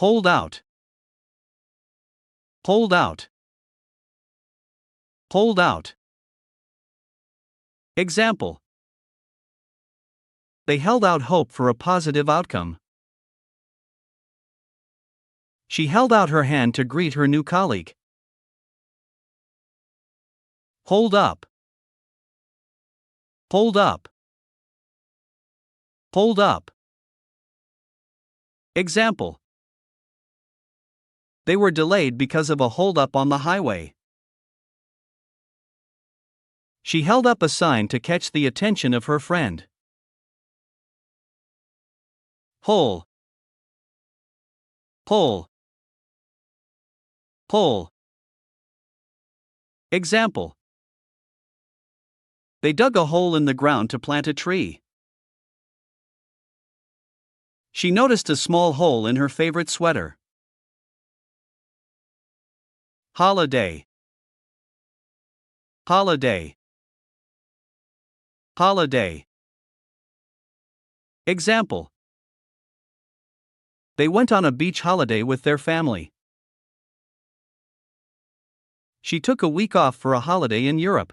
Hold out. Hold out. Hold out. Example. They held out hope for a positive outcome. She held out her hand to greet her new colleague. Hold up. Hold up. Hold up. Example. They were delayed because of a hold-up on the highway. She held up a sign to catch the attention of her friend. Pull. Pull. Pull. Example. They dug a hole in the ground to plant a tree. She noticed a small hole in her favorite sweater. Holiday. Holiday. Holiday. Example. They went on a beach holiday with their family. She took a week off for a holiday in Europe.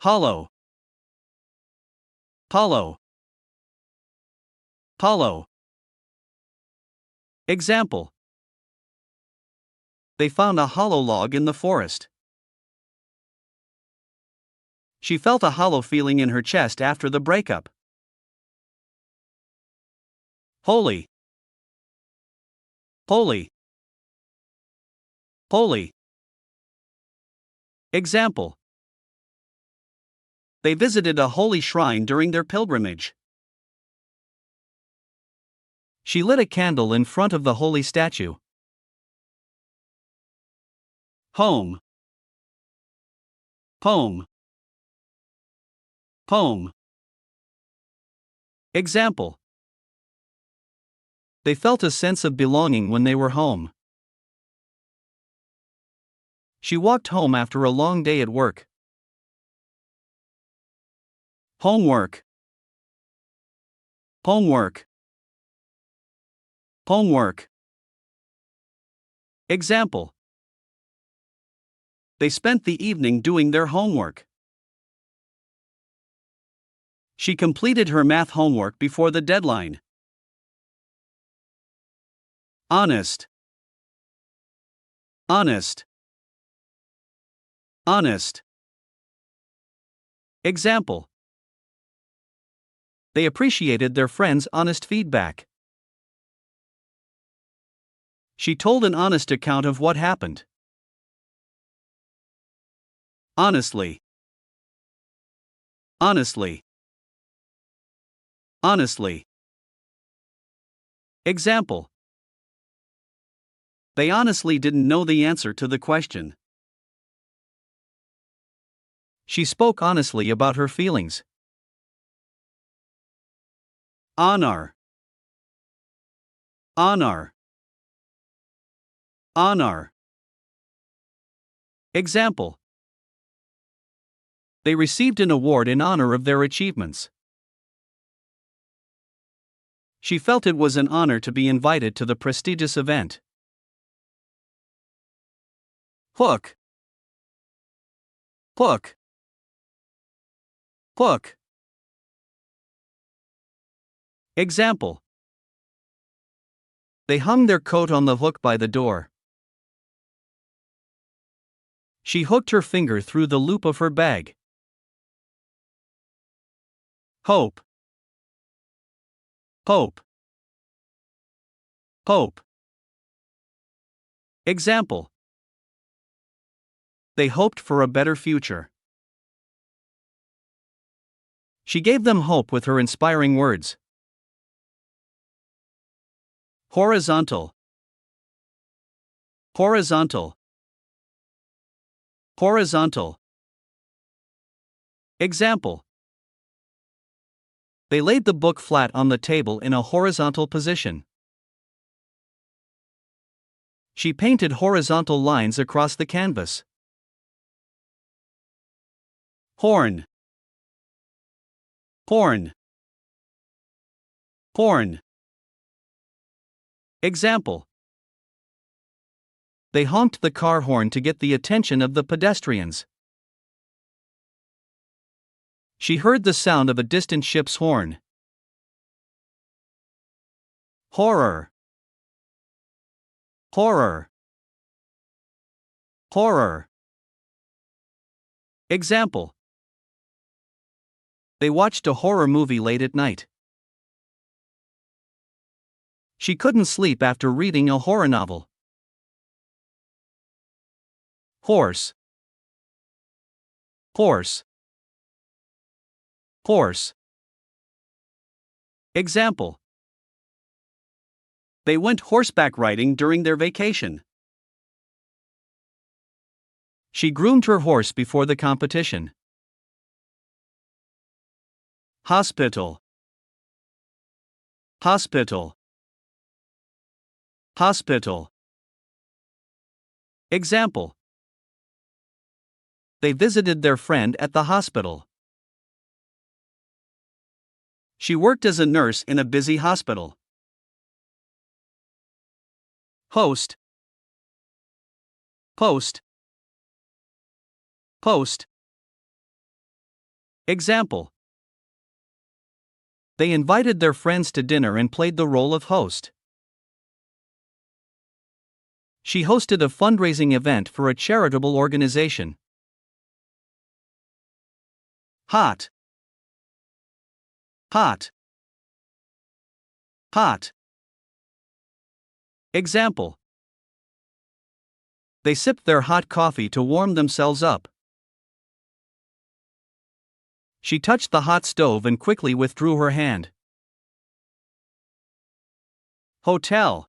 Hollow. Hollow. Hollow. Example. They found a hollow log in the forest. She felt a hollow feeling in her chest after the breakup. Holy. Holy. Holy. Example. They visited a holy shrine during their pilgrimage. She lit a candle in front of the holy statue. Home. Home. Home. Example. They felt a sense of belonging when they were home. She walked home after a long day at work. Homework. Homework. Homework. Example. They spent the evening doing their homework. She completed her math homework before the deadline. Honest. Honest. Honest. Example. They appreciated their friend's honest feedback. She told an honest account of what happened. Honestly. Honestly. Honestly. Example. They honestly didn't know the answer to the question. She spoke honestly about her feelings. Honor. Honor. Honor. Example. They received an award in honor of their achievements. She felt it was an honor to be invited to the prestigious event. Hook. Hook. Hook. Example. They hung their coat on the hook by the door. She hooked her finger through the loop of her bag. Hope. Hope. Hope. Example. They hoped for a better future. She gave them hope with her inspiring words. Horizontal. Horizontal. Horizontal. Example. They laid the book flat on the table in a horizontal position. She painted horizontal lines across the canvas. Horn. Horn. Horn. Example. They honked the car horn to get the attention of the pedestrians. She heard the sound of a distant ship's horn. Horror. Horror. Horror. Example. They watched a horror movie late at night. She couldn't sleep after reading a horror novel. Horse. Horse. Horse. Example. They went horseback riding during their vacation. She groomed her horse before the competition. Hospital. Hospital. Hospital. Example. They visited their friend at the hospital. She worked as a nurse in a busy hospital. Host. Post. Post. Example. They invited their friends to dinner and played the role of host. She hosted a fundraising event for a charitable organization. Hot. Hot. Hot. Example. They sipped their hot coffee to warm themselves up. She touched the hot stove and quickly withdrew her hand. Hotel.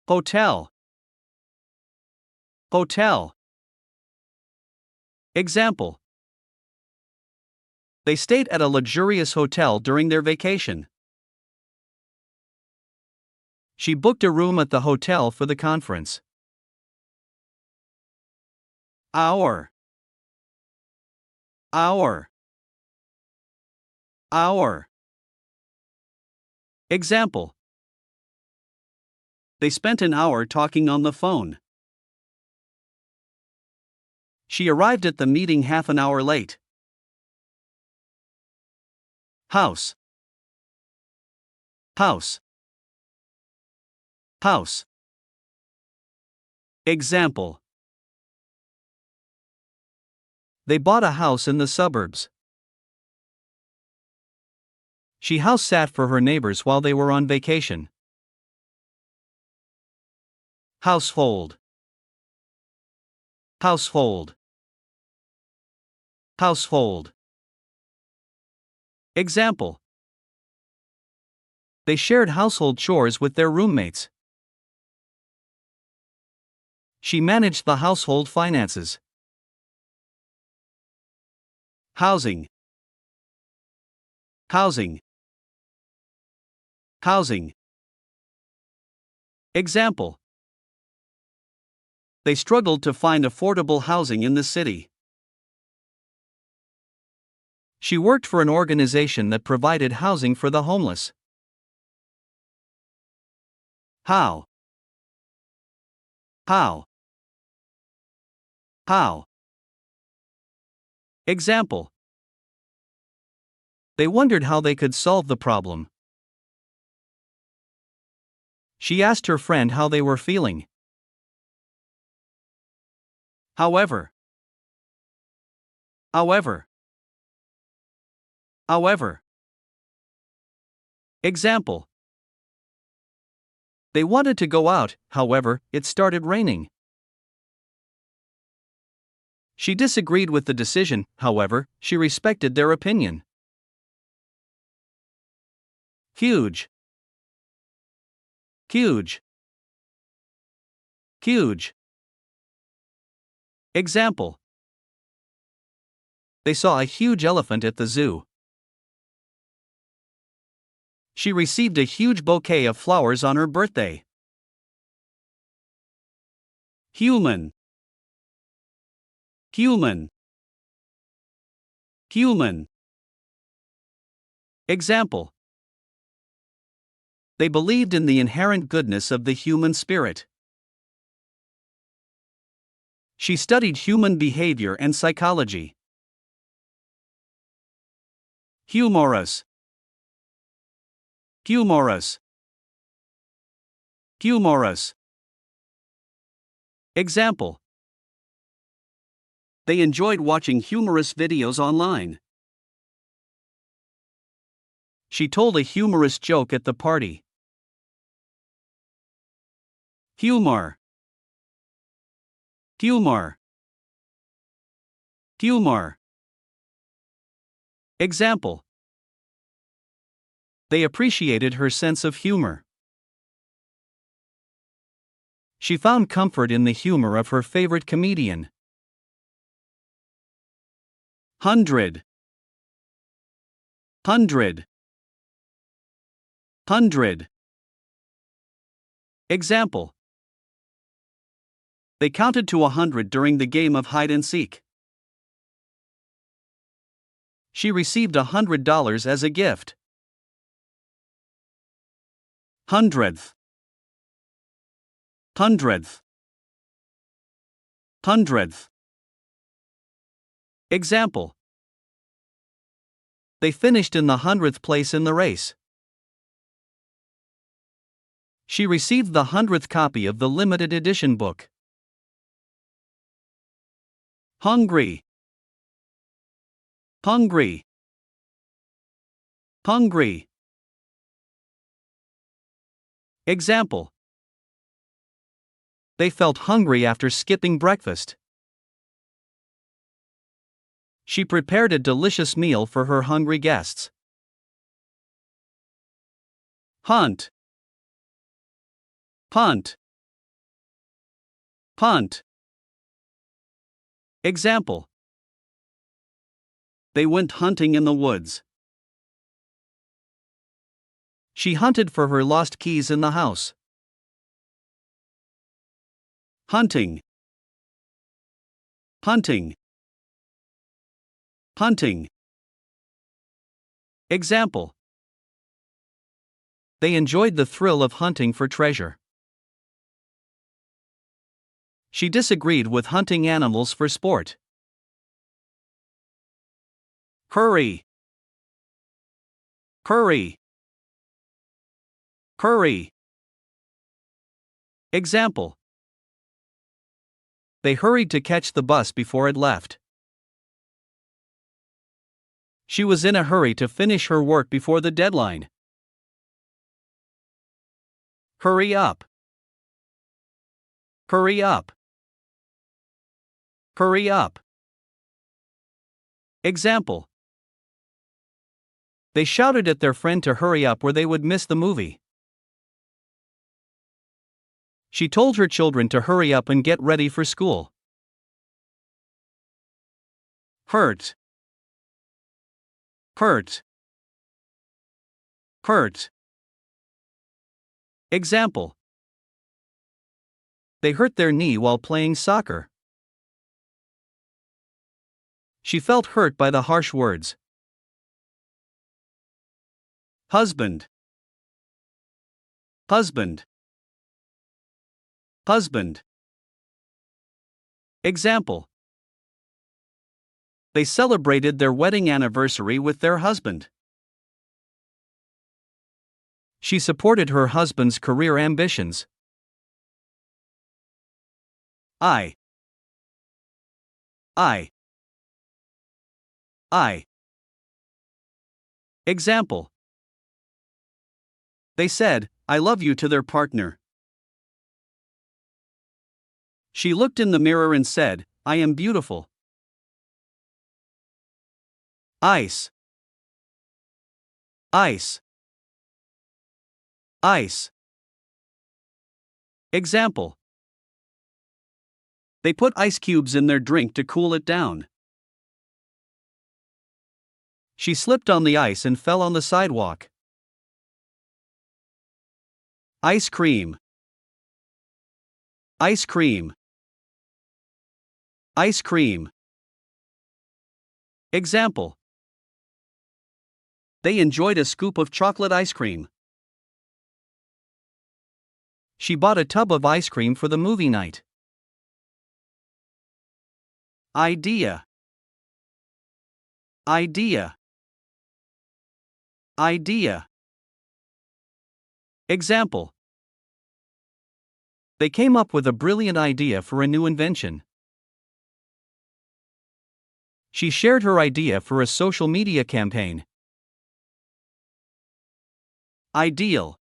Hotel. Hotel. Example. They stayed at a luxurious hotel during their vacation. She booked a room at the hotel for the conference. Hour. Hour. Hour. Example. They spent an hour talking on the phone. She arrived at the meeting half an hour late. House. House. House. Example. They bought a house in the suburbs. She house sat for her neighbors while they were on vacation. Household. Household. Household. Example. They shared household chores with their roommates. She managed the household finances. Housing. Housing. Housing. Example. They struggled to find affordable housing in the city. She worked for an organization that provided housing for the homeless. How? How? How? Example. They wondered how they could solve the problem. She asked her friend how they were feeling. However. However. However. Example. They wanted to go out, however, it started raining. She disagreed with the decision, however, she respected their opinion. Huge. Huge. Huge. Example. They saw a huge elephant at the zoo. She received a huge bouquet of flowers on her birthday. Human. Human. Human. Example. They believed in the inherent goodness of the human spirit. She studied human behavior and psychology. Humorous. Humorous. Humorous. Example. They enjoyed watching humorous videos online. She told a humorous joke at the party. Humor. Humor. Humor. Example. They appreciated her sense of humor. She found comfort in the humor of her favorite comedian. 100. 100. 100. Example. They counted to 100 during the game of hide and seek. She received $100 as a gift. 100th. 100th. 100th. Example. They finished in the 100th place in the race. She received the 100th copy of the limited edition book. Hungry. Hungry. Hungry. Example. They felt hungry after skipping breakfast. She prepared a delicious meal for her hungry guests. Hunt. Punt. Punt. Example. They went hunting in the woods. She hunted for her lost keys in the house. Hunting. Hunting. Hunting. Example. They enjoyed the thrill of hunting for treasure. She disagreed with hunting animals for sport. Curry. Curry. Curry. Example. They hurried to catch the bus before it left. She was in a hurry to finish her work before the deadline. Hurry up. Hurry up. Hurry up. Example. They shouted at their friend to hurry up or they would miss the movie. She told her children to hurry up and get ready for school. Hurt. Hurt. Hurt. Example. They hurt their knee while playing soccer. She felt hurt by the harsh words. Husband. Husband. Husband. Example. They celebrated their wedding anniversary with their husband. She supported her husband's career ambitions. I. Example. They said, "I love you" to their partner. She looked in the mirror and said, "I am beautiful." Ice. Ice. Ice. Example. They put ice cubes in their drink to cool it down. She slipped on the ice and fell on the sidewalk. Ice cream. Ice cream. Ice cream. Example. They enjoyed a scoop of chocolate ice cream. She bought a tub of ice cream for the movie night. Idea. Idea. Idea. Example. They came up with a brilliant idea for a new invention. She shared her idea for a social media campaign. Ideal.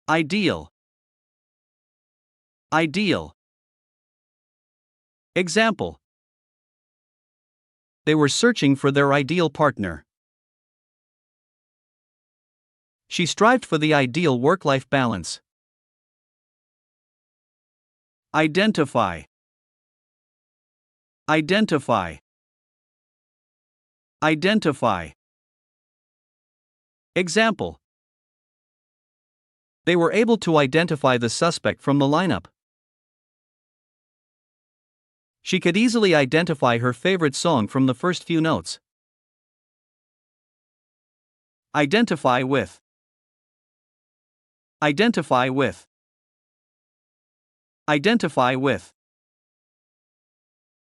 Ideal. Ideal. Example. They were searching for their ideal partner. She strived for the ideal work-life balance. Identify. Identify. Identify. Example. They were able to identify the suspect from the lineup. She could easily identify her favorite song from the first few notes. Identify with. Identify with. Identify with.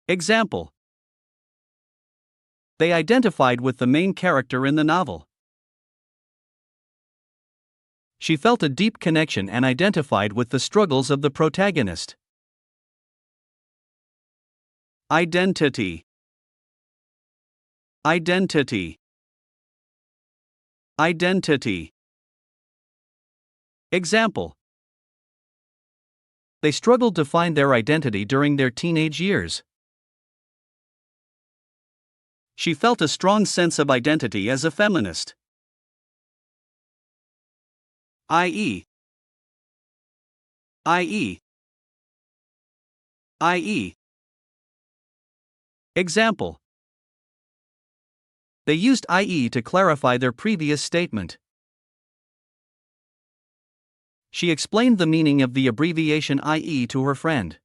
Example. They identified with the main character in the novel. She felt a deep connection and identified with the struggles of the protagonist. Identity. Identity. Identity. Example. They struggled to find their identity during their teenage years. She felt a strong sense of identity as a feminist. I.e. I.e. I.e. Example. They used i.e. to clarify their previous statement. She explained the meaning of the abbreviation i.e. to her friend.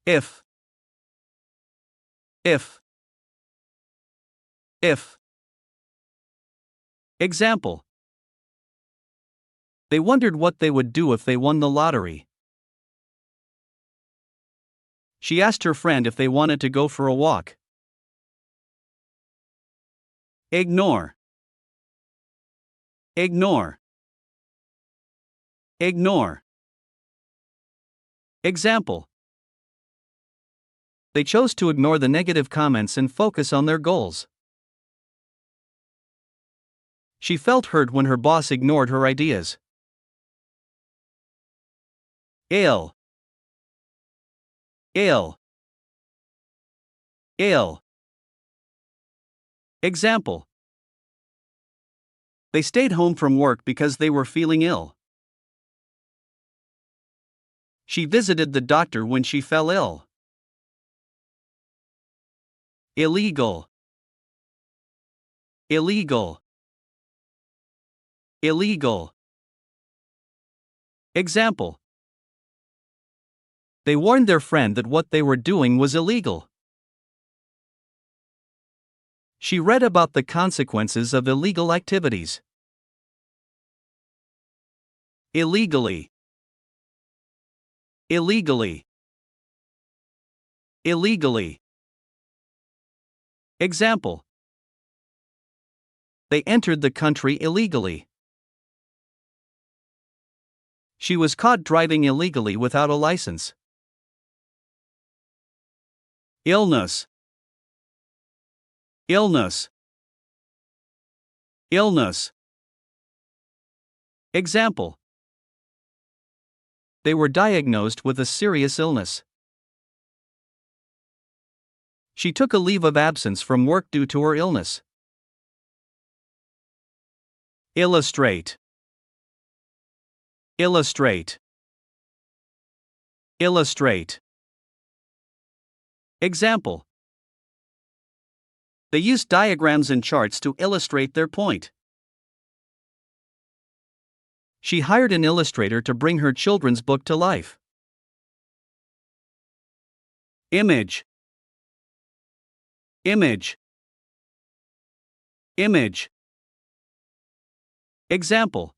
If. If. If. Example. They wondered what they would do if they won the lottery. She asked her friend if they wanted to go for a walk. Ignore. Ignore. Ignore. Example. They chose to ignore the negative comments and focus on their goals. She felt hurt when her boss ignored her ideas. Ill. Ill. Ill. Example. They stayed home from work because they were feeling ill. She visited the doctor when she fell ill. Illegal. Illegal. Illegal. Example. They warned their friend that what they were doing was illegal. She read about the consequences of illegal activities. Illegally. Illegally. Illegally. Example. They entered the country illegally. She was caught driving illegally without a license. Illness. Illness. Illness. Example. They were diagnosed with a serious illness. She took a leave of absence from work due to her illness. Illustrate. Illustrate. Illustrate. Example. They used diagrams and charts to illustrate their point. She hired an illustrator to bring her children's book to life. Image. Image. Image. Example.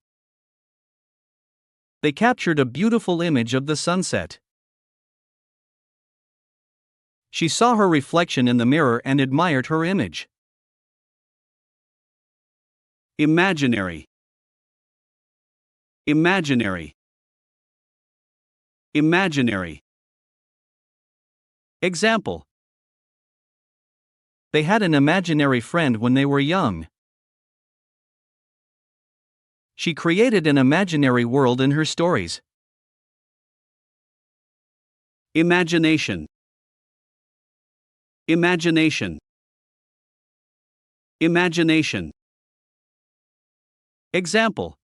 They captured a beautiful image of the sunset. She saw her reflection in the mirror and admired her image. Imaginary. Imaginary. Imaginary. Example. They had an imaginary friend when they were young. She created an imaginary world in her stories. Imagination. Imagination. Imagination. Example.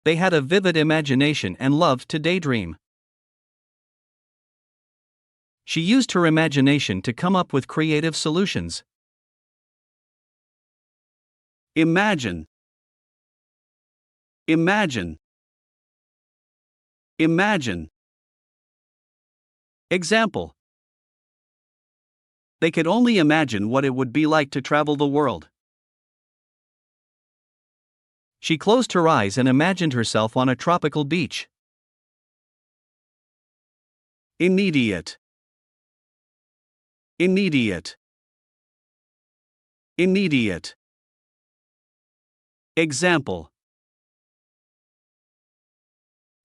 They had a vivid imagination and loved to daydream. She used her imagination to come up with creative solutions. Imagine. Imagine. Imagine. Example. They could only imagine what it would be like to travel the world. She closed her eyes and imagined herself on a tropical beach. Immediate. Immediate. Immediate. Example.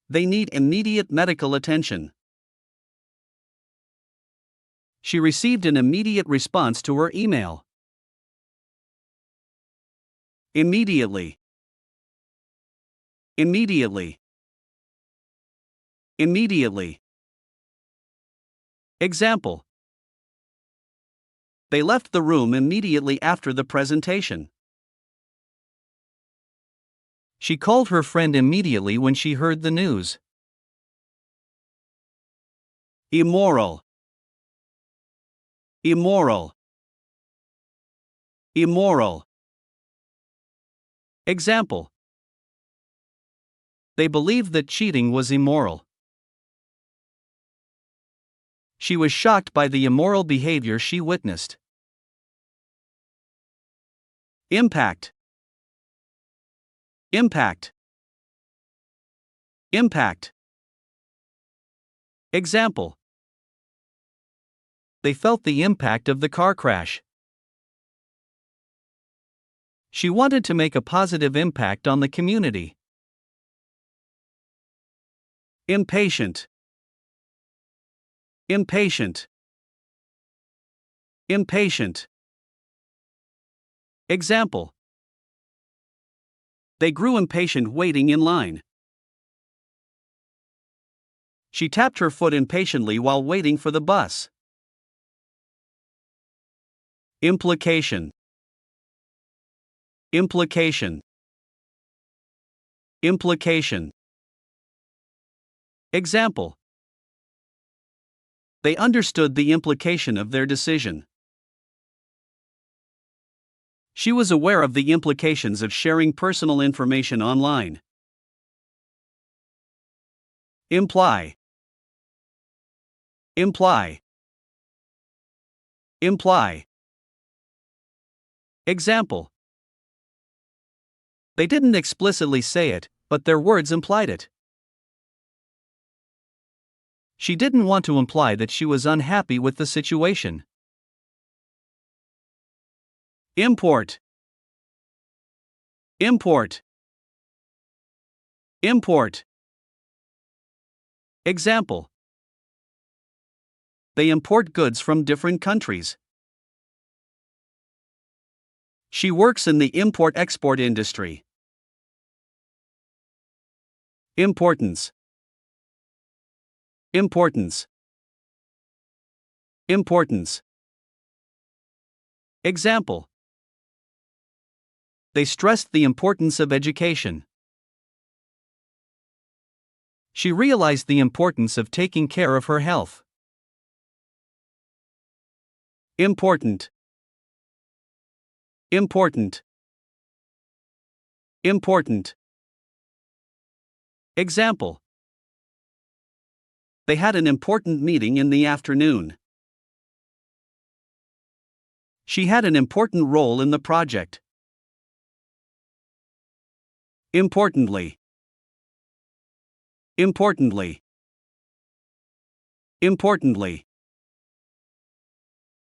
They need immediate medical attention. She received an immediate response to her email. Immediately. Immediately. Immediately. Example. They left the room immediately after the presentation. She called her friend immediately when she heard the news. Immoral. Immoral. Immoral. Example. They believed that cheating was immoral. She was shocked by the immoral behavior she witnessed. Impact. Impact. Impact. Example. They felt the impact of the car crash. She wanted to make a positive impact on the community. Impatient. Impatient. Impatient. Example. They grew impatient waiting in line. She tapped her foot impatiently while waiting for the bus. Implication. Implication. Implication. Example. They understood the implication of their decision. She was aware of the implications of sharing personal information online. Imply. Imply. Imply. Example. They didn't explicitly say it, but their words implied it. She didn't want to imply that she was unhappy with the situation. Import. Import. Import. Example. They import goods from different countries. She works in the import-export industry. Importance. Importance. Importance. Example. They stressed the importance of education. She realized the importance of taking care of her health. Important. Important. Important. Example. They had an important meeting in the afternoon. She had an important role in the project. Importantly. Importantly. Importantly.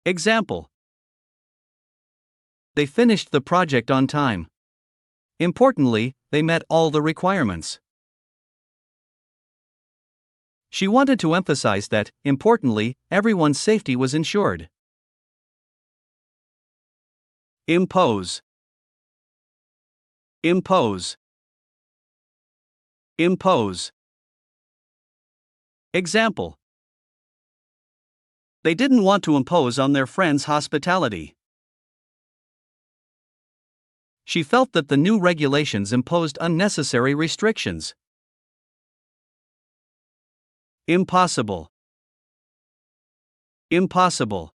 Example. They finished the project on time. Importantly, they met all the requirements. She wanted to emphasize that, importantly, everyone's safety was ensured. Impose. Impose. Impose. Example. They didn't want to impose on their friend's hospitality. She felt that the new regulations imposed unnecessary restrictions. Impossible. Impossible.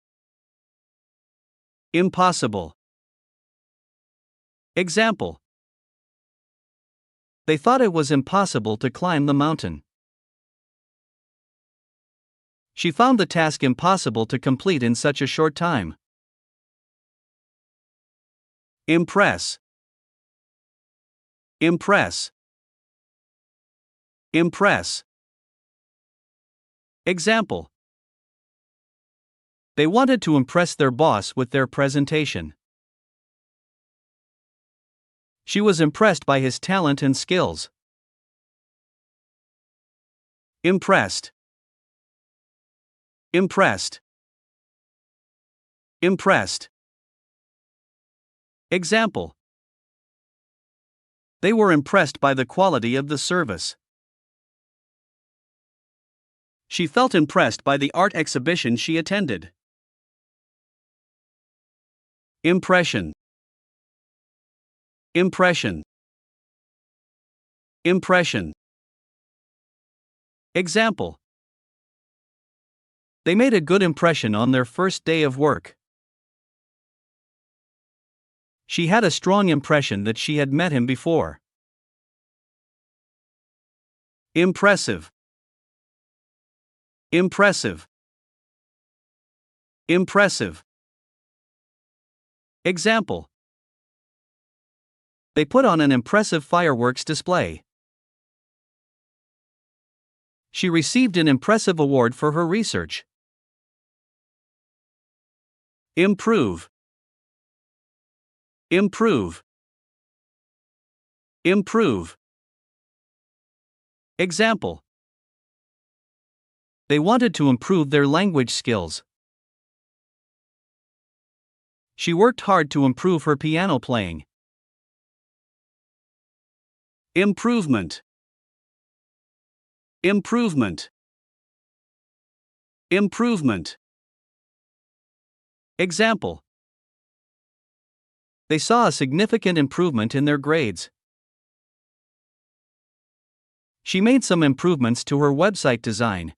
Impossible. Example. They thought it was impossible to climb the mountain. She found the task impossible to complete in such a short time. Impress. Impress. Impress. Example. They wanted to impress their boss with their presentation. She was impressed by his talent and skills. Impressed. Impressed. Impressed. Example. They were impressed by the quality of the service. She felt impressed by the art exhibition she attended. Impression. Impression. Impression. Example. They made a good impression on their first day of work. She had a strong impression that she had met him before. Impressive. Impressive. Impressive. Example. They put on an impressive fireworks display. She received an impressive award for her research. Improve. Improve. Improve. Example. They wanted to improve their language skills. She worked hard to improve her piano playing. Improvement. Improvement. Improvement. Example. They saw a significant improvement in their grades. She made some improvements to her website design.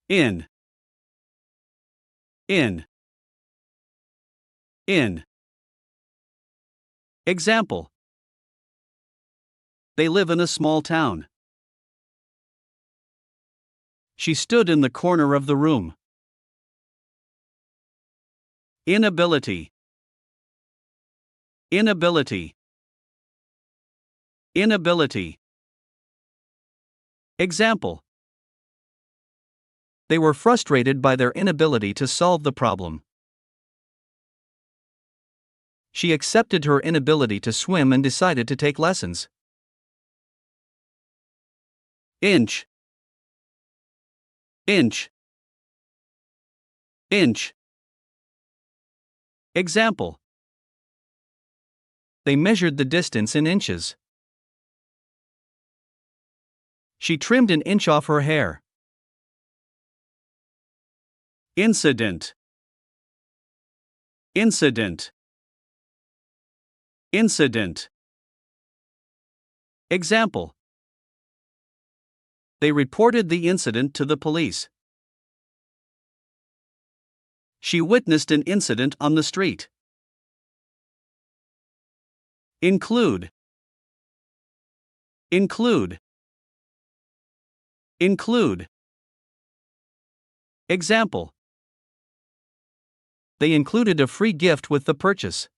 In. In. In. Example. They live in a small town. She stood in the corner of the room. Inability. Inability. Inability. Example. They were frustrated by their inability to solve the problem. She accepted her inability to swim and decided to take lessons. Inch. Inch. Inch. Example. They measured the distance in inches. She trimmed an inch off her hair. Incident. Incident. Incident. Example. They reported the incident to the police. She witnessed an incident on the street. Include. Include. Include. Example. They included a free gift with the purchase.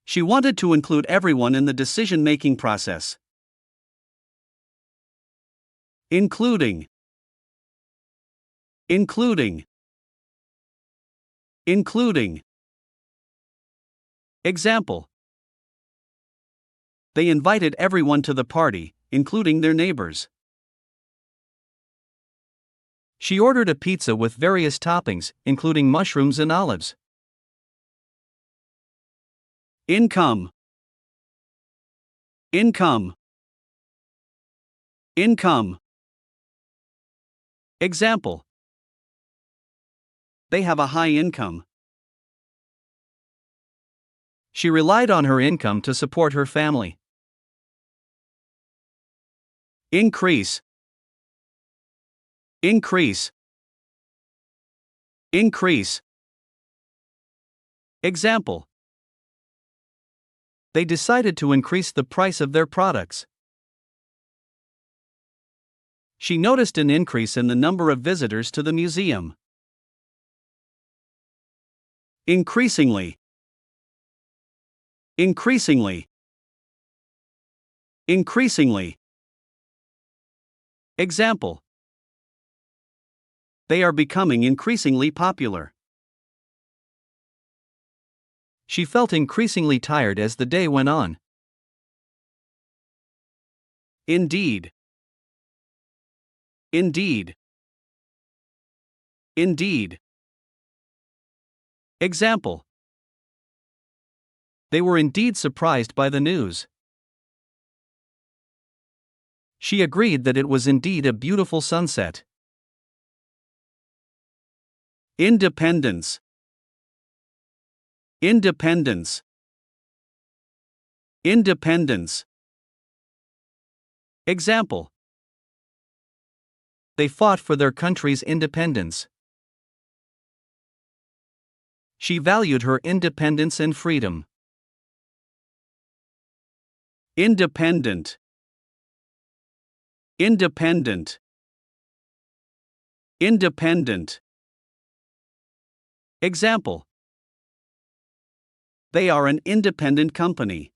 She wanted to include everyone in the decision-making process. Including. Including. Including. Example. They invited everyone to the party, including their neighbors. She ordered a pizza with various toppings, including mushrooms and olives. Income. Income. Income. Example. They have a high income. She relied on her income to support her family. Increase. Increase. Increase. Example. They decided to increase the price of their products. She noticed an increase in the number of visitors to the museum. Increasingly. Increasingly. Increasingly. Example. They are becoming increasingly popular. She felt increasingly tired as the day went on. Indeed. Indeed. Indeed. Example. They were indeed surprised by the news. She agreed that it was indeed a beautiful sunset. Independence. Independence. Independence. Example. They fought for their country's independence. She valued her independence and freedom. Independent. Independent. Independent. Example. They are an independent company.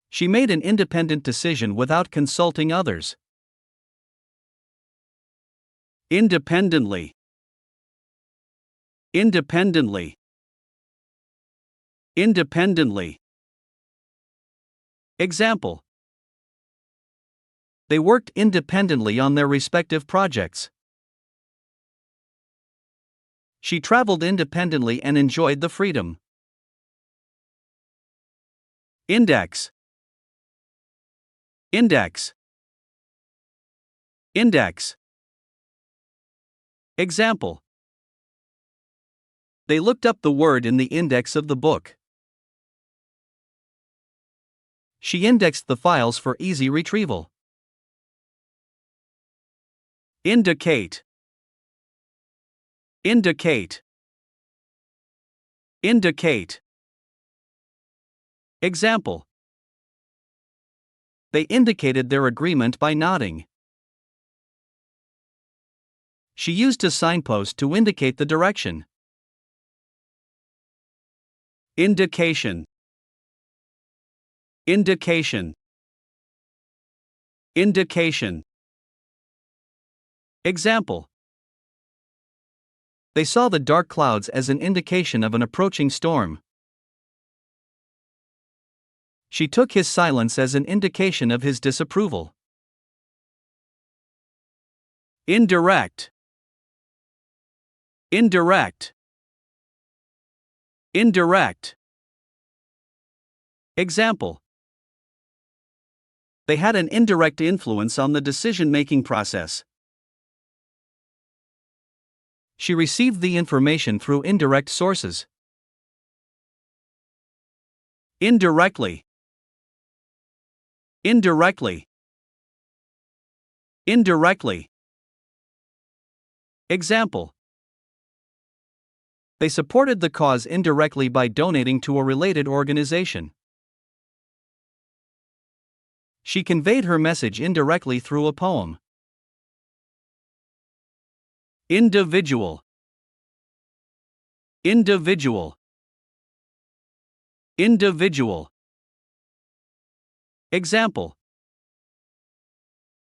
She made an independent decision without consulting others. Independently. Independently. Independently. Example. They worked independently on their respective projects. She traveled independently and enjoyed the freedom. Index. Index. Index. Example. They looked up the word in the index of the book. She indexed the files for easy retrieval. Indicate. Indicate. Indicate. Example. They indicated their agreement by nodding. She used a signpost to indicate the direction. Indication. Indication. Indication. Example. They saw the dark clouds as an indication of an approaching storm. She took his silence as an indication of his disapproval. Indirect. Indirect. Indirect. Example. They had an indirect influence on the decision-making process. She received the information through indirect sources. Indirectly. Indirectly. Indirectly. Example. They supported the cause indirectly by donating to a related organization. She conveyed her message indirectly through a poem. Individual. Individual. Individual. Example.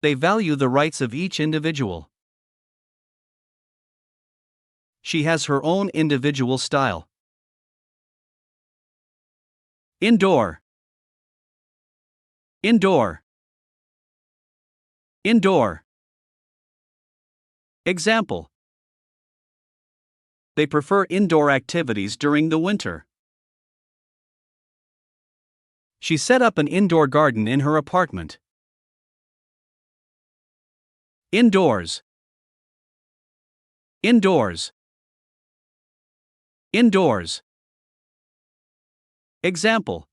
They value the rights of each individual. She has her own individual style. Indoor. Indoor. Indoor. Example. They prefer indoor activities during the winter. She set up an indoor garden in her apartment. Indoors. Indoors. Indoors. Example.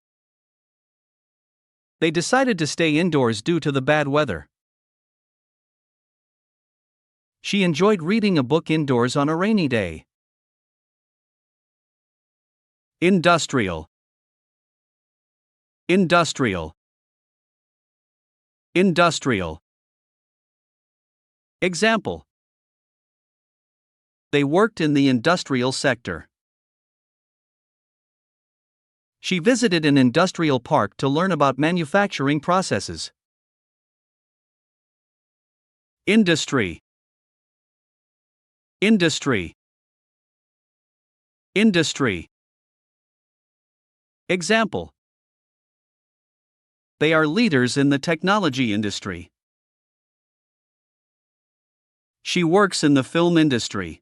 They decided to stay indoors due to the bad weather. She enjoyed reading a book indoors on a rainy day. Industrial. Industrial. Industrial. Example. They worked in the industrial sector. She visited an industrial park to learn about manufacturing processes. Industry. Industry. Industry. Example. They are leaders in the technology industry. She works in the film industry.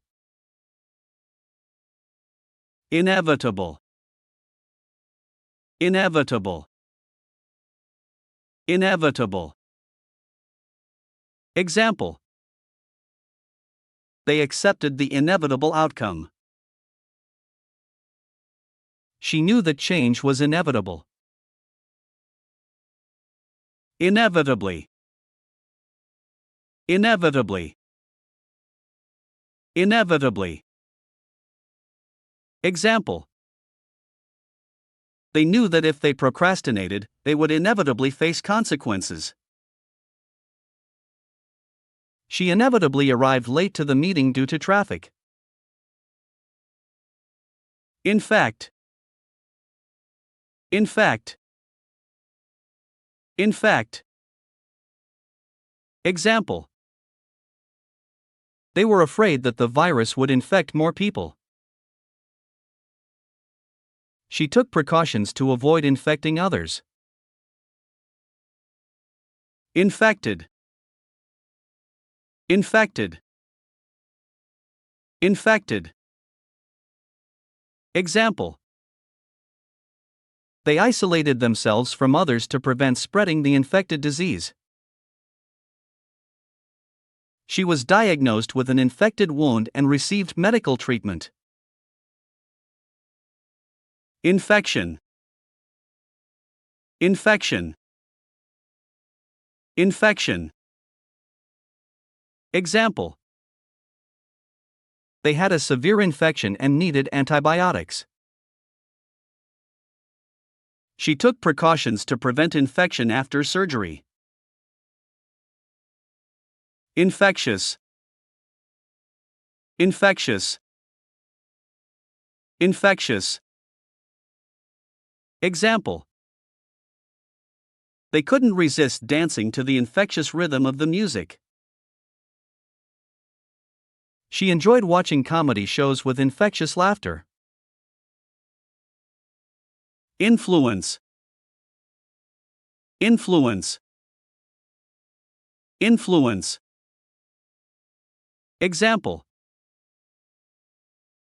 Inevitable. Inevitable. Inevitable. Example. They accepted the inevitable outcome. She knew that change was inevitable. Inevitably. Inevitably. Inevitably. Example. They knew that if they procrastinated, they would inevitably face consequences. She inevitably arrived late to the meeting due to traffic. In fact. In fact. In fact. Example. They were afraid that the virus would infect more people. She took precautions to avoid infecting others. Infected. Infected. Infected. Example. They isolated themselves from others to prevent spreading the infected disease. She was diagnosed with an infected wound and received medical treatment. Infection. Infection. Infection. Example. They had a severe infection and needed antibiotics. She took precautions to prevent infection after surgery. Infectious. Infectious. Infectious. Example. They couldn't resist dancing to the infectious rhythm of the music. She enjoyed watching comedy shows with infectious laughter. Influence. Influence. Influence. Example.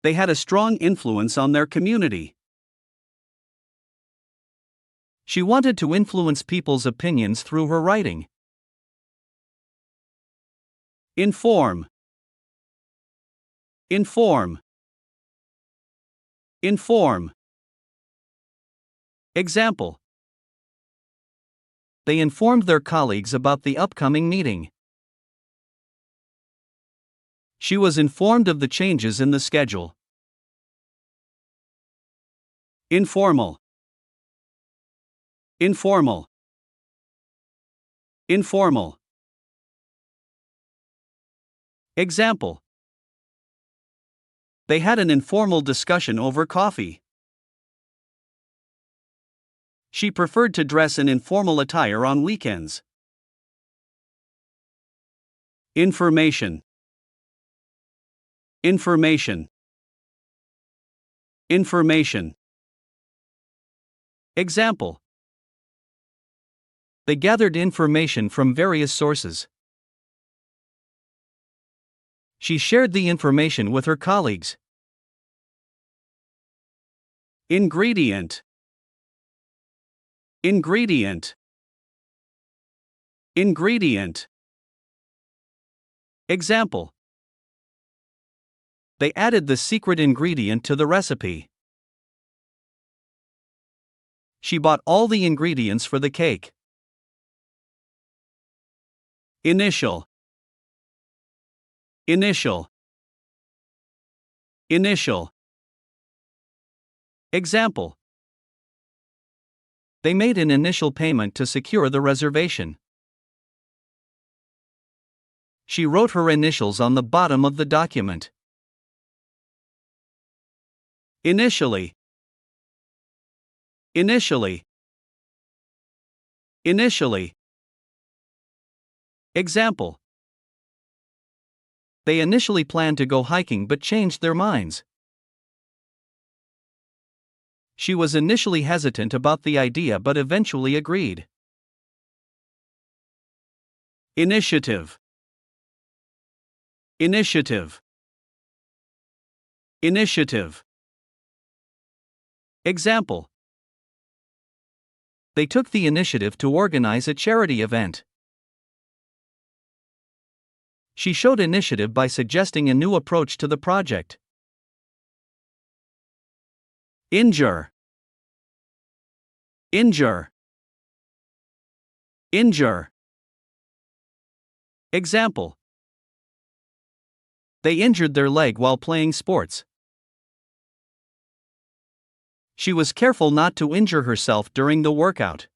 They had a strong influence on their community. She wanted to influence people's opinions through her writing. Inform. Inform. Inform. Example. They informed their colleagues about the upcoming meeting. She was informed of the changes in the schedule. Informal. Informal. Informal. Example. They had an informal discussion over coffee. She preferred to dress in informal attire on weekends. Information. Information. Information. Example. They gathered information from various sources. She shared the information with her colleagues. Ingredient. Ingredient. Ingredient. Example. They added the secret ingredient to the recipe. She bought all the ingredients for the cake. Initial. Initial. Initial. Example. They made an initial payment to secure the reservation. She wrote her initials on the bottom of the document. Initially. Initially. Initially. Example. They initially planned to go hiking but changed their minds. She was initially hesitant about the idea but eventually agreed. Initiative. Initiative. Initiative. Example. They took the initiative to organize a charity event. She showed initiative by suggesting a new approach to the project. Injure. Injure. Injure. Example. They injured their leg while playing sports. She was careful not to injure herself during the workout.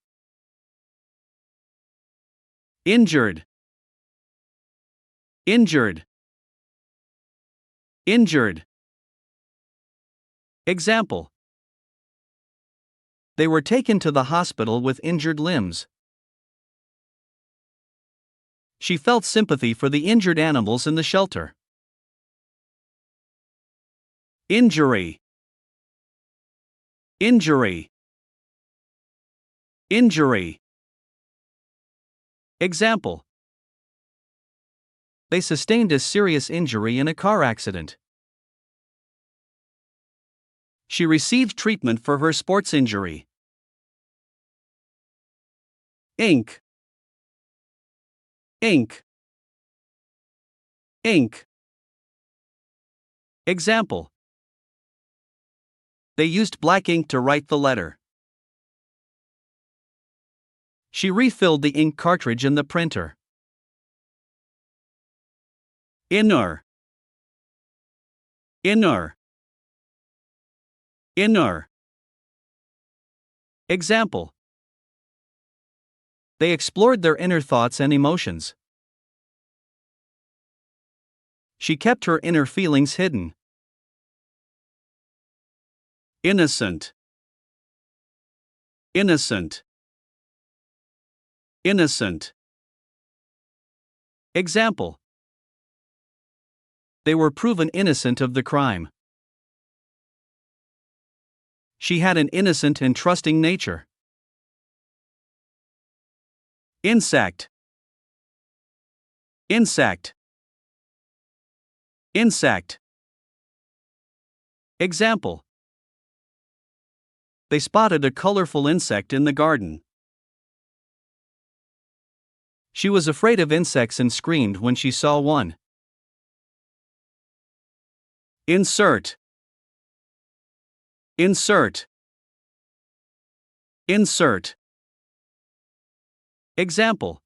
Injured. Injured. Injured. Example. They were taken to the hospital with injured limbs. She felt sympathy for the injured animals in the shelter. Injury. Injury. Injury. Example. They sustained a serious injury in a car accident. She received treatment for her sports injury. Ink. Ink. Ink. Example. They used black ink to write the letter. She refilled the ink cartridge in the printer. Inner. Inner. Inner. Example. They explored their inner thoughts and emotions. She kept her inner feelings hidden. Innocent. Innocent. Innocent. Example. They were proven innocent of the crime. She had an innocent and trusting nature. Insect. Insect. Insect. Example. They spotted a colorful insect in the garden. She was afraid of insects and screamed when she saw one. Insert. Insert. Insert. Example.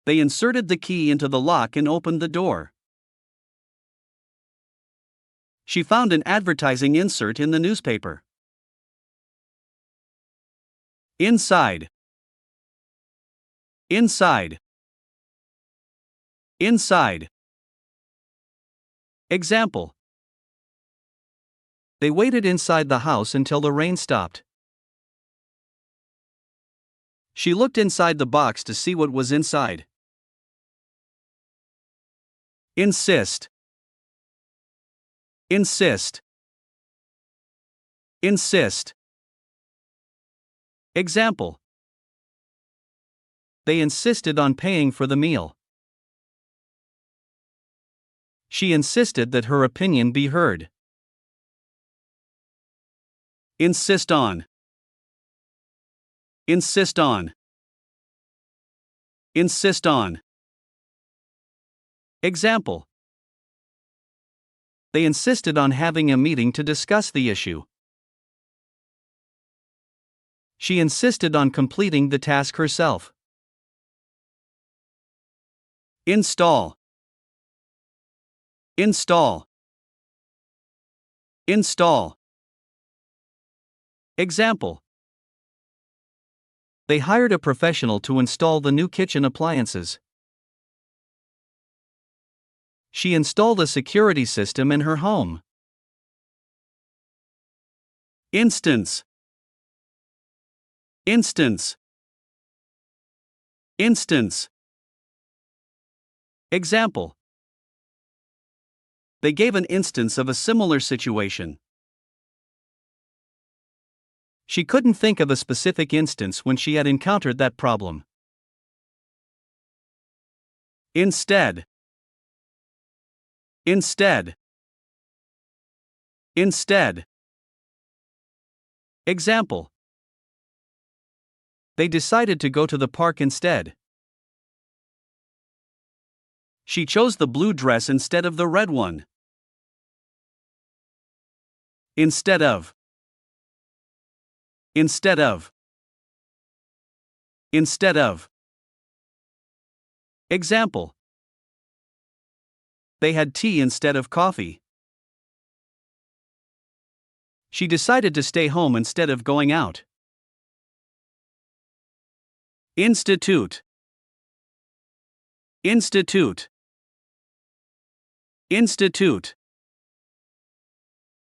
They inserted the key into the lock and opened the door. She found an advertising insert in the newspaper. Inside. Inside. Inside. Example. They waited inside the house until the rain stopped. She looked inside the box to see what was inside. Insist. Insist. Insist. Example. They insisted on paying for the meal. She insisted that her opinion be heard. Insist on. Insist on. Insist on. Example. They insisted on having a meeting to discuss the issue. She insisted on completing the task herself. Install. Install. Install. Example. They hired a professional to install the new kitchen appliances. She installed a security system in her home. Instance. Instance. Instance. Example. They gave an instance of a similar situation. She couldn't think of a specific instance when she had encountered that problem. Instead. Instead. Instead. Example. They decided to go to the park instead. She chose the blue dress instead of the red one. Instead of. Instead of. Instead of. Example. They had tea instead of coffee. She decided to stay home instead of going out. Institute. Institute. Institute.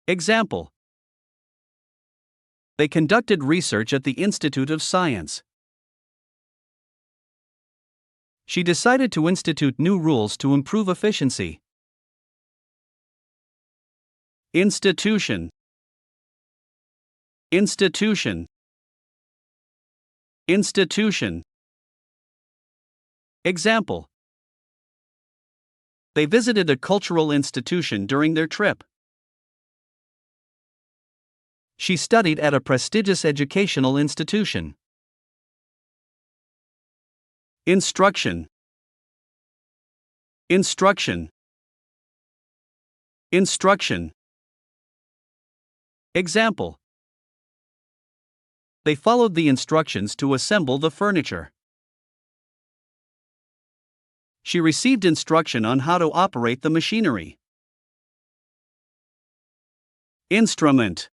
Example. They conducted research at the Institute of Science. She decided to institute new rules to improve efficiency. Institution. Institution. Institution. Example. They visited a cultural institution during their trip. She studied at a prestigious educational institution. Instruction. Instruction. Instruction. Example. They followed the instructions to assemble the furniture. She received instruction on how to operate the machinery. Instrument.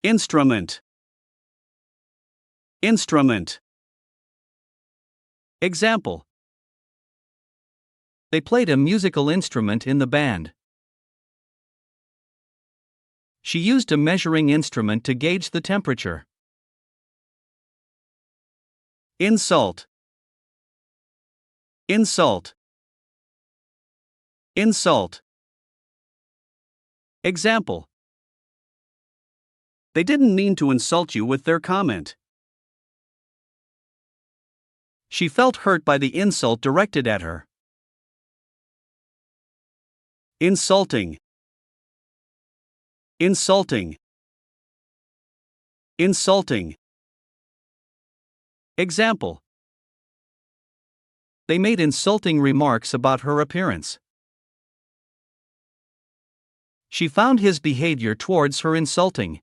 Instrument. Instrument. Example. They played a musical instrument in the band. She used a measuring instrument to gauge the temperature. Insult. Insult. Insult. Example. They didn't mean to insult you with their comment. She felt hurt by the insult directed at her. Insulting. Insulting. Insulting. Example. They made insulting remarks about her appearance. She found his behavior towards her insulting.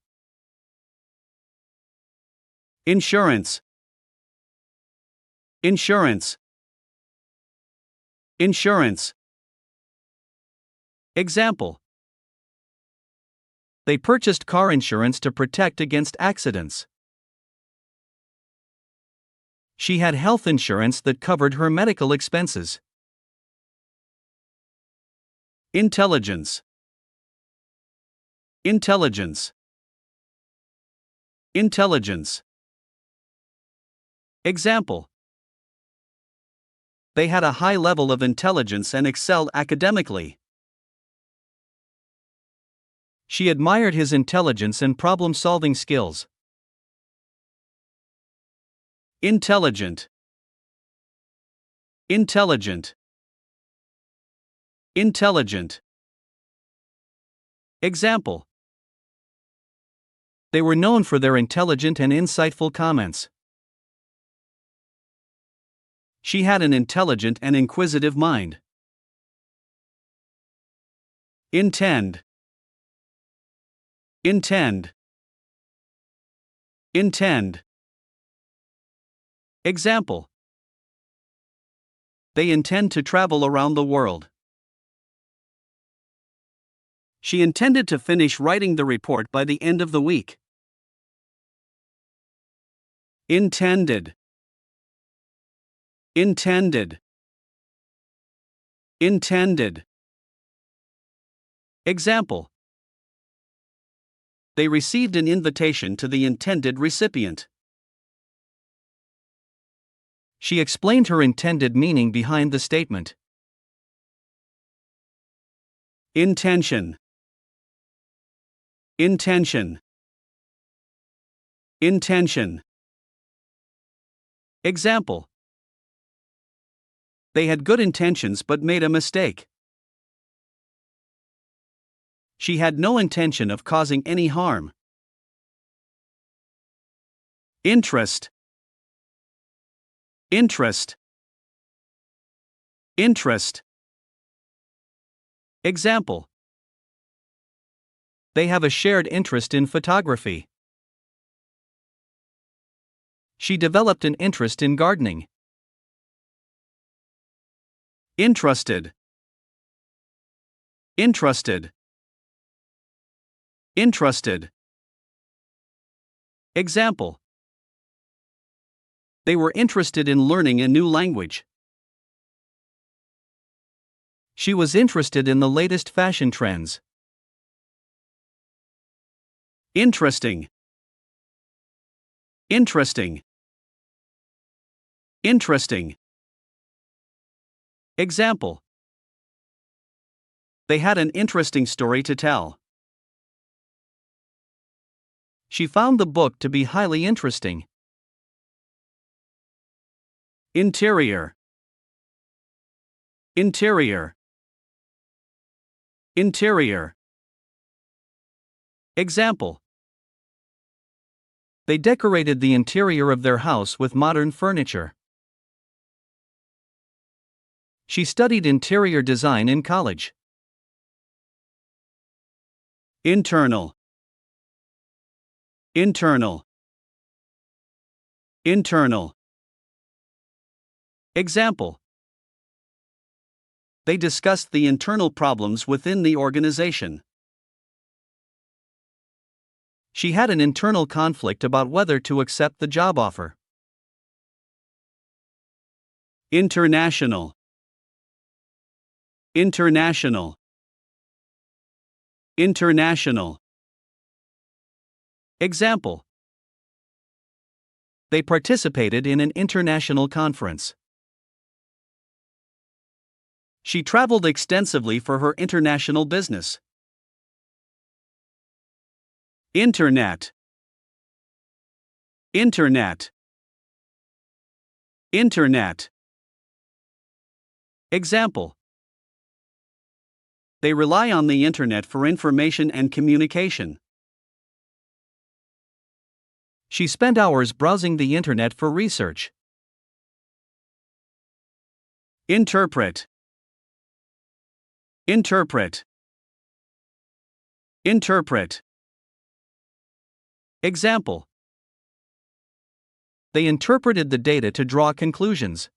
Insurance. Insurance. Insurance. Example. They purchased car insurance to protect against accidents. She had health insurance that covered her medical expenses. Intelligence. Intelligence. Intelligence. Example: they had a high level of intelligence and excelled academically. She admired his intelligence and problem-solving skills. Intelligent. Intelligent. Intelligent. Example: they were known for their intelligent and insightful comments. She had an intelligent and inquisitive mind. Intend. Intend. Intend. Example: they intend to travel around the world. She intended to finish writing the report by the end of the week. Intended. Intended. Intended. Example: they received an invitation to the intended recipient. She explained her intended meaning behind the statement. Intention. Intention. Intention. Example: they had good intentions but made a mistake. She had no intention of causing any harm. Interest. Interest. Interest. Example: they have a shared interest in photography. She developed an interest in gardening. Interested. Interested. Interested. Example: they were interested in learning a new language. She was interested in the latest fashion trends. Interesting. Interesting. Interesting. Example: they had an interesting story to tell. She found the book to be highly interesting. Interior. Interior. Interior. Example: they decorated the interior of their house with modern furniture. She studied interior design in college. Internal. Internal. Internal. Example: they discussed the internal problems within the organization. She had an internal conflict about whether to accept the job offer. International. International. International. Example: they participated in an international conference. She traveled extensively for her international business. Internet. Internet. Internet. Example: they rely on the internet for information and communication. She spent hours browsing the internet for research. Interpret. Interpret. Interpret. Example: they interpreted the data to draw conclusions.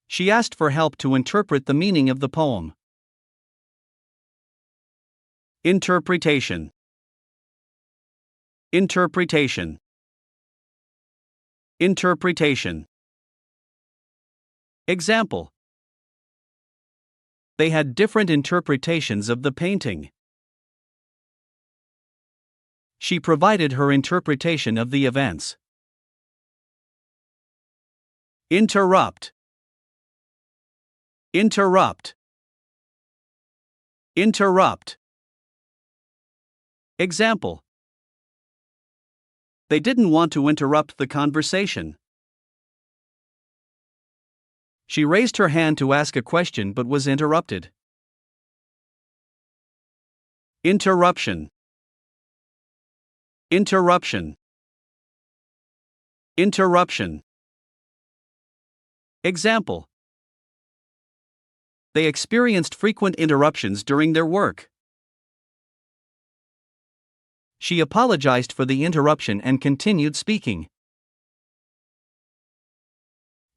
She asked for help to interpret the meaning of the poem. Interpretation. Interpretation. Interpretation. Example: they had different interpretations of the painting. She provided her interpretation of the events. Interrupt. Interrupt. Interrupt. Example. They didn't want to interrupt the conversation. She raised her hand to ask a question but was interrupted. Interruption. Interruption. Interruption. Example. They experienced frequent interruptions during their work. She apologized for the interruption and continued speaking.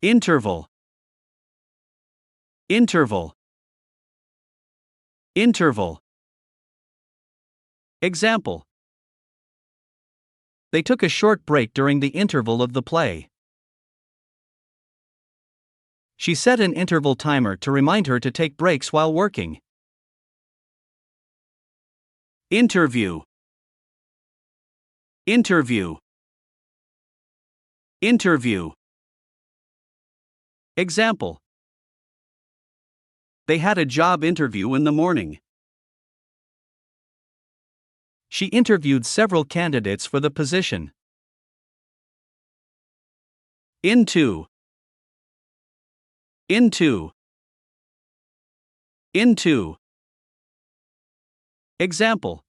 Interval. Interval. Interval. Example. They took a short break during the interval of the play. She set an interval timer to remind her to take breaks while working. Interview. Interview. Interview. Example. They had a job interview in the morning. She interviewed several candidates for the position. Into. Into. Into. Example.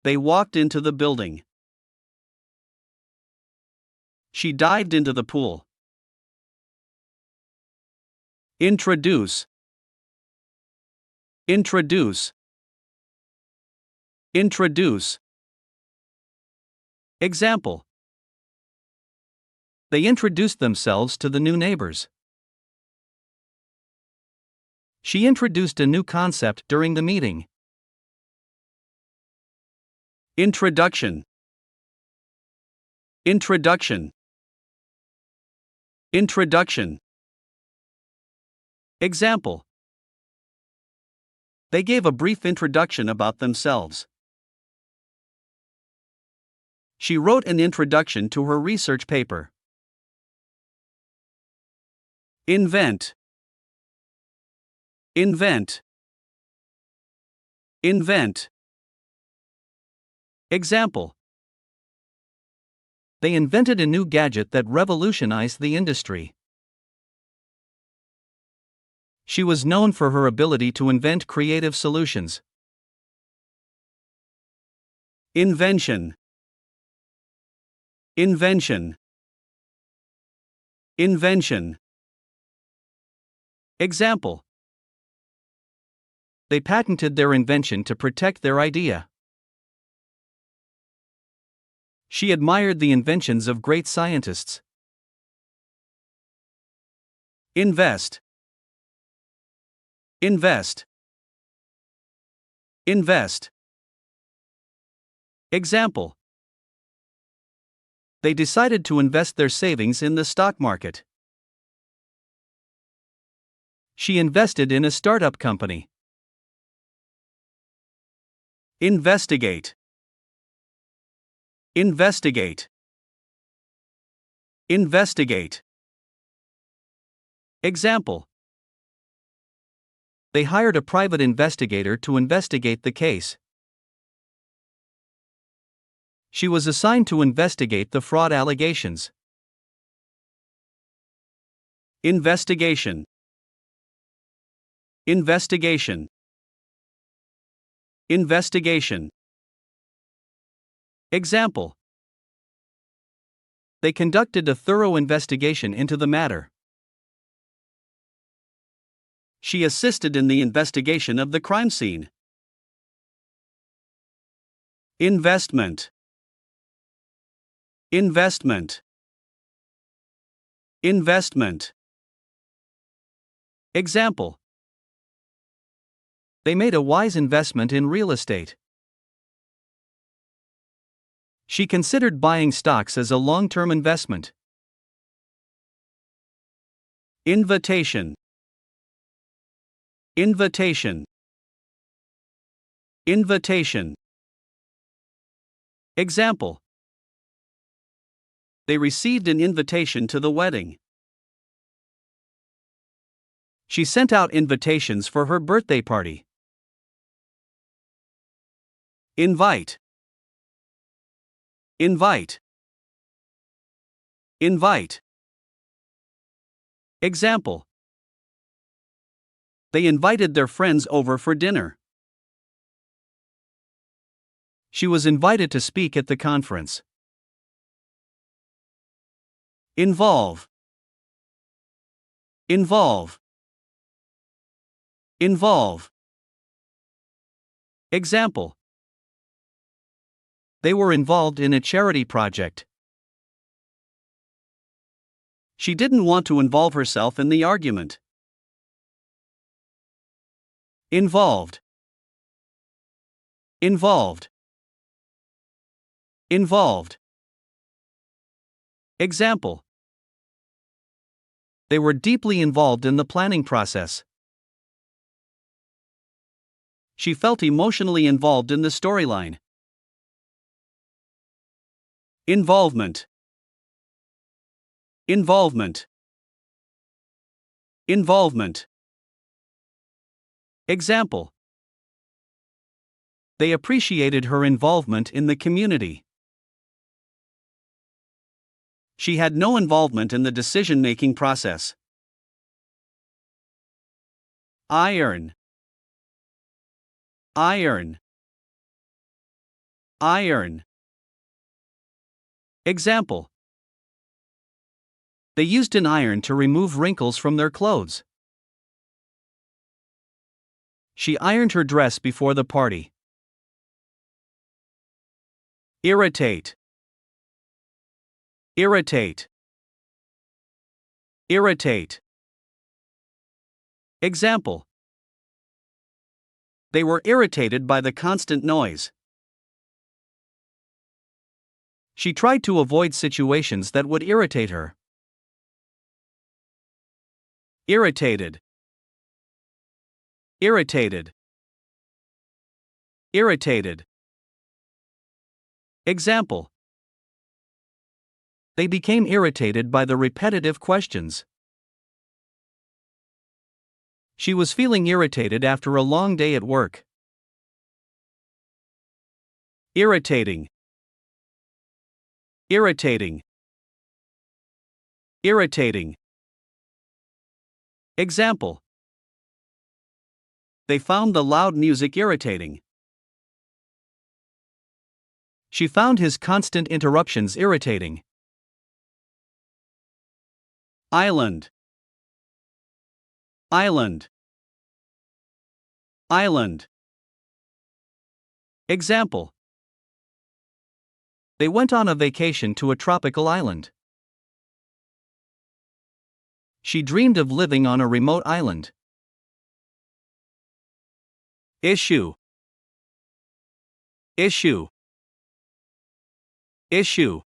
They walked into the building. She dived into the pool. Introduce. Introduce. Introduce. Example. They introduced themselves to the new neighbors. She introduced a new concept during the meeting. Introduction. Introduction. Introduction. Example. They gave a brief introduction about themselves. She wrote an introduction to her research paper. Invent. Invent. Invent. Example. They invented a new gadget that revolutionized the industry. She was known for her ability to invent creative solutions. Invention. Invention. Invention. Example. They patented their invention to protect their idea. She admired the inventions of great scientists. Invest. Invest. Invest. Example. They decided to invest their savings in the stock market. She invested in a startup company. Investigate. Investigate. Investigate. Example. They hired a private investigator to investigate the case. She was assigned to investigate the fraud allegations. Investigation. Investigation. Investigation. Example. They conducted a thorough investigation into the matter. She assisted in the investigation of the crime scene. Investment. Investment. Investment. Example. They made a wise investment in real estate. She considered buying stocks as a long-term investment. Invitation. Invitation. Invitation. Example. They received an invitation to the wedding. She sent out invitations for her birthday party. Invite. Invite. Invite. Example. They invited their friends over for dinner. She was invited to speak at the conference. Involve. Involve. Involve. Example. They were involved in a charity project. She didn't want to involve herself in the argument. Involved. Involved. Involved. Example. They were deeply involved in the planning process. She felt emotionally involved in the storyline. Involvement. Involvement. Involvement. Example. They appreciated her involvement in the community. She had no involvement in the decision-making process. Iron. Iron. Iron. Example. They used an iron to remove wrinkles from their clothes. She ironed her dress before the party. Irritate. Irritate. Irritate. Example. They were irritated by the constant noise. She tried to avoid situations that would irritate her. Irritated. Irritated. Irritated. Example. They became irritated by the repetitive questions. She was feeling irritated after a long day at work. Irritating. Irritating. Irritating. Example. They found the loud music irritating. She found his constant interruptions irritating. Island. Island. Island. Example. They went on a vacation to a tropical island. She dreamed of living on a remote island. Issue. Issue. Issue.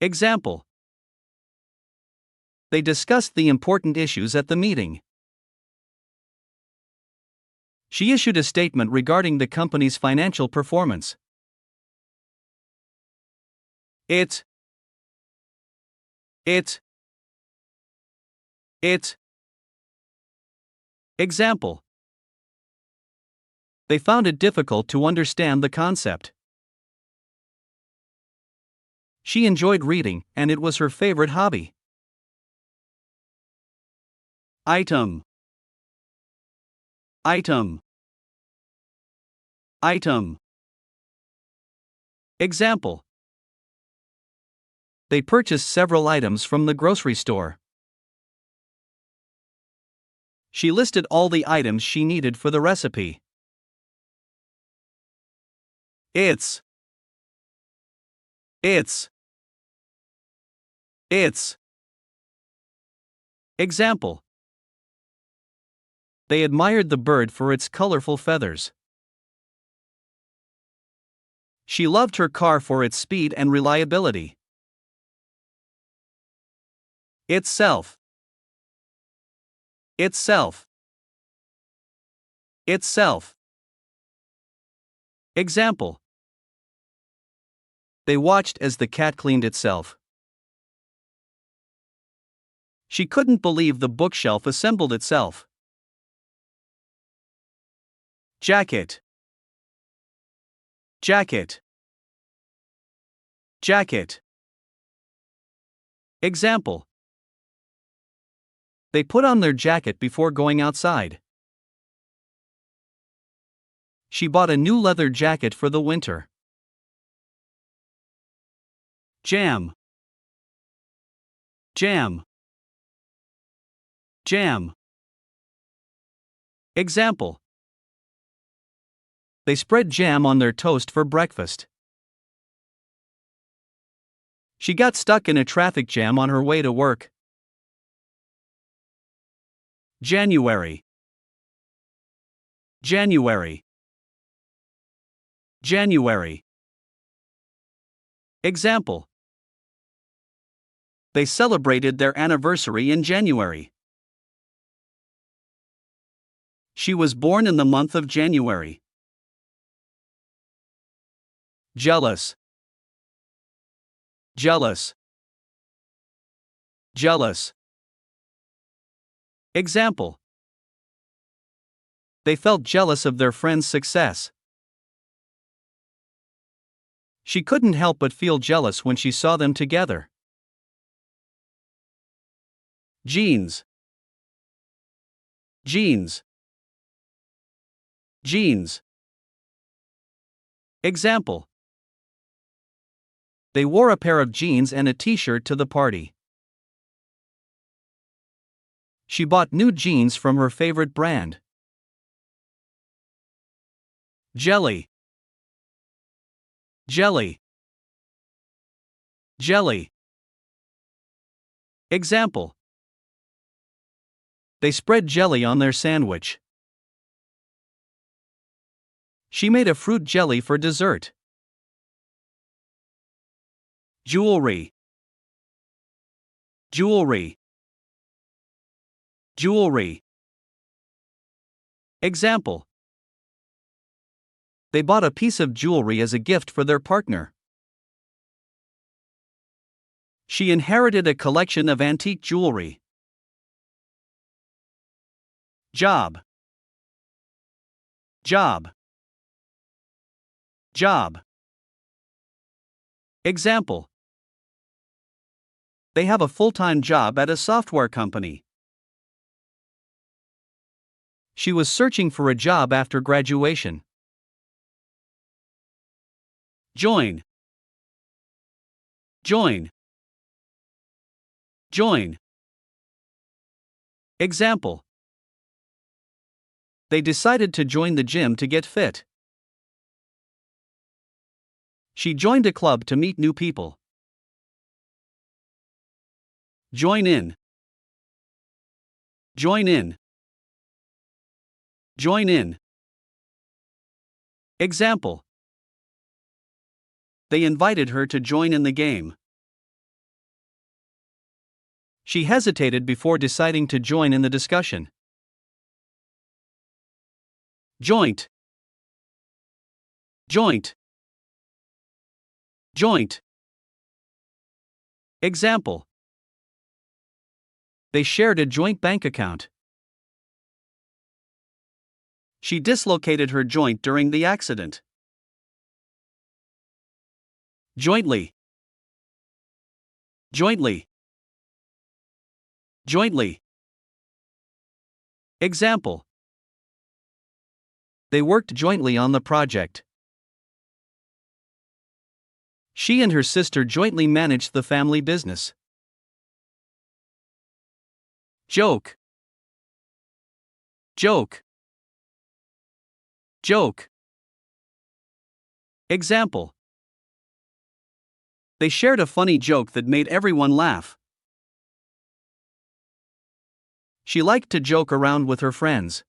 Example. They discussed the important issues at the meeting. She issued a statement regarding the company's financial performance. It. Example. They found it difficult to understand the concept. She enjoyed reading, and it was her favorite hobby. Item. Item. Item. Example. They purchased several items from the grocery store. She listed all the items she needed for the recipe. It's. Example. They admired the bird for its colorful feathers. She loved her car for its speed and reliability. Itself. Itself. Itself. Example. They watched as the cat cleaned itself. She couldn't believe the bookshelf assembled itself. Jacket. Jacket. Jacket. Example. They put on their jacket before going outside. She bought a new leather jacket for the winter. Jam. Jam. Jam. Example. They spread jam on their toast for breakfast. She got stuck in a traffic jam on her way to work. January. January. January. Example. They celebrated their anniversary in January. She was born in the month of January. Jealous. Jealous. Jealous. Example. They felt jealous of their friend's success. She couldn't help but feel jealous when she saw them together. Jeans. Jeans. Jeans. Example. They wore a pair of jeans and a t-shirt to the party. She bought new jeans from her favorite brand. Jelly. Jelly. Jelly. Example. They spread jelly on their sandwich. She made a fruit jelly for dessert. Jewelry. Jewelry. Jewelry. Example. They bought a piece of jewelry as a gift for their partner. She inherited a collection of antique jewelry. Job. Job. Job. Example. They have a full-time job at a software company. She was searching for a job after graduation. Join. Join. Join. Example. They decided to join the gym to get fit. She joined a club to meet new people. Join in. Join in. Join in. Example. They invited her to join in the game. She hesitated before deciding to join in the discussion. Joint. Joint. Joint. Example. They shared a joint bank account. She dislocated her joint during the accident. Jointly. Jointly. Jointly. Example. They worked jointly on the project. She and her sister jointly managed the family business. Joke. Joke. Joke. Example. They shared a funny joke that made everyone laugh. She liked to joke around with her friends.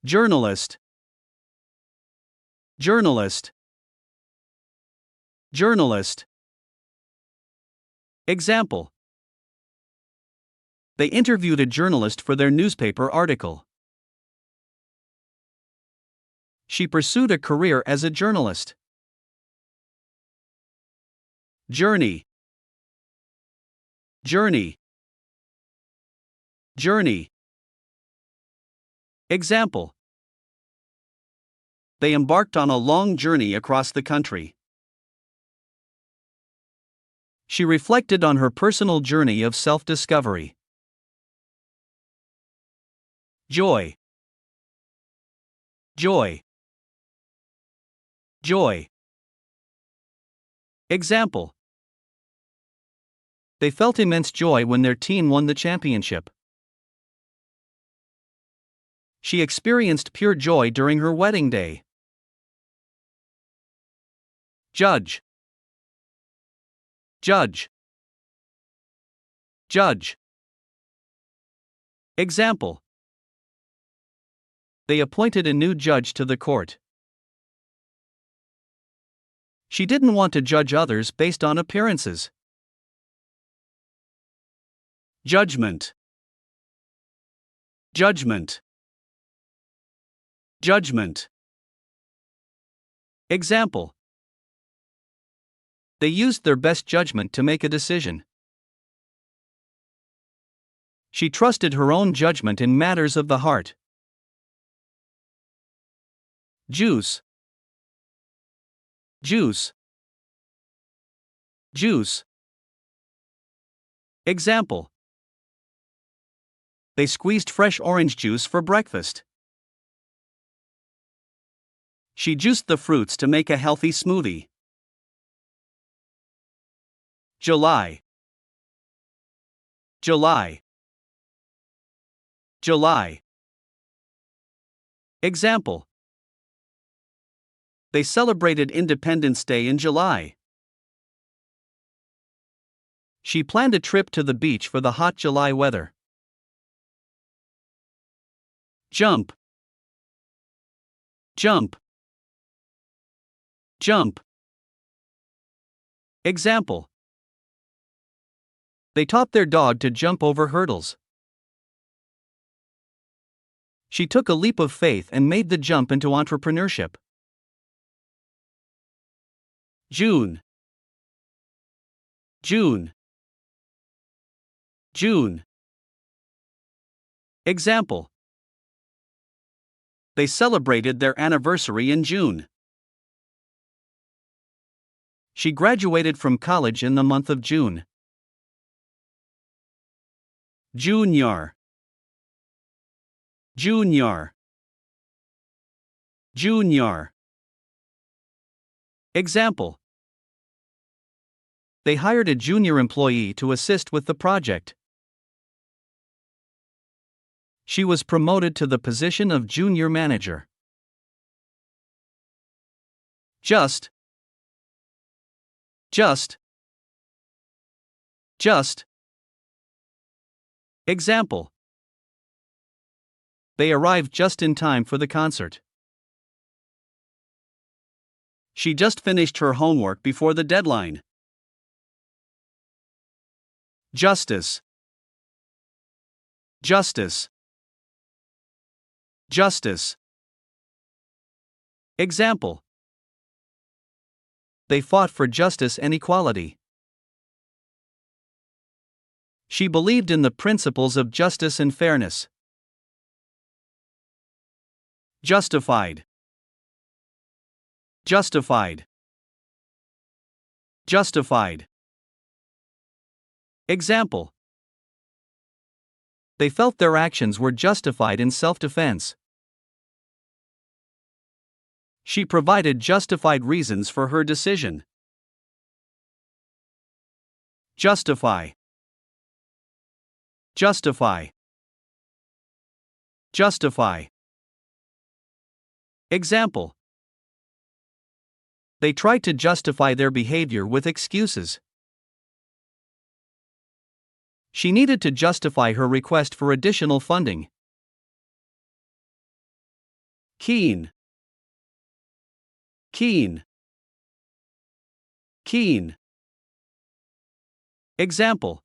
Journalist. Journalist. Journalist. Example. They interviewed a journalist for their newspaper article. She pursued a career as a journalist. Journey. Journey. Journey. Example. They embarked on a long journey across the country. She reflected on her personal journey of self-discovery. Joy. Joy. Joy. Example. They felt immense joy when their team won the championship. She experienced pure joy during her wedding day. Judge. Judge. Judge. Example. They appointed a new judge to the court. She didn't want to judge others based on appearances. Judgment. Judgment. Judgment. Example. They used their best judgment to make a decision. She trusted her own judgment in matters of the heart. Juice. Juice. Juice. Example. They squeezed fresh orange juice for breakfast. She juiced the fruits to make a healthy smoothie. July. July. July. Example. They celebrated Independence Day in July. She planned a trip to the beach for the hot July weather. Jump. Jump. Jump. Example. They taught their dog to jump over hurdles. She took a leap of faith and made the jump into entrepreneurship. June. June. June. Example. They celebrated their anniversary in June. She graduated from college in the month of June. Junior. Junior. Junior. Example. They hired a junior employee to assist with the project. She was promoted to the position of junior manager. Just. Just. Just. Example. They arrived just in time for the concert. She just finished her homework before the deadline. Justice. Justice. Justice. Example. They fought for justice and equality. She believed in the principles of justice and fairness. Justified. Justified. Justified. Example. They felt their actions were justified in self-defense. She provided justified reasons for her decision. Justify. Justify. Justify. Example. They tried to justify their behavior with excuses. She needed to justify her request for additional funding. Keen. Keen. Keen. Example.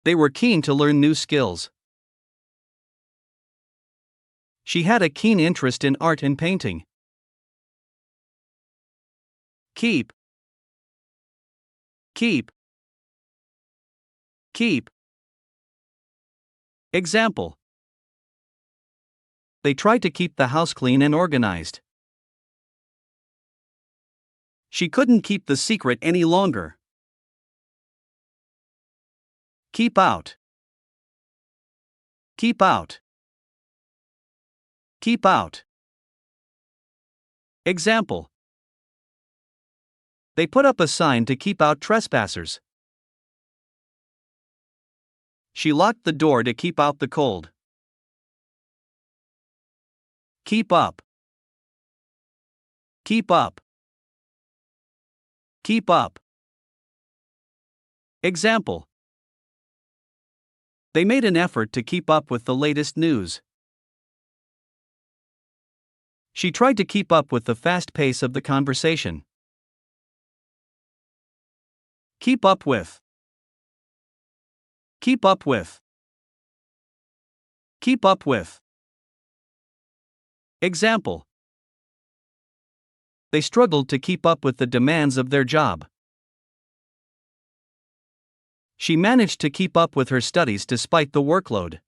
They were keen to learn new skills. She had a keen interest in art and painting. Keep. Keep. Keep. Example. They tried to keep the house clean and organized. She couldn't keep the secret any longer. Keep out. Keep out. Keep out. Example. They put up a sign to keep out trespassers. She locked the door to keep out the cold. Keep up. Keep up. Keep up. Example. They made an effort to keep up with the latest news. She tried to keep up with the fast pace of the conversation. Keep up with. Keep up with. Keep up with. Example. They struggled to keep up with the demands of their job. She managed to keep up with her studies despite the workload.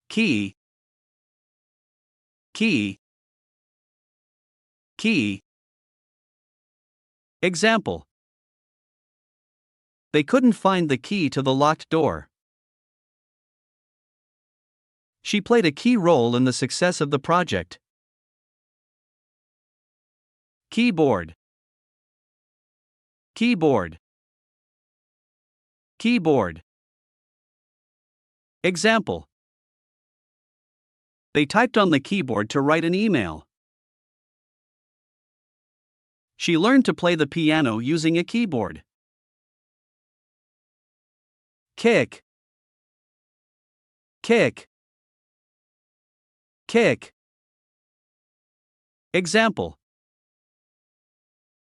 Key. Key. Key. Example. They couldn't find the key to the locked door. She played a key role in the success of the project. Keyboard. Keyboard. Keyboard. Example. They typed on the keyboard to write an email. She learned to play the piano using a keyboard. Kick. Kick. Kick. Example.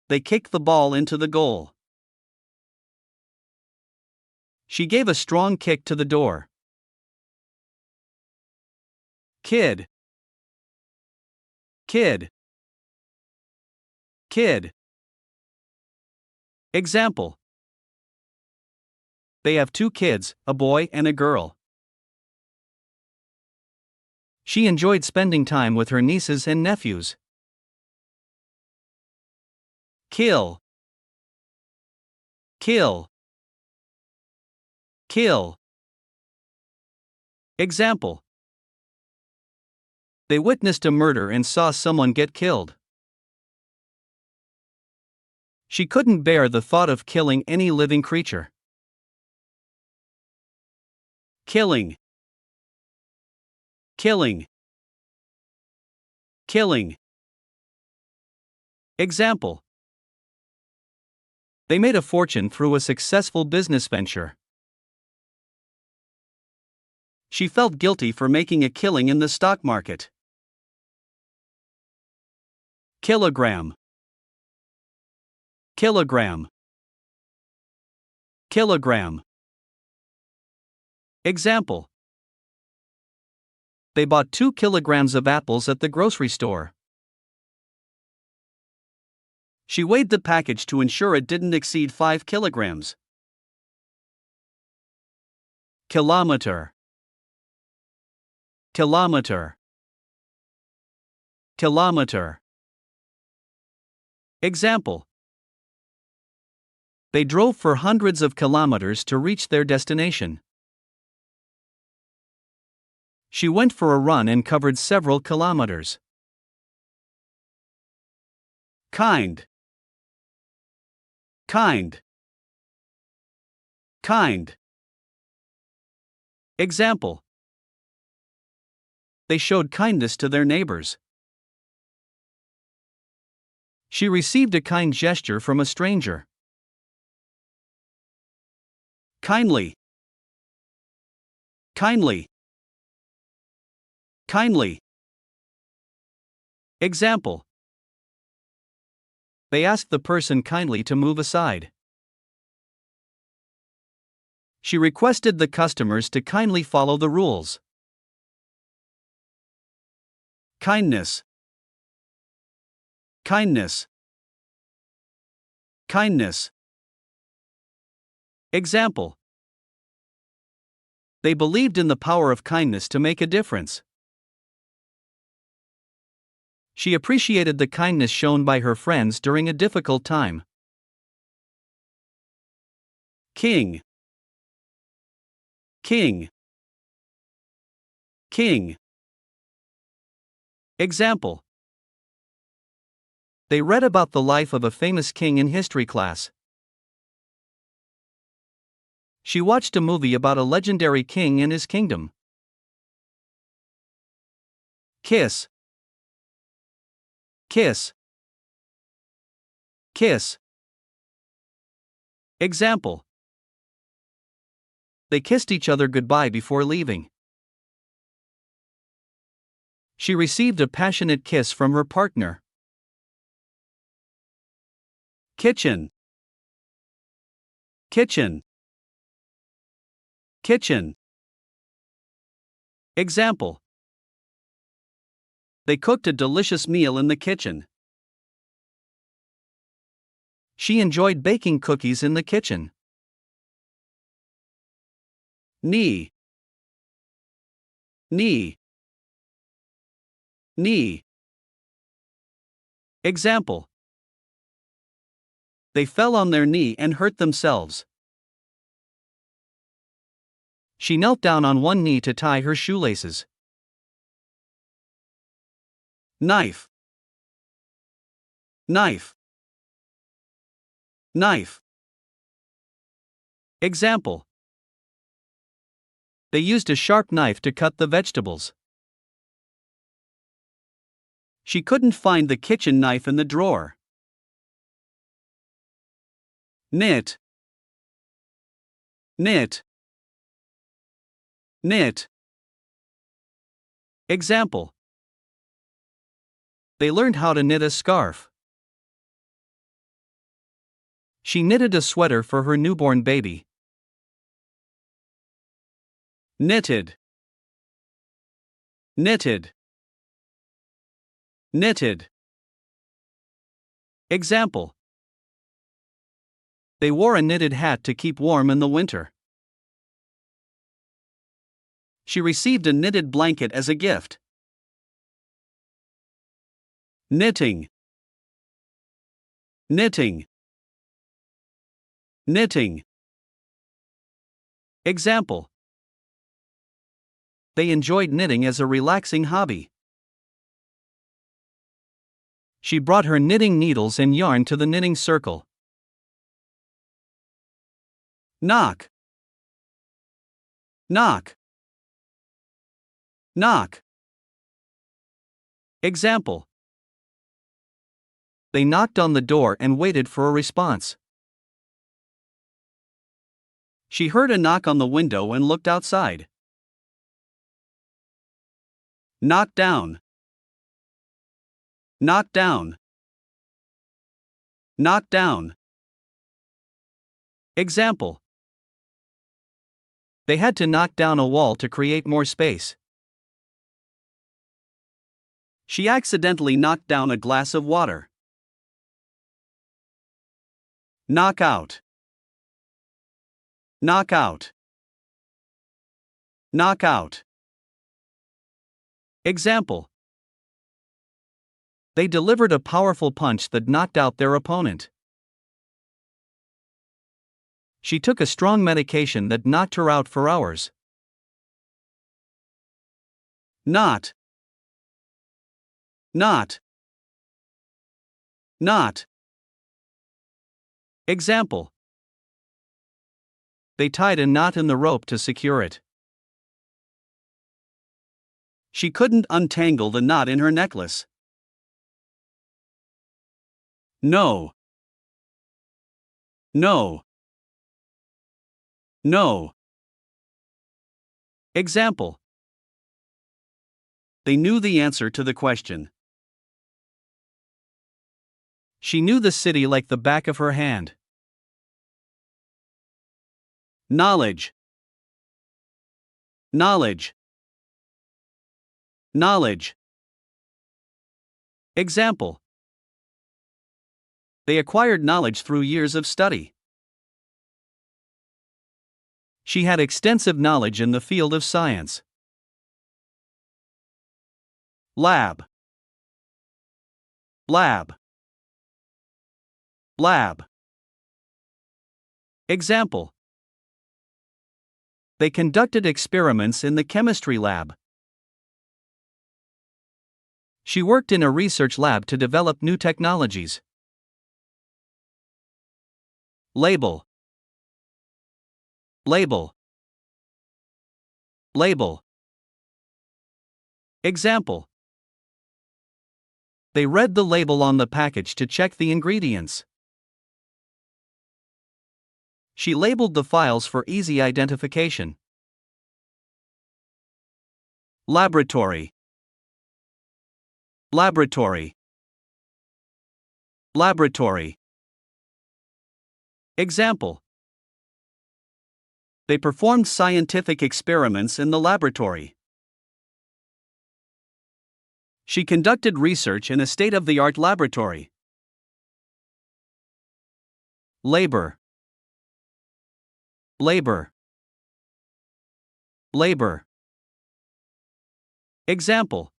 They kicked the ball into the goal. She gave a strong kick to the door. Kid. Kid. Kid. Example. They have 2 kids, a boy and a girl. She enjoyed spending time with her nieces and nephews. Kill. Kill. Kill. Example. They witnessed a murder and saw someone get killed. She couldn't bear the thought of killing any living creature. Killing. Killing. Killing. Example. They made a fortune through a successful business venture. She felt guilty for making a killing in the stock market. Kilogram. Kilogram. Kilogram. Example. They bought 2 kilograms of apples at the grocery store. She weighed the package to ensure it didn't exceed 5 kilograms. Kilometer. Kilometer. Kilometer. Example. They drove for hundreds of kilometers to reach their destination. She went for a run and covered several kilometers. Kind. Kind. Kind. Example. They showed kindness to their neighbors. She received a kind gesture from a stranger. Kindly. Kindly. Kindly. Example. They asked the person kindly to move aside. She requested the customers to kindly follow the rules. Kindness. Kindness. Kindness. Example. They believed in the power of kindness to make a difference. She appreciated the kindness shown by her friends during a difficult time. King. King. King. Example. They read about the life of a famous king in history class. She watched a movie about a legendary king and his kingdom. Kiss. Kiss. Kiss. Example. They kissed each other goodbye before leaving. She received a passionate kiss from her partner. Kitchen. Kitchen. Kitchen. Example. They cooked a delicious meal in the kitchen. She enjoyed baking cookies in the kitchen. Knee. Knee. Knee. Example. They fell on their knee and hurt themselves. She knelt down on one knee to tie her shoelaces. Knife. Knife. Knife. Example. They used a sharp knife to cut the vegetables. She couldn't find the kitchen knife in the drawer. Knit. Knit. Knit. Example. They learned how to knit a scarf. She knitted a sweater for her newborn baby. Knitted. Knitted. Knitted. Example. They wore a knitted hat to keep warm in the winter. She received a knitted blanket as a gift. Knitting. Knitting. Knitting. Example. They enjoyed knitting as a relaxing hobby. She brought her knitting needles and yarn to the knitting circle. Knock. Knock. Knock. Example. They knocked on the door and waited for a response. She heard a knock on the window and looked outside. Knock down. Knock down. Knock down. Example. They had to knock down a wall to create more space. She accidentally knocked down a glass of water. Knock out. Knock out. Knock out. Example. They delivered a powerful punch that knocked out their opponent. She took a strong medication that knocked her out for hours. Knot. Knot. Knot. Example. They tied a knot in the rope to secure it. She couldn't untangle the knot in her necklace. No. No. No. Example. They knew the answer to the question. She knew the city like the back of her hand. Knowledge. Knowledge. Knowledge. Example. They acquired knowledge through years of study. She had extensive knowledge in the field of science. Lab. Lab. Lab. Example. They conducted experiments in the chemistry lab. She worked in a research lab to develop new technologies. Label. Label. Label. Example. They read the label on the package to check the ingredients. She labeled the files for easy identification. Laboratory. Laboratory. Laboratory. Example. They performed scientific experiments in the laboratory. She conducted research in a state-of-the-art laboratory. Labor. Labor. Labor. Example.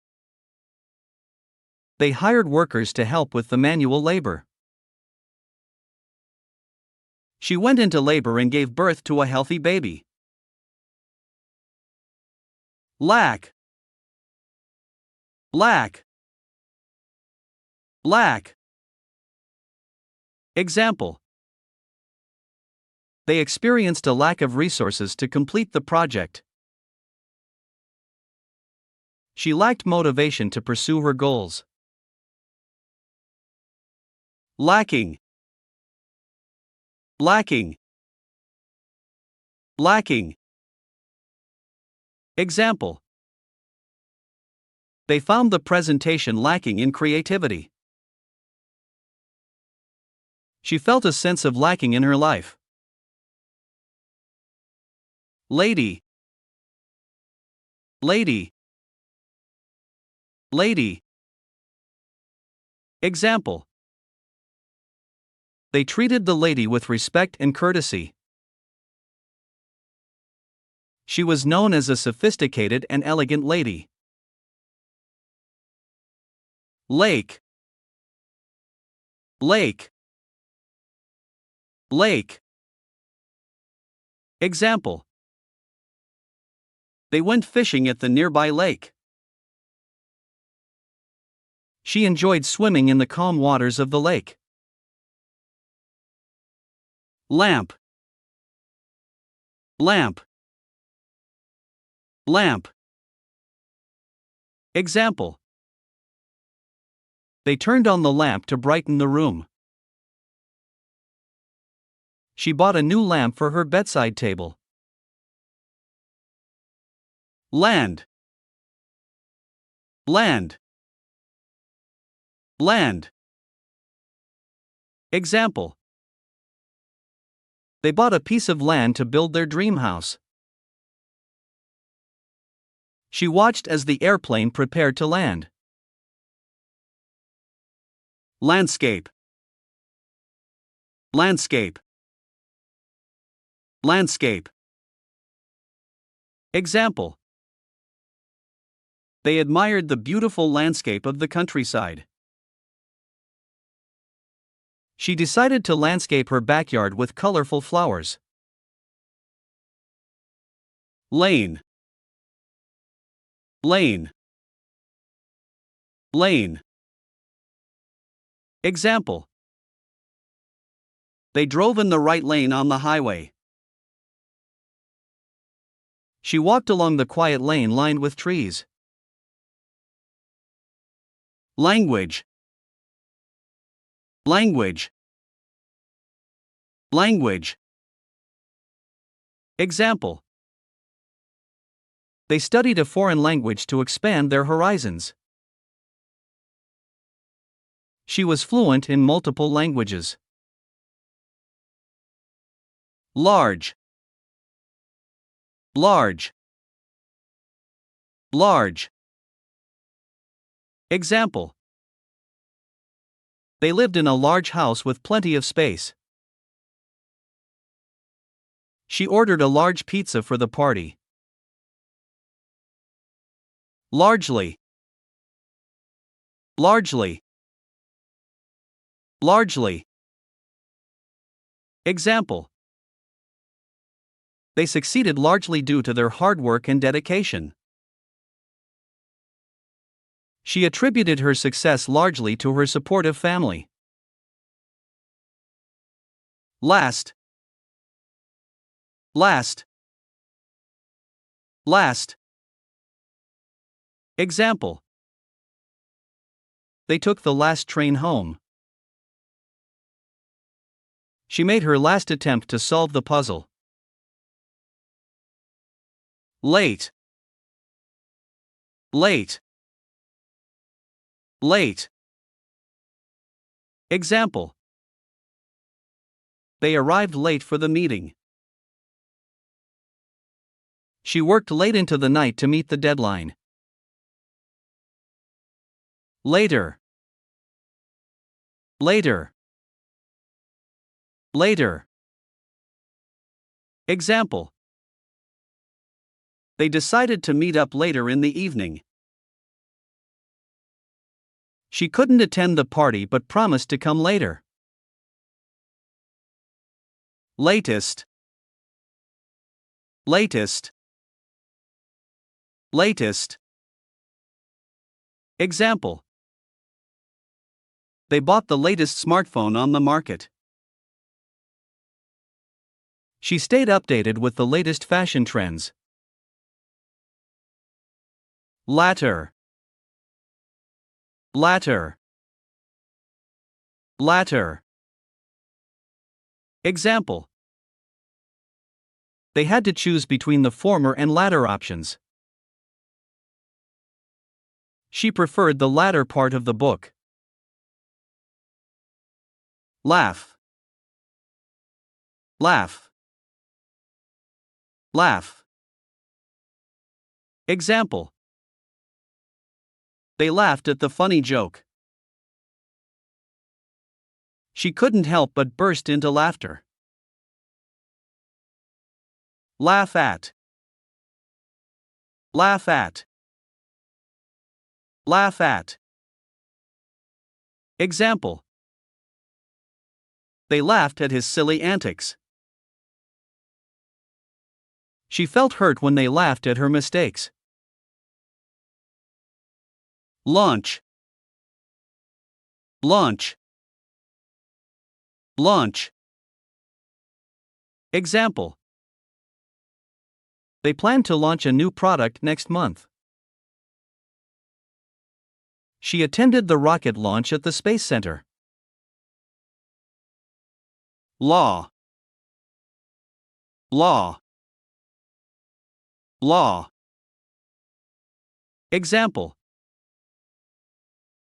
They hired workers to help with the manual labor. She went into labor and gave birth to a healthy baby. Lack. Lack. Lack. Example. They experienced a lack of resources to complete the project. She lacked motivation to pursue her goals. Lacking. Lacking. Lacking. Example. They found the presentation lacking in creativity. She felt a sense of lacking in her life. Lady. Lady. Lady. Example. They treated the lady with respect and courtesy. She was known as a sophisticated and elegant lady. Lake. Lake. Lake. Example. They went fishing at the nearby lake. She enjoyed swimming in the calm waters of the lake. Lamp. Lamp. Lamp. Example. They turned on the lamp to brighten the room. She bought a new lamp for her bedside table. Land. Land. Land. Example. They bought a piece of land to build their dream house. She watched as the airplane prepared to land. Landscape. Landscape. Landscape. Example. They admired the beautiful landscape of the countryside. She decided to landscape her backyard with colorful flowers. Lane. Lane. Lane. Example. They drove in the right lane on the highway. She walked along the quiet lane lined with trees. Language. Language. Language. Example. They studied a foreign language to expand their horizons. She was fluent in multiple languages. Large. Large. Large. Example. They lived in a large house with plenty of space. She ordered a large pizza for the party. Largely. Largely. Largely. Example. They succeeded largely due to their hard work and dedication. She attributed her success largely to her supportive family. Last. Last. Last. Example. They took the last train home. She made her last attempt to solve the puzzle. Late. Late. Late. Example. They arrived late for the meeting. She worked late into the night to meet the deadline. Later. Later. Later. Example. They decided to meet up later in the evening. She couldn't attend the party but promised to come later. Latest. Latest. Latest. Example. They bought the latest smartphone on the market. She stayed updated with the latest fashion trends. Latter. Latter. Latter. Example. They had to choose between the former and latter options. She preferred the latter part of the book. Laugh. Laugh. Laugh. Example. They laughed at the funny joke. She couldn't help but burst into laughter. Laugh at. Laugh at. Laugh at. Example. They laughed at his silly antics. She felt hurt when they laughed at her mistakes. Launch. Launch. Launch. Example. They plan to launch a new product next month. She attended the rocket launch at the Space Center. Law. Law. Law. Example.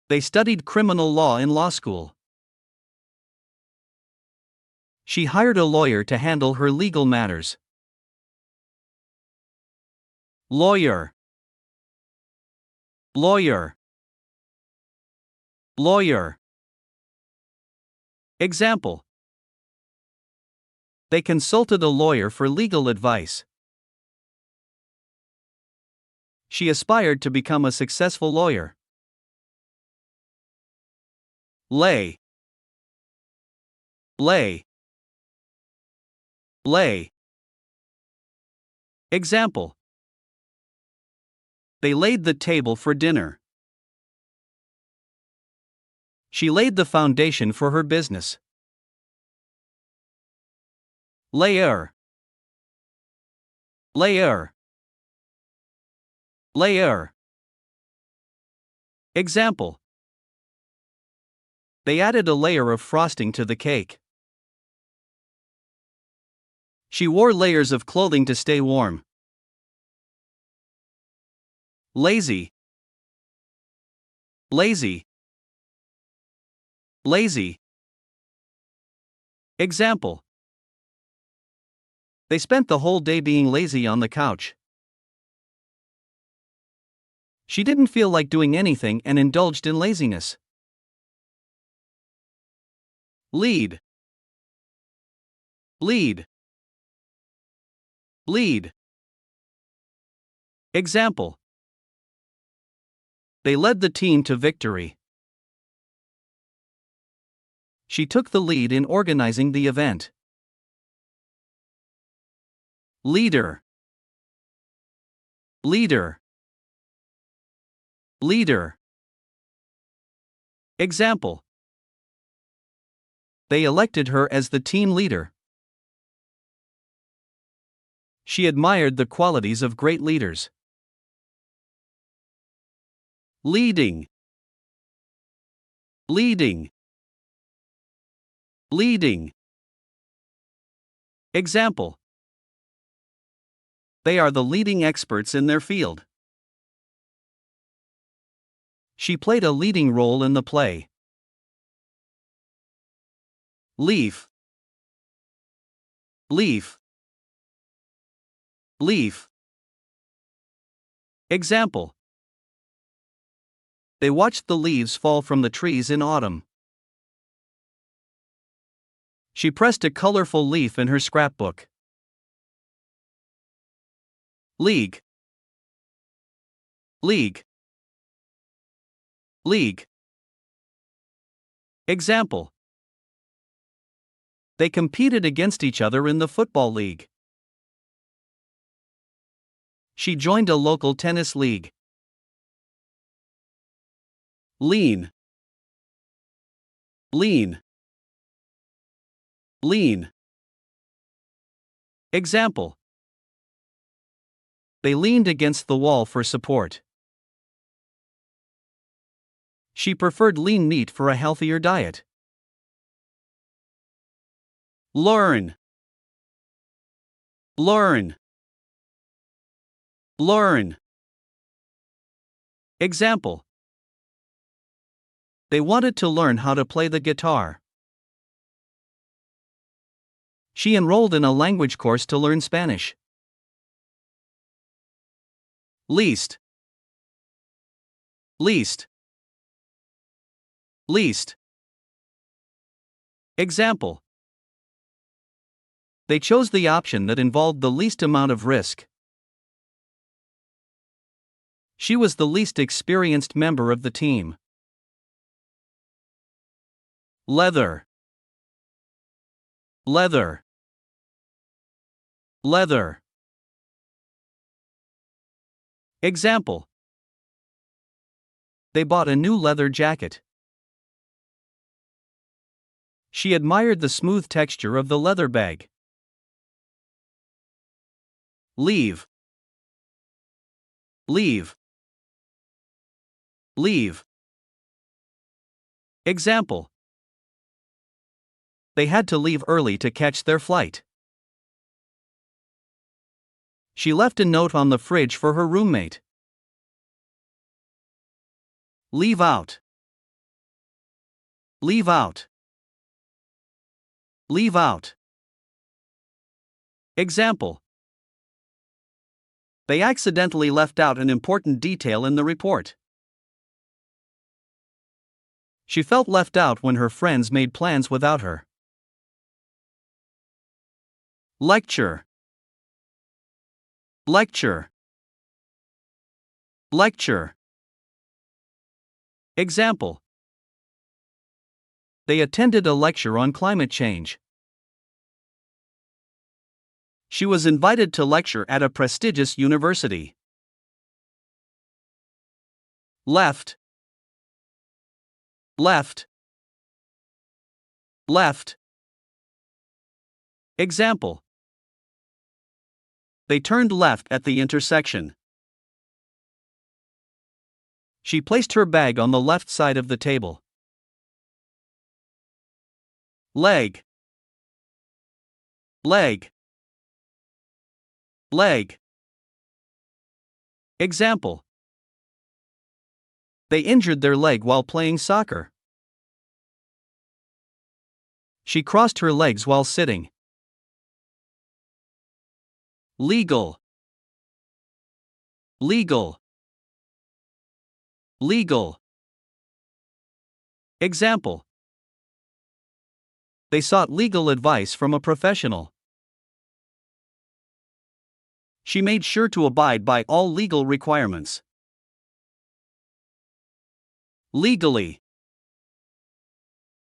They studied criminal law in law school. She hired a lawyer to handle her legal matters. Lawyer. Lawyer. Lawyer. Example. They consulted a lawyer for legal advice. She aspired to become a successful lawyer. Lay. Lay. Lay. Example. They laid the table for dinner. She laid the foundation for her business. Layer. Layer. Layer. Example. They added a layer of frosting to the cake. She wore layers of clothing to stay warm. Lazy. Lazy. Lazy. Example. They spent the whole day being lazy on the couch. She didn't feel like doing anything and indulged in laziness. Lead. Lead. Lead. Example. They led the team to victory. She took the lead in organizing the event. Leader. Leader. Leader. Example. They elected her as the team leader. She admired the qualities of great leaders. Leading. Leading. Leading. Example. They are the leading experts in their field. She played a leading role in the play. Leaf. Leaf. Leaf. Example. They watched the leaves fall from the trees in autumn. She pressed a colorful leaf in her scrapbook. League. League. League. Example. They competed against each other in the football league. She joined a local tennis league. Lean. Lean. Lean. Example. They leaned against the wall for support. She preferred lean meat for a healthier diet. Learn. Learn. Learn. Example. They wanted to learn how to play the guitar. She enrolled in a language course to learn Spanish. Least. Least. Least. Example. They chose the option that involved the least amount of risk. She was the least experienced member of the team. Leather. Leather. Leather. Example. They bought a new leather jacket. She admired the smooth texture of the leather bag. Leave. Leave. Leave. Example. They had to leave early to catch their flight. She left a note on the fridge for her roommate. Leave out. Leave out. Leave out. Example. They accidentally left out an important detail in the report. She felt left out when her friends made plans without her. Lecture. Lecture. Lecture. Example. They attended a lecture on climate change. She was invited to lecture at a prestigious university. Left. Left. Left. Example. They turned left at the intersection. She placed her bag on the left side of the table. Leg. Leg. Leg. Example. They injured their leg while playing soccer. She crossed her legs while sitting. Legal. Legal. Legal. Example. They sought legal advice from a professional. She made sure to abide by all legal requirements. Legally.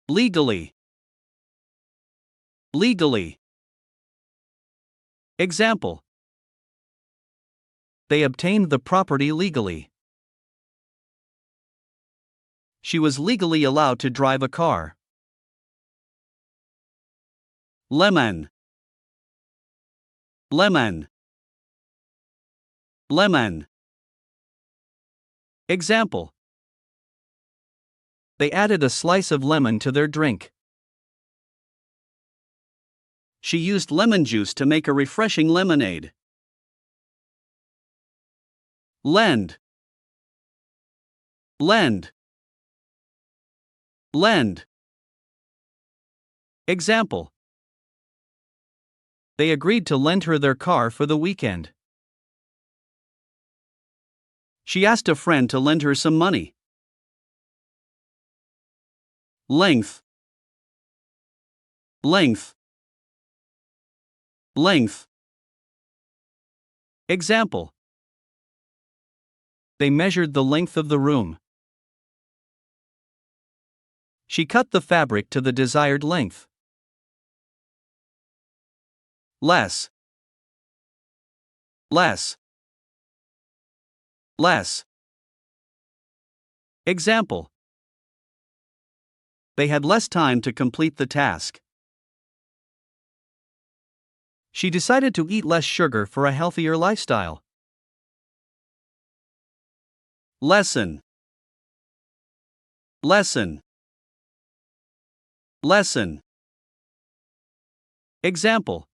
Legally. Legally. Example. They obtained the property legally. She was legally allowed to drive a car. Lemon. Lemon. Lemon. Example. They added a slice of lemon to their drink. She used lemon juice to make a refreshing lemonade. Lend. Lend. Lend. Example. They agreed to lend her their car for the weekend. She asked a friend to lend her some money. Length. Length. Length. Example. They measured the length of the room. She cut the fabric to the desired length. Less. Less. Less. Example. They had less time to complete the task. She decided to eat less sugar for a healthier lifestyle. Lesson. Lesson. Lesson. Example.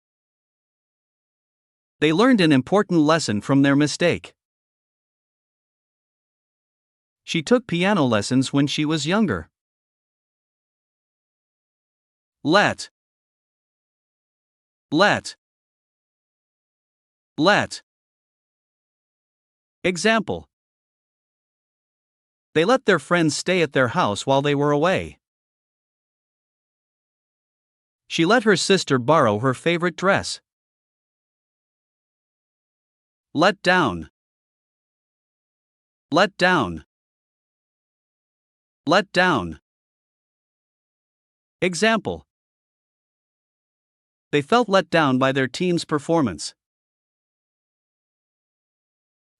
They learned an important lesson from their mistake. She took piano lessons when she was younger. Let. Let. Let. Example. They let their friends stay at their house while they were away. She let her sister borrow her favorite dress. Let down. Let down. Let down. Example. They felt let down by their team's performance.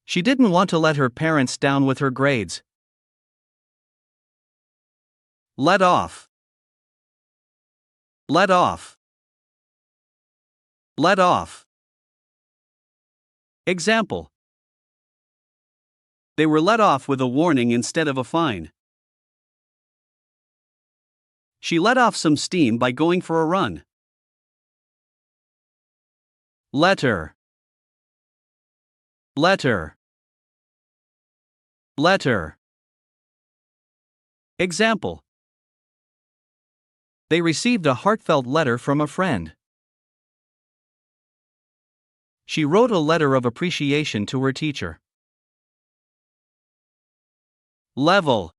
She didn't want to let her parents down with her grades. Let off. Let off. Let off. Example. They were let off with a warning instead of a fine. She let off some steam by going for a run. Letter. Letter. Letter. Example. They received a heartfelt letter from a friend. She wrote a letter of appreciation to her teacher. Level.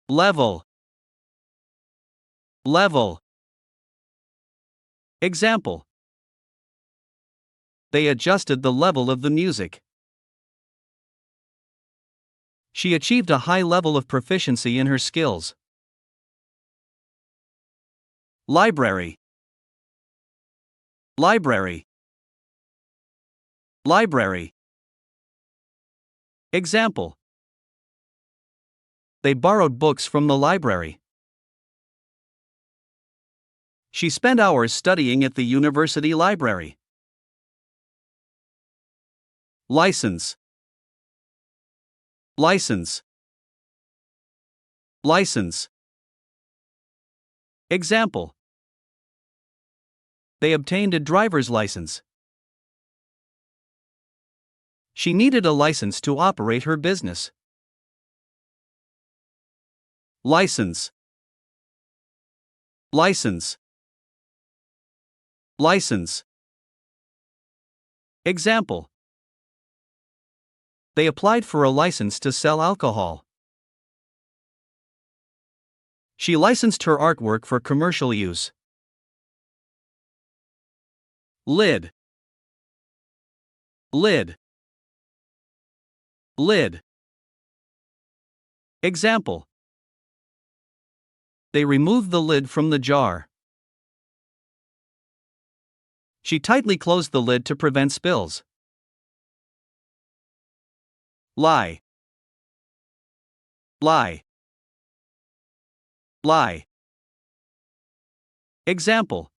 Level. Level. Example. They adjusted the level of the music. She achieved a high level of proficiency in her skills. Library. Library. Library. Example. They borrowed books from the library. She spent hours studying at the university library. License. License. License. Example. They obtained a driver's license. She needed a license to operate her business. License. License. License. Example. They applied for a license to sell alcohol. She licensed her artwork for commercial use. Lid. Lid. Lid. Example. They removed the lid from the jar. She tightly closed the lid to prevent spills. Lie. Lie. Lie. Example.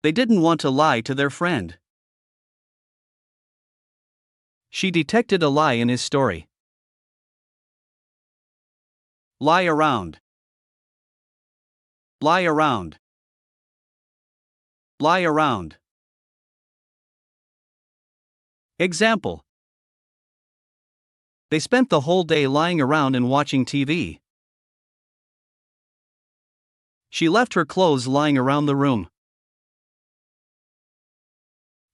They didn't want to lie to their friend. She detected a lie in his story. Lie around. Lie around. Lie around. Example. They spent the whole day lying around and watching TV. She left her clothes lying around the room.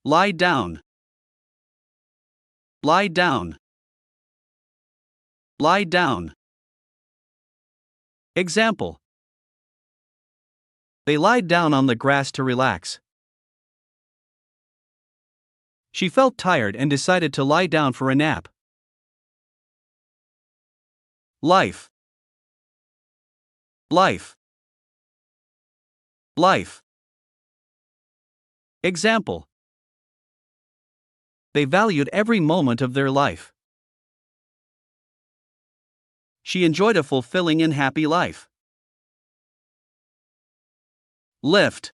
Lie down. Lie down. Lie down. Example. They lied down on the grass to relax. She felt tired and decided to lie down for a nap. Life. Life. Life. Example. They valued every moment of their life. She enjoyed a fulfilling and happy life. Lift.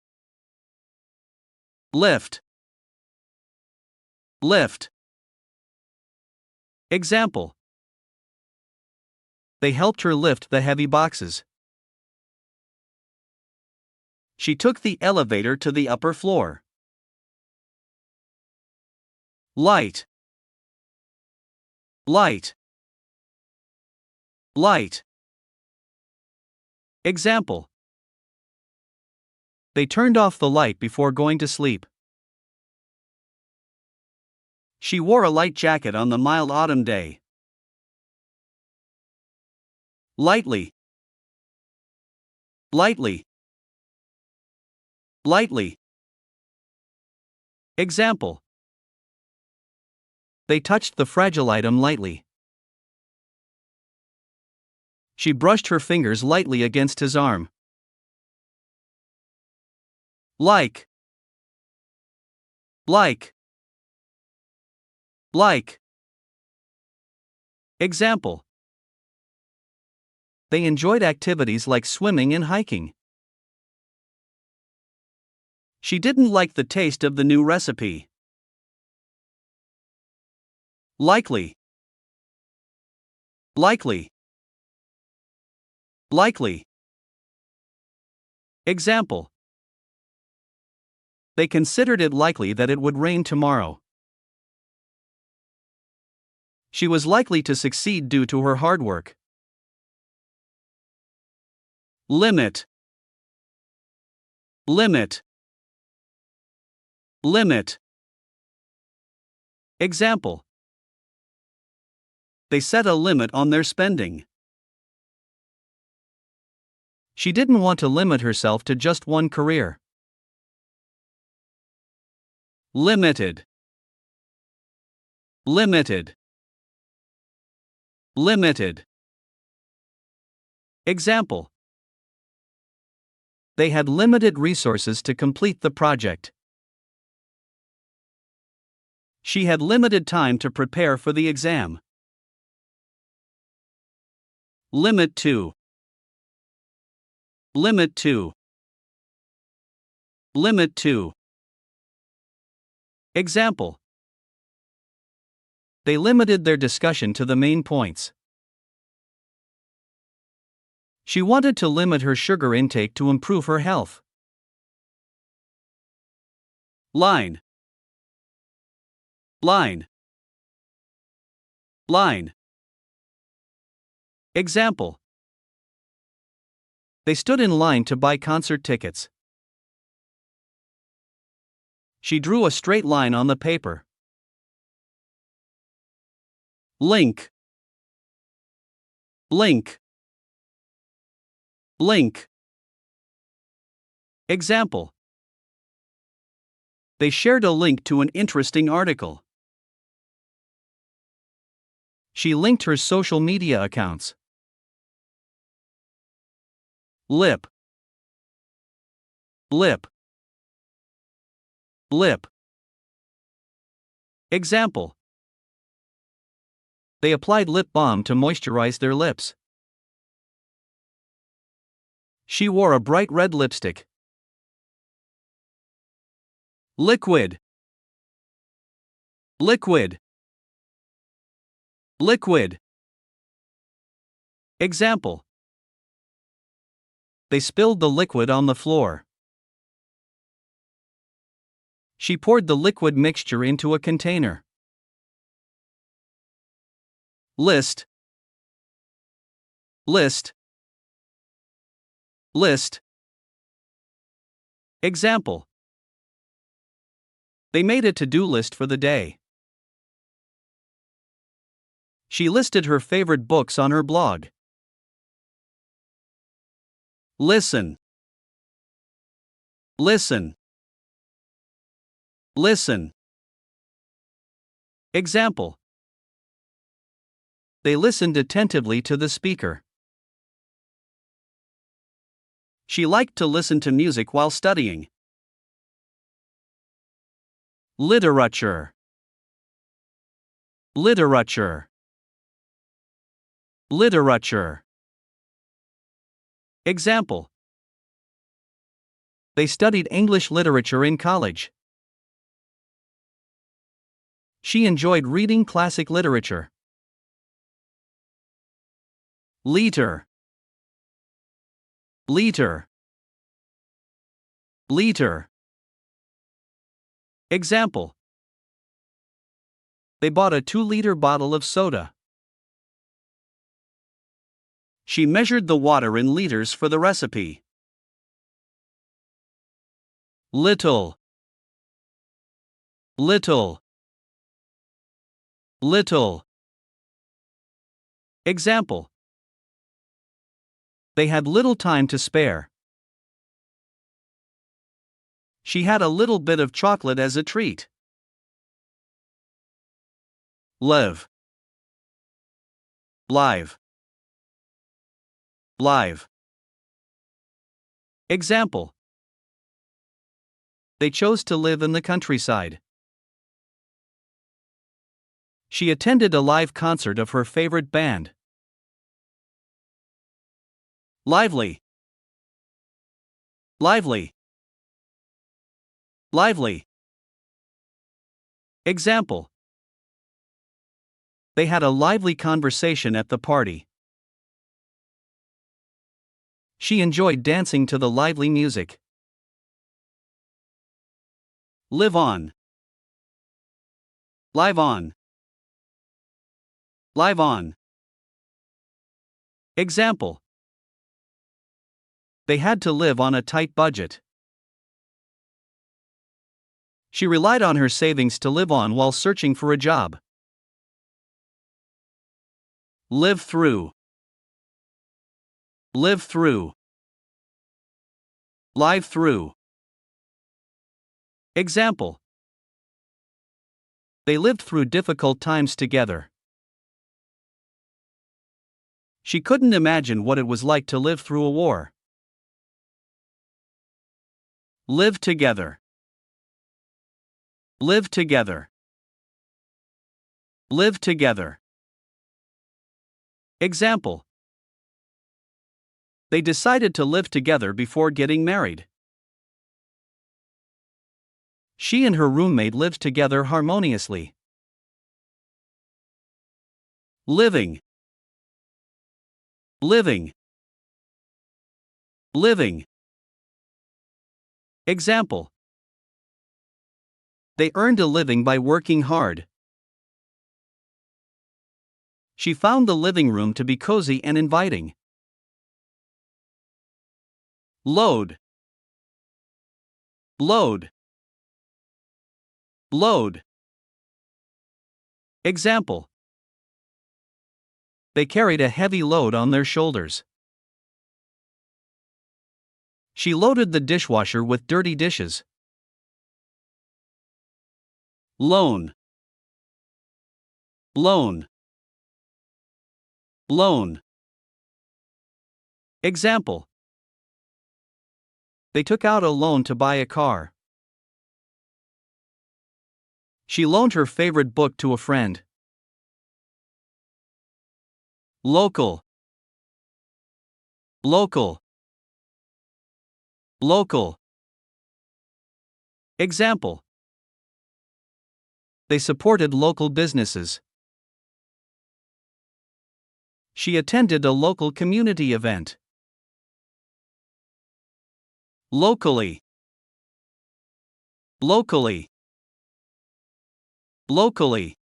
Lift. Lift. Example. They helped her lift the heavy boxes. She took the elevator to the upper floor. Light. Light. Light. Example. They turned off the light before going to sleep. She wore a light jacket on the mild autumn day. Lightly. Lightly. Lightly. Example. They touched the fragile item lightly. She brushed her fingers lightly against his arm. Like. Like. Like. Example. They enjoyed activities like swimming and hiking. She didn't like the taste of the new recipe. Likely. Likely. Likely. Example. They considered it likely that it would rain tomorrow. She was likely to succeed due to her hard work. Limit. Limit. Limit. Example. They set a limit on their spending. She didn't want to limit herself to just one career. Limited. Limited. Limited. Example. They had limited resources to complete the project. She had limited time to prepare for the exam. Limit to. Limit to. Limit to. Example. They limited their discussion to the main points. She wanted to limit her sugar intake to improve her health. Line. Line. Line. Example. They stood in line to buy concert tickets. She drew a straight line on the paper. Link. Link. Link. Example. They shared a link to an interesting article. She linked her social media accounts. Lip. Lip. Lip. Example. They applied lip balm to moisturize their lips. She wore a bright red lipstick. Liquid. Liquid. Liquid. Example. They spilled the liquid on the floor. She poured the liquid mixture into a container. List. List. List. Example. They made a to-do list for the day. She listed her favorite books on her blog. Listen. Listen. Listen. Example. They listened attentively to the speaker. She liked to listen to music while studying. Literature. Literature. Literature. Example. They studied English literature in college. She enjoyed reading classic literature. Liter. Liter. Liter. Example. They bought a 2-liter bottle of soda. She measured the water in liters for the recipe. Little. Little. Little. Example. They had little time to spare. She had a little bit of chocolate as a treat. Live. Live. Live. Example. They chose to live in the countryside. She attended a live concert of her favorite band. Lively. Lively. Lively. Example. They had a lively conversation at the party. She enjoyed dancing to the lively music. Live on. Live on. Live on. Example. They had to live on a tight budget. She relied on her savings to live on while searching for a job. Live through. Live through. Live through. Example. They lived through difficult times together. She couldn't imagine what it was like to live through a war. Live together. Live together. Live together. Example. They decided to live together before getting married. She and her roommate lived together harmoniously. Living. Living. Living. Example. They earned a living by working hard. She found the living room to be cozy and inviting. Load. Load. Load. Example. They carried a heavy load on their shoulders. She loaded the dishwasher with dirty dishes. Loan. Loan. Loan. Example. They took out a loan to buy a car. She loaned her favorite book to a friend. Local. Local. Local. Example. They supported local businesses. She attended a local community event. Locally. Locally. Locally.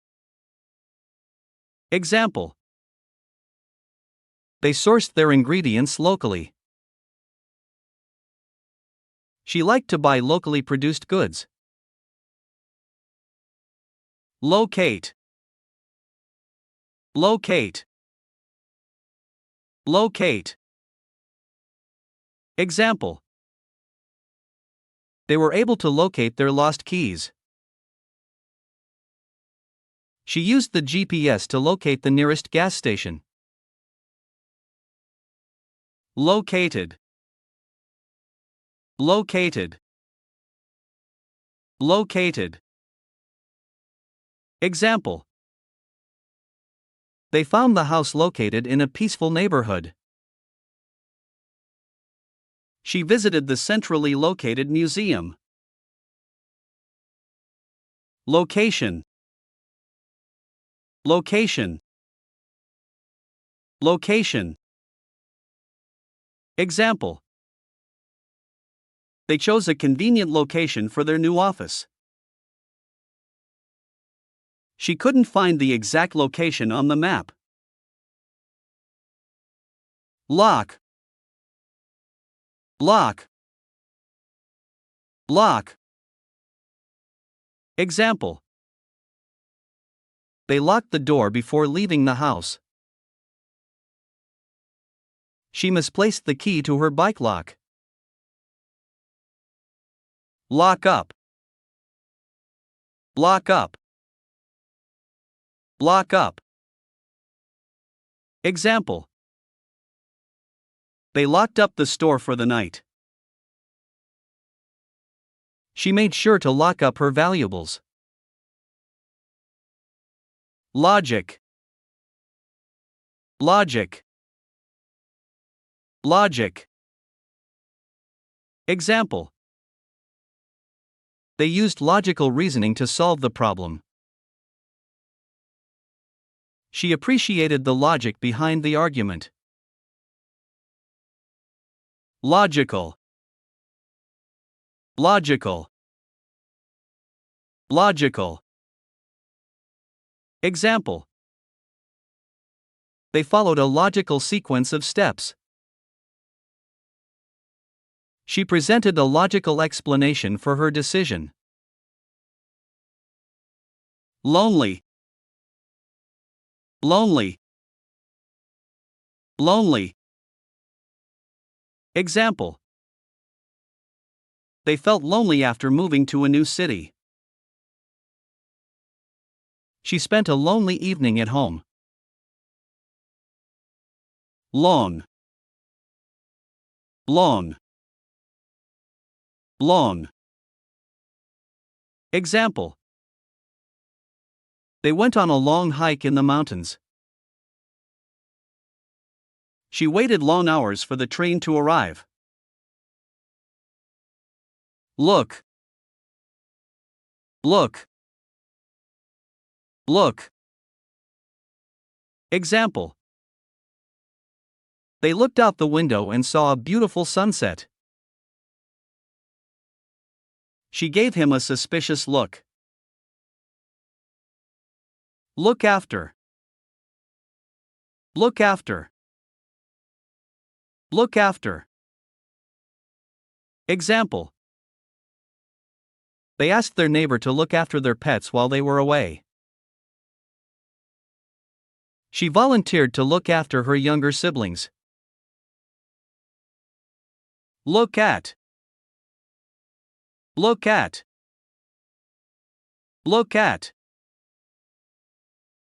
Example. They sourced their ingredients locally. She liked to buy locally produced goods. Locate. Locate. Locate. Example. They were able to locate their lost keys. She used the GPS to locate the nearest gas station. Located. Located. Located. Example. They found the house located in a peaceful neighborhood. She visited the centrally located museum. Location. Location. Location. Example. They chose a convenient location for their new office. She couldn't find the exact location on the map. Lock. Lock. Lock. Example. They locked the door before leaving the house. She misplaced the key to her bike lock. Lock up. Lock up. Lock up. Example. They locked up the store for the night. She made sure to lock up her valuables. Logic. Logic. Logic. Example. They used logical reasoning to solve the problem. She appreciated the logic behind the argument. Logical. Logical. Logical. Example. They followed a logical sequence of steps. She presented a logical explanation for her decision. Lonely. Lonely. Lonely. Example. They felt lonely after moving to a new city. She spent a lonely evening at home. Long. Long. Long. Example. They went on a long hike in the mountains. She waited long hours for the train to arrive. Look. Look. Look. Example. They looked out the window and saw a beautiful sunset. She gave him a suspicious look. Look after. Look after. Look after. Example. They asked their neighbor to look after their pets while they were away. She volunteered to look after her younger siblings. Look at. Look at. Look at.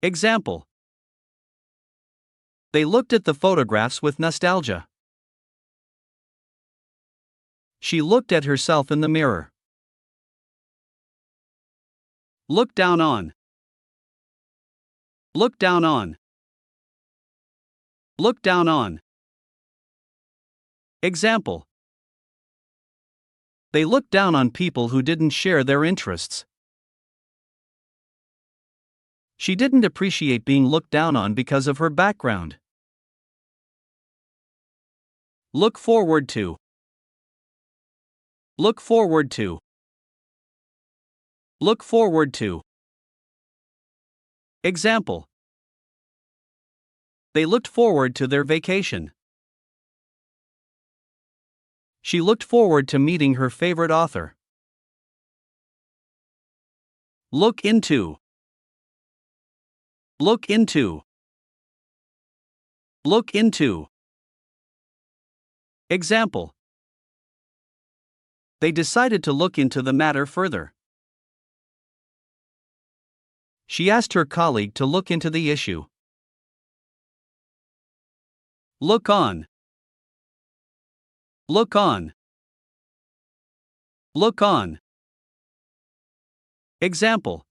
Example. They looked at the photographs with nostalgia. She looked at herself in the mirror. Look down on. Look down on. Look down on. Example. They looked down on people who didn't share their interests. She didn't appreciate being looked down on because of her background. Look forward to. Look forward to. Look forward to. Example. They looked forward to their vacation. She looked forward to meeting her favorite author. Look into. Look into. Look into. Example. They decided to look into the matter further. She asked her colleague to look into the issue. Look on. Look on. Look on. Example.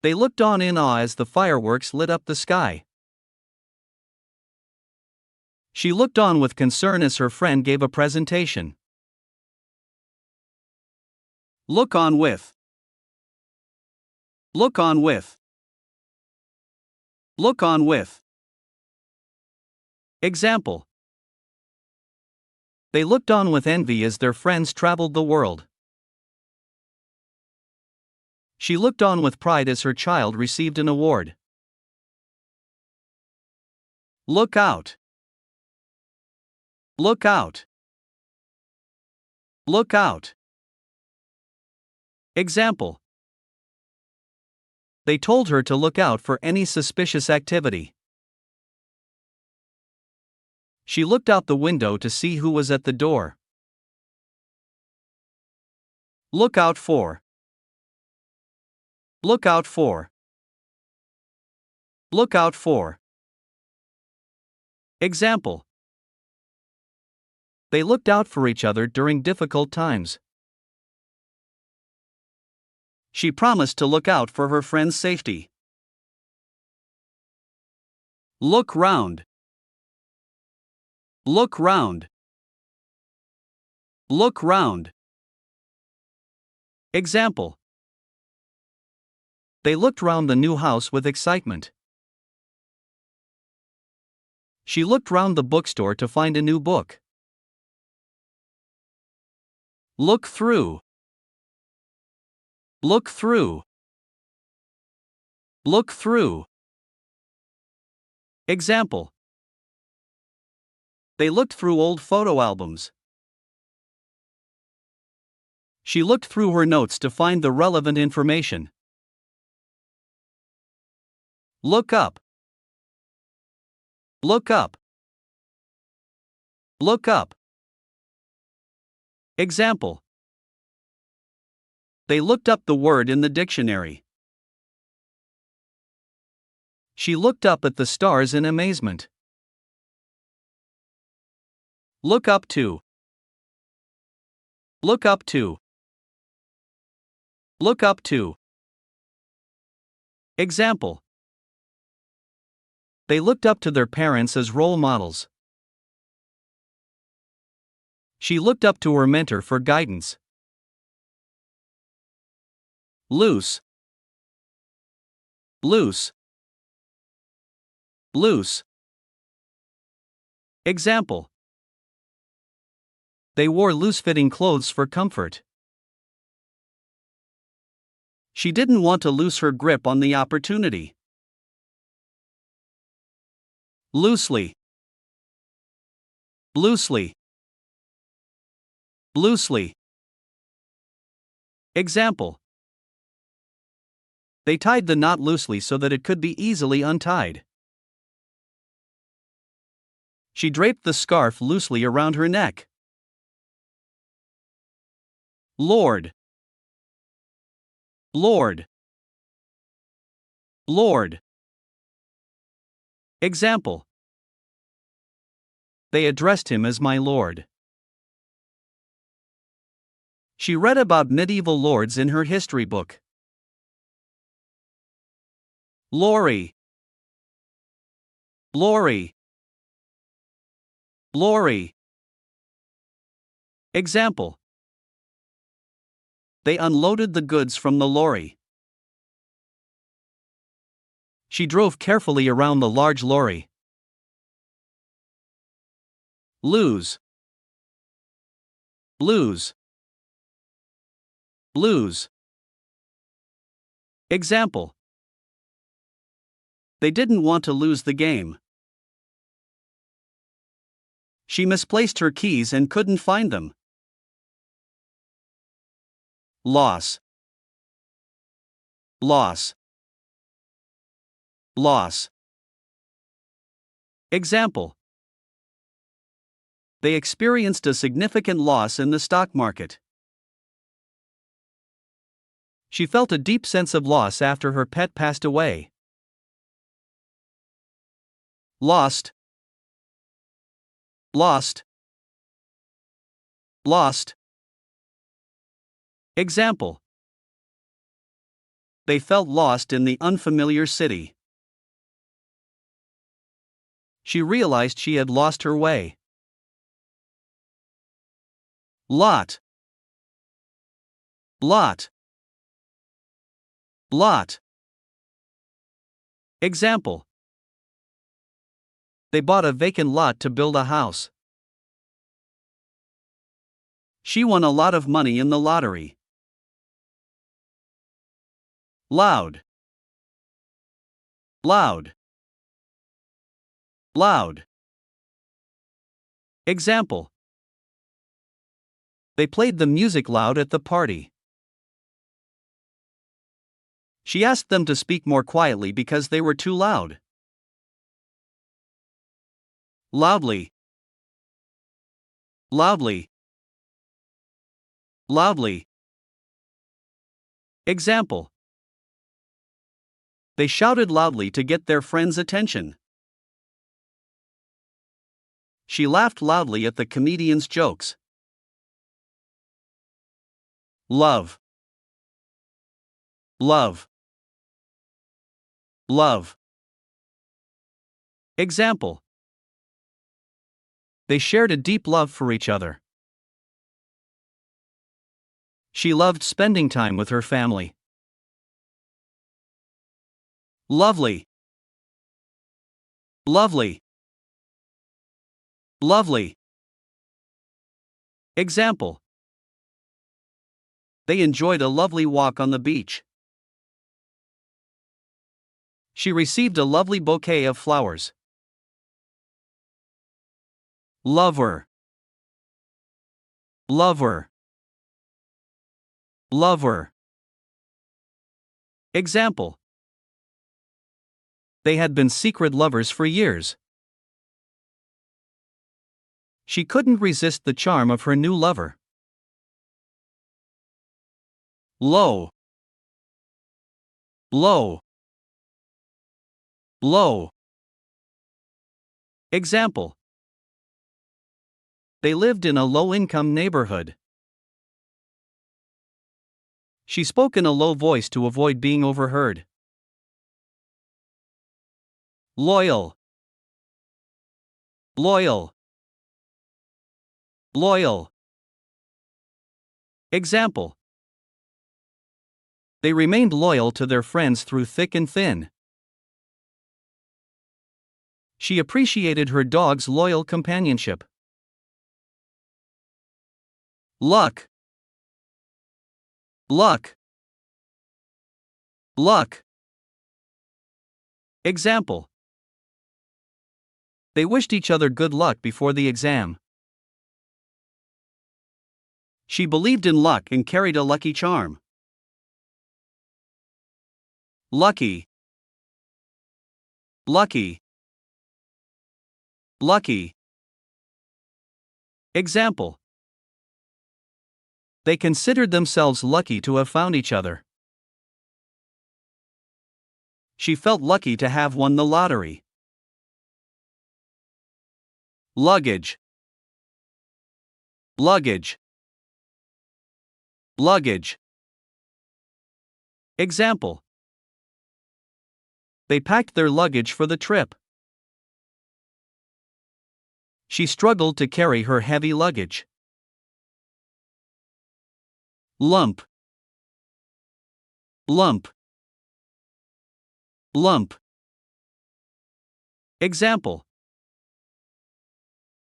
They looked on in awe as the fireworks lit up the sky. She looked on with concern as her friend gave a presentation. Look on with. Look on with. Look on with. Example. They looked on with envy as their friends traveled the world. She looked on with pride as her child received an award. Look out. Look out. Look out. Example. They told her to look out for any suspicious activity. She looked out the window to see who was at the door. Look out for. Look out for. Look out for. Example. They looked out for each other during difficult times. She promised to look out for her friend's safety. Look round. Look round. Look round. Example. They looked round the new house with excitement. She looked round the bookstore to find a new book. Look through. Look through. Look through. Example. They looked through old photo albums. She looked through her notes to find the relevant information. Look up. Look up. Look up. Example. They looked up the word in the dictionary. She looked up at the stars in amazement. Look up to. Look up to. Look up to. Example. They looked up to their parents as role models. She looked up to her mentor for guidance. Loose. Loose. Loose. Example. They wore loose-fitting clothes for comfort. She didn't want to lose her grip on the opportunity. Loosely. Loosely. Loosely. Example. They tied the knot loosely so that it could be easily untied. She draped the scarf loosely around her neck. Lord. Lord. Lord. Example. They addressed him as my lord. She read about medieval lords in her history book. Lorry. Lorry. Lorry. Example. They unloaded the goods from the lorry. She drove carefully around the large lorry. Lose. Lose. Lose. Example. They didn't want to lose the game. She misplaced her keys and couldn't find them. Loss. Loss. Loss. Example. They experienced a significant loss in the stock market. She felt a deep sense of loss after her pet passed away. Lost. Lost. Lost. Example. They felt lost in the unfamiliar city. She realized she had lost her way. Lot. Lot. Lot. Example. They bought a vacant lot to build a house. She won a lot of money in the lottery. Loud. Loud. Loud. Example. They played the music loud at the party. She asked them to speak more quietly because they were too loud. Loudly. Loudly. Loudly. Example. They shouted loudly to get their friends' attention. She laughed loudly at the comedian's jokes. Love. Love. Love. Example. They shared a deep love for each other. She loved spending time with her family. Lovely. Lovely. Lovely. Example. They enjoyed a lovely walk on the beach. She received a lovely bouquet of flowers. Lover. Lover. Lover. Example. They had been secret lovers for years. She couldn't resist the charm of her new lover. Low. Low. Low. Example. They lived in a low-income neighborhood. She spoke in a low voice to avoid being overheard. Loyal. Loyal. Loyal. Example. They remained loyal to their friends through thick and thin. She appreciated her dog's loyal companionship. Luck. Luck. Luck. Example. They wished each other good luck before the exam. She believed in luck and carried a lucky charm. Lucky. Lucky. Lucky. Example: they considered themselves lucky to have found each other. She felt lucky to have won the lottery. Luggage. Luggage. Luggage. Example: they packed their luggage for the trip. She struggled to carry her heavy luggage. Lump. Lump. Lump. Example: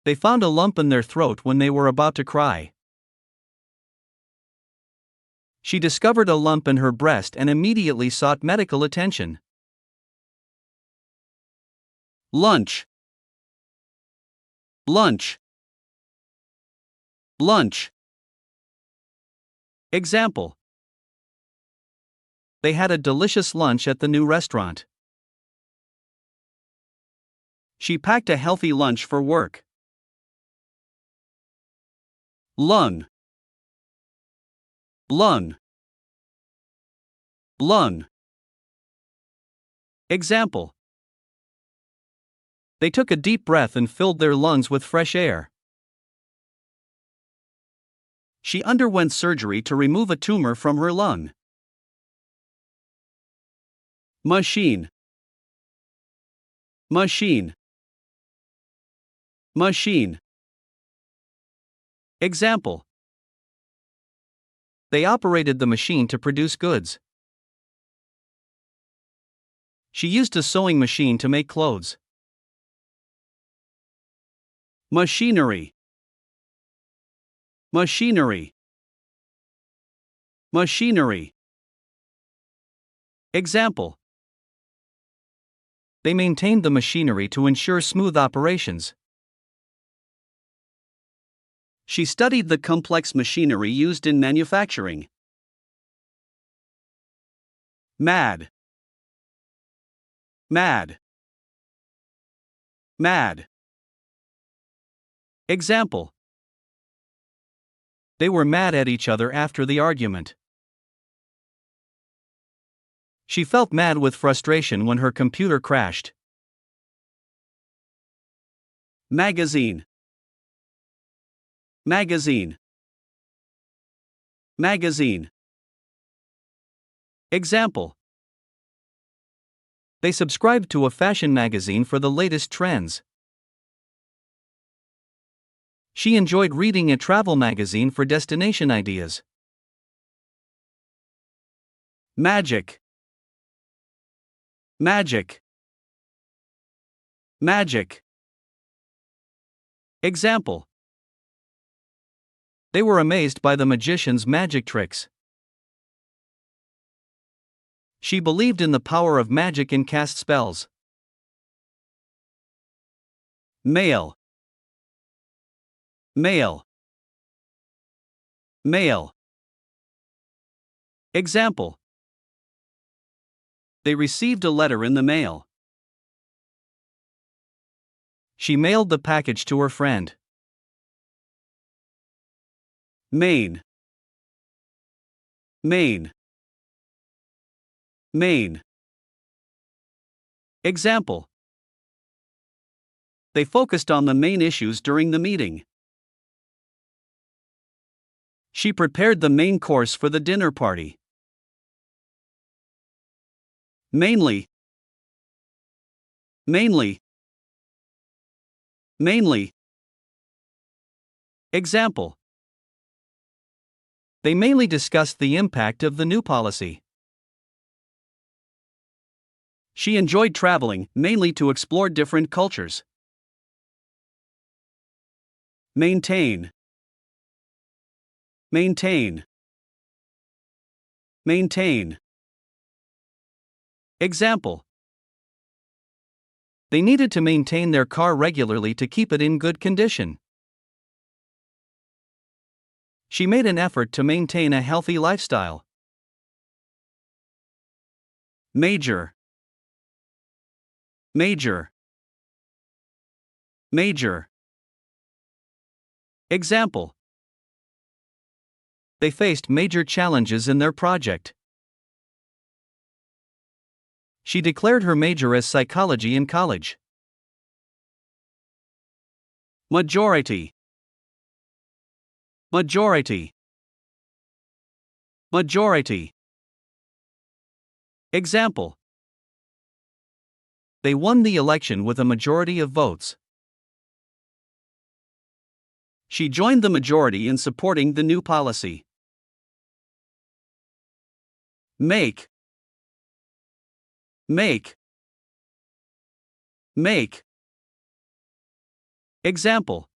they found a lump in their throat when they were about to cry. She discovered a lump in her breast and immediately sought medical attention. Lunch. Lunch. Lunch. Example: they had a delicious lunch at the new restaurant. She packed a healthy lunch for work. Lung. Lung. Lung. Example: they took a deep breath and filled their lungs with fresh air. She underwent surgery to remove a tumor from her lung. Machine. Machine. Machine. Example: they operated the machine to produce goods. She used a sewing machine to make clothes. Machinery. Machinery. Machinery. Example: they maintained the machinery to ensure smooth operations. She studied the complex machinery used in manufacturing. Mad. Mad. Mad. Example: they were mad at each other after the argument. She felt mad with frustration when her computer crashed. Magazine. Magazine. Magazine. Example: they subscribed to a fashion magazine for the latest trends. She enjoyed reading a travel magazine for destination ideas. Magic. Magic. Magic. Example: they were amazed by the magician's magic tricks. She believed in the power of magic and cast spells. Male. Male. Male. Example: they received a letter in the mail. She mailed the package to her friend. Maine. Maine. Maine. Example: they focused on the main issues during the meeting. She prepared the main course for the dinner party. Mainly. Mainly. Mainly. Example: they mainly discussed the impact of the new policy. She enjoyed traveling, mainly to explore different cultures. Maintain. Maintain. Maintain. Example: they needed to maintain their car regularly to keep it in good condition. She made an effort to maintain a healthy lifestyle. Major. Major. Major. Example. They faced major challenges in their project. She declared her major as psychology in college. Majority. Majority. Majority. Example. They won the election with a majority of votes. She joined the majority in supporting the new policy. Make. Make. Make. Example.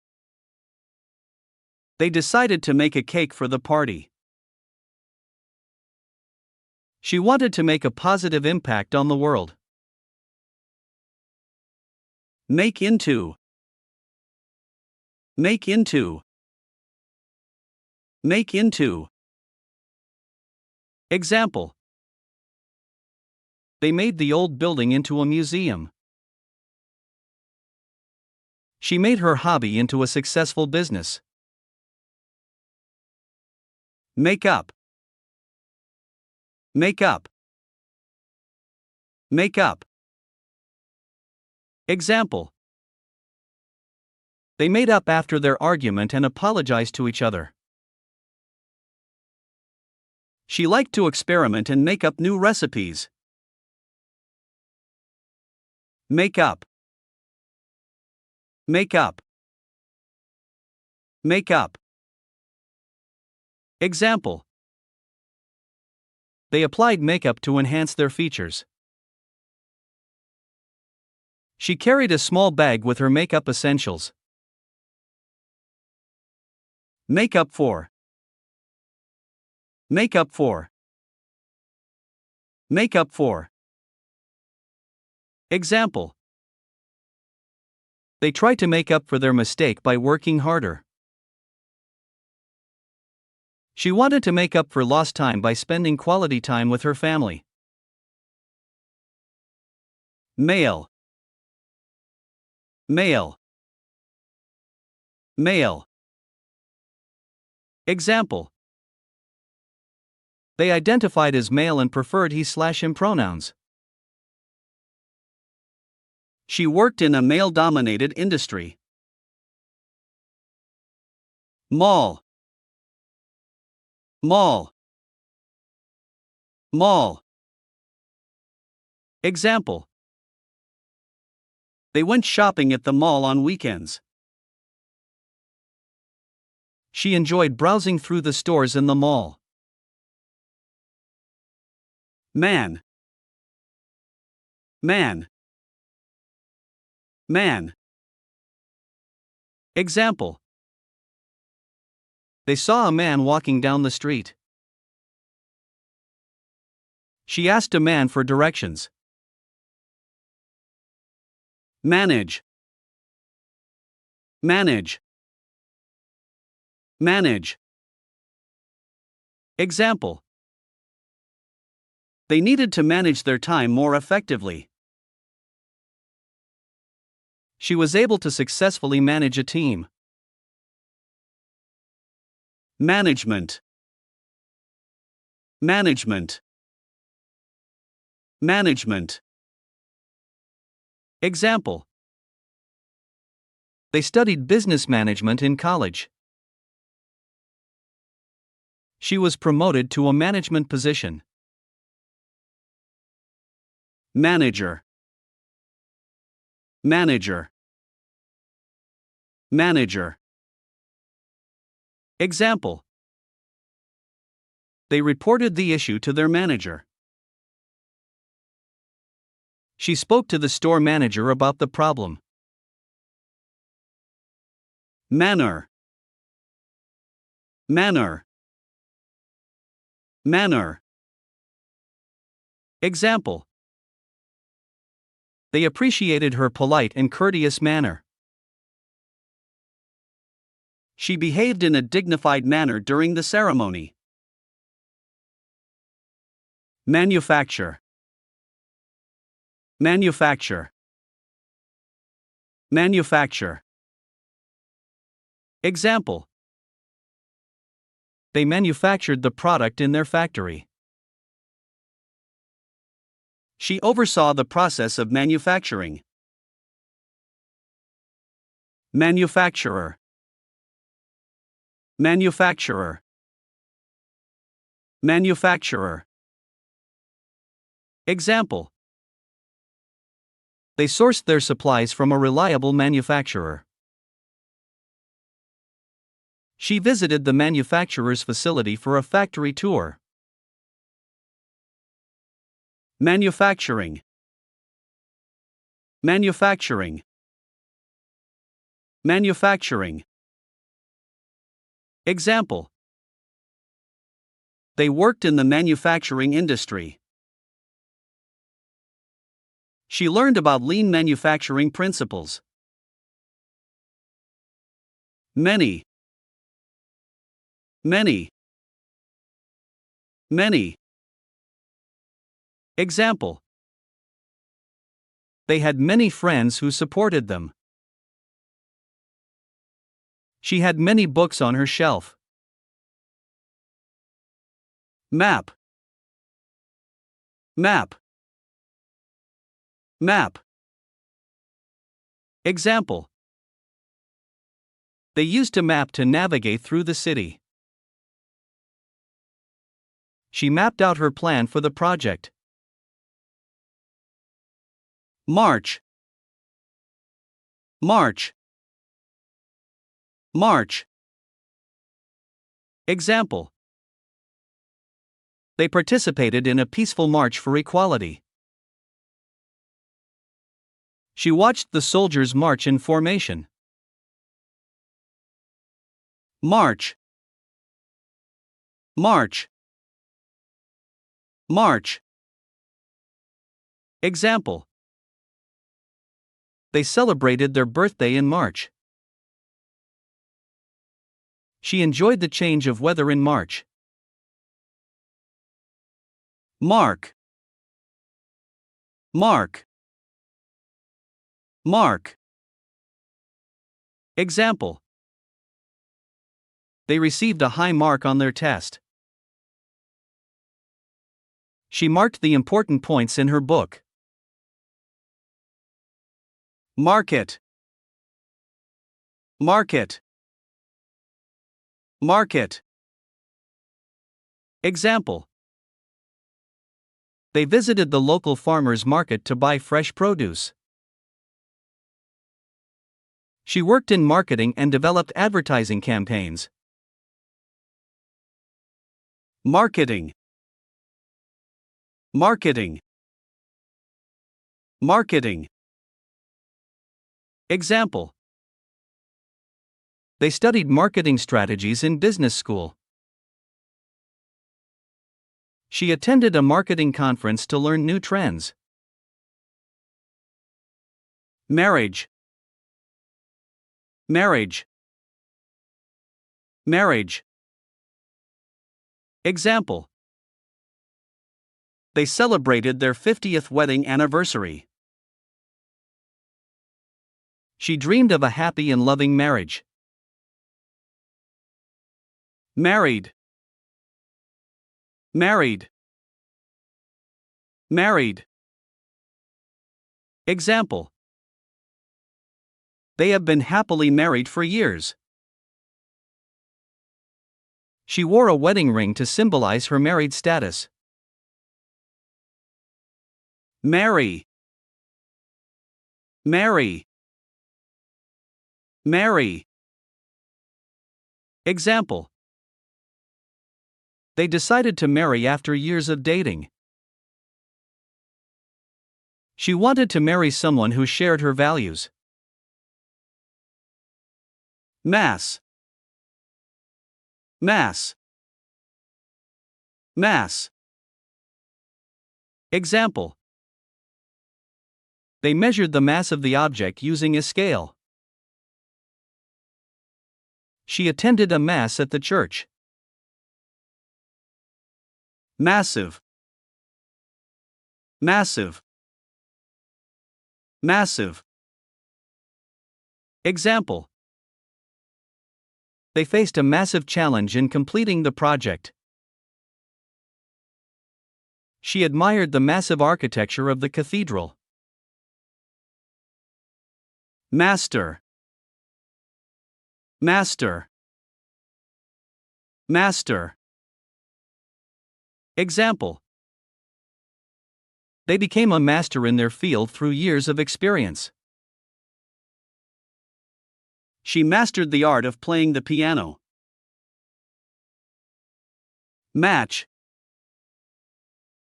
They decided to make a cake for the party. She wanted to make a positive impact on the world. Make into. Make into. Make into. Example. They made the old building into a museum. She made her hobby into a successful business. Make up. Make up. Make up. Example. They made up after their argument and apologized to each other. She liked to experiment and make up new recipes. Make up. Make up. Make up. Example. They applied makeup to enhance their features. She carried a small bag with her makeup essentials. Make up for. Make up for. Make up for. Example. They tried to make up for their mistake by working harder. She wanted to make up for lost time by spending quality time with her family. Male. Male. Male. Example. They identified as male and preferred he/him pronouns. She worked in a male-dominated industry. Mall. Mall. Mall. Example. They went shopping at the mall on weekends. She enjoyed browsing through the stores in the mall. Man. Man. Man. Example. They saw a man walking down the street. She asked a man for directions. Manage. Manage. Manage. Example. They needed to manage their time more effectively. She was able to successfully manage a team. Management. Management. Management. Example. They studied business management in college. She was promoted to a management position. Manager. Manager. Manager. Example. They reported the issue to their manager. She spoke to the store manager about the problem. Manner. Manner. Manner. Example. They appreciated her polite and courteous manner. She behaved in a dignified manner during the ceremony. Manufacture. Manufacture. Manufacture. Example: they manufactured the product in their factory. She oversaw the process of manufacturing. Manufacturer. Manufacturer. Manufacturer. Example: they sourced their supplies from a reliable manufacturer. She visited the manufacturer's facility for a factory tour. Manufacturing. Manufacturing. Manufacturing. Example: they worked in the manufacturing industry. She learned about lean manufacturing principles. Many. Many. Many. Example: they had many friends who supported them. She had many books on her shelf. Map. Map. Map. Example: they used a map to navigate through the city. She mapped out her plan for the project. March. March. March. Example: they participated in a peaceful march for equality. She watched the soldiers march in formation. March. March. March. Example: they celebrated their birthday in March. She enjoyed the change of weather in March. Mark. Mark. Mark. Example: they received a high mark on their test. She marked the important points in her book. Market. Market. Market. Example: they visited the local farmers' market to buy fresh produce. She worked in marketing and developed advertising campaigns. Marketing. Marketing. Marketing. Example: they studied marketing strategies in business school. She attended a marketing conference to learn new trends. Marriage. Marriage. Marriage. Example: they celebrated their 50th wedding anniversary. She dreamed of a happy and loving marriage. Married. Married. Married. Example: they have been happily married for years. She wore a wedding ring to symbolize her married status. Marry. Marry. Marry. Example: they decided to marry after years of dating. She wanted to marry someone who shared her values. Mass. Mass. Mass. Example: they measured the mass of the object using a scale. She attended a mass at the church. Massive. Massive. Massive. Example: They faced a massive challenge in completing the project. She admired the massive architecture of the cathedral. Master. Master. Master. Example. They became a master in their field through years of experience. She mastered the art of playing the piano. Match.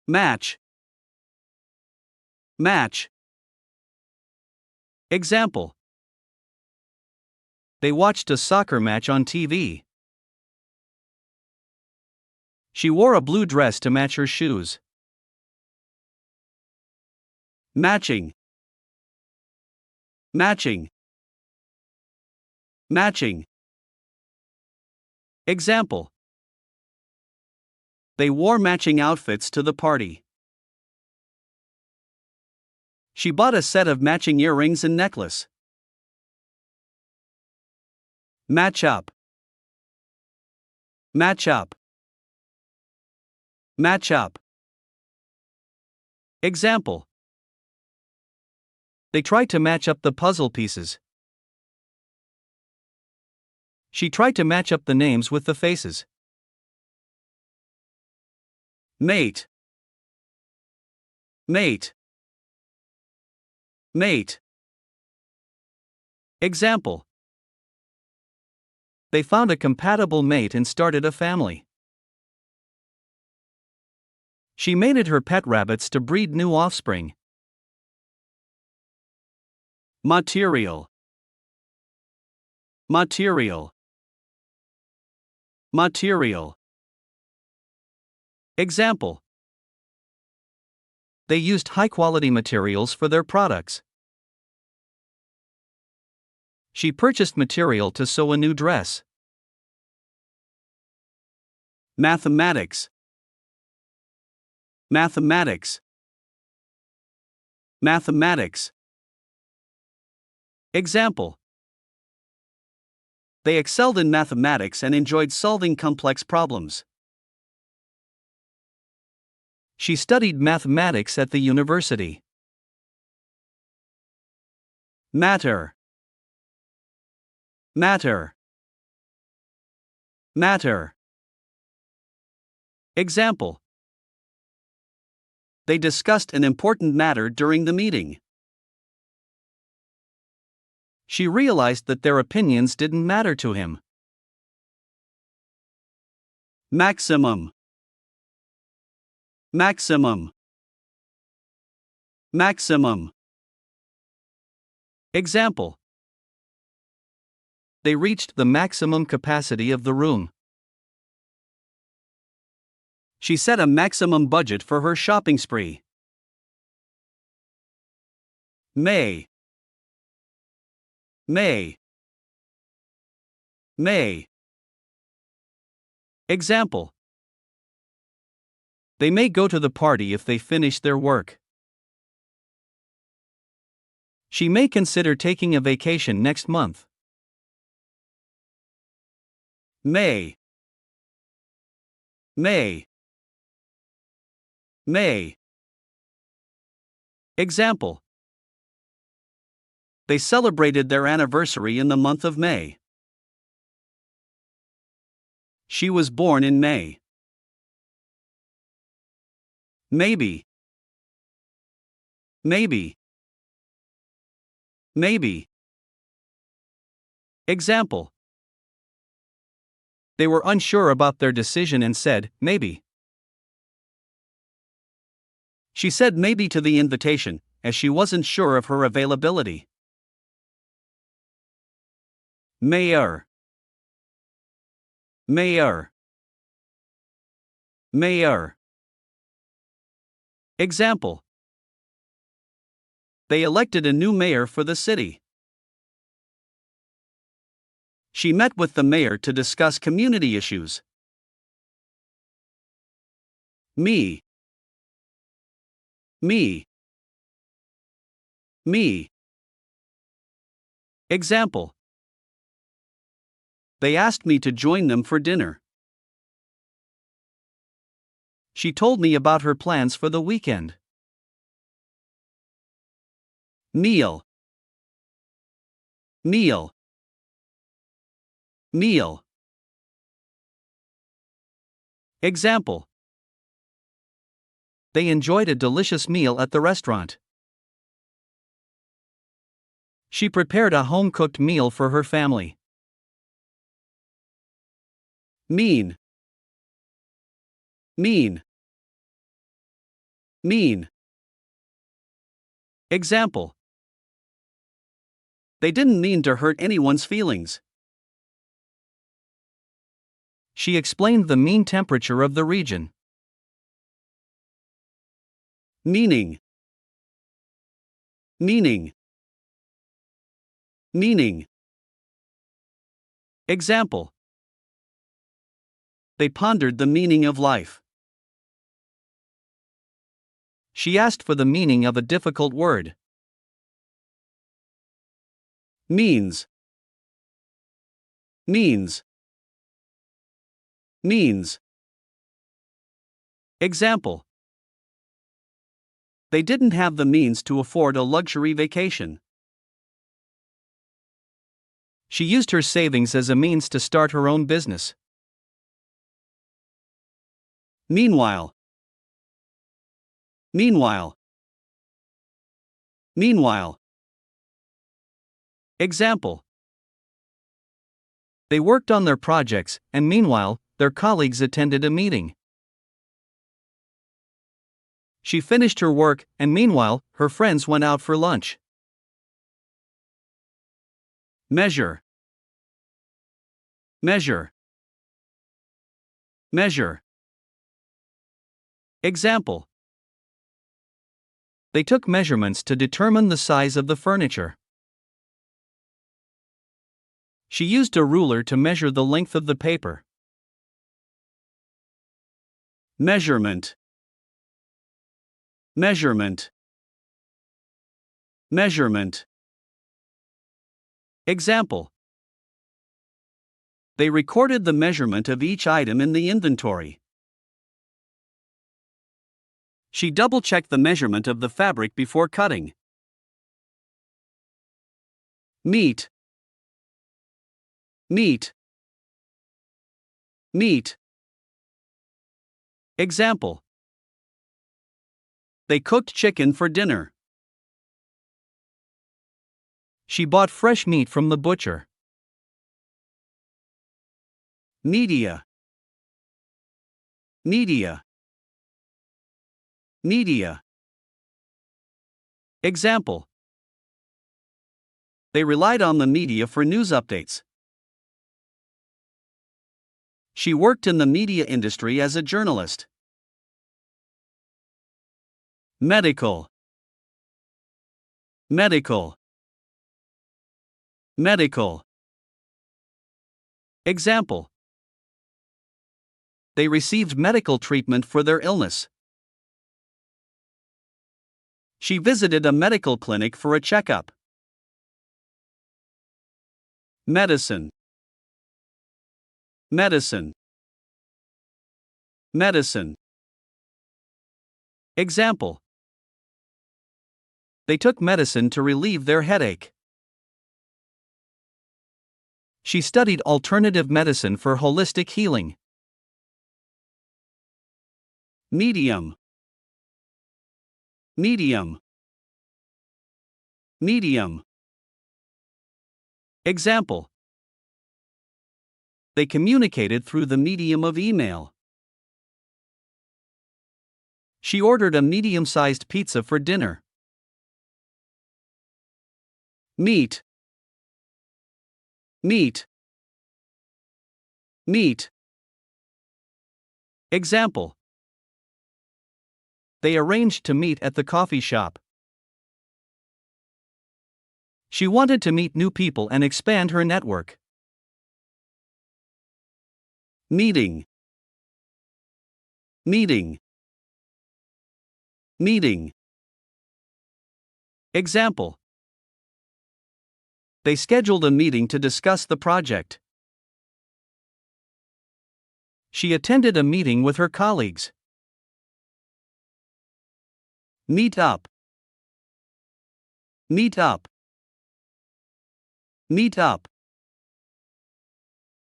Match. Match. Example. They watched a soccer match on TV. She wore a blue dress to match her shoes. Matching. Matching. Matching. Example. They wore matching outfits to the party. She bought a set of matching earrings and necklace. Match up. Match up. Match up. Example. They tried to match up the puzzle pieces. She tried to match up the names with the faces. Mate. Mate. Mate. Example. They found a compatible mate and started a family. She mated her pet rabbits to breed new offspring. Material. Material. Material. Example. They used high-quality materials for their products. She purchased material to sew a new dress. Mathematics. Mathematics. Mathematics. Example. They excelled in mathematics and enjoyed solving complex problems. She studied mathematics at the university. Matter. Matter. Matter. Example. They discussed an important matter during the meeting. She realized that their opinions didn't matter to him. Maximum. Maximum. Maximum. Example. They reached the maximum capacity of the room. She set a maximum budget for her shopping spree. May. May. May. Example. They may go to the party if they finish their work. She may consider taking a vacation next month. May. May. May. Example. They celebrated their anniversary in the month of May. She was born in May. Maybe. Maybe. Maybe. Example. They were unsure about their decision and said, maybe. She said maybe to the invitation, as she wasn't sure of her availability. Mayor. Mayor. Mayor. Example. They elected a new mayor for the city. She met with the mayor to discuss community issues. Me. Me. Me. Example. They asked me to join them for dinner. She told me about her plans for the weekend. Meal. Meal. Meal. Example. They enjoyed a delicious meal at the restaurant. She prepared a home-cooked meal for her family. Mean. Mean. Mean. Example. They didn't mean to hurt anyone's feelings. She explained the mean temperature of the region. Meaning. Meaning. Meaning. Example. They pondered the meaning of life. She asked for the meaning of a difficult word. Means. Means. Means. Example. They didn't have the means to afford a luxury vacation. She used her savings as a means to start her own business. Meanwhile. Meanwhile. Meanwhile. Example. They worked on their projects, and meanwhile, their colleagues attended a meeting. She finished her work, and meanwhile, her friends went out for lunch. Measure. Measure. Measure. Example. They took measurements to determine the size of the furniture. She used a ruler to measure the length of the paper. Measurement. Measurement. Measurement. Example. They recorded the measurement of each item in the inventory. She double-checked the measurement of the fabric before cutting. Meet. Meet. Meet. Example. They cooked chicken for dinner. She bought fresh meat from the butcher. Media. Media. Media. Example. They relied on the media for news updates. She worked in the media industry as a journalist. Medical. Medical. Medical. Example. They received medical treatment for their illness. She visited a medical clinic for a checkup. Medicine. Medicine. Medicine. Example. They took medicine to relieve their headache. She studied alternative medicine for holistic healing. Medium. Medium. Medium. Example. They communicated through the medium of email. She ordered a medium-sized pizza for dinner. Meet. Meet. Meet. Example. They arranged to meet at the coffee shop. She wanted to meet new people and expand her network. Meeting. Meeting. Meeting. Example. They scheduled a meeting to discuss the project. She attended a meeting with her colleagues. Meet up. Meet up. Meet up.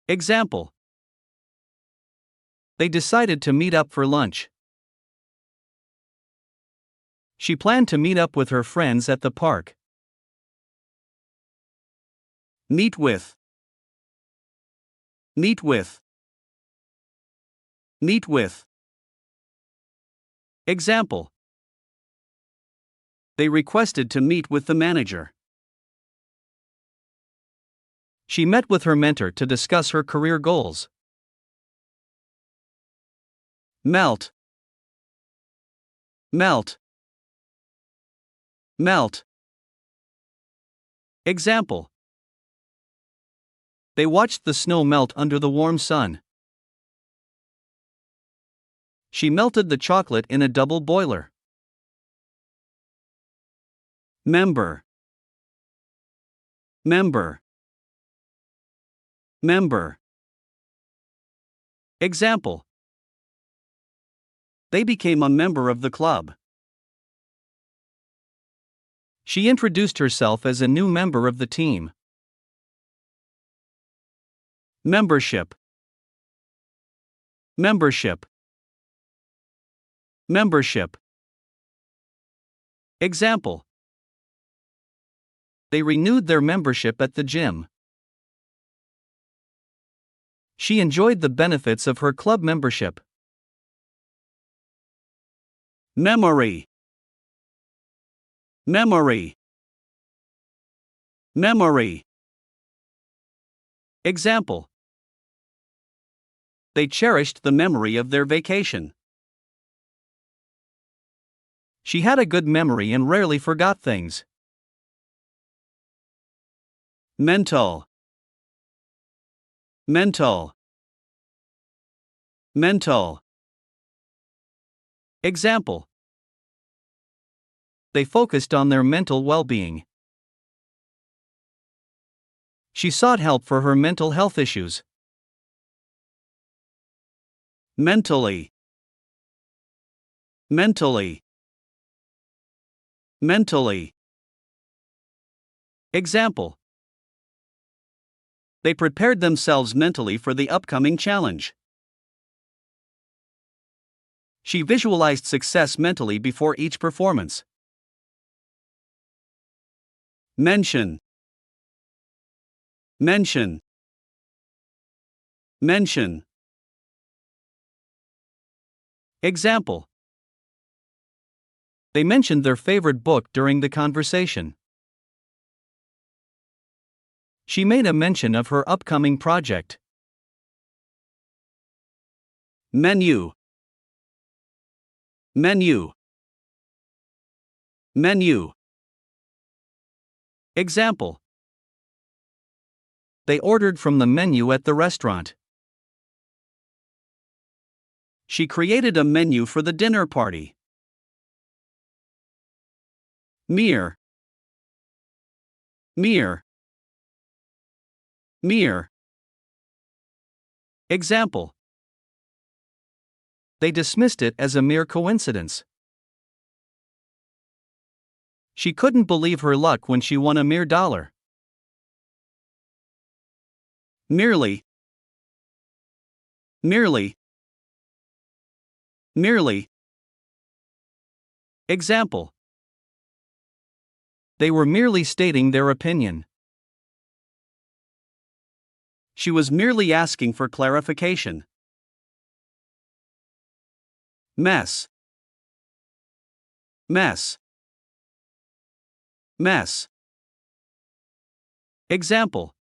Example. They decided to meet up for lunch. She planned to meet up with her friends at the park. Meet with. Meet with. Meet with. Example. They requested to meet with the manager. She met with her mentor to discuss her career goals. Melt. Melt. Melt. Example. They watched the snow melt under the warm sun. She melted the chocolate in a double boiler. Member. Member. Member. Example. They became a member of the club. She introduced herself as a new member of the team. Membership. Membership. Membership. Example. They renewed their membership at the gym. She enjoyed the benefits of her club membership. Memory. Memory. Memory. Example. They cherished the memory of their vacation. She had a good memory and rarely forgot things. Mental. Mental. Mental. Example. They focused on their mental well-being. She sought help for her mental health issues. Mentally. Mentally. Mentally. Example. They prepared themselves mentally for the upcoming challenge. She visualized success mentally before each performance. Mention. Mention. Mention. Example. They mentioned their favorite book during the conversation. She made a mention of her upcoming project. Menu. Menu. Menu. Example. They ordered from the menu at the restaurant. She created a menu for the dinner party. Mere. Mere. Mere. Example. They dismissed it as a mere coincidence. She couldn't believe her luck when she won a mere $1. Merely. Merely. Merely. Example. They were merely stating their opinion. She was merely asking for clarification. Mess. Mess. Mess. Example.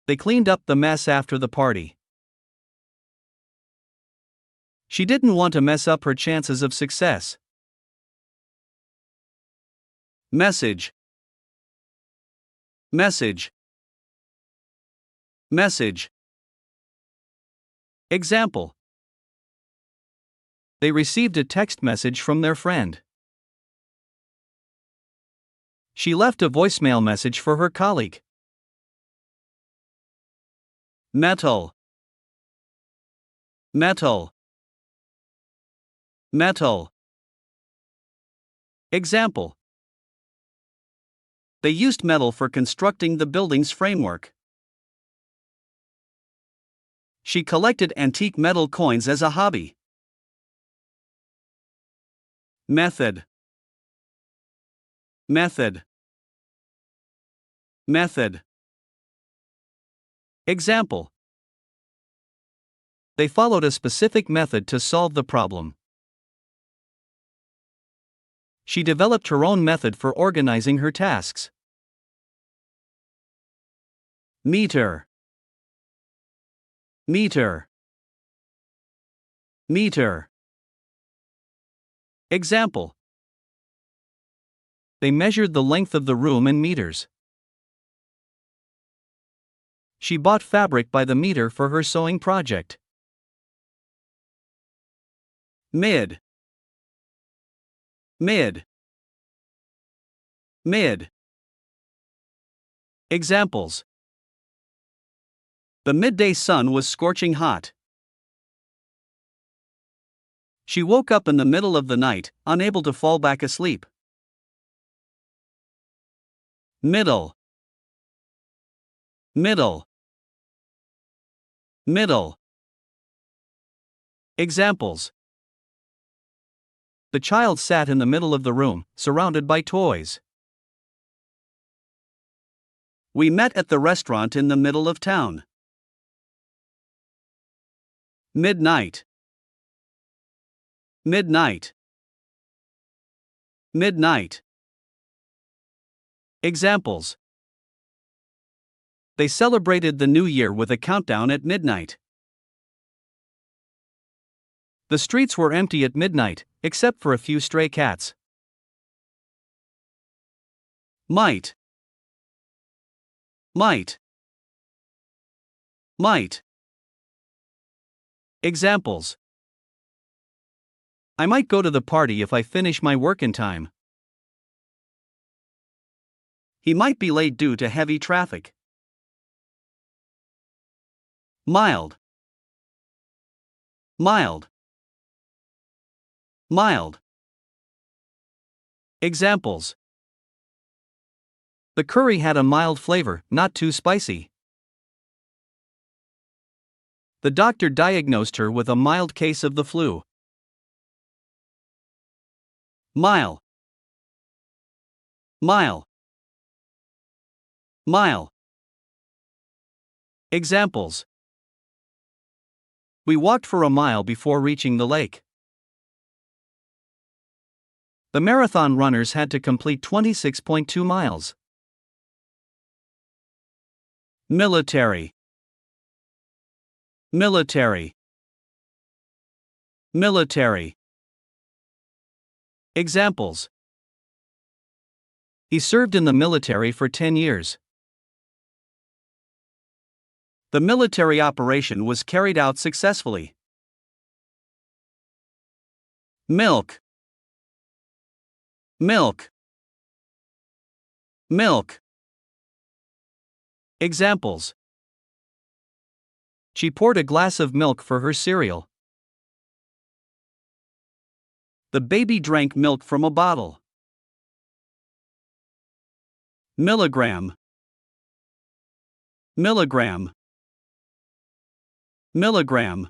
They cleaned up the mess after the party. She didn't want to mess up her chances of success. Message. Message. Message. Example. They received a text message from their friend. She left a voicemail message for her colleague. Metal. Metal. Metal. Example. They used metal for constructing the building's framework. She collected antique metal coins as a hobby. Method. Method. Method. Example. They followed a specific method to solve the problem. She developed her own method for organizing her tasks. Meter. Meter. Meter. Example. They measured the length of the room in meters. She bought fabric by the meter for her sewing project. Mid. Mid. Mid. Examples. The midday sun was scorching hot. She woke up in the middle of the night, unable to fall back asleep. Middle. Middle. Middle. Examples. The child sat in the middle of the room, surrounded by toys. We met at the restaurant in the middle of town. Midnight. Midnight. Midnight. Examples. They celebrated the new year with a countdown at midnight. The streets were empty at midnight, except for a few stray cats. Might. Might. Might. Examples. I might go to the party if I finish my work in time. He might be late due to heavy traffic. Mild. Mild. Mild. Examples. The curry had a mild flavor, not too spicy. The doctor diagnosed her with a mild case of the flu. Mile. Mile. Mile. Examples. We walked for a mile before reaching the lake. The marathon runners had to complete 26.2 miles. Military. Military. Military. Examples. He served in the military for 10 years. The military operation was carried out successfully. Milk. Milk. Milk. Examples. She poured a glass of milk for her cereal. The baby drank milk from a bottle. Milligram. Milligram. Milligram.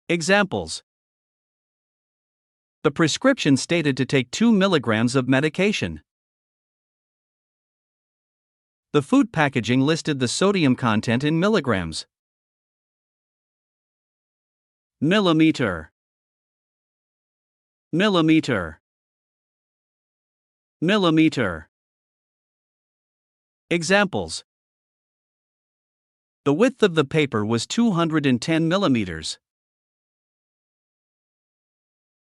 Examples. The prescription stated to take 2 milligrams of medication. The food packaging listed the sodium content in milligrams. Millimeter. Millimeter. Millimeter. Examples. The width of the paper was 210 millimeters.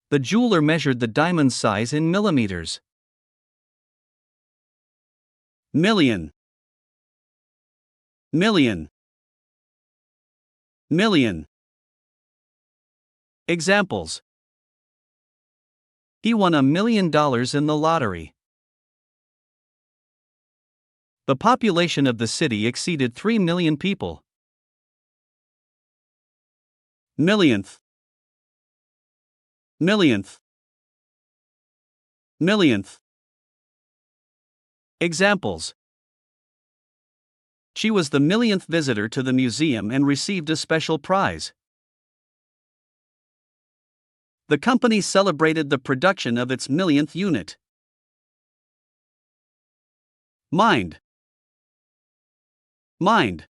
The jeweler measured the diamond's size in millimeters. Million. Million. Million. Examples. He won $1 million in the lottery. The population of the city exceeded 3 million people. millionth, millionth, millionth. Examples: she was the millionth visitor to the museum and received a special prize. The company celebrated the production of its millionth unit. Mind, mind,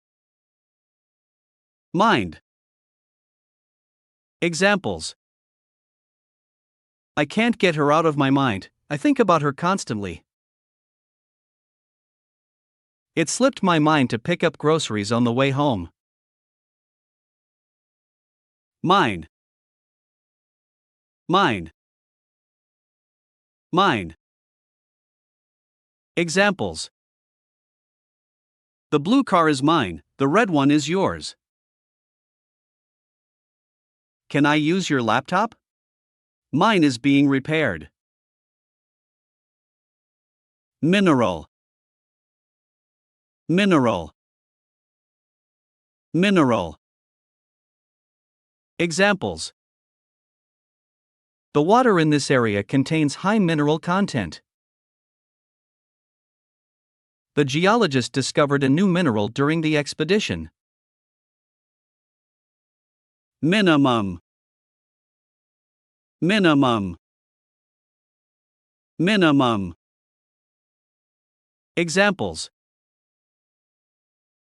mind. Examples: I can't get her out of my mind, I think about her constantly. It slipped my mind to pick up groceries on the way home. Mine, mine, mine. Examples: the blue car is mine, the red one is yours. Can I use your laptop? Mine is being repaired. Mineral, mineral, mineral. Examples: the water in this area contains high mineral content. The geologist discovered a new mineral during the expedition. Minimum, minimum, minimum. Examples: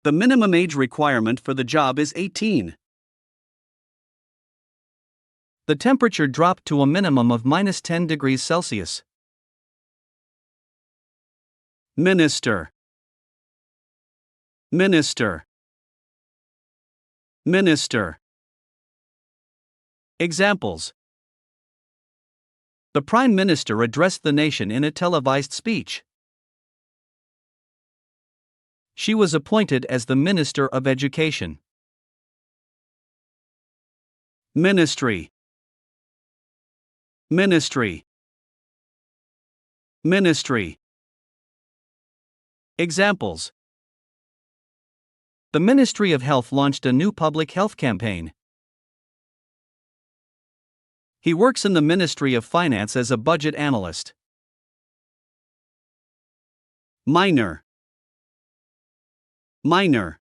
the minimum age requirement for the job is 18. The temperature dropped to a minimum of -10 degrees Celsius. Minister, minister, minister. Examples: the Prime Minister addressed the nation in a televised speech. She was appointed as the Minister of Education. Ministry, ministry, ministry. Examples: the Ministry of Health launched a new public health campaign. He works in the Ministry of Finance as a budget analyst. Minor, minor,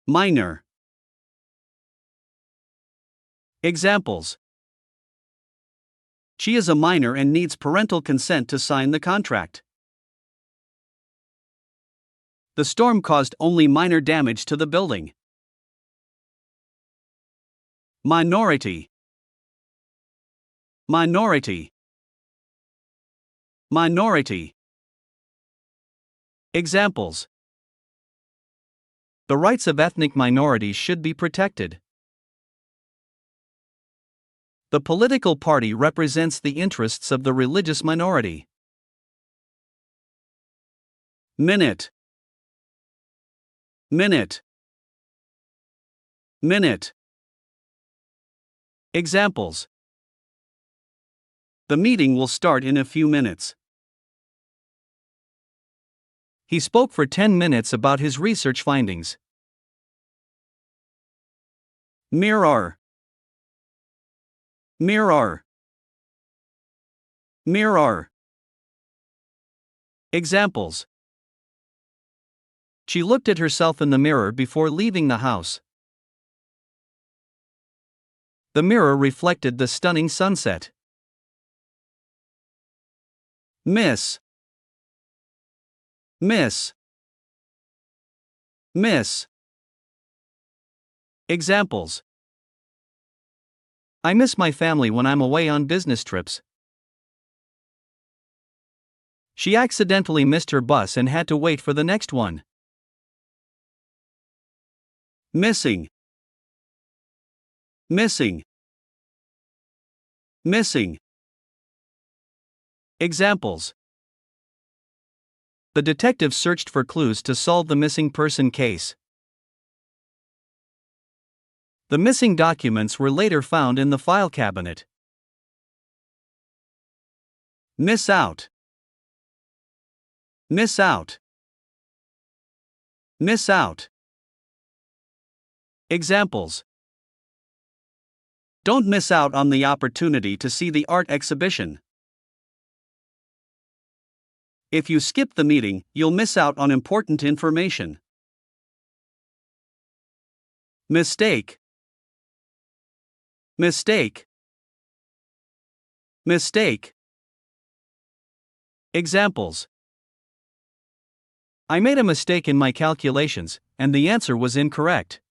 minor. Examples: she is a minor and needs parental consent to sign the contract. The storm caused only minor damage to the building. Minority, minority, minority. Examples: the rights of ethnic minorities should be protected. The political party represents the interests of the religious minority. Minute, minute, minute. Examples: the meeting will start in a few minutes. He spoke for 10 minutes about his research findings. Mirror, mirror, mirror. Examples: she looked at herself in the mirror before leaving the house. The mirror reflected the stunning sunset. Miss, miss, miss. Examples: I miss my family when I'm away on business trips. She accidentally missed her bus and had to wait for the next one. Missing, missing, missing. Examples: the detective searched for clues to solve the missing person case. The missing documents were later found in the file cabinet. Miss out, miss out, miss out. Examples: Don't miss out on the opportunity to see the art exhibition. If you skip the meeting, you'll miss out on important information. Mistake. Mistake. Mistake. Examples. I made a mistake in my calculations, and the answer was incorrect.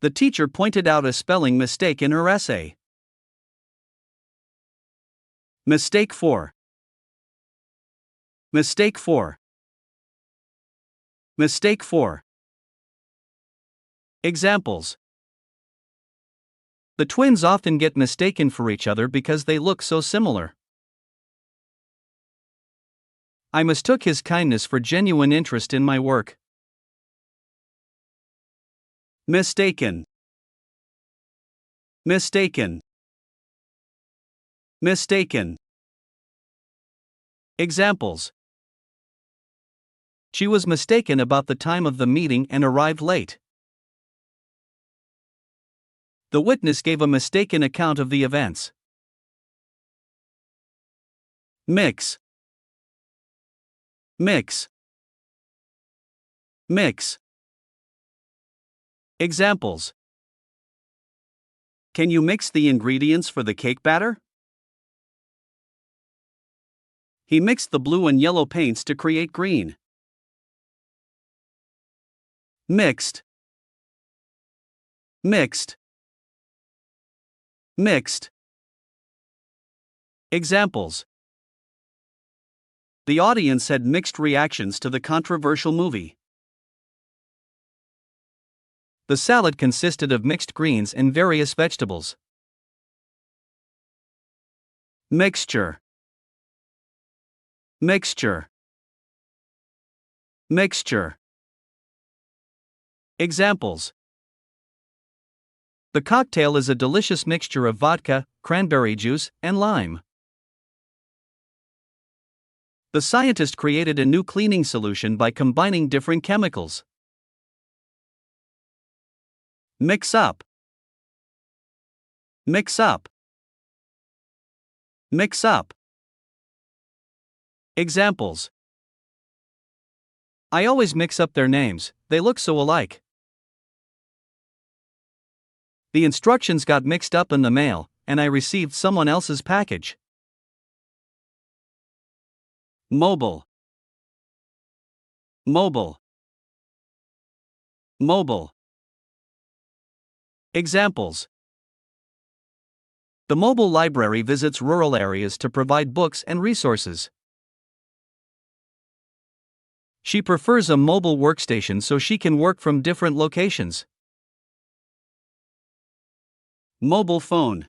The teacher pointed out a spelling mistake in her essay. Mistake 4. Mistake 4. Mistake 4. Examples. The twins often get mistaken for each other because they look so similar. I mistook his kindness for genuine interest in my work. Mistaken. Mistaken. Mistaken. Examples. She was mistaken about the time of the meeting and arrived late. The witness gave a mistaken account of the events. Mix. Mix. Mix. Examples. Can you mix the ingredients for the cake batter? He mixed the blue and yellow paints to create green. Mixed. Mixed. Mixed. Examples. The audience had mixed reactions to the controversial movie. The salad consisted of mixed greens and various vegetables. Mixture. Mixture. Mixture. Examples. The cocktail is a delicious mixture of vodka, cranberry juice, and lime. The scientist created a new cleaning solution by combining different chemicals. Mix up. Mix up. Mix up. Examples. I always mix up their names, they look so alike. The instructions got mixed up in the mail, and I received someone else's package. Mobile. Mobile. Mobile. Examples. The mobile library visits rural areas to provide books and resources. She prefers a mobile workstation so she can work from different locations. Mobile phone.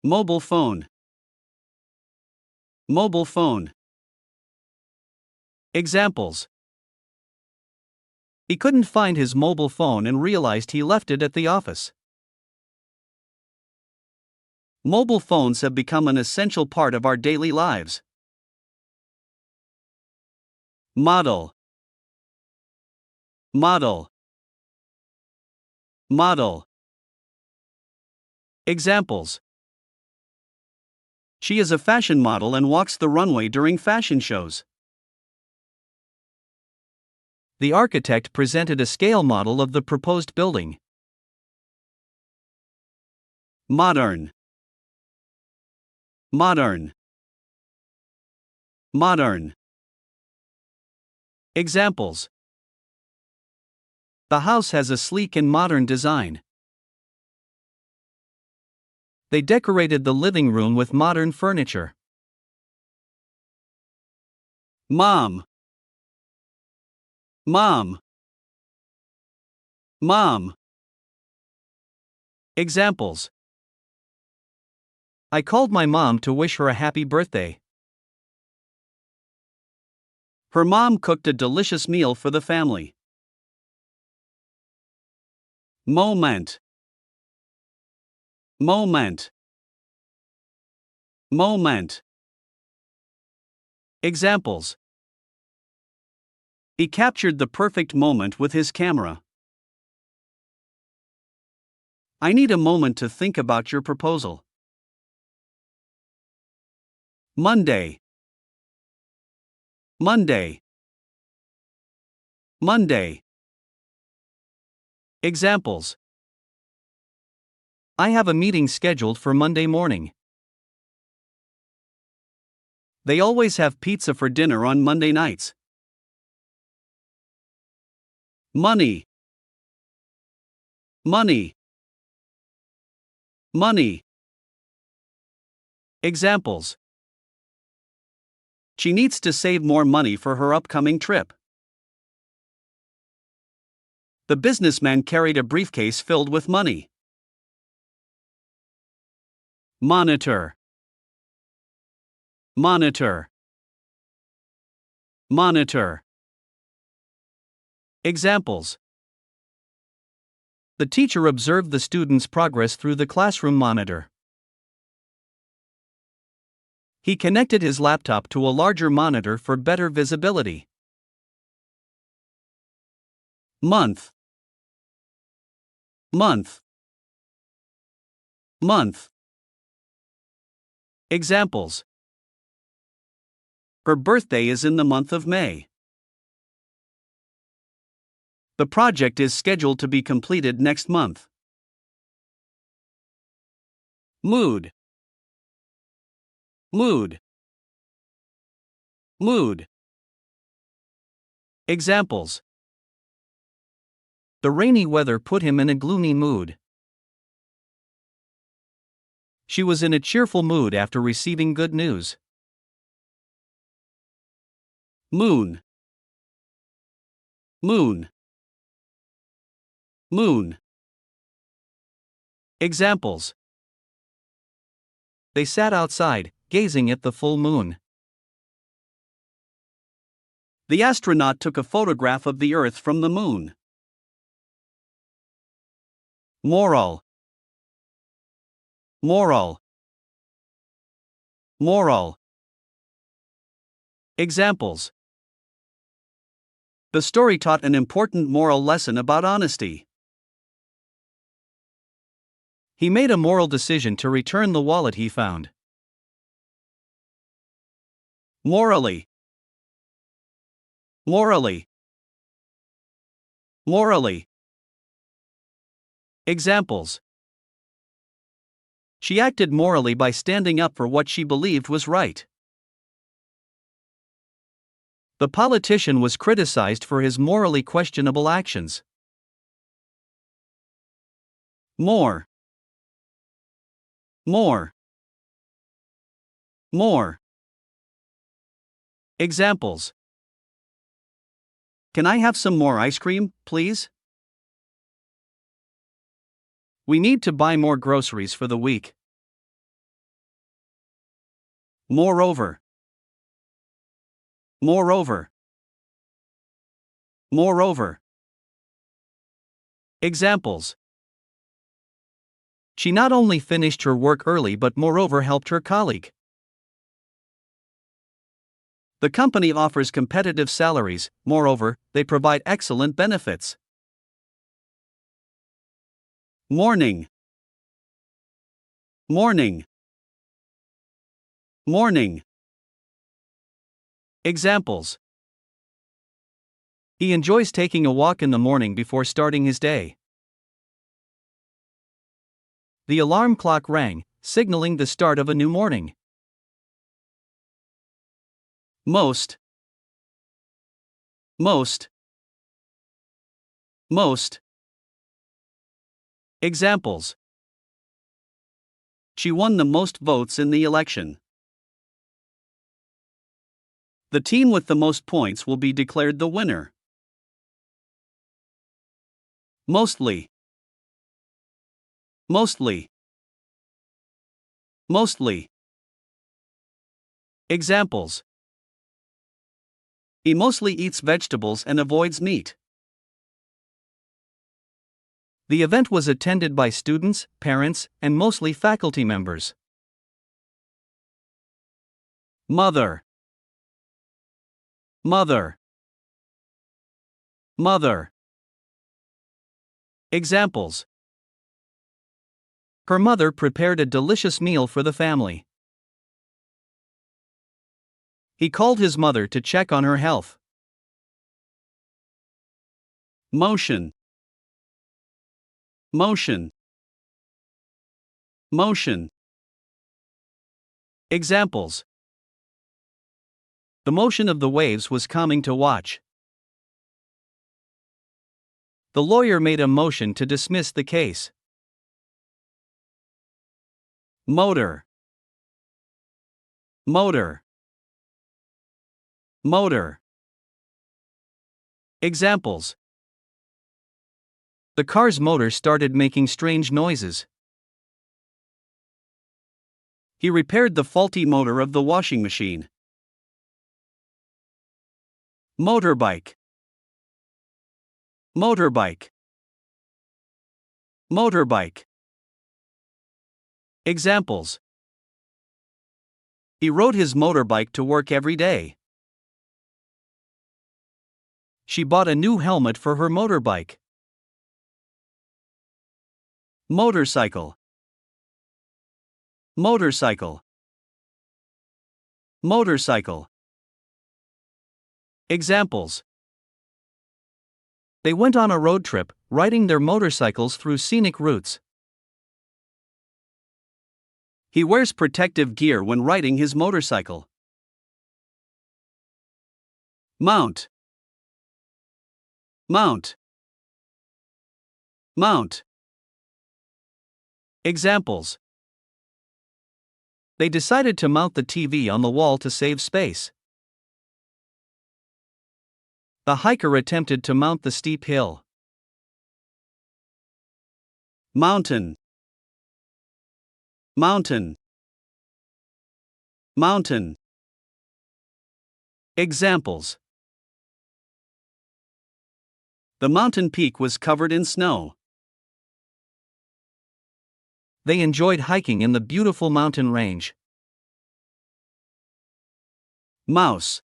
Mobile phone. Mobile phone. Examples. He couldn't find his mobile phone and realized he left it at the office. Mobile phones have become an essential part of our daily lives. Model. Model. Model. Examples. She is a fashion model and walks the runway during fashion shows. The architect presented a scale model of the proposed building. Modern. Modern. Modern. Examples. The house has a sleek and modern design. They decorated the living room with modern furniture. Mom. Mom. Mom. Examples. I called my mom to wish her a happy birthday. Her mom cooked a delicious meal for the family. Moment. Moment. Moment. Examples. He captured the perfect moment with his camera. I need a moment to think about your proposal. Monday. Monday. Monday. Examples. I have a meeting scheduled for Monday morning. They always have pizza for dinner on Monday nights. Money. Money. Money. Examples. She needs to save more money for her upcoming trip. The businessman carried a briefcase filled with money. Monitor. Monitor. Monitor. Examples. The teacher observed the student's progress through the classroom monitor. He connected his laptop to a larger monitor for better visibility. Month. Month. Month. Examples. Her birthday is in the month of May. The project is scheduled to be completed next month. Mood. Mood. Mood. Examples. The rainy weather put him in a gloomy mood. She was in a cheerful mood after receiving good news. Moon. Moon. Moon. Examples. They sat outside, gazing at the full moon. The astronaut took a photograph of the Earth from the moon. Moral. Moral. Moral. Examples. The story taught an important moral lesson about honesty. He made a moral decision to return the wallet he found. Morally. Morally. Morally. Examples. She acted morally by standing up for what she believed was right. The politician was criticized for his morally questionable actions. More. More. More. Examples. Can I have some more ice cream, please? We need to buy more groceries for the week. Moreover. Moreover. Moreover. Examples. She not only finished her work early but moreover helped her colleague. The company offers competitive salaries, moreover, they provide excellent benefits. Morning. Morning. Morning. Examples. He enjoys taking a walk in the morning before starting his day. The alarm clock rang, signaling the start of a new morning. Most. Most. Most. Examples. She won the most votes in the election. The team with the most points will be declared the winner. Mostly. Mostly. Mostly. Examples. He mostly eats vegetables and avoids meat. The event was attended by students, parents, and mostly faculty members. Mother. Mother. Mother. Examples. Her mother prepared a delicious meal for the family. He called his mother to check on her health. Motion. Motion. Motion. Examples. The motion of the waves was calming to watch. The lawyer made a motion to dismiss the case. Motor. Motor. Motor. Examples. The car's motor started making strange noises. He repaired the faulty motor of the washing machine. Motorbike. Motorbike. Motorbike. Examples. He rode his motorbike to work every day. She bought a new helmet for her motorbike. Motorcycle. Motorcycle. Motorcycle. Examples. They went on a road trip, riding their motorcycles through scenic routes. He wears protective gear when riding his motorcycle. Mount. Mount. Mount. Examples. They decided to mount the TV on the wall to save space. The hiker attempted to mount the steep hill. Mountain. Mountain. Mountain. Examples. The mountain peak was covered in snow. They enjoyed hiking in the beautiful mountain range. Mouse.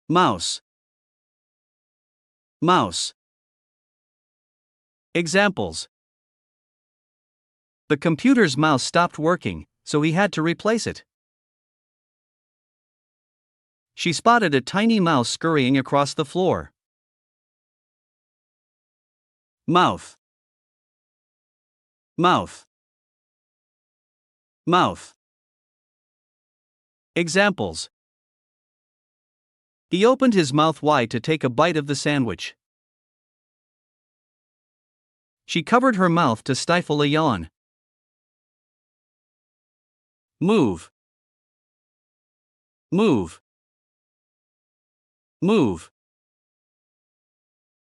Mouse. Mouse. Examples. The computer's mouse stopped working, so he had to replace it. She spotted a tiny mouse scurrying across the floor. Mouth. Mouth. Mouth. Examples. He opened his mouth wide to take a bite of the sandwich. She covered her mouth to stifle a yawn. Move. Move. Move.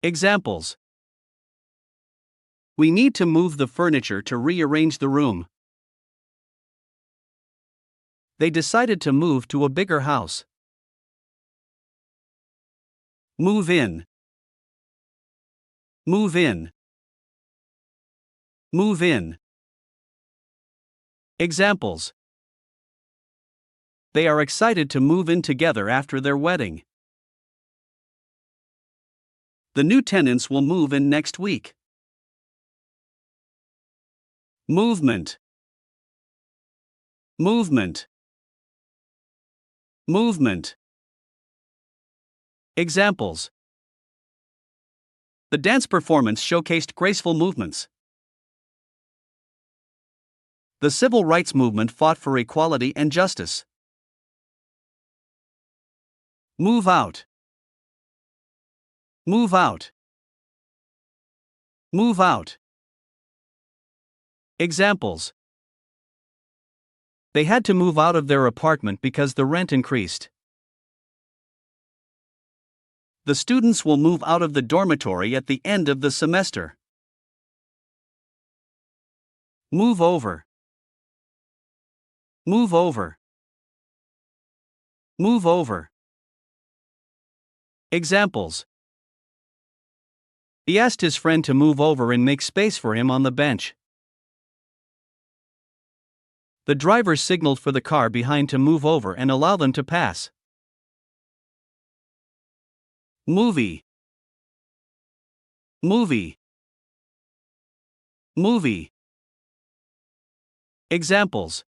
Examples. We need to move the furniture to rearrange the room. They decided to move to a bigger house. Move in. Move in. Move in. Examples. They are excited to move in together after their wedding. The new tenants will move in next week. Movement. Movement. Movement. Examples. The dance performance showcased graceful movements. The civil rights movement fought for equality and justice. Move out. Move out. Move out. Examples. They had to move out of their apartment because the rent increased. The students will move out of the dormitory at the end of the semester. Move over. Move over. Move over. Examples. He asked his friend to move over and make space for him on the bench. The driver signaled for the car behind to move over and allow them to pass. Movie. Movie. Movie. Examples: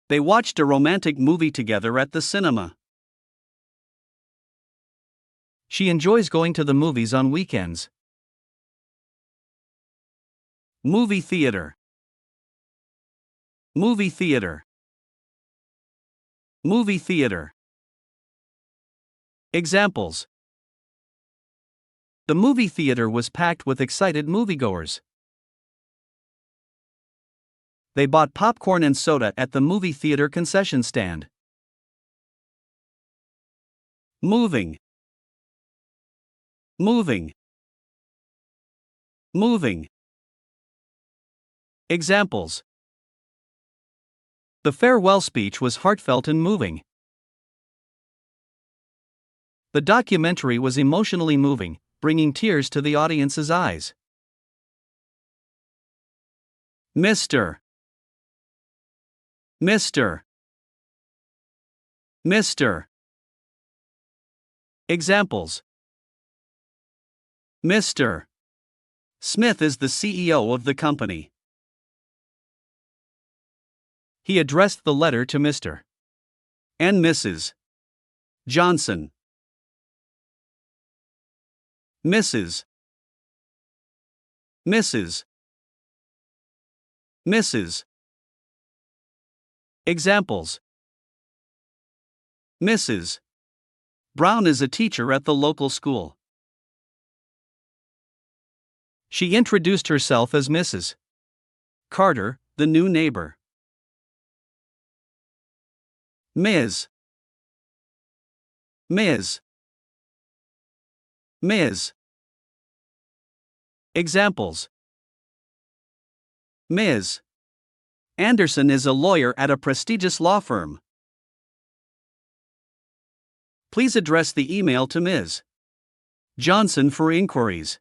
they watched a romantic movie together at the cinema. She enjoys going to the movies on weekends. Movie theater. Movie theater. Movie theater. Examples: the movie theater was packed with excited moviegoers. They bought popcorn and soda at the movie theater concession stand. Moving. Moving. Moving. Examples: the farewell speech was heartfelt and moving. The documentary was emotionally moving, bringing tears to the audience's eyes. Mr. Mr. Mr. Examples: Mr. Smith is the CEO of the company. He addressed the letter to Mr. and Mrs. Johnson. Mrs. Mrs. Mrs. Examples: Mrs. Brown is a teacher at the local school. She introduced herself as Mrs. Carter, the new neighbor. Ms. Ms. Ms. Examples: Ms. Anderson is a lawyer at a prestigious law firm. Please address the email to Ms. Johnson for inquiries.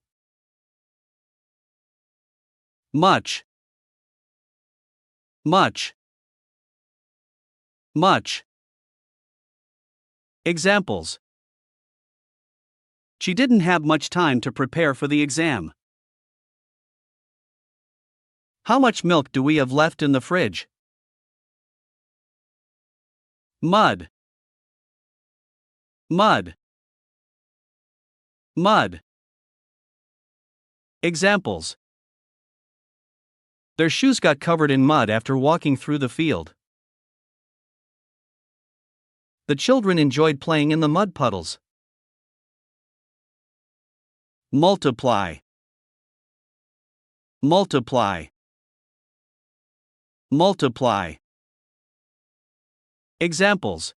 Much. Much. Much. Examples: she didn't have much time to prepare for the exam. How much milk do we have left in the fridge? Mud. Mud. Mud. Examples: their shoes got covered in mud after walking through the field. The children enjoyed playing in the mud puddles. Multiply. Multiply. Multiply. Examples: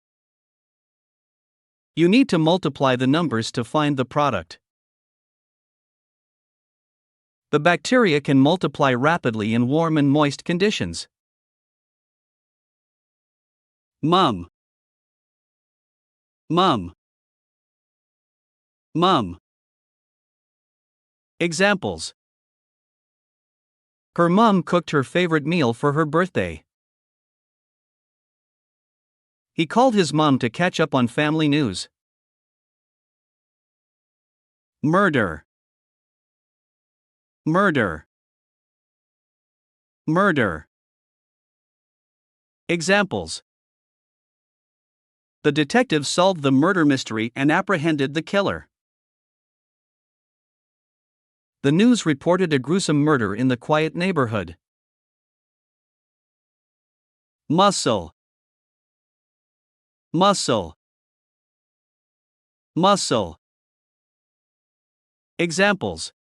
you need to multiply the numbers to find the product. The bacteria can multiply rapidly in warm and moist conditions. Mum. Mum. Mum. Examples: her mom cooked her favorite meal for her birthday. He called his mom to catch up on family news. Murder. Murder. Murder. Examples: the detectives solved the murder mystery and apprehended the killer. The news reported a gruesome murder in the quiet neighborhood. Muscle. Muscle. Muscle. Examples: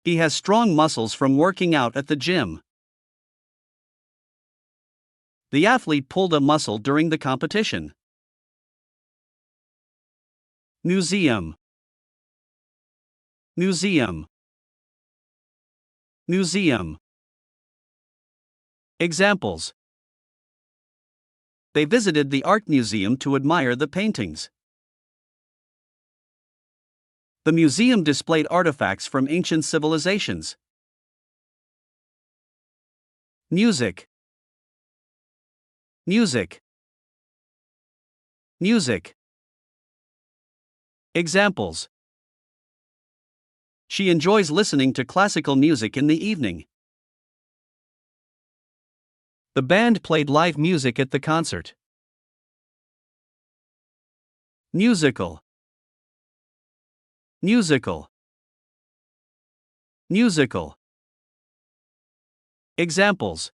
he has strong muscles from working out at the gym. The athlete pulled a muscle during the competition. Museum. Museum. Museum. Examples: they visited the art museum to admire the paintings. The museum displayed artifacts from ancient civilizations. Music. Music. Music. Examples: she enjoys listening to classical music in the evening. The band played live music at the concert. Musical. Musical. Musical. Examples.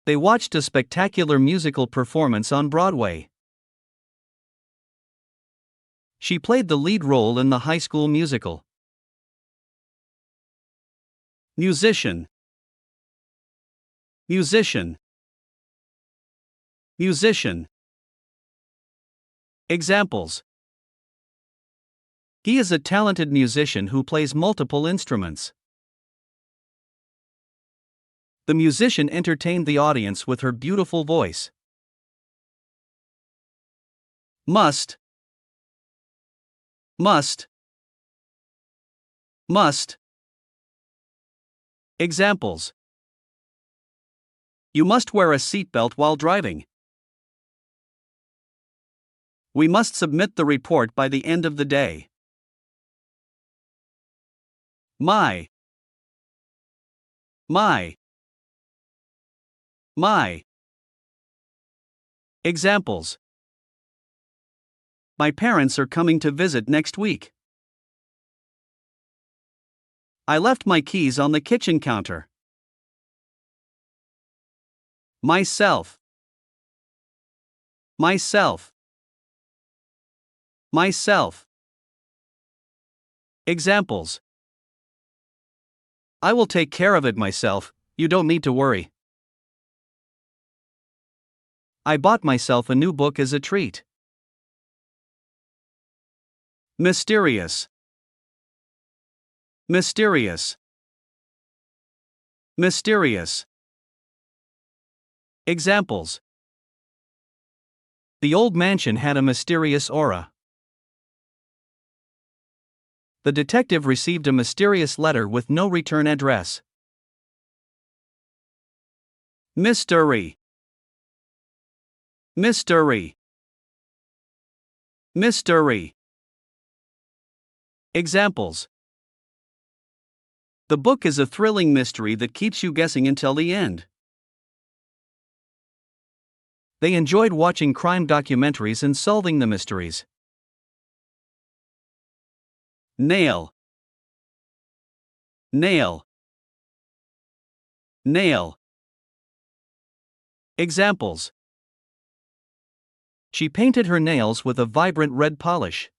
They watched a spectacular musical performance on Broadway. She played the lead role in the High School Musical. Musician. Musician. Musician. Examples. He is a talented musician who plays multiple instruments. The musician entertained the audience with her beautiful voice. Must. Must. Must. Examples. You must wear a seatbelt while driving. We must submit the report by the end of the day. My. My. My. Examples. My parents are coming to visit next week. I left my keys on the kitchen counter. Myself. Myself. Myself. Examples. I will take care of it myself, you don't need to worry. I bought myself a new book as a treat. Mysterious. Mysterious. Mysterious. Examples. The old mansion had a mysterious aura. The detective received a mysterious letter with no return address. Mystery. Mystery. Mystery. Examples. The book is a thrilling mystery that keeps you guessing until the end. They enjoyed watching crime documentaries and solving the mysteries. Nail. Nail. Nail. Examples. She painted her nails with a vibrant red polish.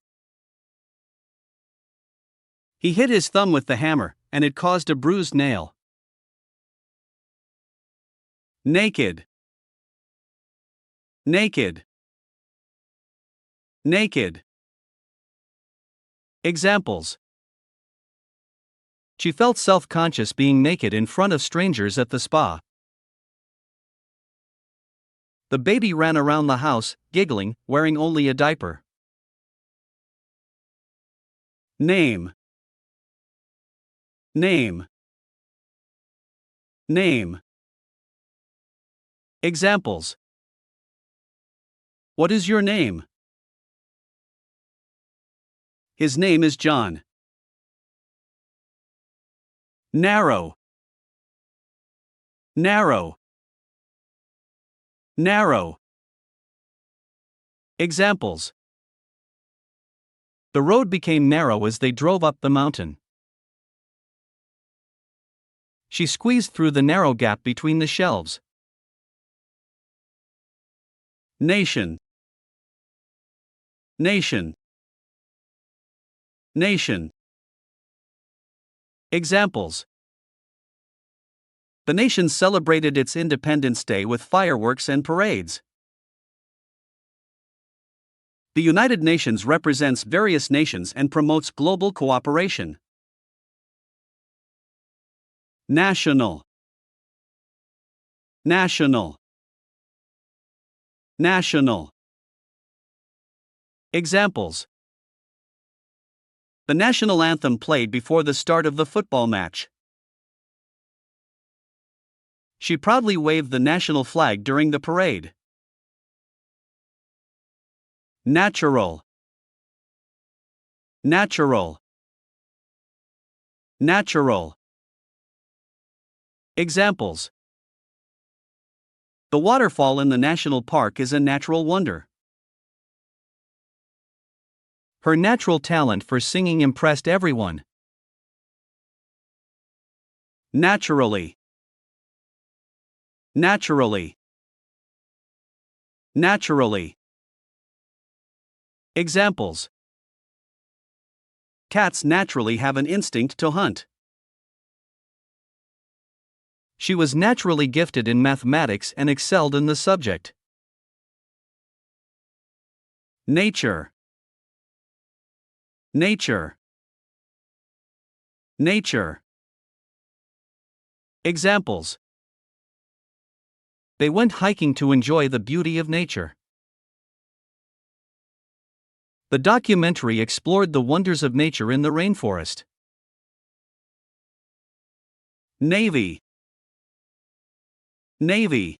He hit his thumb with the hammer, and it caused a bruised nail. Naked. Naked. Naked. Examples. She felt self-conscious being naked in front of strangers at the spa. The baby ran around the house, giggling, wearing only a diaper. Name. Name. Name. Examples. What is your name? His name is John. Narrow. Narrow. Narrow. Examples. The road became narrow as they drove up the mountain. She squeezed through the narrow gap between the shelves. Nation. Nation. Nation. Examples. The nation celebrated its Independence Day with fireworks and parades. The United Nations represents various nations and promotes global cooperation. National. National. National. Examples. The national anthem played before the start of the football match. She proudly waved the national flag during the parade. Natural. Natural. Natural. Examples. The waterfall in the national park is a natural wonder. Her natural talent for singing impressed everyone. Naturally. Naturally. Naturally. Examples. Cats naturally have an instinct to hunt. She was naturally gifted in mathematics and excelled in the subject. Nature. Nature. Nature. Examples. They went hiking to enjoy the beauty of nature. The documentary explored the wonders of nature in the rainforest. Navy. Navy.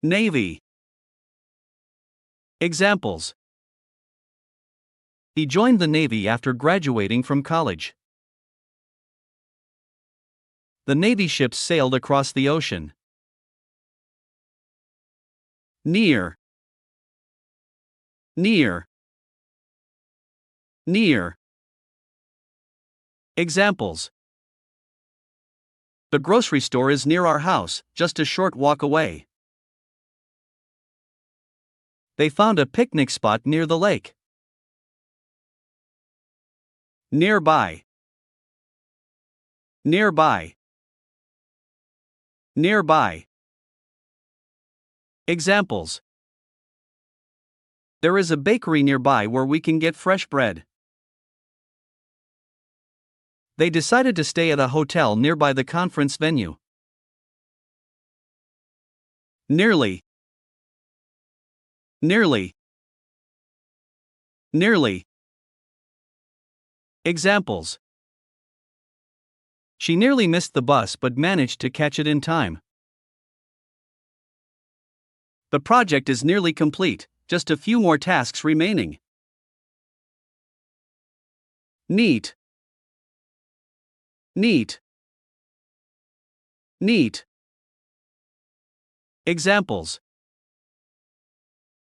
Navy. Examples. He joined the Navy after graduating from college. The Navy ships sailed across the ocean. Near. Near. Near. Examples. The grocery store is near our house, just a short walk away. They found a picnic spot near the lake. Nearby. Nearby. Nearby. Examples. There is a bakery nearby where we can get fresh bread. They decided to stay at a hotel nearby the conference venue. Nearly. Nearly. Nearly. Examples. She nearly missed the bus but managed to catch it in time. The project is nearly complete, just a few more tasks remaining. Neat. Neat. Neat. Examples.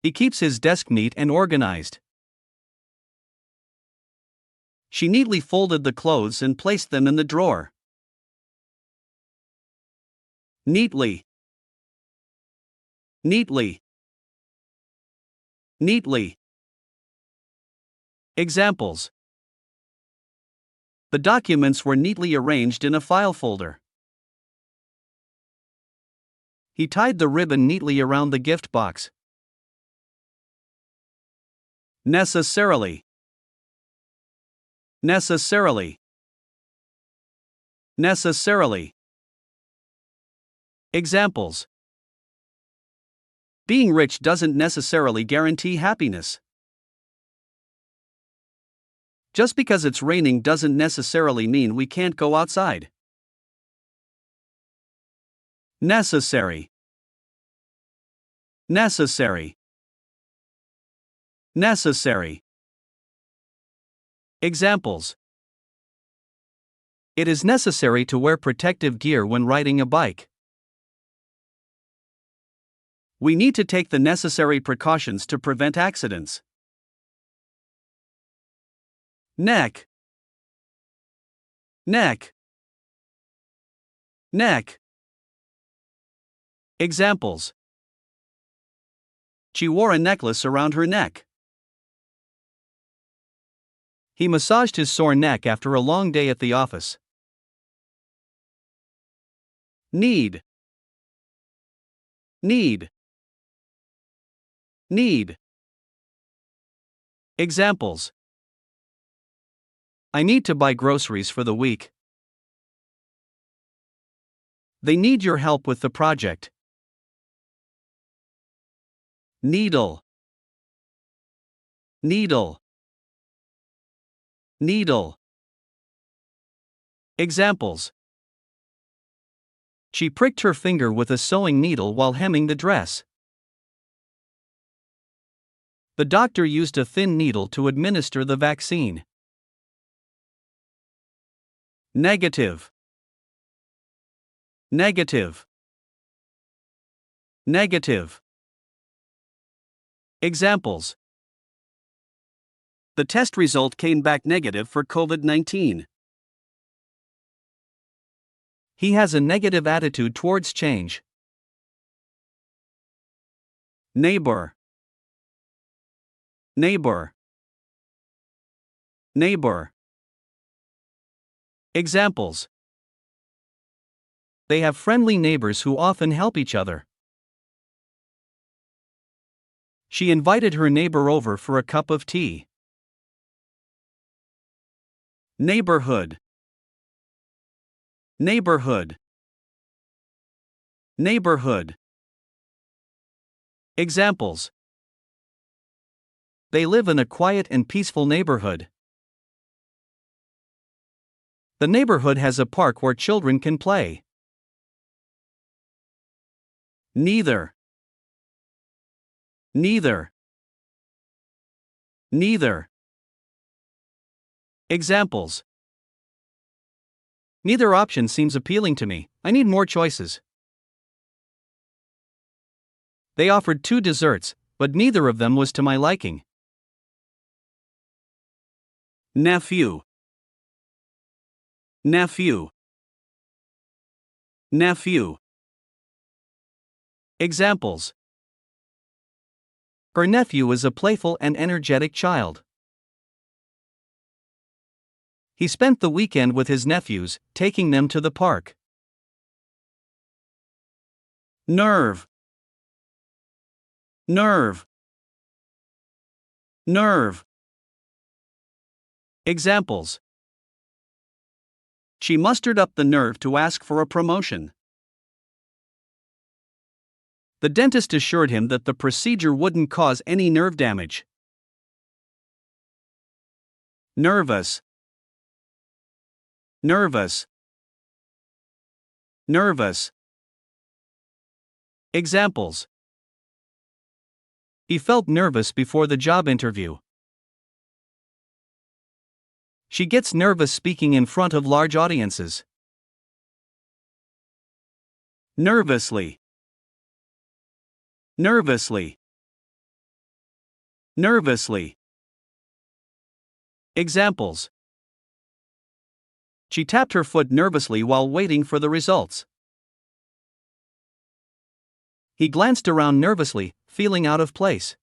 He keeps his desk neat and organized. She neatly folded the clothes and placed them in the drawer. Neatly. Neatly. Neatly. Examples. The documents were neatly arranged in a file folder. He tied the ribbon neatly around the gift box. Necessarily. Necessarily. Necessarily. Examples. Being rich doesn't necessarily guarantee happiness. Just because it's raining doesn't necessarily mean we can't go outside. Necessary. Necessary. Necessary. Examples. It is necessary to wear protective gear when riding a bike. We need to take the necessary precautions to prevent accidents. Neck. Neck. Neck. Examples. She wore a necklace around her neck. He massaged his sore neck after a long day at the office. Need. Need. Need. Examples. I need to buy groceries for the week. They need your help with the project. Needle. Needle. Needle. Examples. She pricked her finger with a sewing needle while hemming the dress. The doctor used a thin needle to administer the vaccine. Negative. Negative. Negative. Examples. The test result came back negative for COVID-19. He has a negative attitude towards change. Neighbor. Neighbor. Neighbor. Examples. They have friendly neighbors who often help each other. She invited her neighbor over for a cup of tea. Neighborhood. Neighborhood. Neighborhood. Examples. They live in a quiet and peaceful neighborhood. The neighborhood has a park where children can play. Neither. Neither. Neither. Examples. Neither option seems appealing to me. I need more choices. They offered 2 desserts, but neither of them was to my liking. Nephew. Nephew. Nephew. Examples. Her nephew is a playful and energetic child. He spent the weekend with his nephews, taking them to the park. Nerve. Nerve. Nerve. Examples. She mustered up the nerve to ask for a promotion. The dentist assured him that the procedure wouldn't cause any nerve damage. Nervous. Nervous. Nervous. Examples. He felt nervous before the job interview. She gets nervous speaking in front of large audiences. Nervously. Nervously. Nervously. Examples. She tapped her foot nervously while waiting for the results. He glanced around nervously, feeling out of place.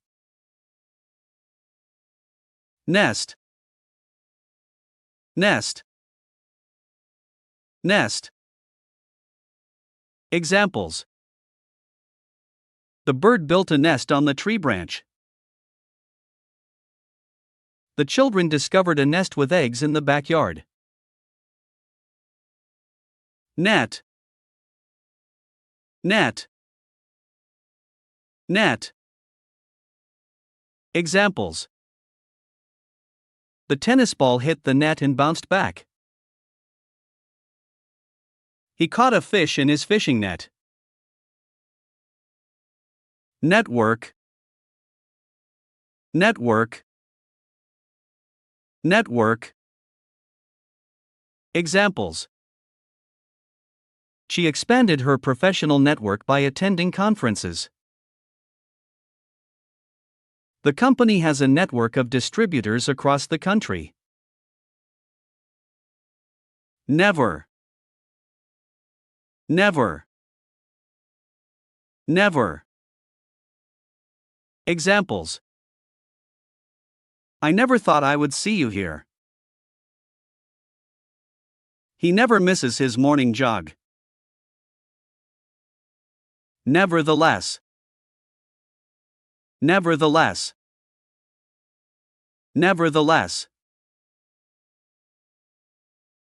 Nest. Nest. Nest. Examples. The bird built a nest on the tree branch. The children discovered a nest with eggs in the backyard. Net. Net. Net. Examples. The tennis ball hit the net and bounced back. He caught a fish in his fishing net. Network. Network. Network. Examples. She expanded her professional network by attending conferences. The company has a network of distributors across the country. Never. Never. Never. Examples. I never thought I would see you here. He never misses his morning jog. Nevertheless. Nevertheless. Nevertheless.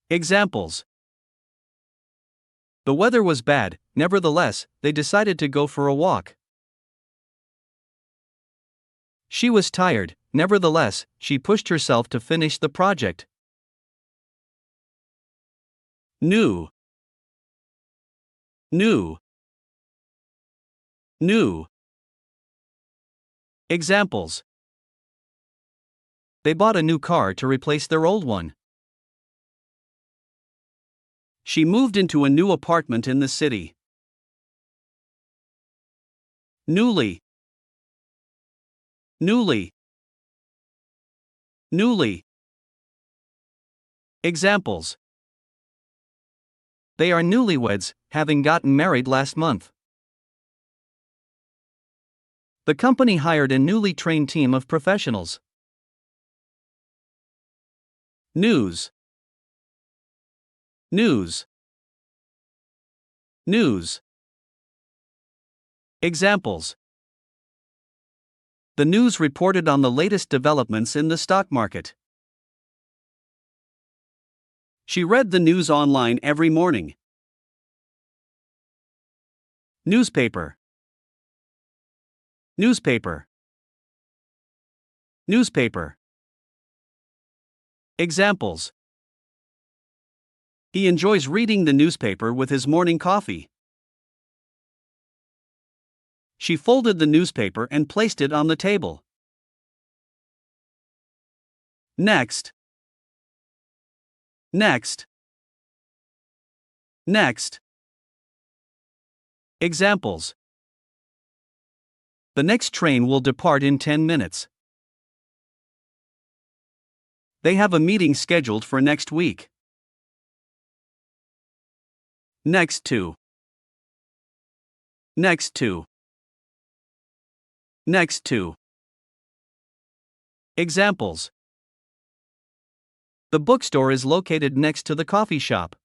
Examples. The weather was bad, nevertheless, they decided to go for a walk. She was tired, nevertheless, she pushed herself to finish the project. New. New. New. Examples. They bought a new car to replace their old one. She moved into a new apartment in the city. Newly. Newly. Newly. Examples. They are newlyweds, having gotten married last month. The company hired a newly trained team of professionals. News. News. News. Examples. The news reported on the latest developments in the stock market. She read the news online every morning. Newspaper. Newspaper. Newspaper. Examples. He enjoys reading the newspaper with his morning coffee. She folded the newspaper and placed it on the table. Next. Next. Next. Examples. The next train will depart in 10 minutes. They have a meeting scheduled for next week. Next to. Next to. Next to. Examples. The bookstore is located next to the coffee shop.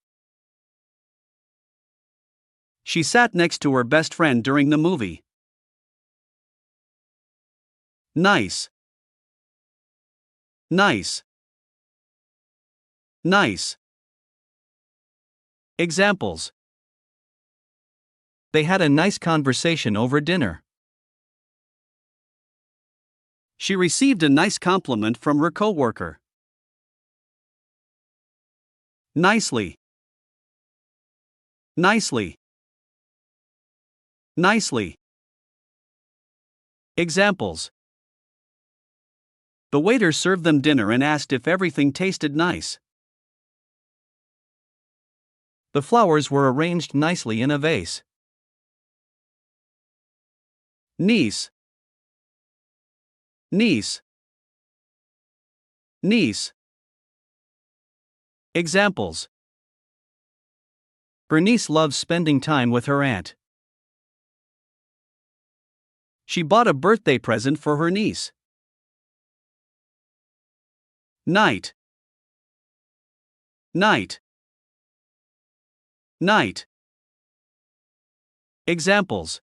She sat next to her best friend during the movie. Nice. Nice. Nice. Examples. They had a nice conversation over dinner. She received a nice compliment from her coworker. Nicely. Nicely. Nicely. Examples. The waiter served them dinner and asked if everything tasted nice. The flowers were arranged nicely in a vase. Niece. Niece. Niece. Examples. Bernice loves spending time with her aunt. She bought a birthday present for her niece. Night. Night. Night. Examples.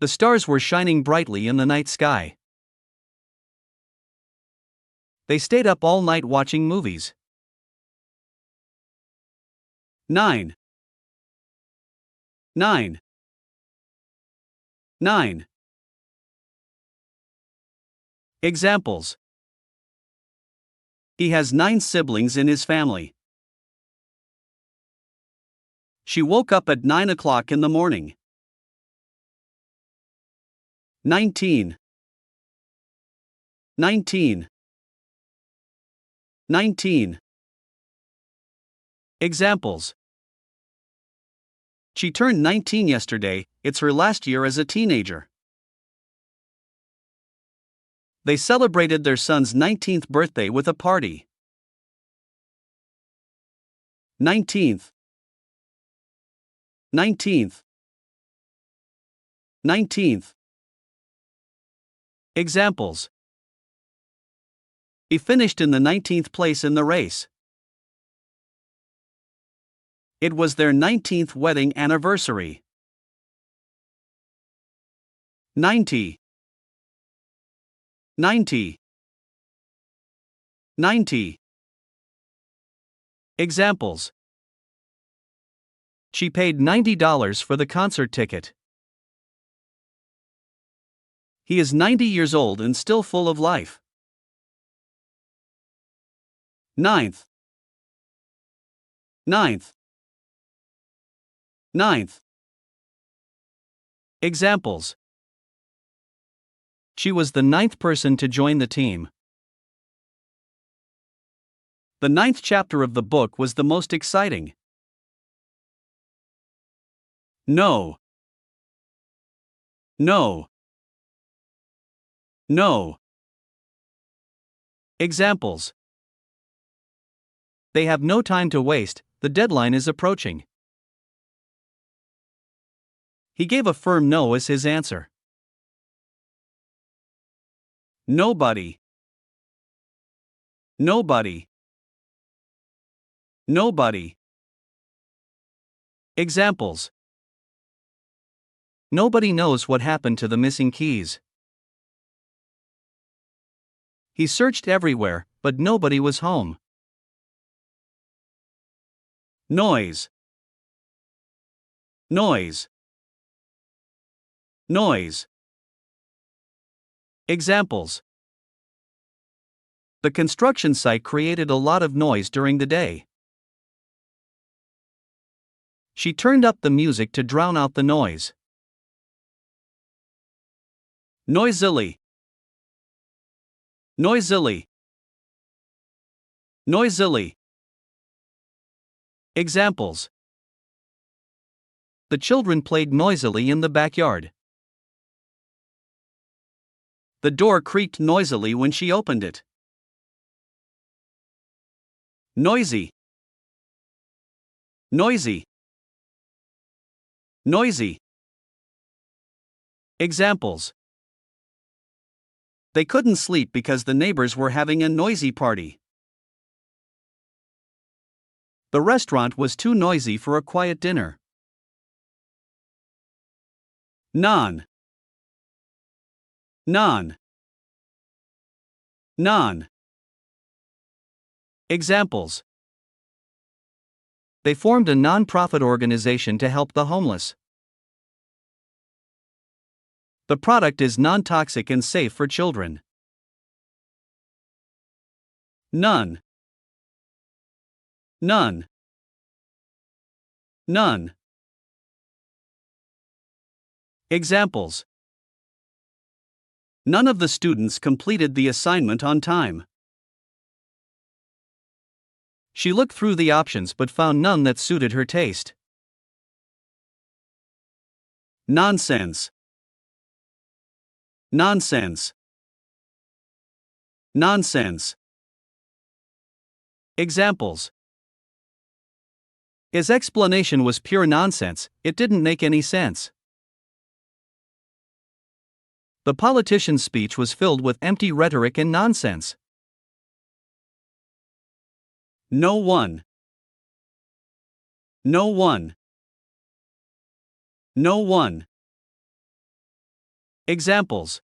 The stars were shining brightly in the night sky. They stayed up all night watching movies. 9. 9. 9. Examples. He has 9 siblings in his family. She woke up at 9 o'clock in the morning. 19. 19. 19. Examples. She turned 19 yesterday, it's her last year as a teenager. They celebrated their son's 19th birthday with a party. 19th. 19th. 19th. Examples. He finished in the 19th place in the race. It was their 19th wedding anniversary. 90. 90. 90. Examples. She paid $90 for the concert ticket. He is 90 years old and still full of life. 9th. 9th. 9th. Examples. She was the 9th person to join the team. The 9th chapter of the book was the most exciting. No. No. No. Examples. They have no time to waste, the deadline is approaching. He gave a firm no as his answer. Nobody. Nobody. Nobody. Examples. Nobody knows what happened to the missing keys. He searched everywhere, but nobody was home. Noise. Noise. Noise. Examples. The construction site created a lot of noise during the day. She turned up the music to drown out the noise. Noisily. Noisily. Noisily. Examples. The children played noisily in the backyard. The door creaked noisily when she opened it. Noisy. Noisy. Noisy. Examples. They couldn't sleep because the neighbors were having a noisy party. The restaurant was too noisy for a quiet dinner. Non. Non. Non. Examples. They formed a non-profit organization to help the homeless. The product is non-toxic and safe for children. None. None. None. Examples. None of the students completed the assignment on time. She looked through the options but found none that suited her taste. Nonsense. Nonsense. Nonsense. Examples. His explanation was pure nonsense, it didn't make any sense. The politician's speech was filled with empty rhetoric and nonsense. No one. No one. No one. Examples.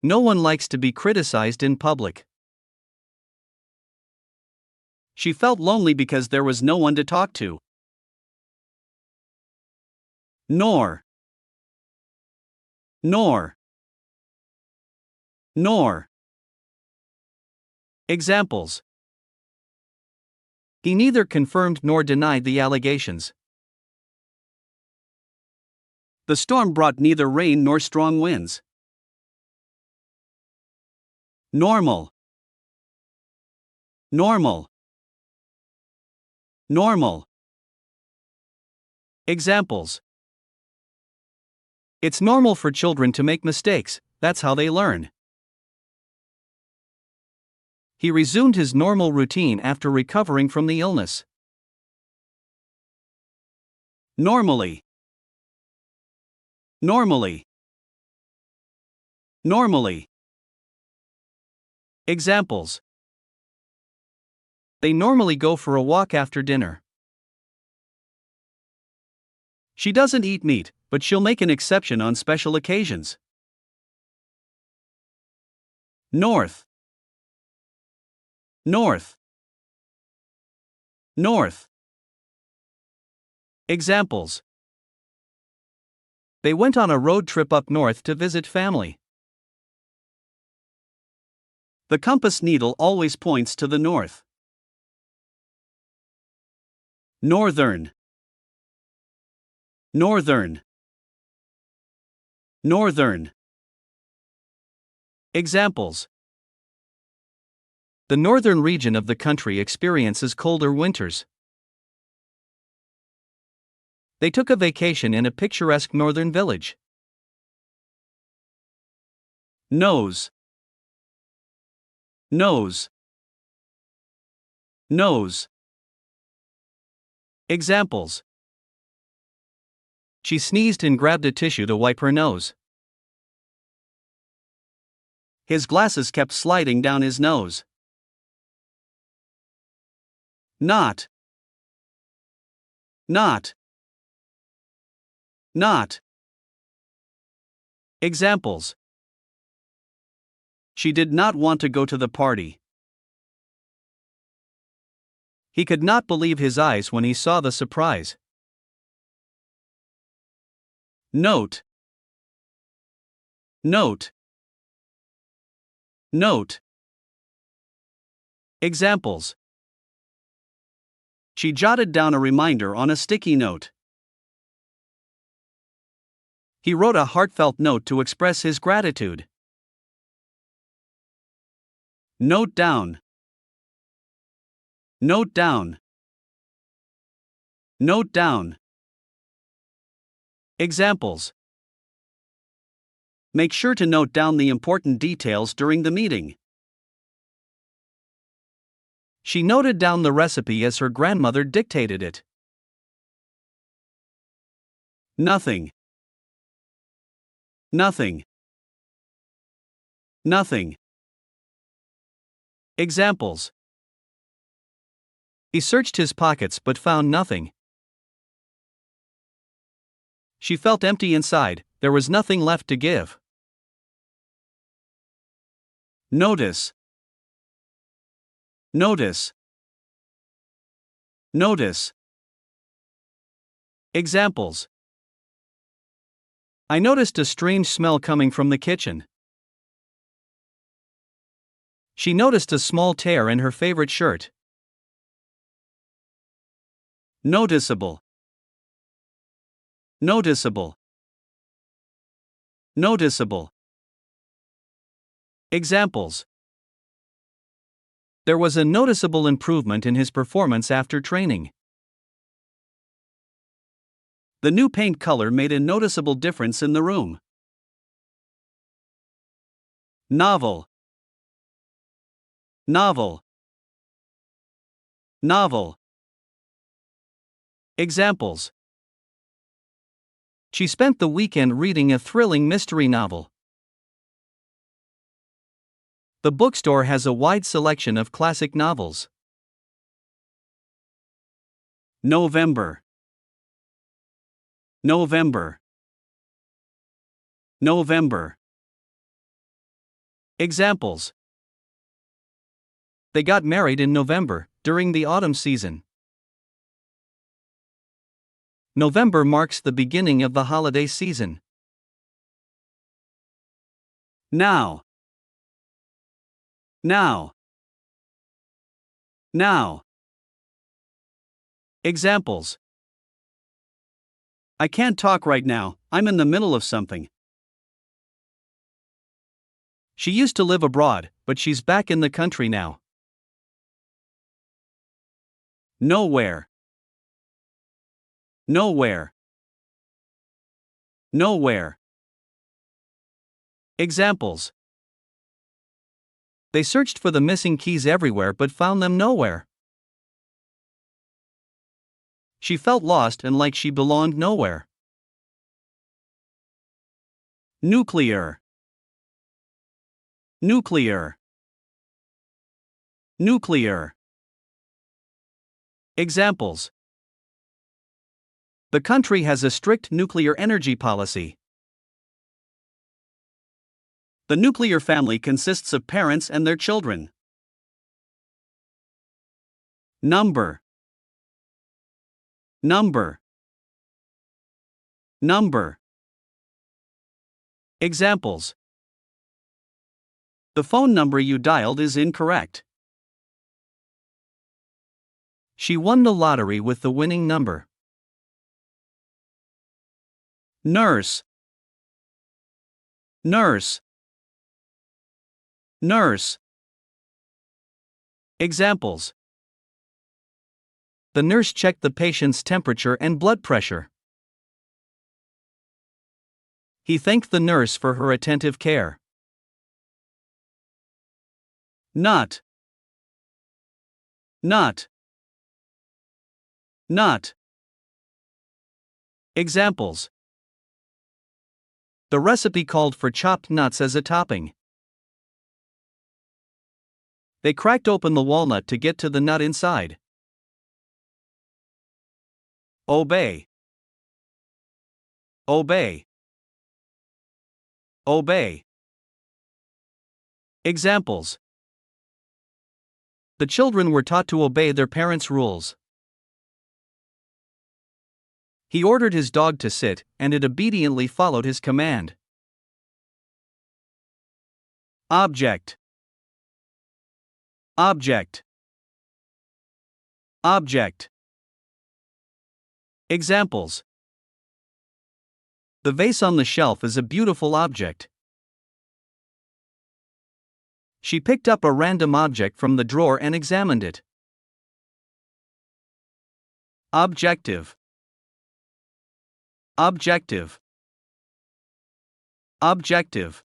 No one likes to be criticized in public. She felt lonely because there was no one to talk to. Nor. Nor. Nor. Examples. He neither confirmed nor denied the allegations. The storm brought neither rain nor strong winds. Normal. Normal. Normal. Examples. It's normal for children to make mistakes, that's how they learn. He resumed his normal routine after recovering from the illness. Normally. Normally. Normally. Examples. They normally go for a walk after dinner. She doesn't eat meat, but she'll make an exception on special occasions. North. North. North. Examples. They went on a road trip up north to visit family. The compass needle always points to the north. Northern. Northern. Northern. Examples. The northern region of the country experiences colder winters. They took a vacation in a picturesque northern village. Nose. Nose. Nose. Examples. She sneezed and grabbed a tissue to wipe her nose. His glasses kept sliding down his nose. Not. Not. Not. Examples. She did not want to go to the party. He could not believe his eyes when he saw the surprise. Note. Note. Note. Examples. She jotted down a reminder on a sticky note. He wrote a heartfelt note to express his gratitude. Note down. Note down. Note down. Examples. Make sure to note down the important details during the meeting. She noted down the recipe as her grandmother dictated it. Nothing. Nothing. Nothing. Examples. He searched his pockets but found nothing. She felt empty inside, there was nothing left to give. Notice. Notice. Notice. Examples. I noticed a strange smell coming from the kitchen. She noticed a small tear in her favorite shirt. Noticeable. Noticeable. Noticeable. Examples. There was a noticeable improvement in his performance after training. The new paint color made a noticeable difference in the room. Novel. Novel. Novel. Examples. She spent the weekend reading a thrilling mystery novel. The bookstore has a wide selection of classic novels. November. November. November. Examples. They got married in November, during the autumn season. November marks the beginning of the holiday season. Now. Now. Now. Examples. I can't talk right now, I'm in the middle of something. She used to live abroad, but she's back in the country now. Nowhere. Nowhere. Nowhere. Examples. They searched for the missing keys everywhere but found them nowhere. She felt lost and like she belonged nowhere. Nuclear. Nuclear. Nuclear. Examples. The country has a strict nuclear energy policy. The nuclear family consists of parents and their children. Number. Number. Number. Examples. The phone number you dialed is incorrect. She won the lottery with the winning number. Nurse. Nurse. Nurse. Examples. The nurse checked the patient's temperature and blood pressure. He thanked the nurse for her attentive care. Not. Not. Not. Examples. The recipe called for chopped nuts as a topping. They cracked open the walnut to get to the nut inside. Obey. Obey. Obey. Examples. The children were taught to obey their parents' rules. He ordered his dog to sit, and it obediently followed his command. Object. Object. Object. Examples. The vase on the shelf is a beautiful object. She picked up a random object from the drawer and examined it. Objective. Objective. Objective.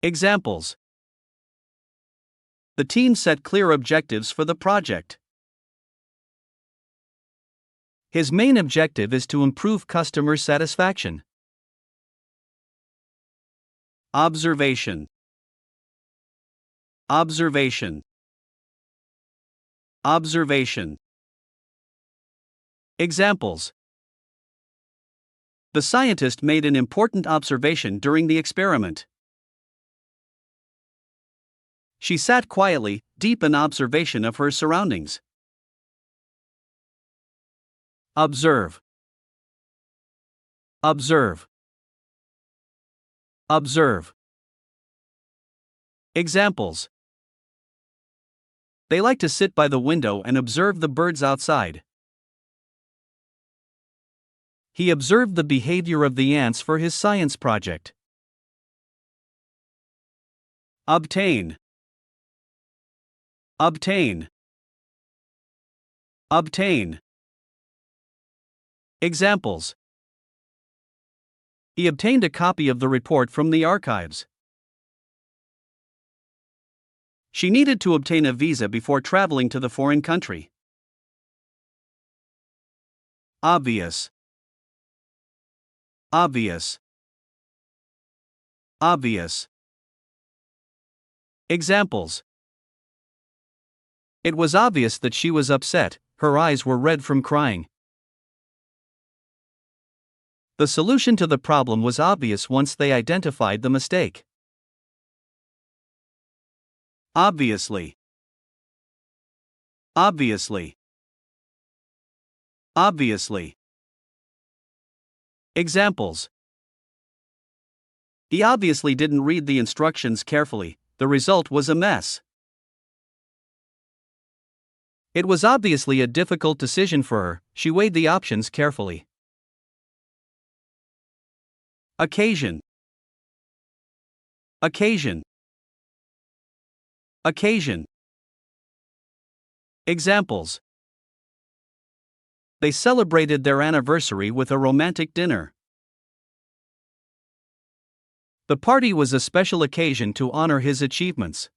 Examples. The team set clear objectives for the project. His main objective is to improve customer satisfaction. Observation. Observation. Observation. Examples. The scientist made an important observation during the experiment. She sat quietly, deep in observation of her surroundings. Observe. Observe. Observe. Examples. They like to sit by the window and observe the birds outside. He observed the behavior of the ants for his science project. Obtain. Obtain. Obtain. Examples. He obtained a copy of the report from the archives. She needed to obtain a visa before traveling to the foreign country. Obvious. Obvious. Obvious. Examples. It was obvious that she was upset, her eyes were red from crying. The solution to the problem was obvious once they identified the mistake. Obviously. Obviously. Obviously. Examples. He obviously didn't read the instructions carefully, the result was a mess. It was obviously a difficult decision for her, she weighed the options carefully. Occasion. Occasion. Occasion. Examples. They celebrated their anniversary with a romantic dinner. The party was a special occasion to honor his achievements.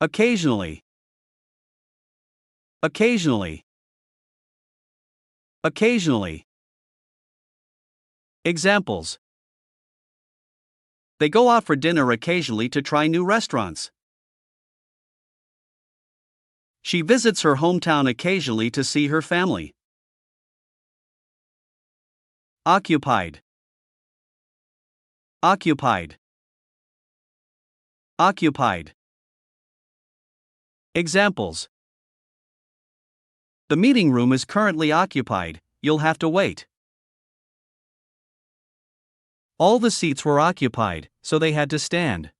Occasionally. Occasionally. Occasionally. Examples. They go out for dinner occasionally to try new restaurants. She visits her hometown occasionally to see her family. Occupied. Occupied. Occupied. Examples. The meeting room is currently occupied, you'll have to wait. All the seats were occupied, so they had to stand.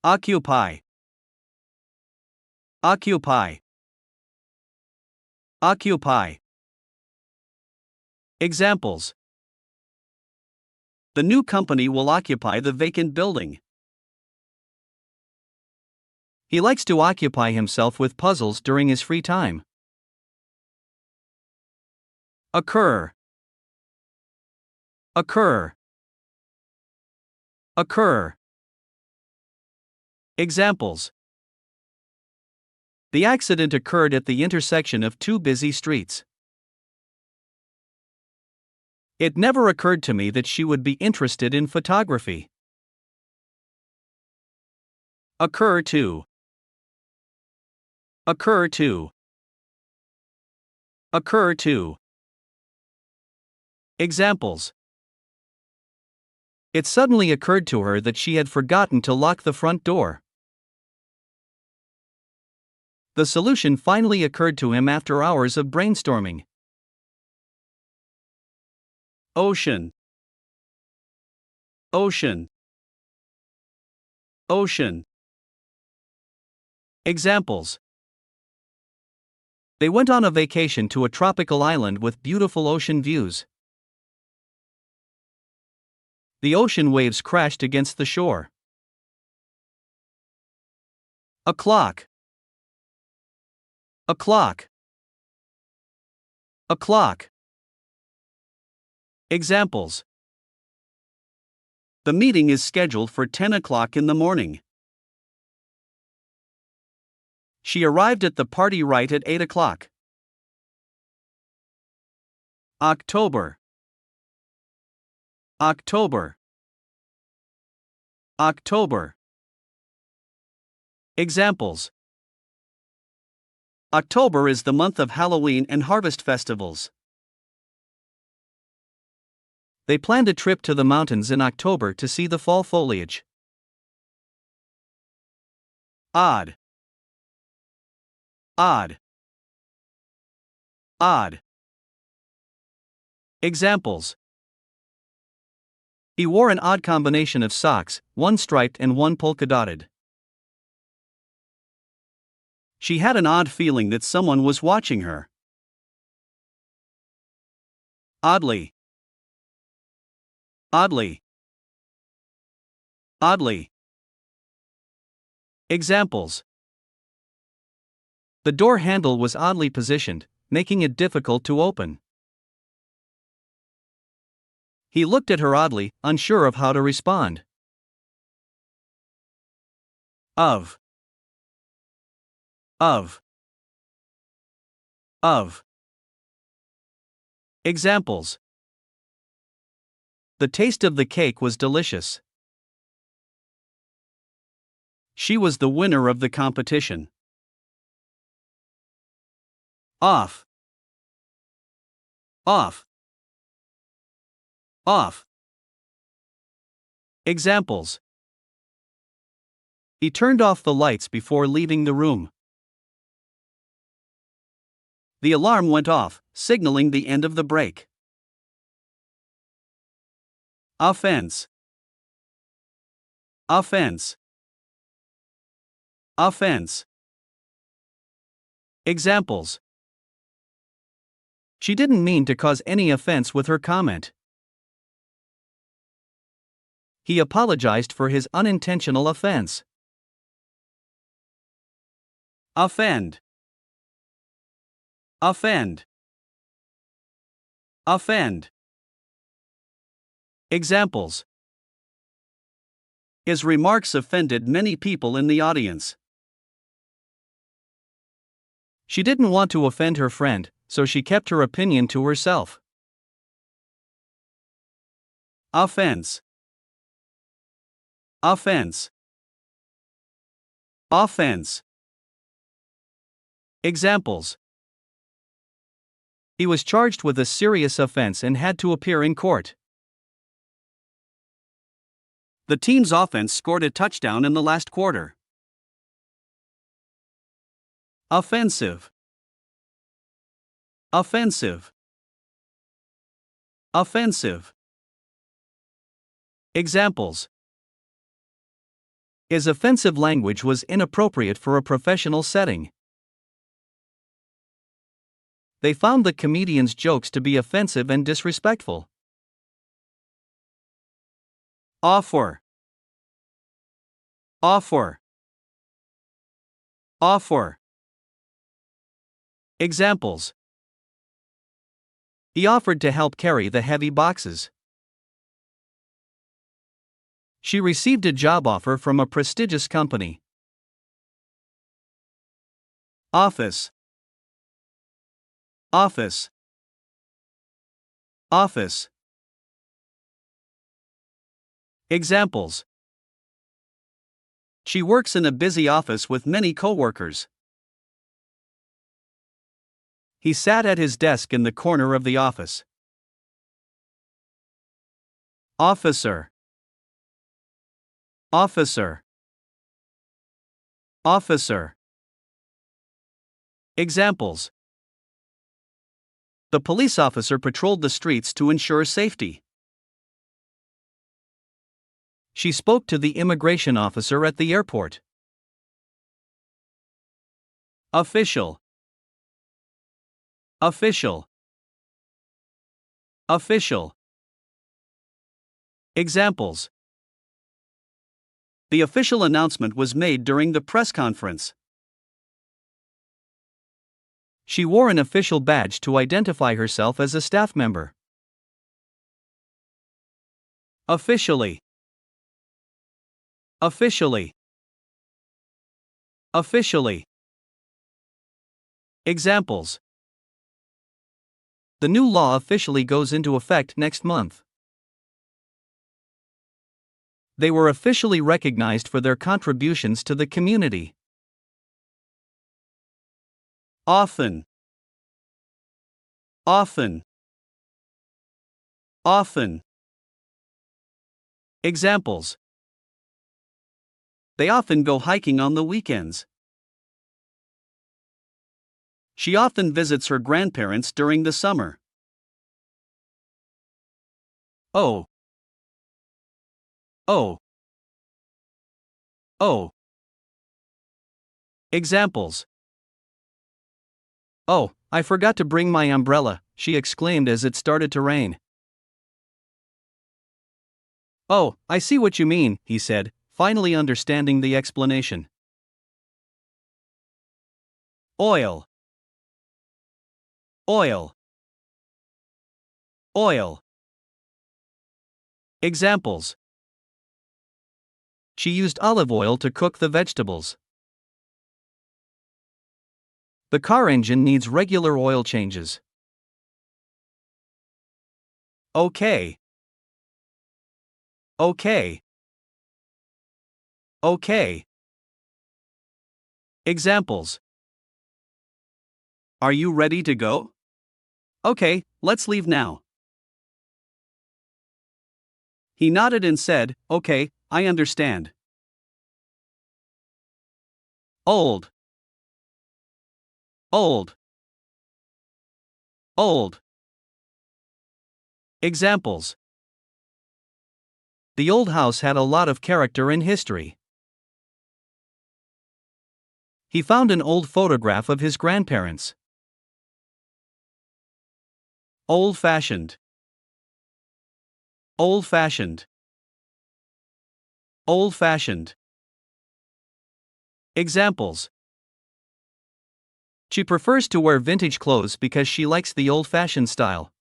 Occupy. Occupy. Occupy. Examples. The new company will occupy the vacant building. He likes to occupy himself with puzzles during his free time. Occur. Occur. Occur. Examples. The accident occurred at the intersection of two busy streets. It never occurred to me that she would be interested in photography. Occur to. Occur to. Occur to. Examples. It suddenly occurred to her that she had forgotten to lock the front door. The solution finally occurred to him after hours of brainstorming. Ocean. Ocean. Ocean. Examples. They went on a vacation to a tropical island with beautiful ocean views. The ocean waves crashed against the shore. A clock. A clock. A clock. Examples. The meeting is scheduled for 10 o'clock in the morning. She arrived at the party right at 8 o'clock. October. October. October. Examples. October is the month of Halloween and harvest festivals. They planned a trip to the mountains in October to see the fall foliage. Odd. Odd. Odd. Examples. He wore an odd combination of socks, one striped and one polka-dotted. She had an odd feeling that someone was watching her. Oddly. Oddly. Oddly. Examples. The door handle was oddly positioned, making it difficult to open. He looked at her oddly, unsure of how to respond. Of. Of. Of. Examples. The taste of the cake was delicious. She was the winner of the competition. Off. Off. Off. Examples. He turned off the lights before leaving the room. The alarm went off, signaling the end of the break. Offense. Offense. Offense. Examples. She didn't mean to cause any offense with her comment. He apologized for his unintentional offense. Offend. Offend. Offend. Examples. His remarks offended many people in the audience. She didn't want to offend her friend, so she kept her opinion to herself. Offense. Offense. Offense. Examples. He was charged with a serious offense and had to appear in court. The team's offense scored a touchdown in the last quarter. Offensive. Offensive. Offensive. Examples. His offensive language was inappropriate for a professional setting. They found the comedian's jokes to be offensive and disrespectful. Offer. Offer. Offer. Examples. He offered to help carry the heavy boxes. She received a job offer from a prestigious company. Office. Office. Office. Examples. She works in a busy office with many coworkers. He sat at his desk in the corner of the office. Officer. Officer. Officer. Examples. The police officer patrolled the streets to ensure safety. She spoke to the immigration officer at the airport. Official. Official. Official. Examples. The official announcement was made during the press conference. She wore an official badge to identify herself as a staff member. Officially. Officially. Officially. Examples. The new law officially goes into effect next month. They were officially recognized for their contributions to the community. Often. Often. Often. Examples. They often go hiking on the weekends. She often visits her grandparents during the summer. Oh. Oh. Oh. Examples. Oh, I forgot to bring my umbrella, she exclaimed as it started to rain. Oh, I see what you mean, he said, finally understanding the explanation. Oil. Oil. Oil. Examples. She used olive oil to cook the vegetables. The car engine needs regular oil changes. Okay. Okay. Okay. Examples. Are you ready to go? Okay, let's leave now. He nodded and said, Okay, I understand. Old. Old. Old. Examples. The old house had a lot of character and history. He found an old photograph of his grandparents. Old-fashioned. Old-fashioned. Old-fashioned. Examples. She prefers to wear vintage clothes because she likes the old-fashioned style.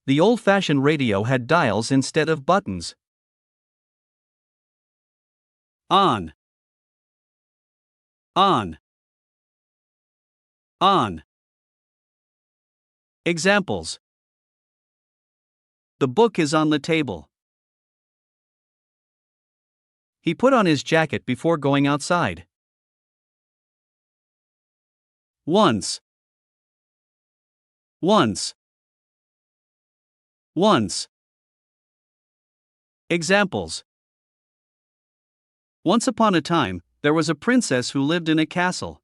The old-fashioned radio had dials instead of buttons. On. On. On. Examples. The book is on the table. He put on his jacket before going outside. Once. Once. Once. Examples. Once upon a time, there was a princess who lived in a castle.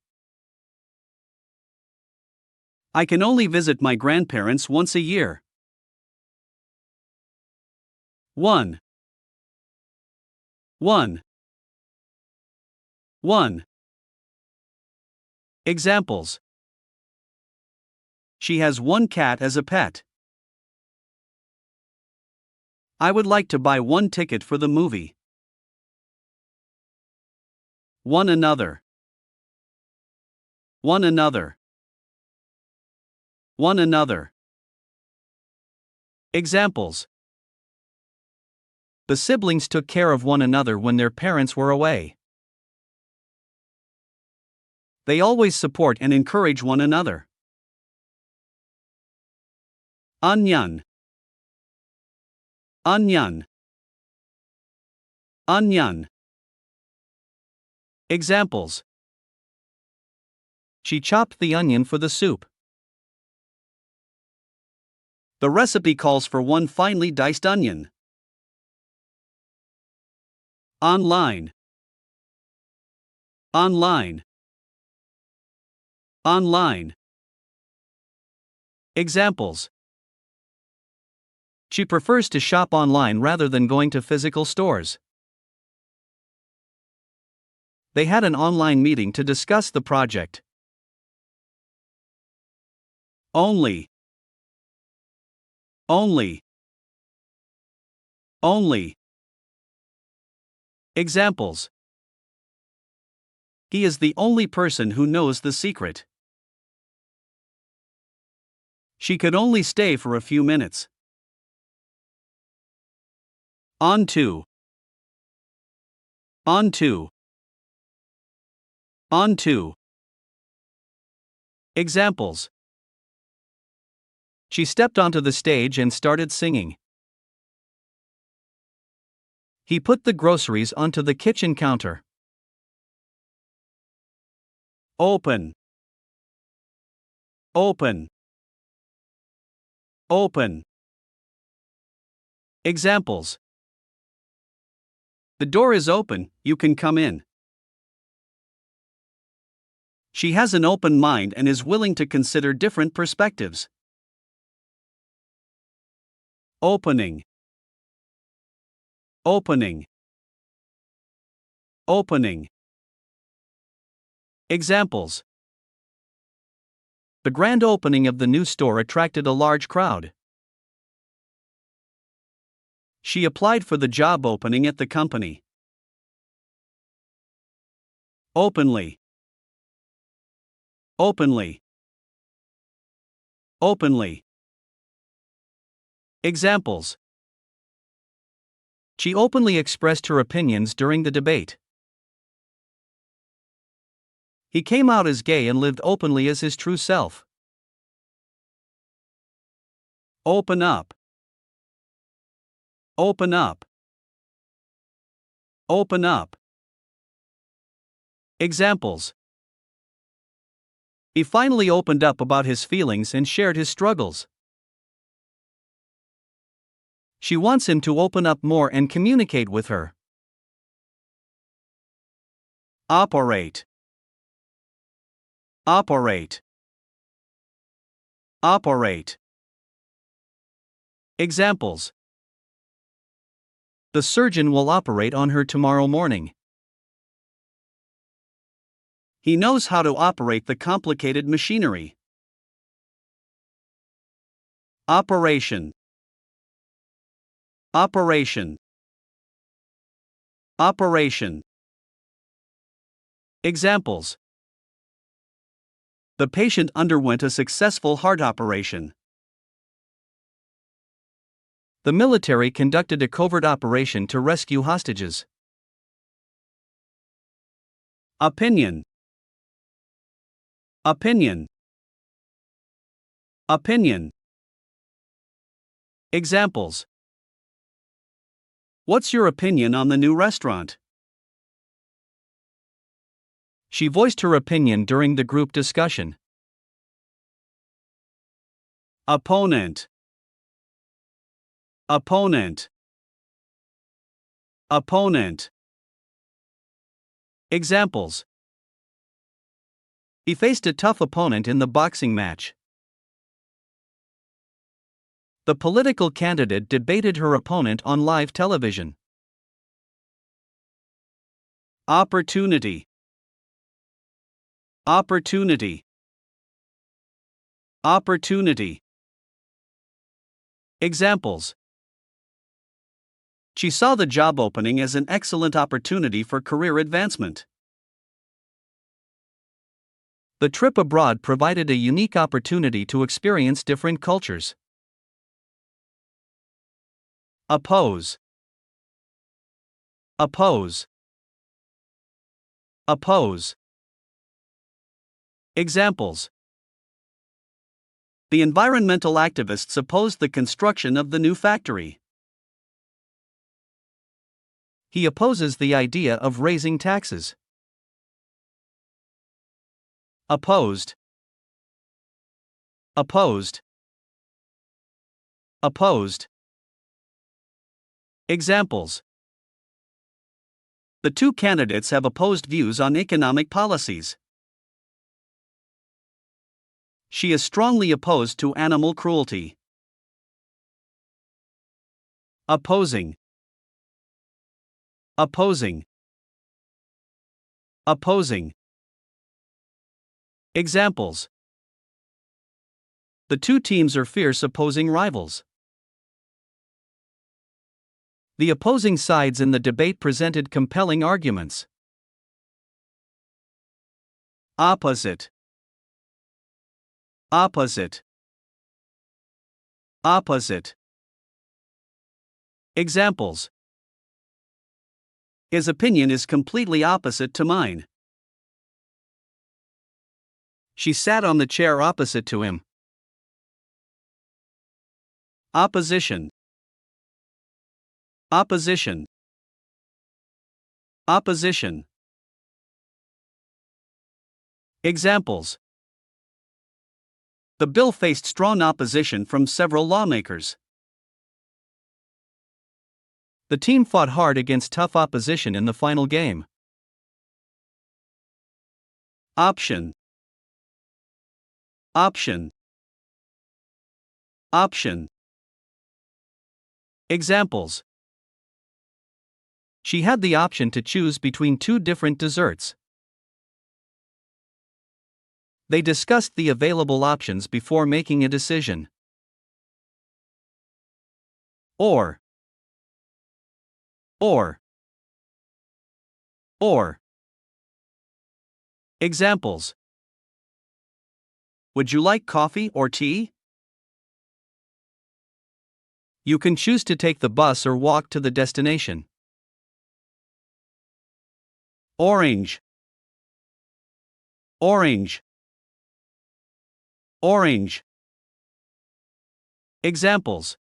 I can only visit my grandparents once a year. One. One. One. Examples. She has one cat as a pet. I would like to buy one ticket for the movie. One another. One another. One another. Examples. The siblings took care of one another when their parents were away. They always support and encourage one another. Onion. Onion. Onion. Examples. She chopped the onion for the soup. The recipe calls for one finely diced onion. Online. Online. Online. Examples. She prefers to shop online rather than going to physical stores. They had an online meeting to discuss the project. Only. Only. Only. Examples. He is the only person who knows the secret. She could only stay for a few minutes. On to. On to. On to. Examples. She stepped onto the stage and started singing. He put the groceries onto the kitchen counter. Open. Open. Open. Examples. The door is open, you can come in. She has an open mind and is willing to consider different perspectives. Opening. Opening. Opening. Examples. The grand opening of the new store attracted a large crowd. She applied for the job opening at the company. Openly. Openly. Openly. Examples. She openly expressed her opinions during the debate. He came out as gay and lived openly as his true self. Open up. Open up. Open up. Examples. He finally opened up about his feelings and shared his struggles. She wants him to open up more and communicate with her. Operate. Operate. Operate. Examples. The surgeon will operate on her tomorrow morning. He knows how to operate the complicated machinery. Operation. Operation. Operation. Examples. The patient underwent a successful heart operation. The military conducted a covert operation to rescue hostages. Opinion. Opinion. Opinion. Examples. What's your opinion on the new restaurant? She voiced her opinion during the group discussion. Opponent. Opponent. Opponent. Examples. He faced a tough opponent in the boxing match. The political candidate debated her opponent on live television. Opportunity. Opportunity. Opportunity. Examples. She saw the job opening as an excellent opportunity for career advancement. The trip abroad provided a unique opportunity to experience different cultures. Oppose. Oppose. Oppose. Examples. The environmental activists opposed the construction of the new factory. He opposes the idea of raising taxes. Opposed. Opposed. Opposed. Examples. The two candidates have opposed views on economic policies. She is strongly opposed to animal cruelty. Opposing. Opposing. Opposing. Examples. The two teams are fierce opposing rivals. The opposing sides in the debate presented compelling arguments. Opposite. Opposite. Opposite. Examples. His opinion is completely opposite to mine. She sat on the chair opposite to him. Opposition. Opposition. Opposition. Examples. The bill faced strong opposition from several lawmakers. The team fought hard against tough opposition in the final game. Option. Option. Option. Examples. She had the option to choose between two different desserts. They discussed the available options before making a decision. Or. Examples. Would you like coffee or tea? You can choose to take the bus or walk to the destination. Orange. Orange. Orange. Examples.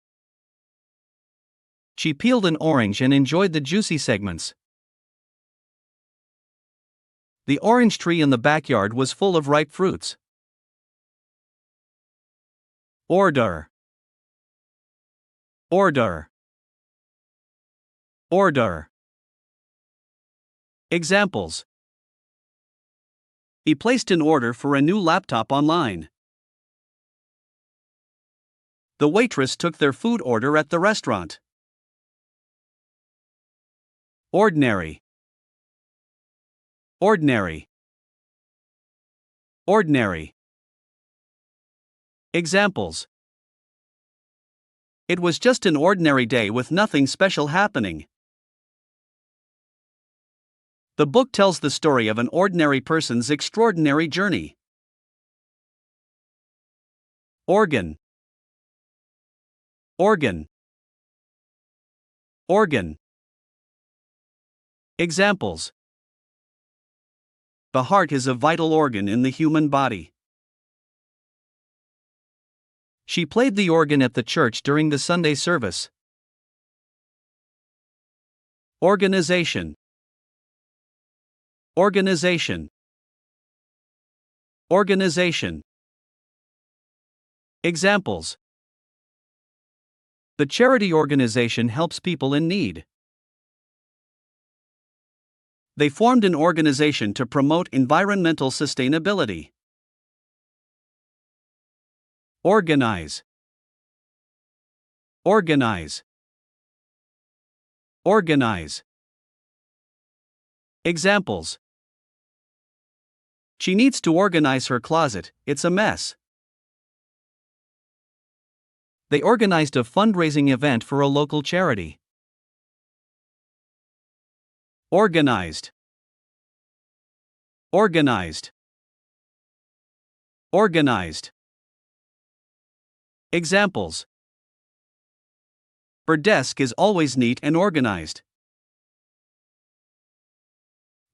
She peeled an orange and enjoyed the juicy segments. The orange tree in the backyard was full of ripe fruits. Order. Order. Order. Examples. He placed an order for a new laptop online. The waitress took their food order at the restaurant. Ordinary. Ordinary. Ordinary. Examples. It was just an ordinary day with nothing special happening. The book tells the story of an ordinary person's extraordinary journey. Organ. Organ. Organ. Examples. The heart is a vital organ in the human body. She played the organ at the church during the Sunday service. Organization. Organization. Organization. Examples. The charity organization helps people in need. They formed an organization to promote environmental sustainability. Organize. Organize. Organize. Examples. She needs to organize her closet, it's a mess. They organized a fundraising event for a local charity. Organized. Organized. Organized. Examples. Her desk is always neat and organized.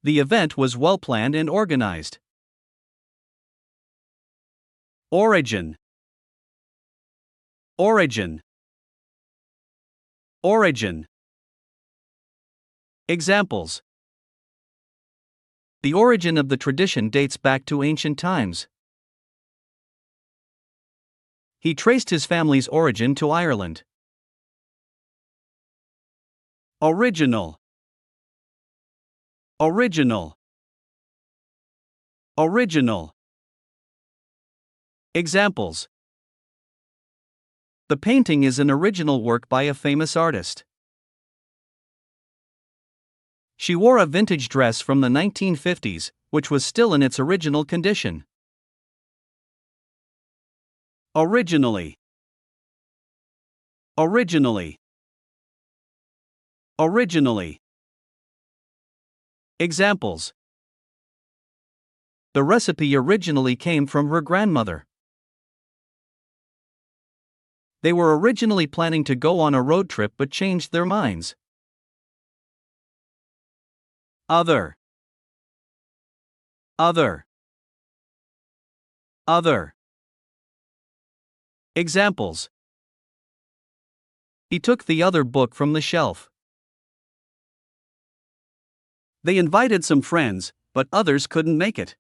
The event was well planned and organized. Origin. Origin. Origin. Examples. The origin of the tradition dates back to ancient times. He traced his family's origin to Ireland. Original. Original. Original. Examples. The painting is an original work by a famous artist. She wore a vintage dress from the 1950s, which was still in its original condition. Originally. Originally. Originally. Examples. The recipe originally came from her grandmother. They were originally planning to go on a road trip but changed their minds. Other. Other. Other. Examples. He took the other book from the shelf. They invited some friends, but others couldn't make it.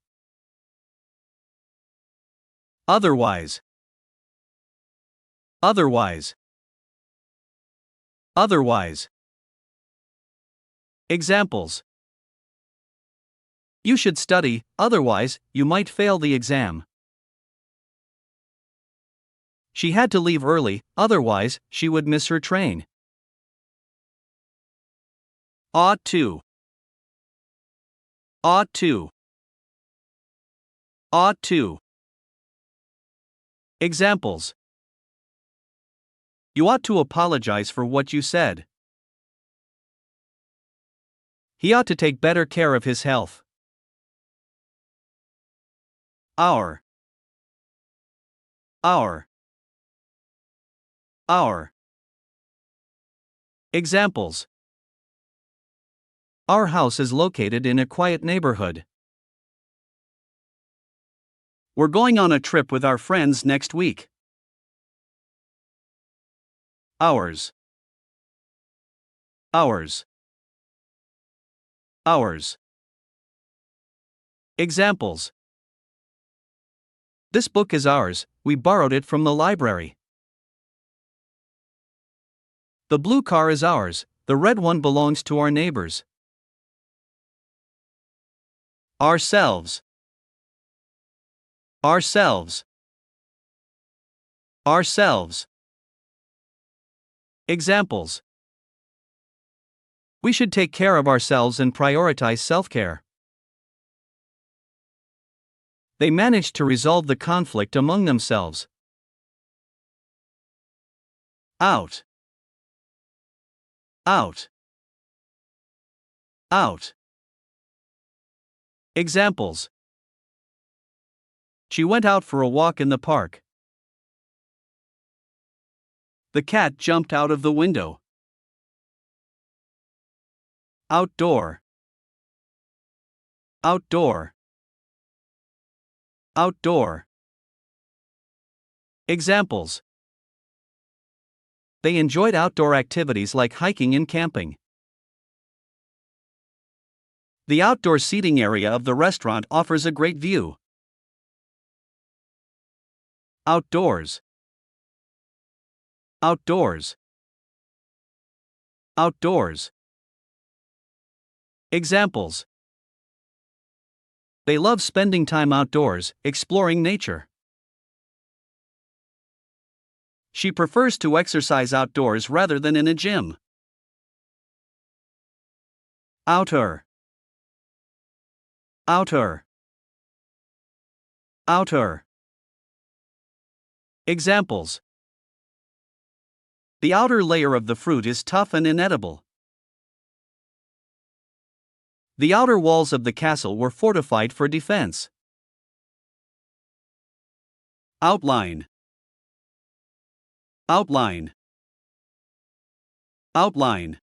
Otherwise. Otherwise. Otherwise. Examples. You should study, otherwise, you might fail the exam. She had to leave early, otherwise, she would miss her train. Ought to. Ought to. Ought to. Examples. You ought to apologize for what you said. He ought to take better care of his health. Our. Our. Our. Examples. Our house is located in a quiet neighborhood. We're going on a trip with our friends next week. Ours. Ours. Ours. Examples. This book is ours, we borrowed it from the library. The blue car is ours, the red one belongs to our neighbors. Ourselves. Ourselves. Ourselves. Examples. We should take care of ourselves and prioritize self-care. They managed to resolve the conflict among themselves. Out. Out. Out. Examples. She went out for a walk in the park. The cat jumped out of the window. Outdoor. Outdoor. Outdoor. Examples. They enjoyed outdoor activities like hiking and camping. The outdoor seating area of the restaurant offers a great view. Outdoors. Outdoors. Outdoors. Examples. They love spending time outdoors, exploring nature. She prefers to exercise outdoors rather than in a gym. Outer. Outer. Outer. Examples. The outer layer of the fruit is tough and inedible. The outer walls of the castle were fortified for defense. Outline. Outline. Outline.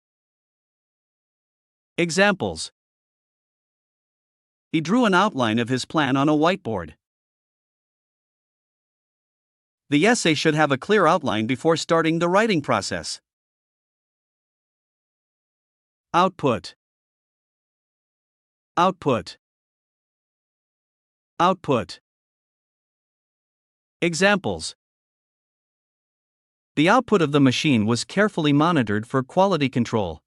Examples. He drew an outline of his plan on a whiteboard. The essay should have a clear outline before starting the writing process. Output. Output. Output. Examples. The output of the machine was carefully monitored for quality control.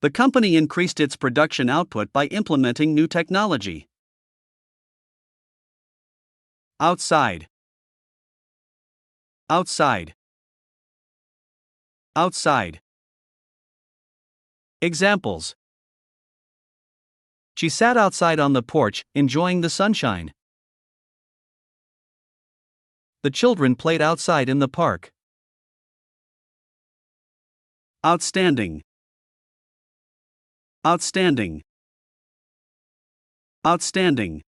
The company increased its production output by implementing new technology. Outside. Outside. Outside. Examples. She sat outside on the porch, enjoying the sunshine. The children played outside in the park. Outstanding. Outstanding. Outstanding.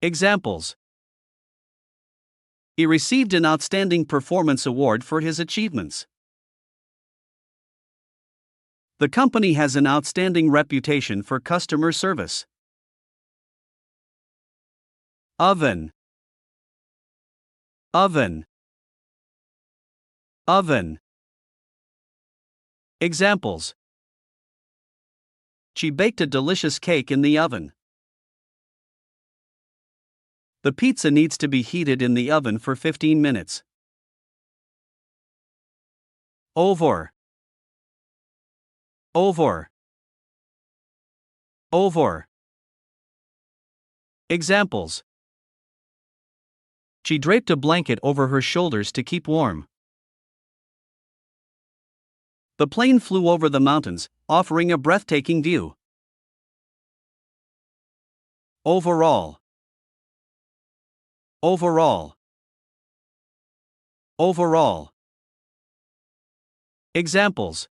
Examples. He received an outstanding performance award for his achievements. The company has an outstanding reputation for customer service. Oven. Oven. Oven. Examples. She baked a delicious cake in the oven. The pizza needs to be heated in the oven for 15 minutes. Over. Over. Over. Examples. She draped a blanket over her shoulders to keep warm. The plane flew over the mountains, offering a breathtaking view. Overall. Overall. Overall. Examples.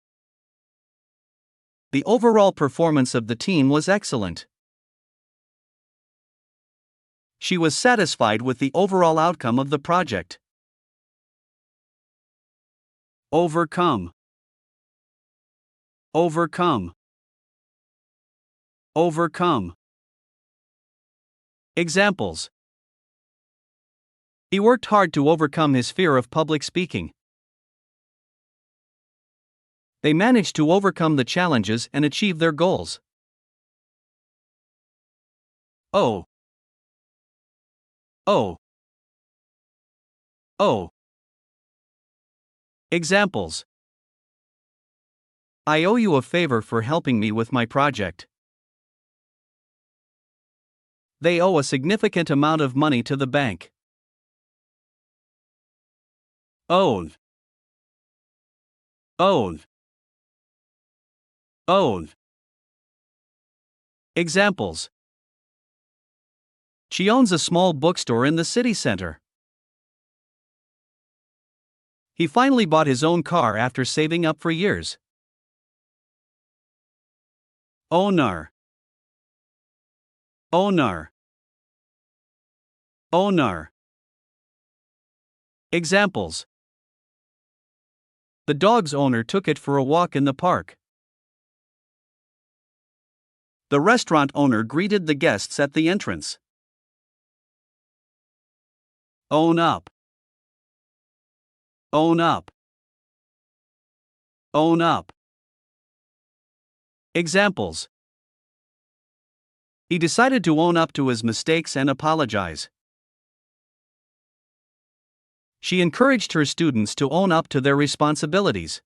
The overall performance of the team was excellent. She was satisfied with the overall outcome of the project. Overcome. Overcome. Overcome. Examples. He worked hard to overcome his fear of public speaking. They managed to overcome the challenges and achieve their goals. Oh. Oh. Oh. Examples. I owe you a favor for helping me with my project. They owe a significant amount of money to the bank. Own. Own. Own. Examples. She owns a small bookstore in the city center. He finally bought his own car after saving up for years. Owner. Owner. Owner. Examples. The dog's owner took it for a walk in the park. The restaurant owner greeted the guests at the entrance. Own up. Own up. Own up. Examples. He decided to own up to his mistakes and apologize. She encouraged her students to own up to their responsibilities.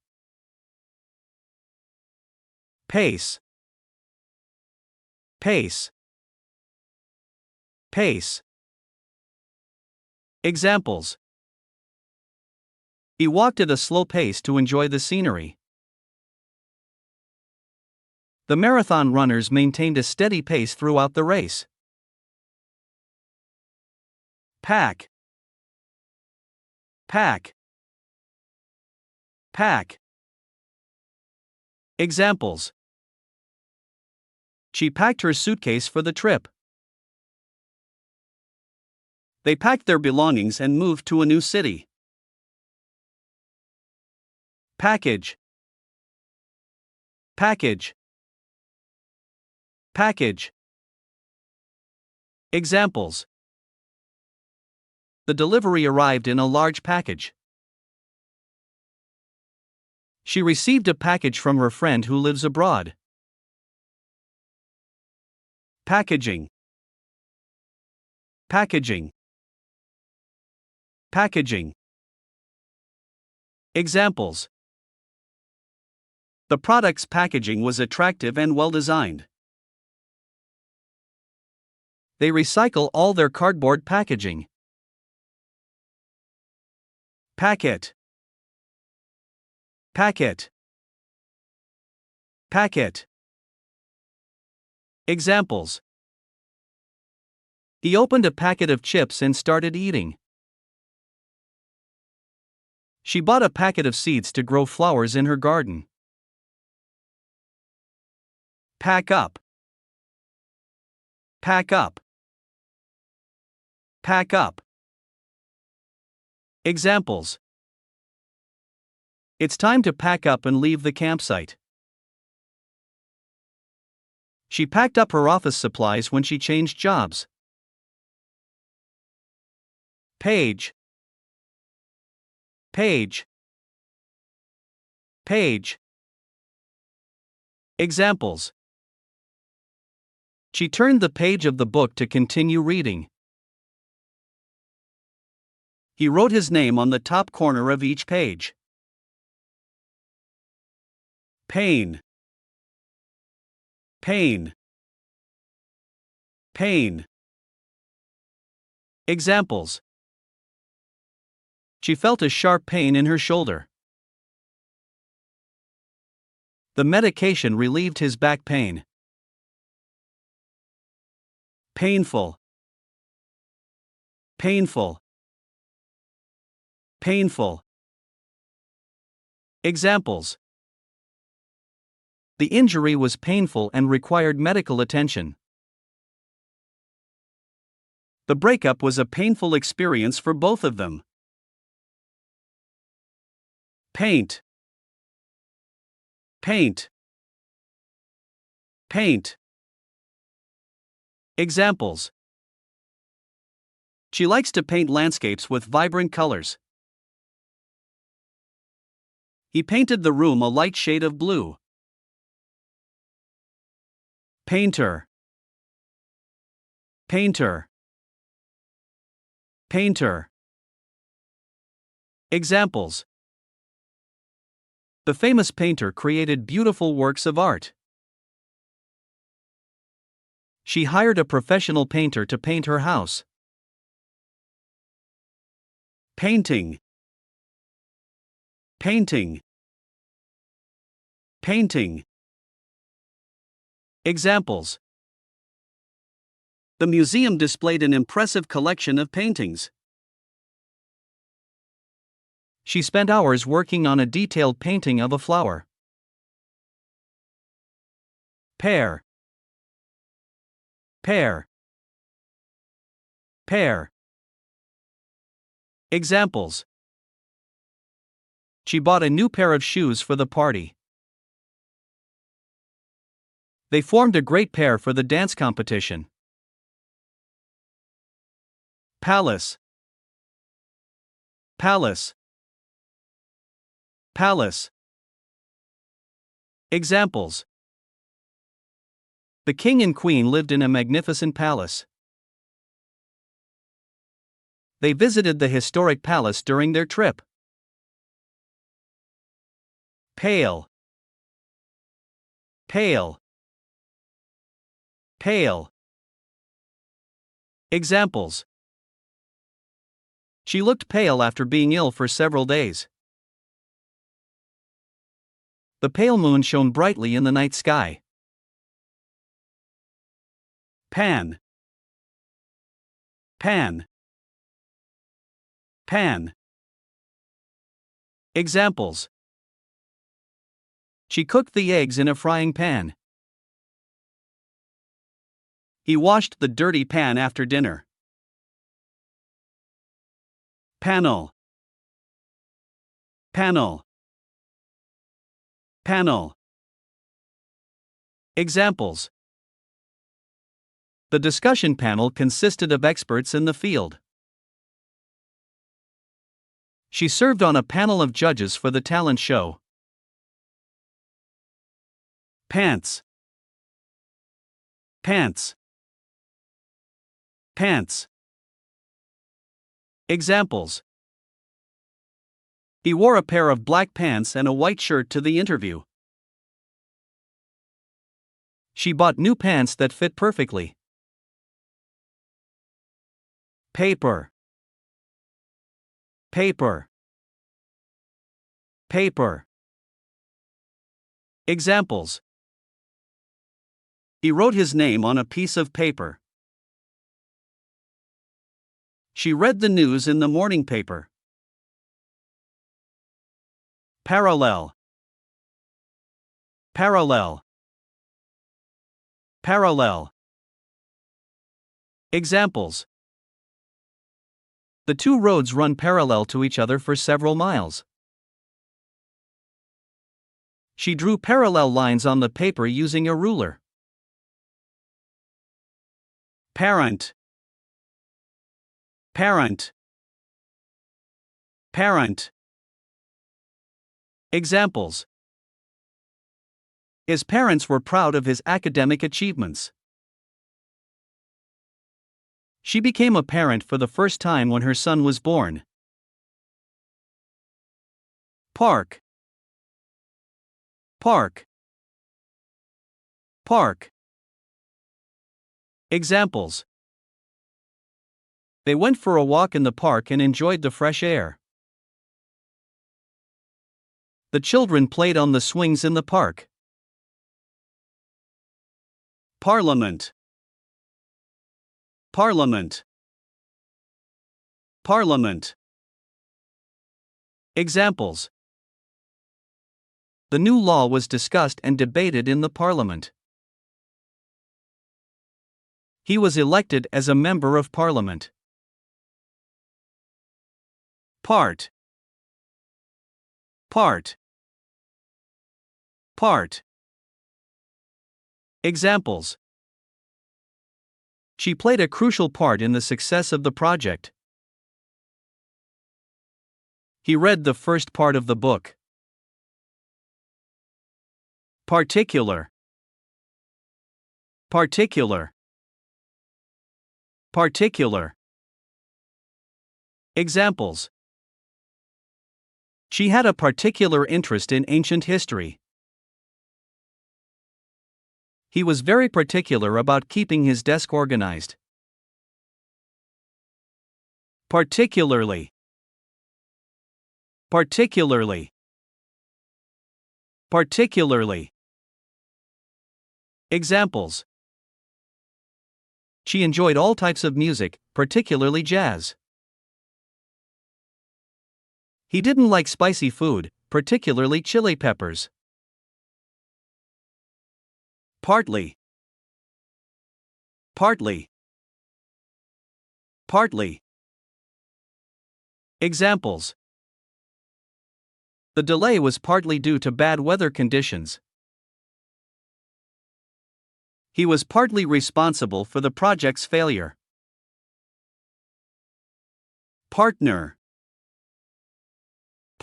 Pace. Pace. Pace. Examples. He walked at a slow pace to enjoy the scenery. The marathon runners maintained a steady pace throughout the race. Pack. Pack. Pack. Examples. She packed her suitcase for the trip. They packed their belongings and moved to a new city. Package. Package. Package. Examples. The delivery arrived in a large package. She received a package from her friend who lives abroad. Packaging. Packaging. Packaging. Examples. The product's packaging was attractive and well designed. They recycle all their cardboard packaging. Packet. Packet. Packet. Examples. He opened a packet of chips and started eating. She bought a packet of seeds to grow flowers in her garden. Pack up. Pack up. Pack up. Examples. It's time to pack up and leave the campsite. She packed up her office supplies when she changed jobs. Page. Page. Page. Examples. She turned the page of the book to continue reading. He wrote his name on the top corner of each page. Pain. Pain. Pain. Examples. She felt a sharp pain in her shoulder. The medication relieved his back pain. Painful. Painful. Painful. Examples. The injury was painful and required medical attention. The breakup was a painful experience for both of them. Paint. Paint. Paint. Examples. She likes to paint landscapes with vibrant colors. He painted the room a light shade of blue. Painter. Painter. Painter. Examples. The famous painter created beautiful works of art. She hired a professional painter to paint her house. Painting. Painting. Painting. Examples. The museum displayed an impressive collection of paintings. She spent hours working on a detailed painting of a flower. Pair. Pair. Pair. Examples. She bought a new pair of shoes for the party. They formed a great pair for the dance competition. Palace. Palace. Palace. Examples. The king and queen lived in a magnificent palace. They visited the historic palace during their trip. Pale. Pale. Pale. Examples. She looked pale after being ill for several days. The pale moon shone brightly in the night sky. Pan. Pan. Pan. Examples. She cooked the eggs in a frying pan. He washed the dirty pan after dinner. Panel. Panel. Panel. Examples. The discussion panel consisted of experts in the field. She served on a panel of judges for the talent show. Pants. Pants. Pants. Examples. He wore a pair of black pants and a white shirt to the interview. She bought new pants that fit perfectly. Paper. Paper. Paper. Examples. He wrote his name on a piece of paper. She read the news in the morning paper. Parallel. Parallel. Parallel. Examples. The two roads run parallel to each other for several miles. She drew parallel lines on the paper using a ruler. Parent. Parent. Parent. Examples. His parents were proud of his academic achievements. She became a parent for the first time when her son was born. Park. Park. Park. Examples. They went for a walk in the park and enjoyed the fresh air. The children played on the swings in the park. Parliament. Parliament. Parliament. Examples. The new law was discussed and debated in the Parliament. He was elected as a member of Parliament. Part. Part. Part. Examples. She played a crucial part in the success of the project. He read the first part of the book. Particular. Particular. Particular. Examples. She had a particular interest in ancient history. He was very particular about keeping his desk organized. Particularly. Particularly. Particularly. Examples. She enjoyed all types of music, particularly jazz. He didn't like spicy food, particularly chili peppers. Partly. Partly. Partly. Examples. The delay was partly due to bad weather conditions. He was partly responsible for the project's failure. Partner.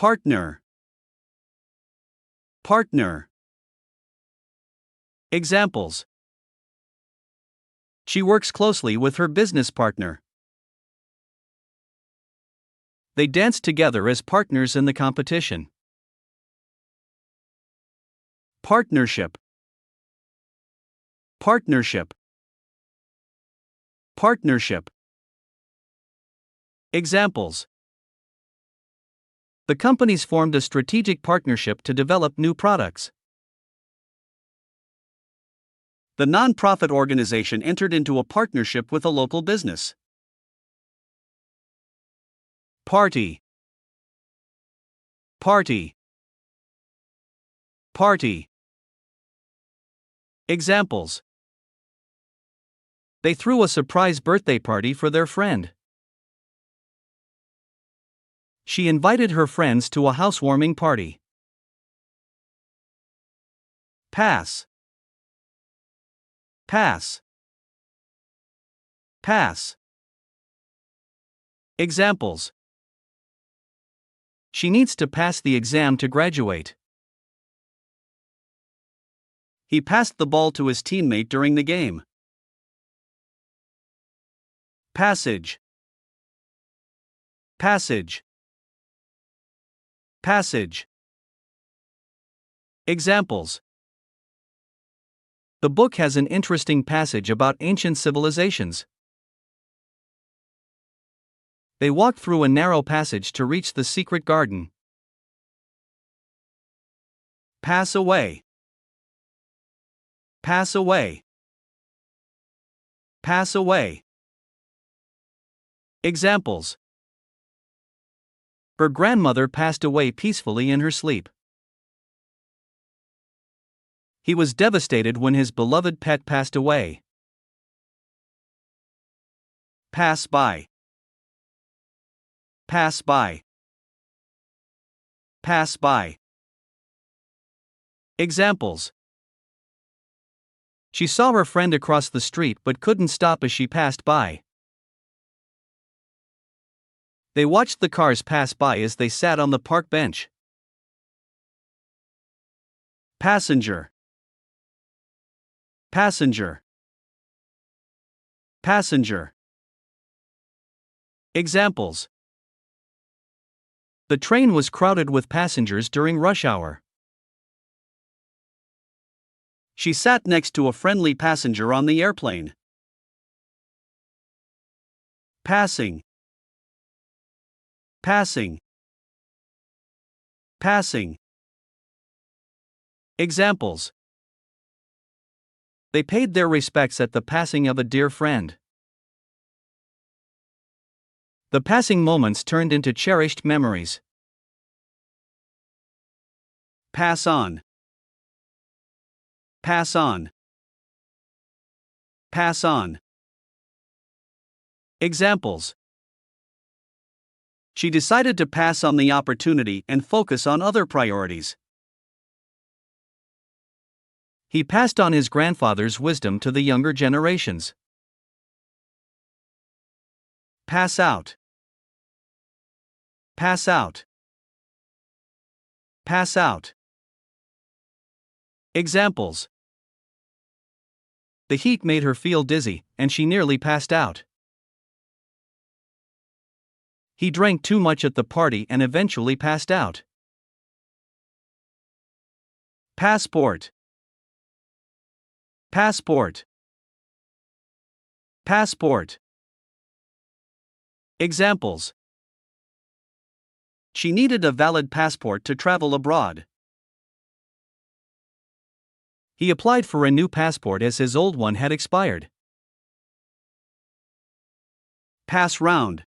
Partner. Partner. Examples. She works closely with her business partner. They danced together as partners in the competition. Partnership. Partnership. Partnership. Examples. The companies formed a strategic partnership to develop new products. The non-profit organization entered into a partnership with a local business. Party. Party. Party. Examples. They threw a surprise birthday party for their friend. She invited her friends to a housewarming party. Pass. Pass. Pass. Examples. She needs to pass the exam to graduate. He passed the ball to his teammate during the game. Passage. Passage. Passage. Examples. The book has an interesting passage about ancient civilizations. They walked through a narrow passage to reach the secret garden. Pass away. Pass away. Pass away. Examples. Her grandmother passed away peacefully in her sleep. He was devastated when his beloved pet passed away. Pass by. Pass by. Pass by. Examples. She saw her friend across the street but couldn't stop as she passed by. They watched the cars pass by as they sat on the park bench. Passenger. Passenger. Passenger. Examples. The train was crowded with passengers during rush hour. She sat next to a friendly passenger on the airplane. Passing. Passing. Passing. Examples. They paid their respects at the passing of a dear friend. The passing moments turned into cherished memories. Pass on. Pass on. Pass on. Examples. She decided to pass on the opportunity and focus on other priorities. He passed on his grandfather's wisdom to the younger generations. Pass out. Pass out. Pass out. Examples. The heat made her feel dizzy, and she nearly passed out. He drank too much at the party and eventually passed out. Passport. Passport. Passport. Examples. She needed a valid passport to travel abroad. He applied for a new passport as his old one had expired. Pass round.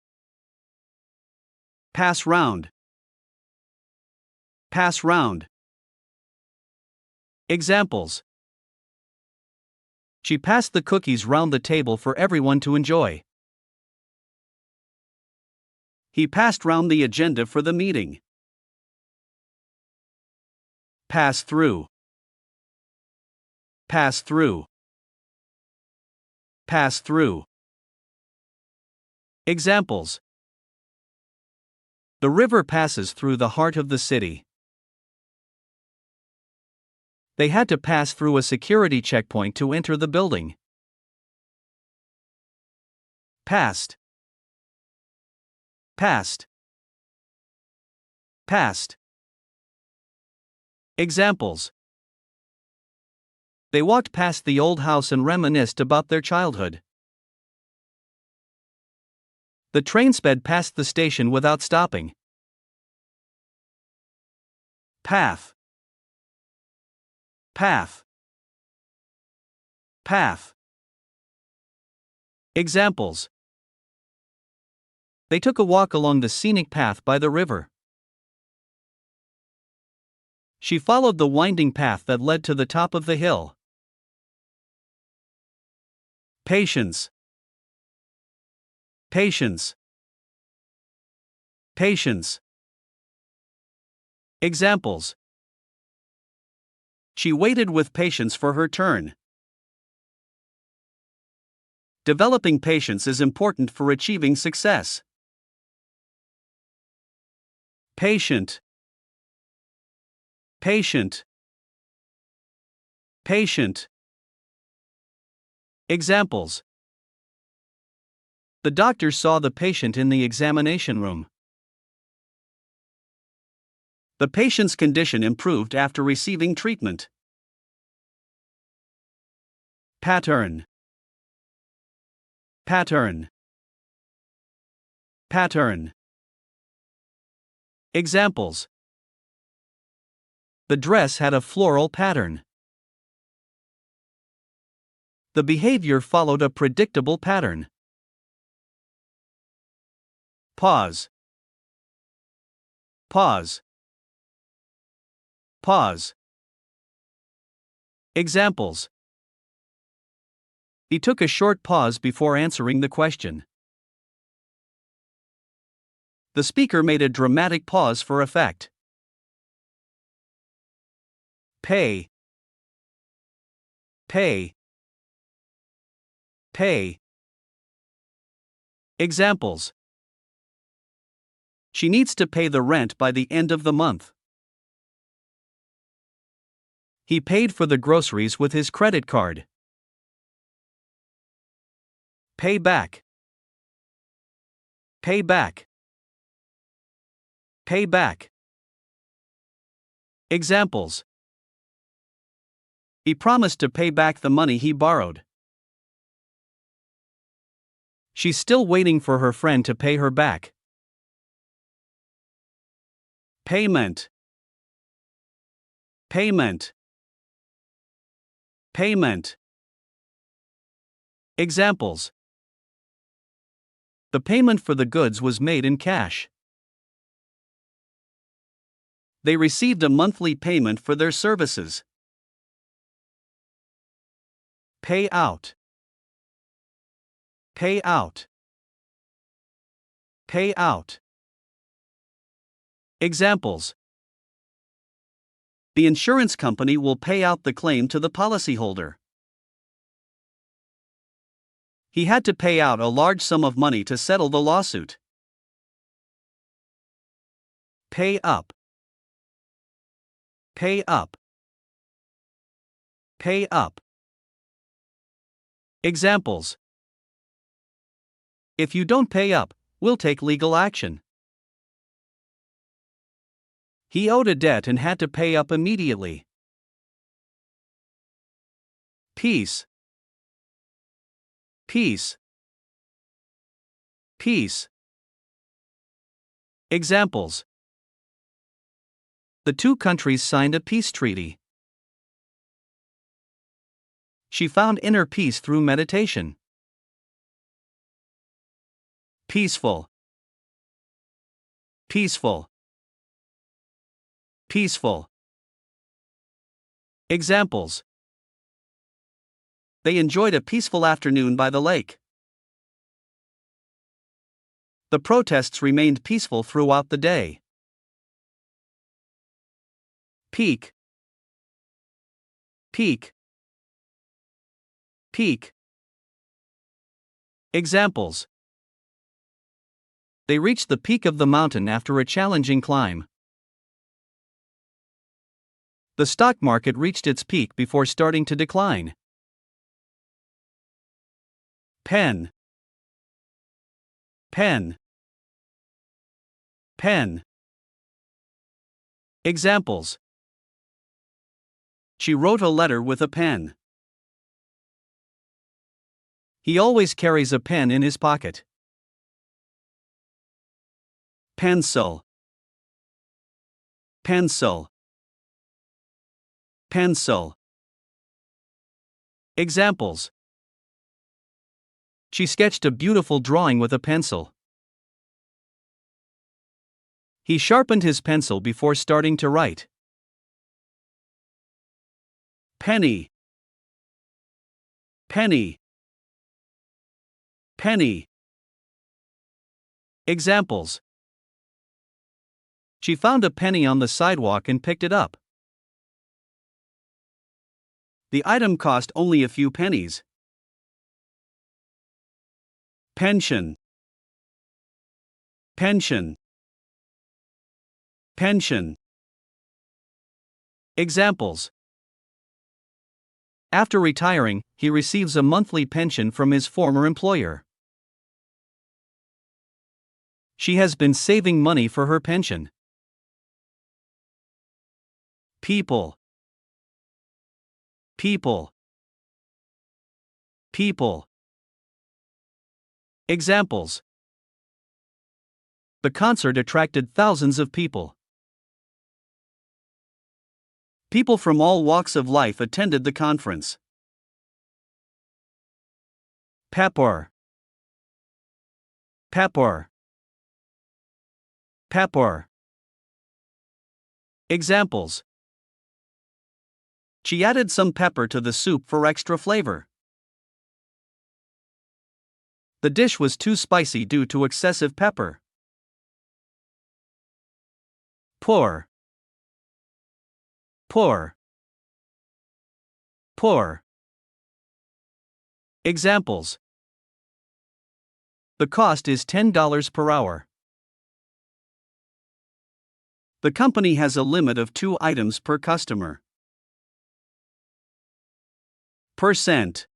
Pass round. Pass round. Examples. She passed the cookies round the table for everyone to enjoy. He passed round the agenda for the meeting. Pass through. Pass through. Pass through. Examples. The river passes through the heart of the city. They had to pass through a security checkpoint to enter the building. Past. Past. Past. Examples. They walked past the old house and reminisced about their childhood. The train sped past the station without stopping. Path. Path. Path. Examples. They took a walk along the scenic path by the river. She followed the winding path that led to the top of the hill. Patience. Patience. Patience. Examples. She waited with patience for her turn. Developing patience is important for achieving success. Patient. Patient. Patient. Examples. The doctor saw the patient in the examination room. The patient's condition improved after receiving treatment. Pattern. Pattern. Pattern. Examples. The dress had a floral pattern. The behavior followed a predictable pattern. Pause. Pause. Pause. Examples. He took a short pause before answering the question. The speaker made a dramatic pause for effect. Pay. Pay. Pay. Examples. She needs to pay the rent by the end of the month. He paid for the groceries with his credit card. Pay back. Pay back. Pay back. Examples. He promised to pay back the money he borrowed. She's still waiting for her friend to pay her back. Payment. Payment. Payment. Examples. The payment for the goods was made in cash. They received a monthly payment for their services. Pay out. Pay out. Pay out. Examples. The insurance company will pay out the claim to the policyholder. He had to pay out a large sum of money to settle the lawsuit. Pay up. Pay up. Pay up. Examples. If you don't pay up, we'll take legal action. He owed a debt and had to pay up immediately. Peace. Peace. Peace. Examples. The two countries signed a peace treaty. She found inner peace through meditation. Peaceful. Peaceful. Peaceful. Examples. They enjoyed a peaceful afternoon by the lake. The protests remained peaceful throughout the day. Peak. Peak. Peak. Examples. They reached the peak of the mountain after a challenging climb. The stock market reached its peak before starting to decline. Pen. Pen. Pen. Examples. She wrote a letter with a pen. He always carries a pen in his pocket. Pencil. Pencil. Pencil. Examples. She sketched a beautiful drawing with a pencil. He sharpened his pencil before starting to write. Penny. Penny. Penny. Examples. She found a penny on the sidewalk and picked it up. The item cost only a few pennies. Pension. Pension. Pension. Examples. After retiring, he receives a monthly pension from his former employer. She has been saving money for her pension. People. People. People. Examples. The concert attracted thousands of people. People from all walks of life attended the conference. Pepper. Pepper. Pepper. Examples. She added some pepper to the soup for extra flavor. The dish was too spicy due to excessive pepper. Poor. Poor. Poor. Examples. The cost is $10 per hour. The company has a limit of 2 items per customer. Percent.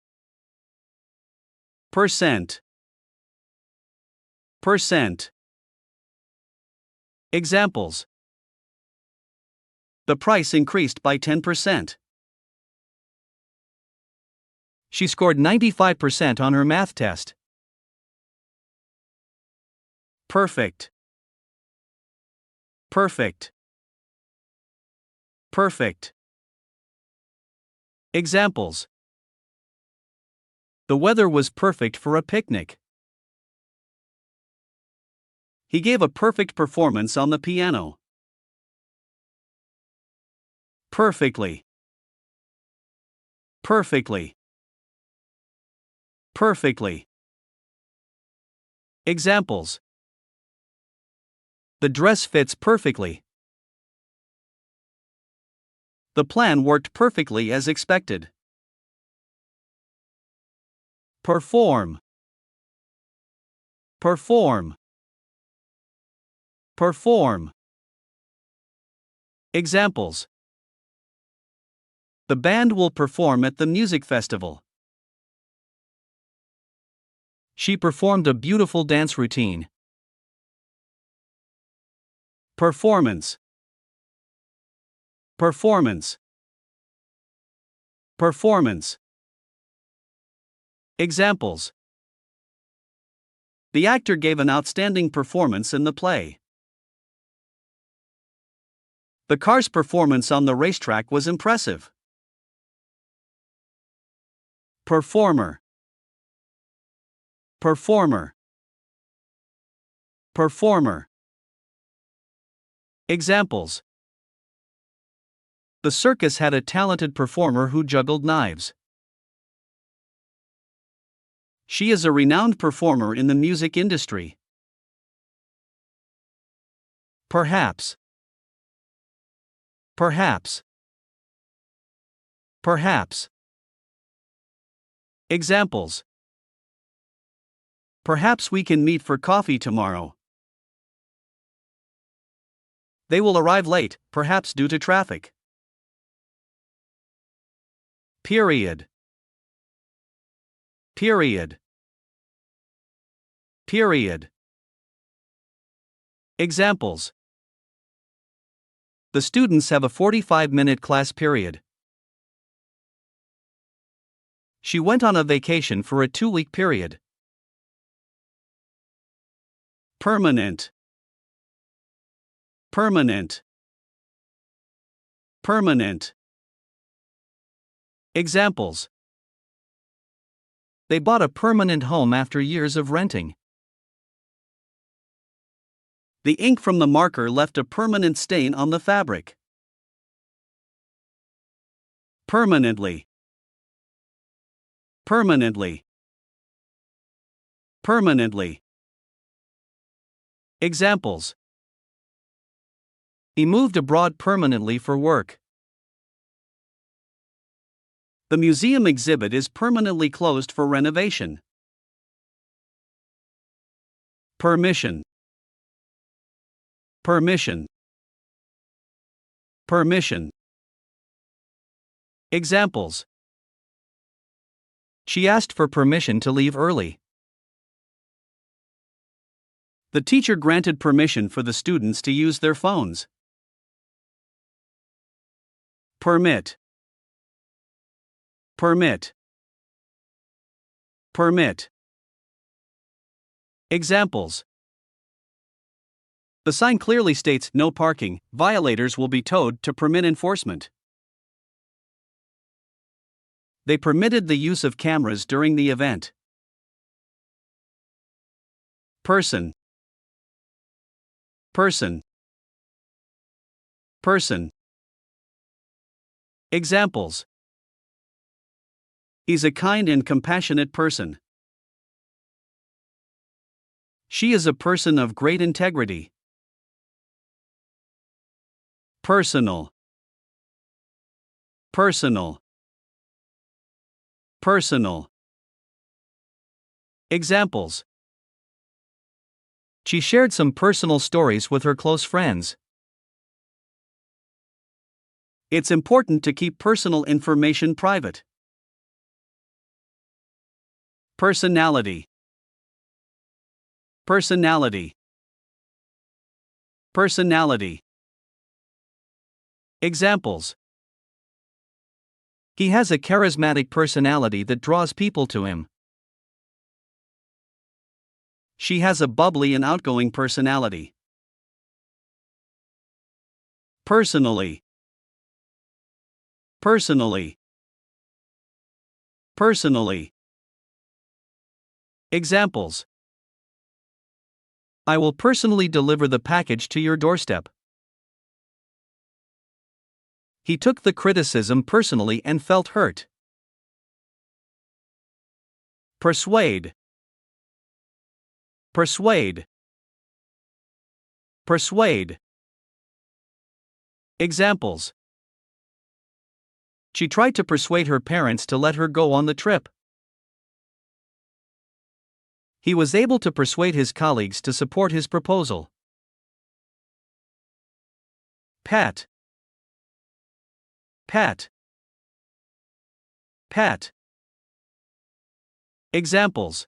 Percent. Percent. Examples. The price increased by 10%. She scored 95% on her math test. Perfect. Perfect. Perfect. Examples. The weather was perfect for a picnic. He gave a perfect performance on the piano. Perfectly. Perfectly. Perfectly. Examples. The dress fits perfectly. The plan worked perfectly as expected. Perform. Perform. Perform. Examples. The band will perform at the music festival. She performed a beautiful dance routine. Performance. Performance. Performance. Examples. The actor gave an outstanding performance in the play. The car's performance on the racetrack was impressive. Performer. Performer. Performer. Examples. The circus had a talented performer who juggled knives. She is a renowned performer in the music industry. Perhaps. Perhaps. Perhaps. Examples. Perhaps we can meet for coffee tomorrow. They will arrive late, perhaps due to traffic. Period. Period. Period. Examples. The students have a 45-minute class period. She went on a vacation for a 2-week period. Permanent. Permanent. Permanent. Examples. They bought a permanent home after years of renting. The ink from the marker left a permanent stain on the fabric. Permanently. Permanently. Permanently. Examples. He moved abroad permanently for work. The museum exhibit is permanently closed for renovation. Permission. Permission. Permission. Examples. She asked for permission to leave early. The teacher granted permission for the students to use their phones. Permit. Permit. Permit. Examples. The sign clearly states no parking. Violators will be towed to permit enforcement. They permitted the use of cameras during the event. Person. Person. Person. Examples. He's a kind and compassionate person. She is a person of great integrity. Personal. Personal. Personal. Examples. She shared some personal stories with her close friends. It's important to keep personal information private. Personality. Personality. Personality. Examples. He has a charismatic personality that draws people to him. She has a bubbly and outgoing personality. Personally. Personally. Personally. Examples. I will personally deliver the package to your doorstep. He took the criticism personally and felt hurt. Persuade. Persuade. Persuade. Examples. She tried to persuade her parents to let her go on the trip. He was able to persuade his colleagues to support his proposal. Pat. Pat. Pat. Examples.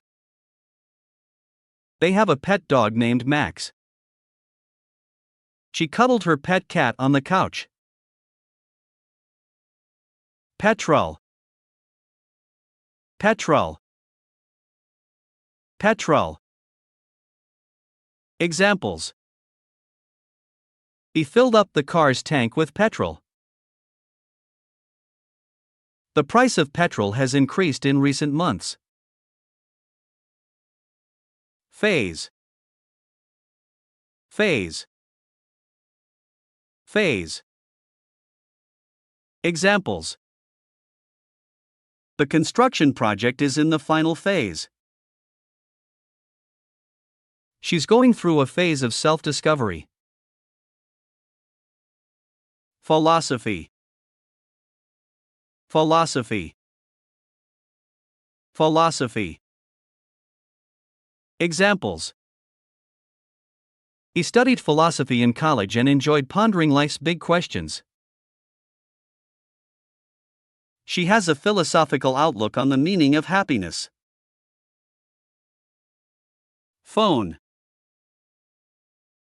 They have a pet dog named Max. She cuddled her pet cat on the couch. Petrol. Petrol. Petrol. Examples. He filled up the car's tank with petrol. The price of petrol has increased in recent months. Phase. Phase. Phase. Examples. The construction project is in the final phase. She's going through a phase of self-discovery. Philosophy. Philosophy. Philosophy. Examples. He studied philosophy in college and enjoyed pondering life's big questions. She has a philosophical outlook on the meaning of happiness. Phone.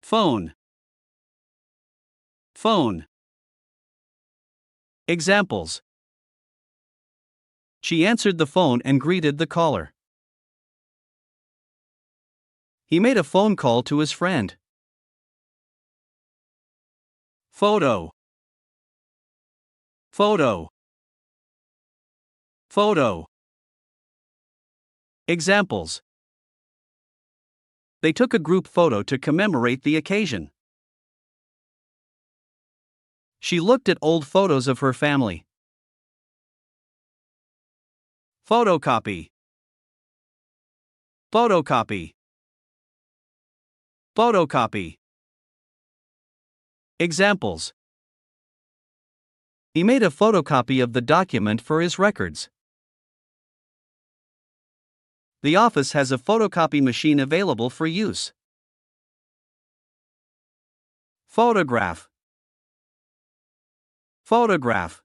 Phone. Phone. Examples. She answered the phone and greeted the caller. He made a phone call to his friend. Photo. Photo. Photo. Examples. They took a group photo to commemorate the occasion. She looked at old photos of her family. Photocopy. Photocopy. Photocopy. Examples. He made a photocopy of the document for his records. The office has a photocopy machine available for use. Photograph. Photograph.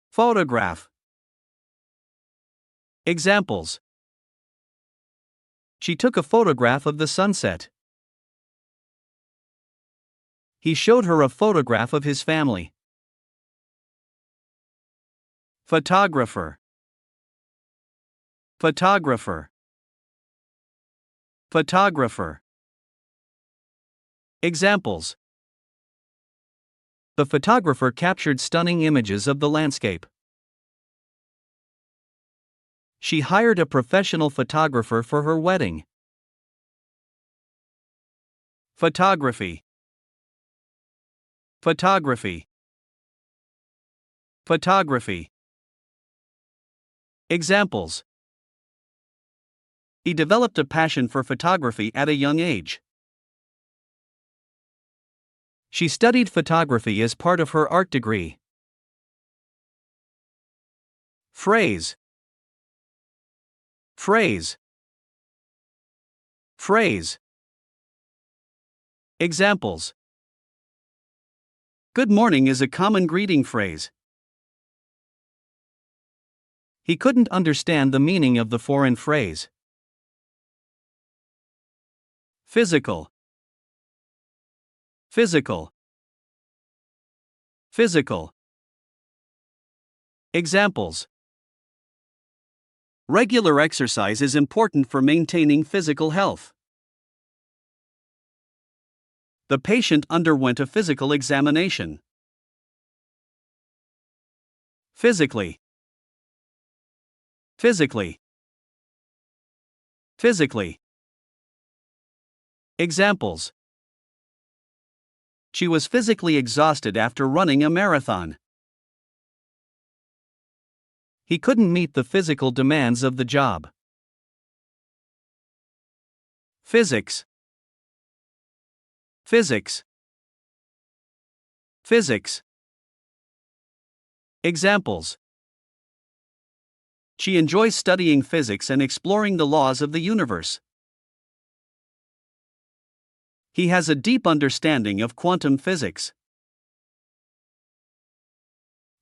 Photograph. Examples. She took a photograph of the sunset. He showed her a photograph of his family. Photographer. Photographer. Photographer. Examples. The photographer captured stunning images of the landscape. She hired a professional photographer for her wedding. Photography. Photography. Photography. Examples. He developed a passion for photography at a young age. She studied photography as part of her art degree. Phrase. Phrase. Phrase. Examples. Good morning is a common greeting phrase. He couldn't understand the meaning of the foreign phrase. Physical. Physical. Physical. Examples. Regular exercise is important for maintaining physical health. The patient underwent a physical examination. Physically. Physically. Physically. Examples. She was physically exhausted after running a marathon. He couldn't meet the physical demands of the job. Physics. Physics. Physics. Examples. She enjoys studying physics and exploring the laws of the universe. He has a deep understanding of quantum physics.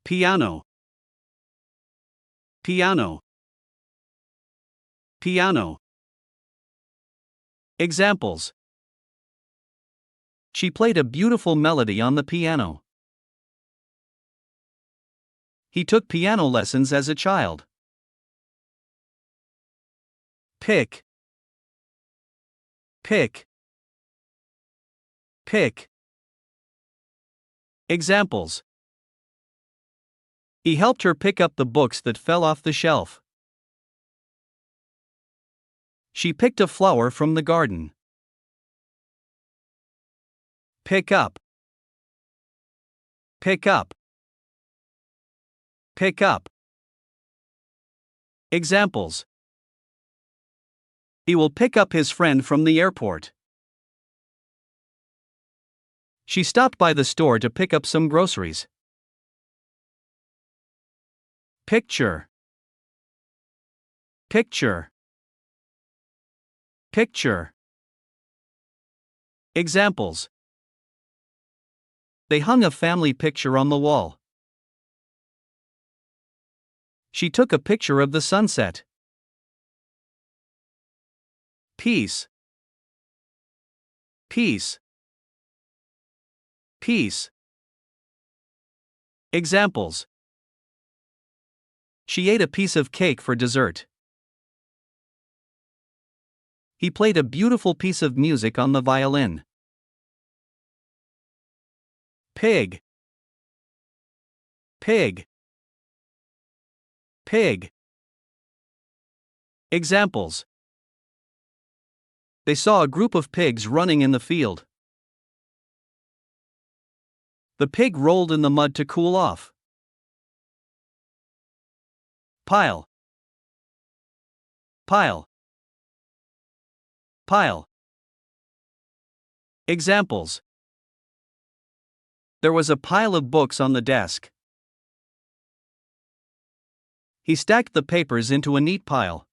Piano. Piano. Piano. Examples. She played a beautiful melody on the piano. He took piano lessons as a child. Pick. Pick. Pick. Examples. He helped her pick up the books that fell off the shelf. She picked a flower from the garden. Pick up. Pick up. Pick up. Examples. He will pick up his friend from the airport. She stopped by the store to pick up some groceries. Picture. Picture. Picture. Examples. They hung a family picture on the wall. She took a picture of the sunset. Peace. Peace. Peace. Examples. She ate a piece of cake for dessert. He played a beautiful piece of music on the violin. Pig. Pig. Pig. Examples. They saw a group of pigs running in the field. The pig rolled in the mud to cool off. Pile. Pile. Pile. Examples. There was a pile of books on the desk. He stacked the papers into a neat pile.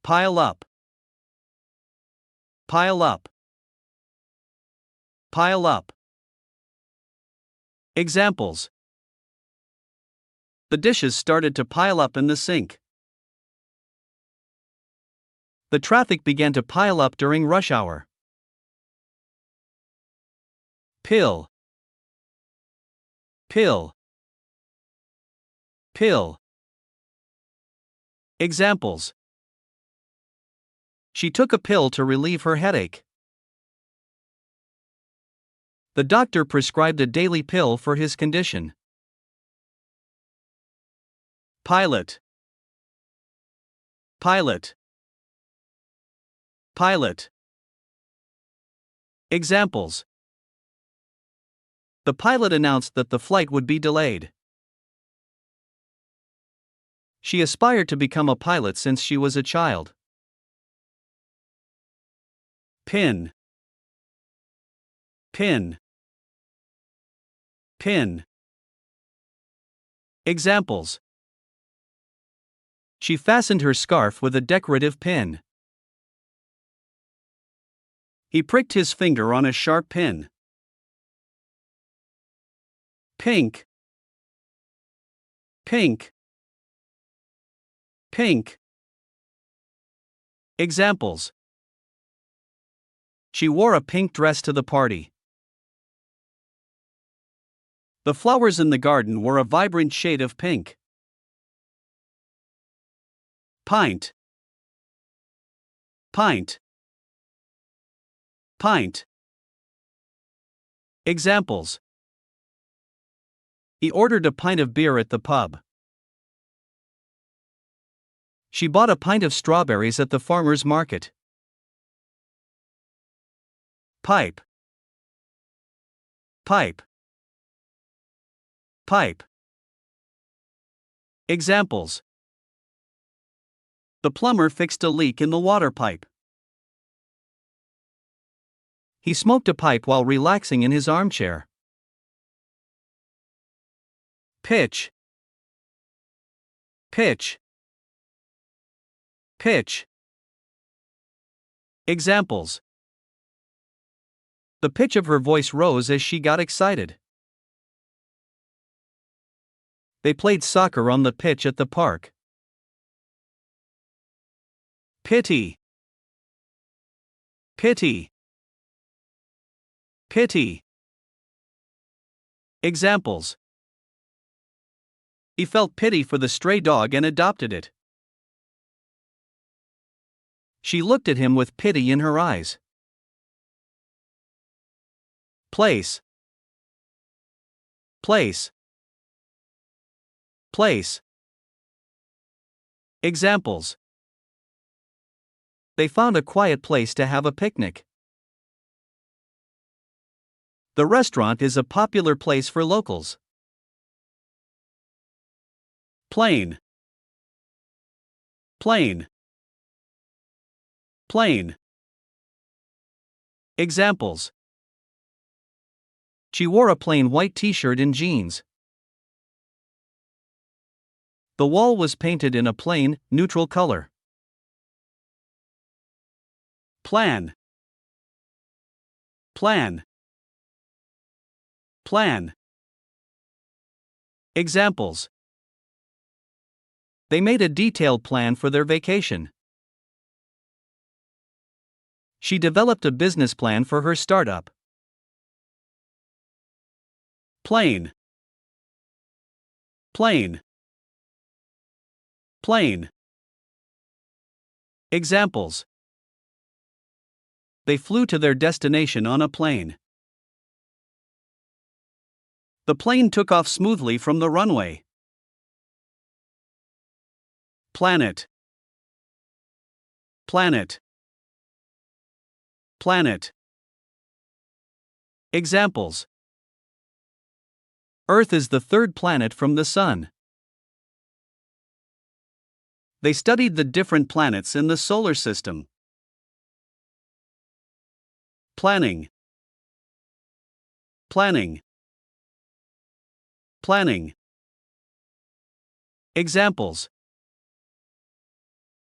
Pile up. Pile up. Pile up. Examples. The dishes started to pile up in the sink. The traffic began to pile up during rush hour. Pill. Pill. Pill. Examples. She took a pill to relieve her headache. The doctor prescribed a daily pill for his condition. Pilot. Pilot. Pilot. Examples. The pilot announced that the flight would be delayed. She aspired to become a pilot since she was a child. Pin. Pin. Pin. Examples. She fastened her scarf with a decorative pin. He pricked his finger on a sharp pin. Pink. Pink. Pink. Examples. She wore a pink dress to the party. The flowers in the garden were a vibrant shade of pink. Pint. Pint. Pint. Examples. He ordered a pint of beer at the pub. She bought a pint of strawberries at the farmer's market. Pipe. Pipe. Pipe. Examples. The plumber fixed a leak in the water pipe. He smoked a pipe while relaxing in his armchair. Pitch. Pitch. Pitch. Examples. The pitch of her voice rose as she got excited. They played soccer on the pitch at the park. Pity. Pity. Pity. Examples. He felt pity for the stray dog and adopted it. She looked at him with pity in her eyes. Place. Place. Place. Examples. They found a quiet place to have a picnic. The restaurant is a popular place for locals. Plane. Plane. Plane. Examples. She wore a plain white t-shirt and jeans. The wall was painted in a plain, neutral color. Plan. Plan. Plan. Examples. They made a detailed plan for their vacation. She developed a business plan for her startup. Plane. Plane. Plane. Examples. They flew to their destination on a plane. The plane took off smoothly from the runway. Planet. Planet. Planet. Examples. Earth is the third planet from the Sun. They studied the different planets in the solar system. Planning. Planning. Planning. Examples.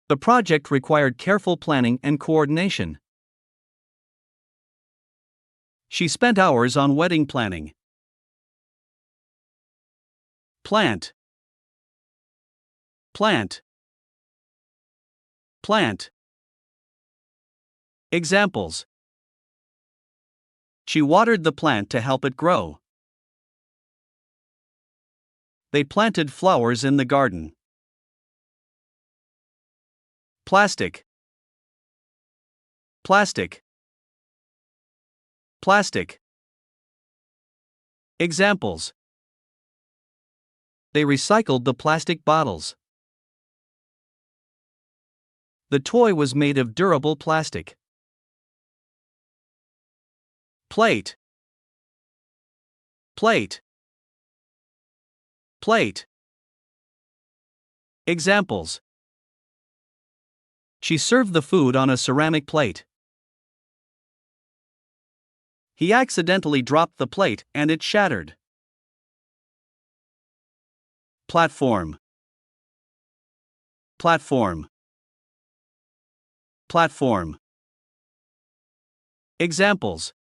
The project required careful planning and coordination. She spent hours on wedding planning. Plant. Plant. Plant. Examples. She watered the plant to help it grow. They planted flowers in the garden. Plastic. Plastic. Plastic. Examples. They recycled the plastic bottles. The toy was made of durable plastic. Plate. Plate. Plate. Examples. She served the food on a ceramic plate. He accidentally dropped the plate and it shattered. Platform. Platform. Platform. Examples.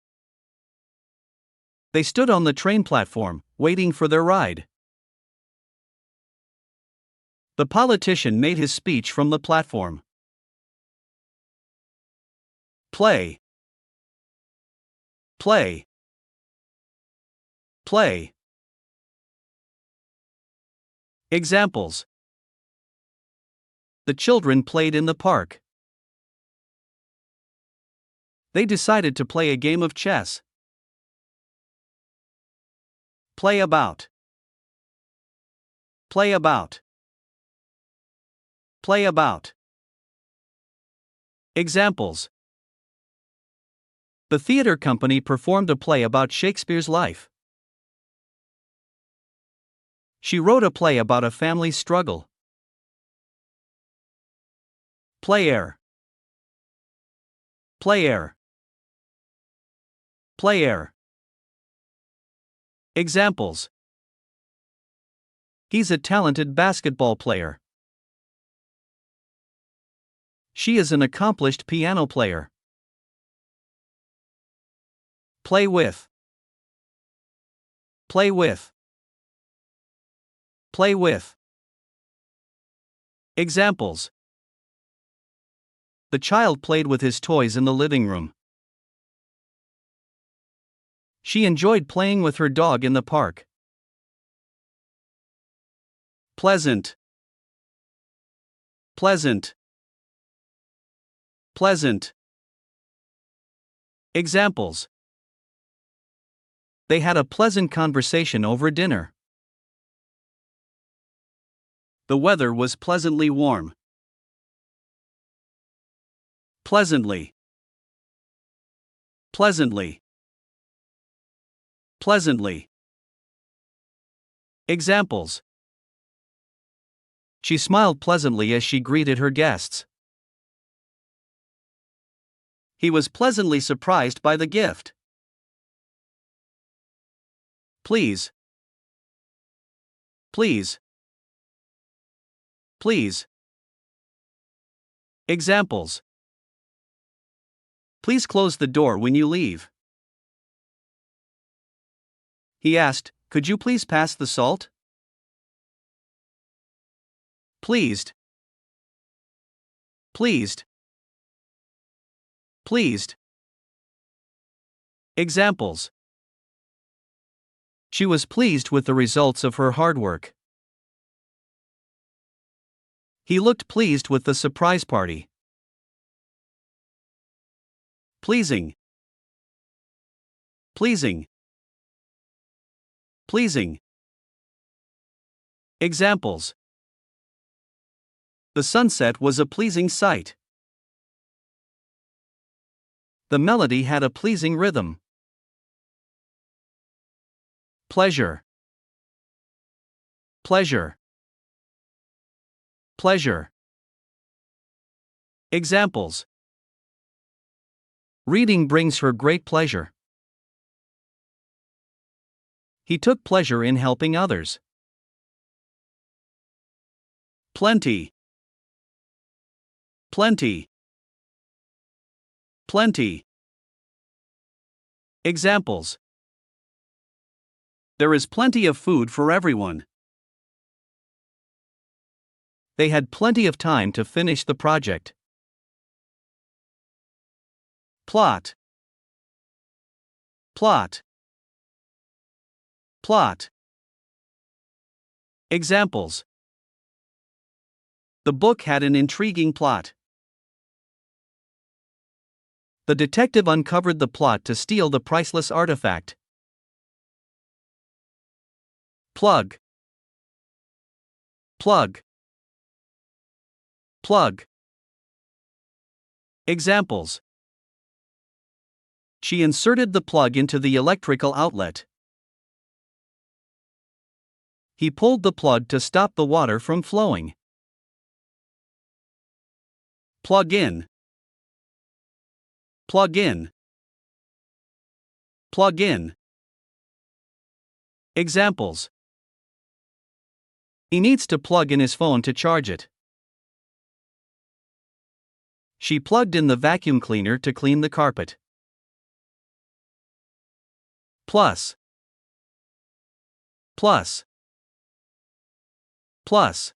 They stood on the train platform, waiting for their ride. The politician made his speech from the platform. Play. Play. Play. Examples. The children played in the park. They decided to play a game of chess. Play about. Play about. Play about. Examples. The theater company performed a play about Shakespeare's life. She wrote a play about a family's struggle. Player. Player. Player. Examples. He's a talented basketball player. She is an accomplished piano player. Play with. Play with. Play with. Examples. The child played with his toys in the living room. She enjoyed playing with her dog in the park. Pleasant. Pleasant. Pleasant. Examples. They had a pleasant conversation over dinner. The weather was pleasantly warm. Pleasantly. Pleasantly. Pleasantly. Examples. She smiled pleasantly as she greeted her guests. He was pleasantly surprised by the gift. Please. Please. Please. Examples. Please close the door when you leave. He asked, "Could you please pass the salt?" Pleased. Pleased. Pleased. Examples. She was pleased with the results of her hard work. He looked pleased with the surprise party. Pleasing. Pleasing. Pleasing. Examples. The sunset was a pleasing sight. The melody had a pleasing rhythm. Pleasure. Pleasure. Pleasure. Examples. Reading brings her great pleasure. He took pleasure in helping others. Plenty. Plenty. Plenty. Examples. There is plenty of food for everyone. They had plenty of time to finish the project. Plot. Plot. Plot. Examples. The book had an intriguing plot. The detective uncovered the plot to steal the priceless artifact. Plug. Plug. Plug. Examples. She inserted the plug into the electrical outlet. He pulled the plug to stop the water from flowing. Plug in. Plug in. Plug in. Examples. He needs to plug in his phone to charge it. She plugged in the vacuum cleaner to clean the carpet. Plus. Plus. Plus.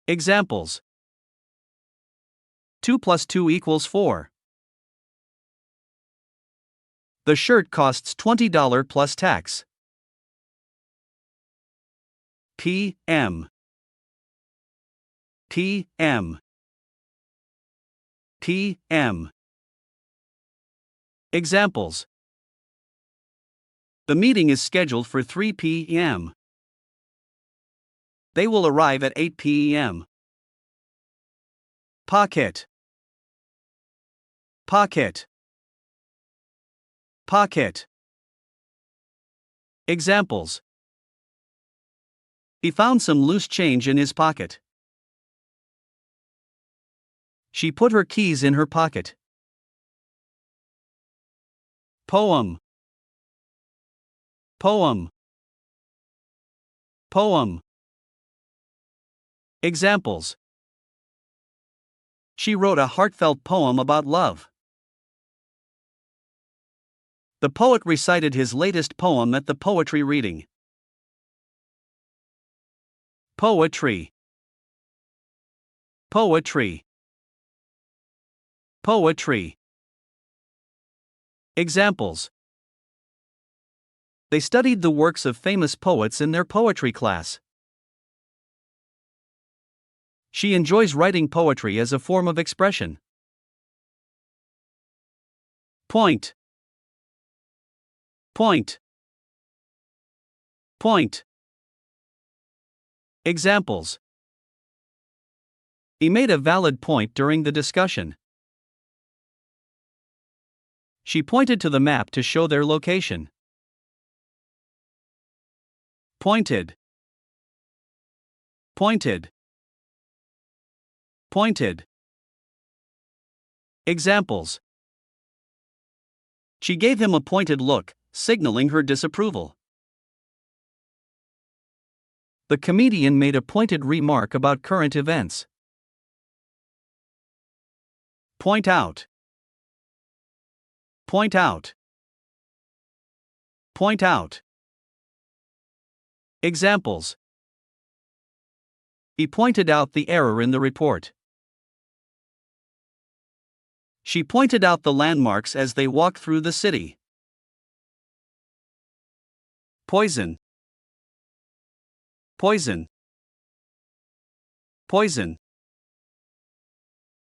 Examples. 2 plus 2 equals 4. The shirt costs $20 plus tax. PM. PM. PM. Examples. The meeting is scheduled for 3 p.m. They will arrive at 8 p.m. Pocket. Pocket. Pocket. Examples. He found some loose change in his pocket. She put her keys in her pocket. Poem. Poem. Poem. Examples. She wrote a heartfelt poem about love. The poet recited his latest poem at the poetry reading. Poetry. Poetry. Poetry. Examples. They studied the works of famous poets in their poetry class. She enjoys writing poetry as a form of expression. Point. Point. Point. Examples. He made a valid point during the discussion. She pointed to the map to show their location. Pointed. Pointed. Pointed. Examples. She gave him a pointed look, signaling her disapproval. The comedian made a pointed remark about current events. Point out. Point out. Point out. Examples. He pointed out the error in the report. She pointed out the landmarks as they walked through the city. Poison. Poison. Poison.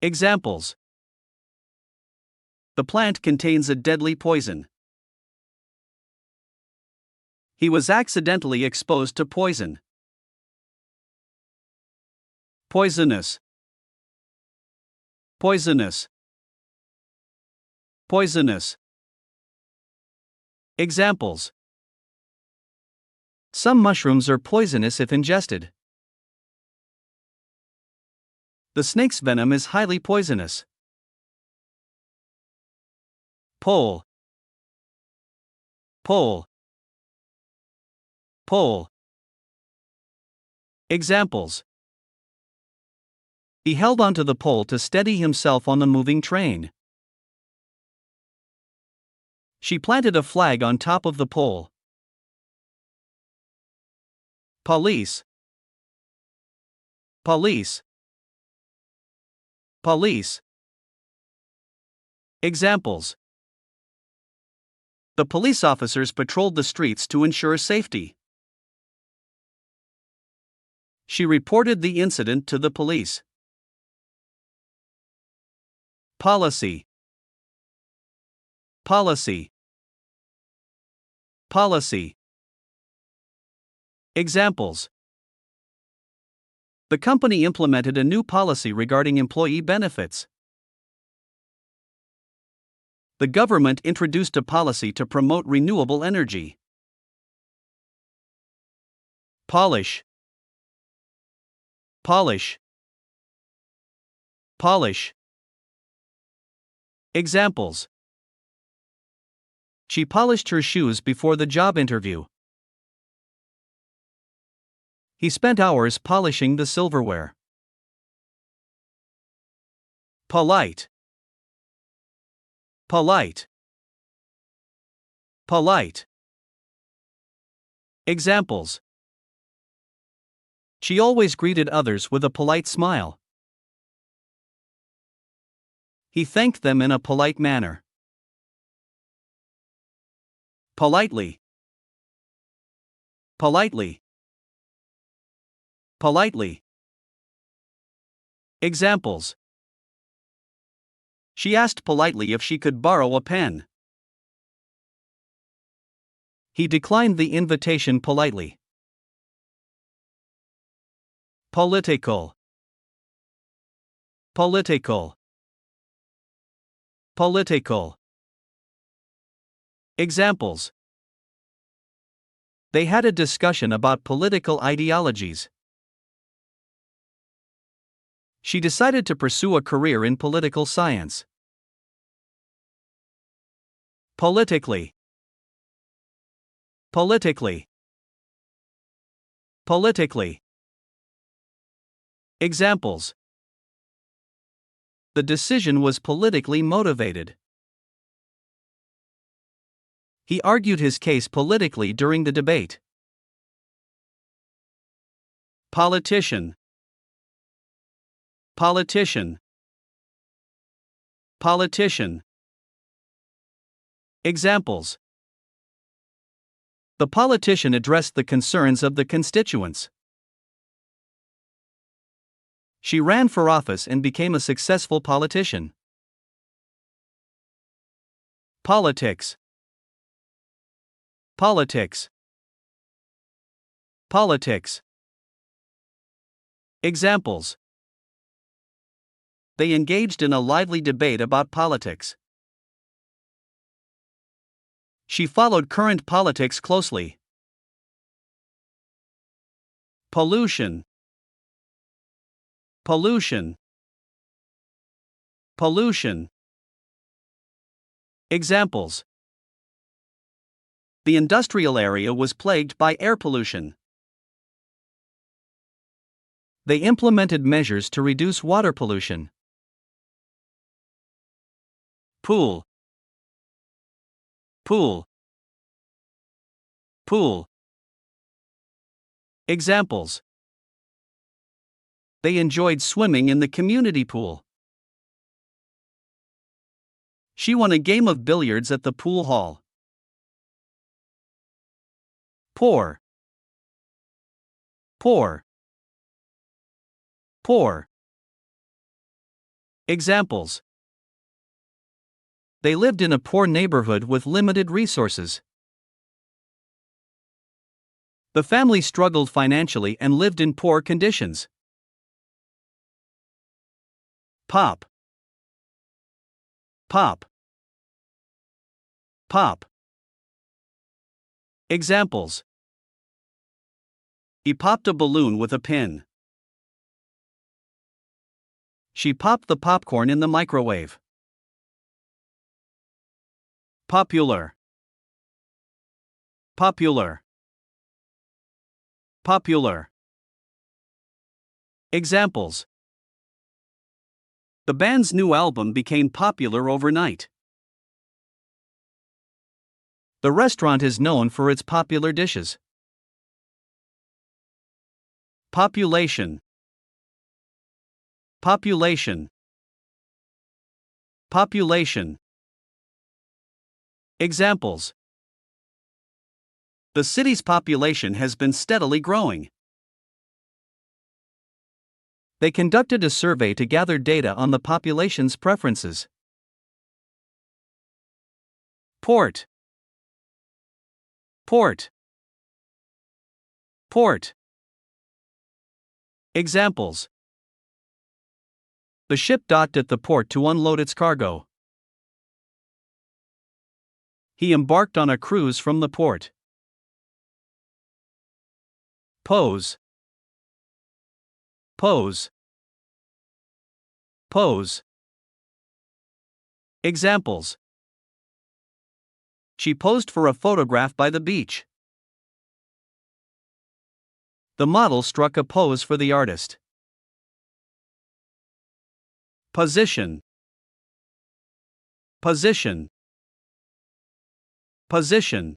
Examples. The plant contains a deadly poison. He was accidentally exposed to poison. Poisonous. Poisonous. Poisonous. Examples. Some mushrooms are poisonous if ingested. The snake's venom is highly poisonous. Pole. Pole. Pole. Examples. He held onto the pole to steady himself on the moving train. She planted a flag on top of the pole. Police. Police. Police. Examples. The police officers patrolled the streets to ensure safety. She reported the incident to the police. Policy. Policy. Policy. Examples. The company implemented a new policy regarding employee benefits. The government introduced a policy to promote renewable energy. Polish. Polish. Polish. Examples. She polished her shoes before the job interview. He spent hours polishing the silverware. Polite. Polite. Polite. Examples. She always greeted others with a polite smile. He thanked them in a polite manner. Politely. Politely. Politely. Examples. She asked politely if she could borrow a pen. He declined the invitation politely. Political. Political. Political. Examples. They had a discussion about political ideologies. She decided to pursue a career in political science. Politically. Politically. Politically. Examples. The decision was politically motivated. He argued his case politically during the debate. Politician. Politician. Politician. Examples. The politician addressed the concerns of the constituents. She ran for office and became a successful politician. Politics. Politics. Politics. Examples. They engaged in a lively debate about politics. She followed current politics closely. Pollution. Pollution. Pollution. Examples. The industrial area was plagued by air pollution. They implemented measures to reduce water pollution. Pool. Pool. Pool. Examples. They enjoyed swimming in the community pool. She won a game of billiards at the pool hall. Poor. Poor. Poor. Examples. They lived in a poor neighborhood with limited resources. The family struggled financially and lived in poor conditions. Pop. Pop. Pop. Examples. He popped a balloon with a pin. She popped the popcorn in the microwave. Popular. Popular. Popular. Examples. The band's new album became popular overnight. The restaurant is known for its popular dishes. Population. Population. Population. Examples. The city's population has been steadily growing. They conducted a survey to gather data on the population's preferences. Port. Port. Port. Examples. The ship docked at the port to unload its cargo. He embarked on a cruise from the port. Pose. Pose. Pose. Examples. She posed for a photograph by the beach. The model struck a pose for the artist. Position. Position. Position.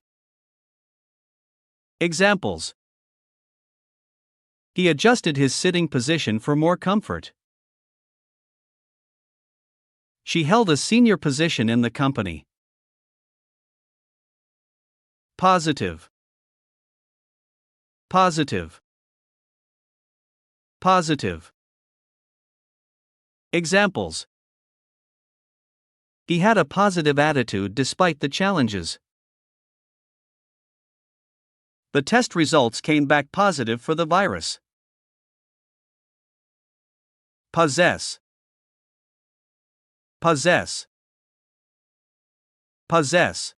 Examples. He adjusted his sitting position for more comfort. She held a senior position in the company. Positive. Positive. Positive. Examples. He had a positive attitude despite the challenges. The test results came back positive for the virus. Possess. Possess. Possess.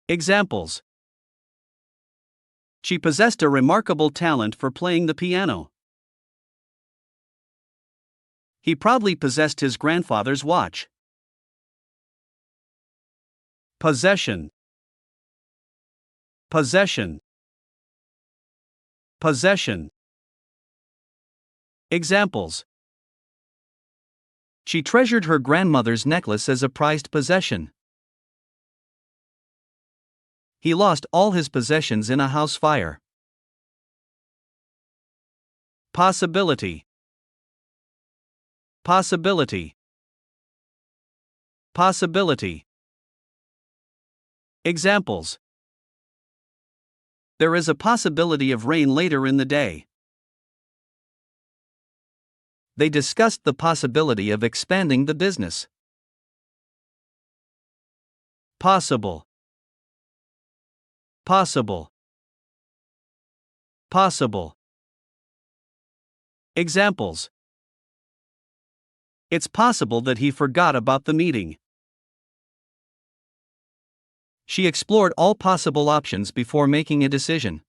Examples. She possessed a remarkable talent for playing the piano. He proudly possessed his grandfather's watch. Possession. Possession. Possession. Examples. She treasured her grandmother's necklace as a prized possession. He lost all his possessions in a house fire. Possibility. Possibility. Possibility. Examples. There is a possibility of rain later in the day. They discussed the possibility of expanding the business. Possible. Possible. Possible. Examples. It's possible that he forgot about the meeting. She explored all possible options before making a decision.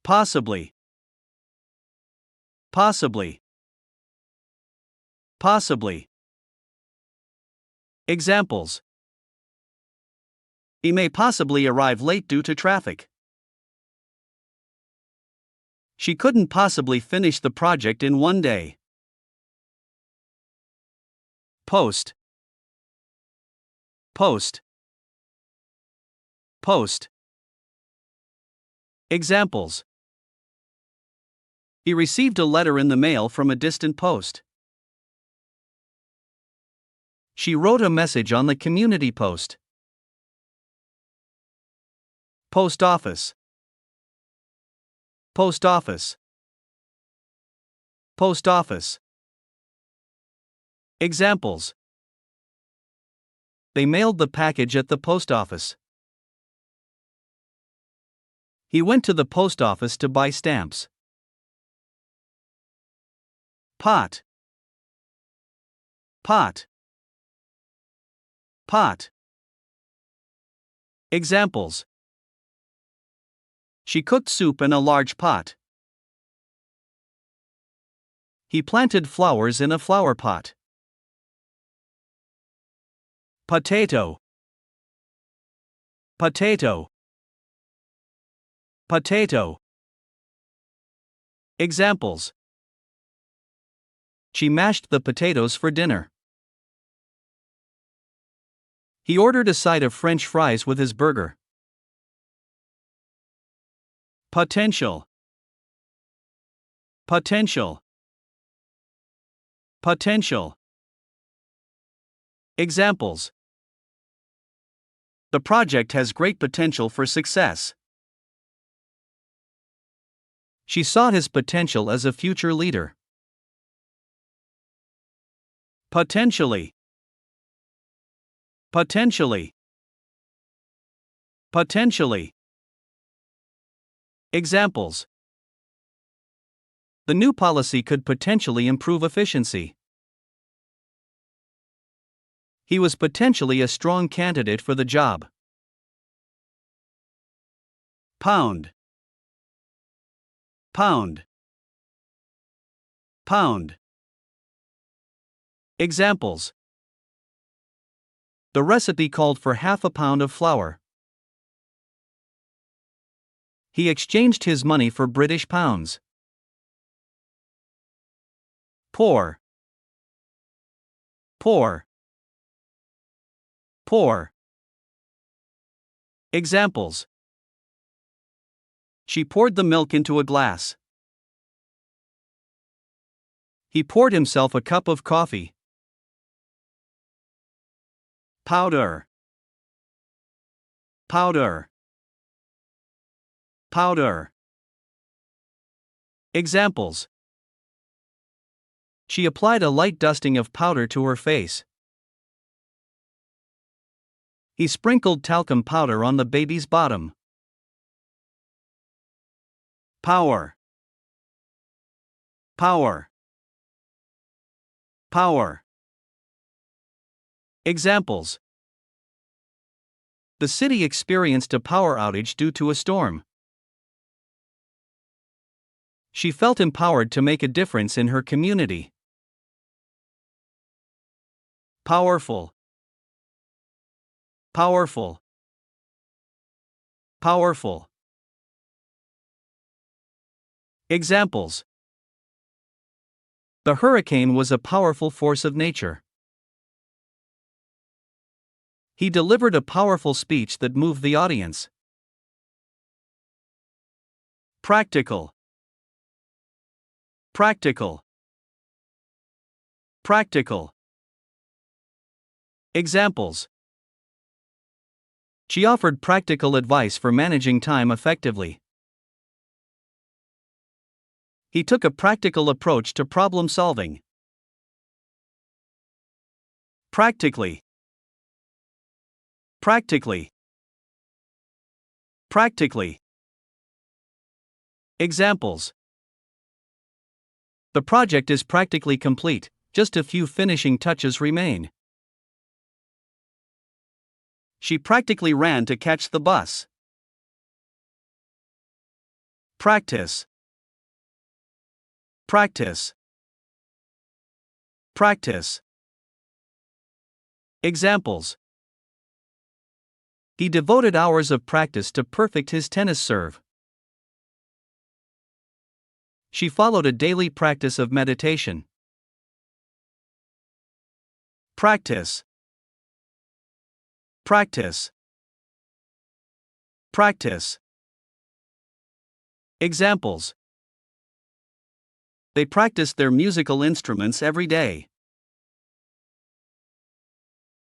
Possibly. Possibly. Possibly. Examples. He may possibly arrive late due to traffic. She couldn't possibly finish the project in one day. Post. Post. Post. Examples. He received a letter in the mail from a distant post. She wrote a message on the community post. Post office. Post office. Post office. Examples. They mailed the package at the post office. He went to the post office to buy stamps. Pot. Pot. Pot. Examples. She cooked soup in a large pot. He planted flowers in a flower pot. Potato. Potato. Potato. Examples: she mashed the potatoes for dinner. He ordered a side of French fries with his burger. Potential. Potential. Potential. Examples: the project has great potential for success. She saw his potential as a future leader. Potentially. Potentially. Potentially. Examples: the new policy could potentially improve efficiency. He was potentially a strong candidate for the job. Pound. Pound. Pound. Examples: the recipe called for half a pound of flour. He exchanged his money for British pounds. Pour. Pour. Pour. Examples: she poured the milk into a glass. He poured himself a cup of coffee. Powder. Powder. Powder. Examples: she applied a light dusting of powder to her face. He sprinkled talcum powder on the baby's bottom. Power. Power. Power. Examples: the city experienced a power outage due to a storm. She felt empowered to make a difference in her community. Powerful. Powerful. Powerful. Examples: the hurricane was a powerful force of nature. He delivered a powerful speech that moved the audience. Practical. Practical. Practical. Examples: she offered practical advice for managing time effectively. He took a practical approach to problem solving. Practically. Practically. Practically. Examples: the project is practically complete, just a few finishing touches remain. She practically ran to catch the bus. Practice. Practice. Practice. Examples: he devoted hours of practice to perfect his tennis serve. She followed a daily practice of meditation. Practice. Practice. Practice. Examples: they practiced their musical instruments every day.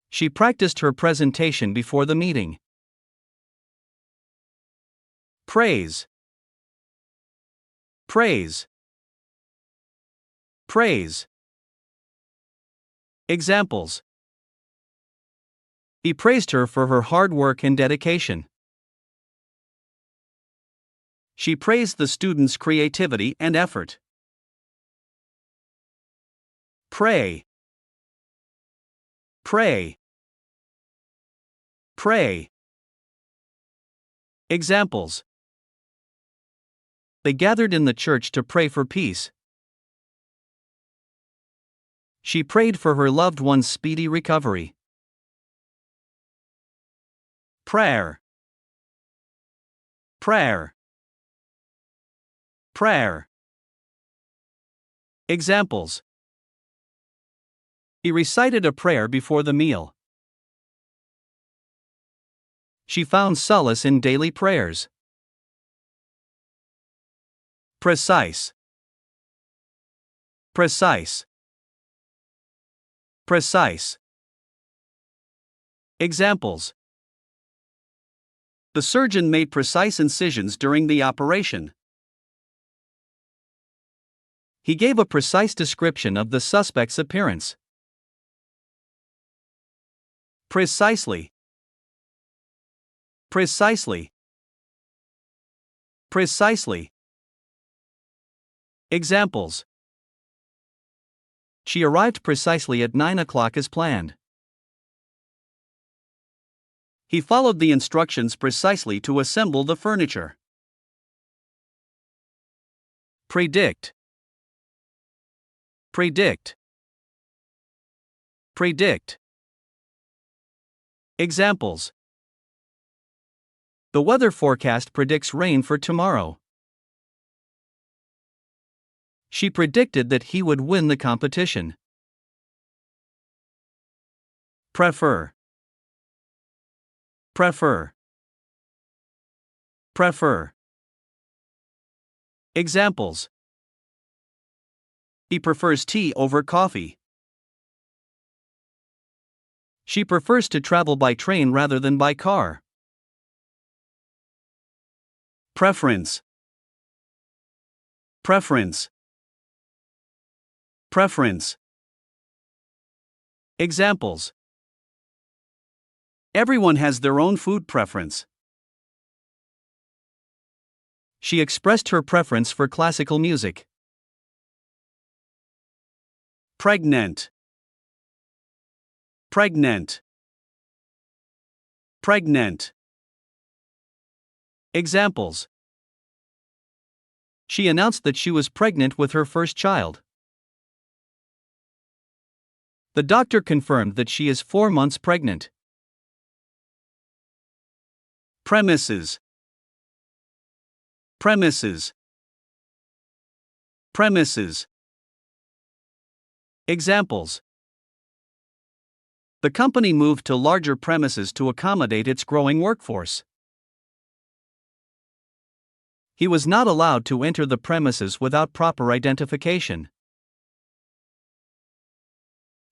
She practiced her presentation before the meeting. Praise. Praise. Praise. Examples: he praised her for her hard work and dedication. She praised the students' creativity and effort. Pray. Pray. Pray. Examples: they gathered in the church to pray for peace. She prayed for her loved one's speedy recovery. Prayer. Prayer. prayer. Examples: he recited a prayer before the meal. She found solace in daily prayers. Precise. Precise. Precise. Examples: the surgeon made precise incisions during the operation. He gave a precise description of the suspect's appearance. Precisely. Precisely. Precisely. Examples: she arrived precisely at 9 o'clock as planned. He followed the instructions precisely to assemble the furniture. Predict. Predict. Predict. Examples: the weather forecast predicts rain for tomorrow. She predicted that he would win the competition. Prefer. Prefer. Prefer. Examples: he prefers tea over coffee. She prefers to travel by train rather than by car. Preference. Preference. Preference. Examples: everyone has their own food preference. She expressed her preference for classical music. Pregnant. Pregnant. Pregnant. Examples: she announced that she was pregnant with her first child. The doctor confirmed that she is 4 months pregnant. Premises. Premises. Premises. Examples: the company moved to larger premises to accommodate its growing workforce. He was not allowed to enter the premises without proper identification.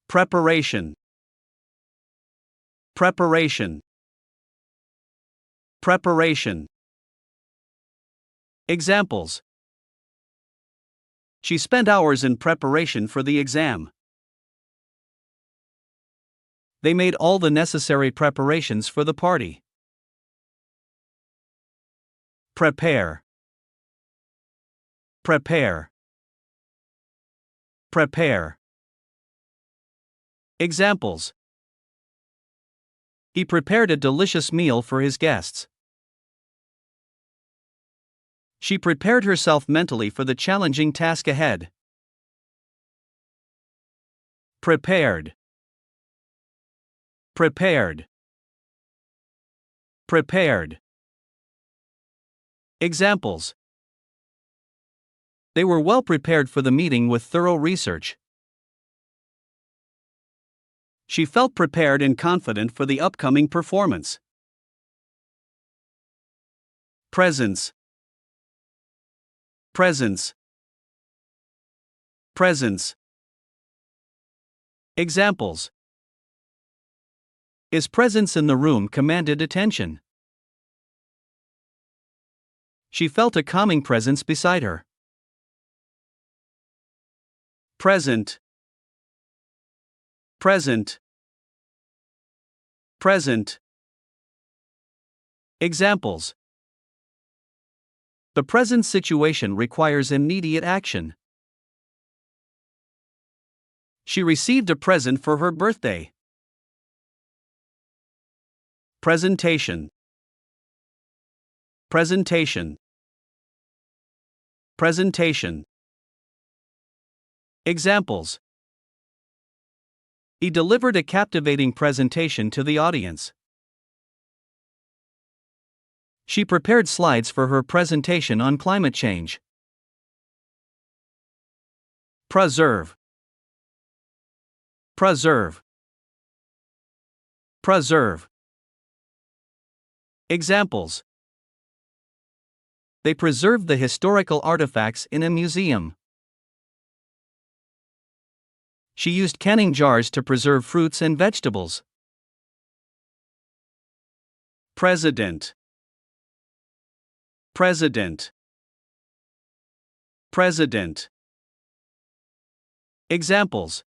Preparation. Preparation. Preparation. Examples: she spent hours in preparation for the exam. They made all the necessary preparations for the party. Prepare. Prepare. Prepare. Examples: he prepared a delicious meal for his guests. She prepared herself mentally for the challenging task ahead. Prepared. Prepared. Prepared. Examples: they were well prepared for the meeting with thorough research. She felt prepared and confident for the upcoming performance. Presence. Presence. Presence. Examples: his presence in the room commanded attention. She felt a calming presence beside her. Present. Present. Present. Examples: the present situation requires immediate action. She received a present for her birthday. Presentation. Presentation. Presentation. Examples: he delivered a captivating presentation to the audience. She prepared slides for her presentation on climate change. Preserve. Preserve. Preserve. Examples. They preserved the historical artifacts in a museum. She used canning jars to preserve fruits and vegetables. President. President. President. Examples.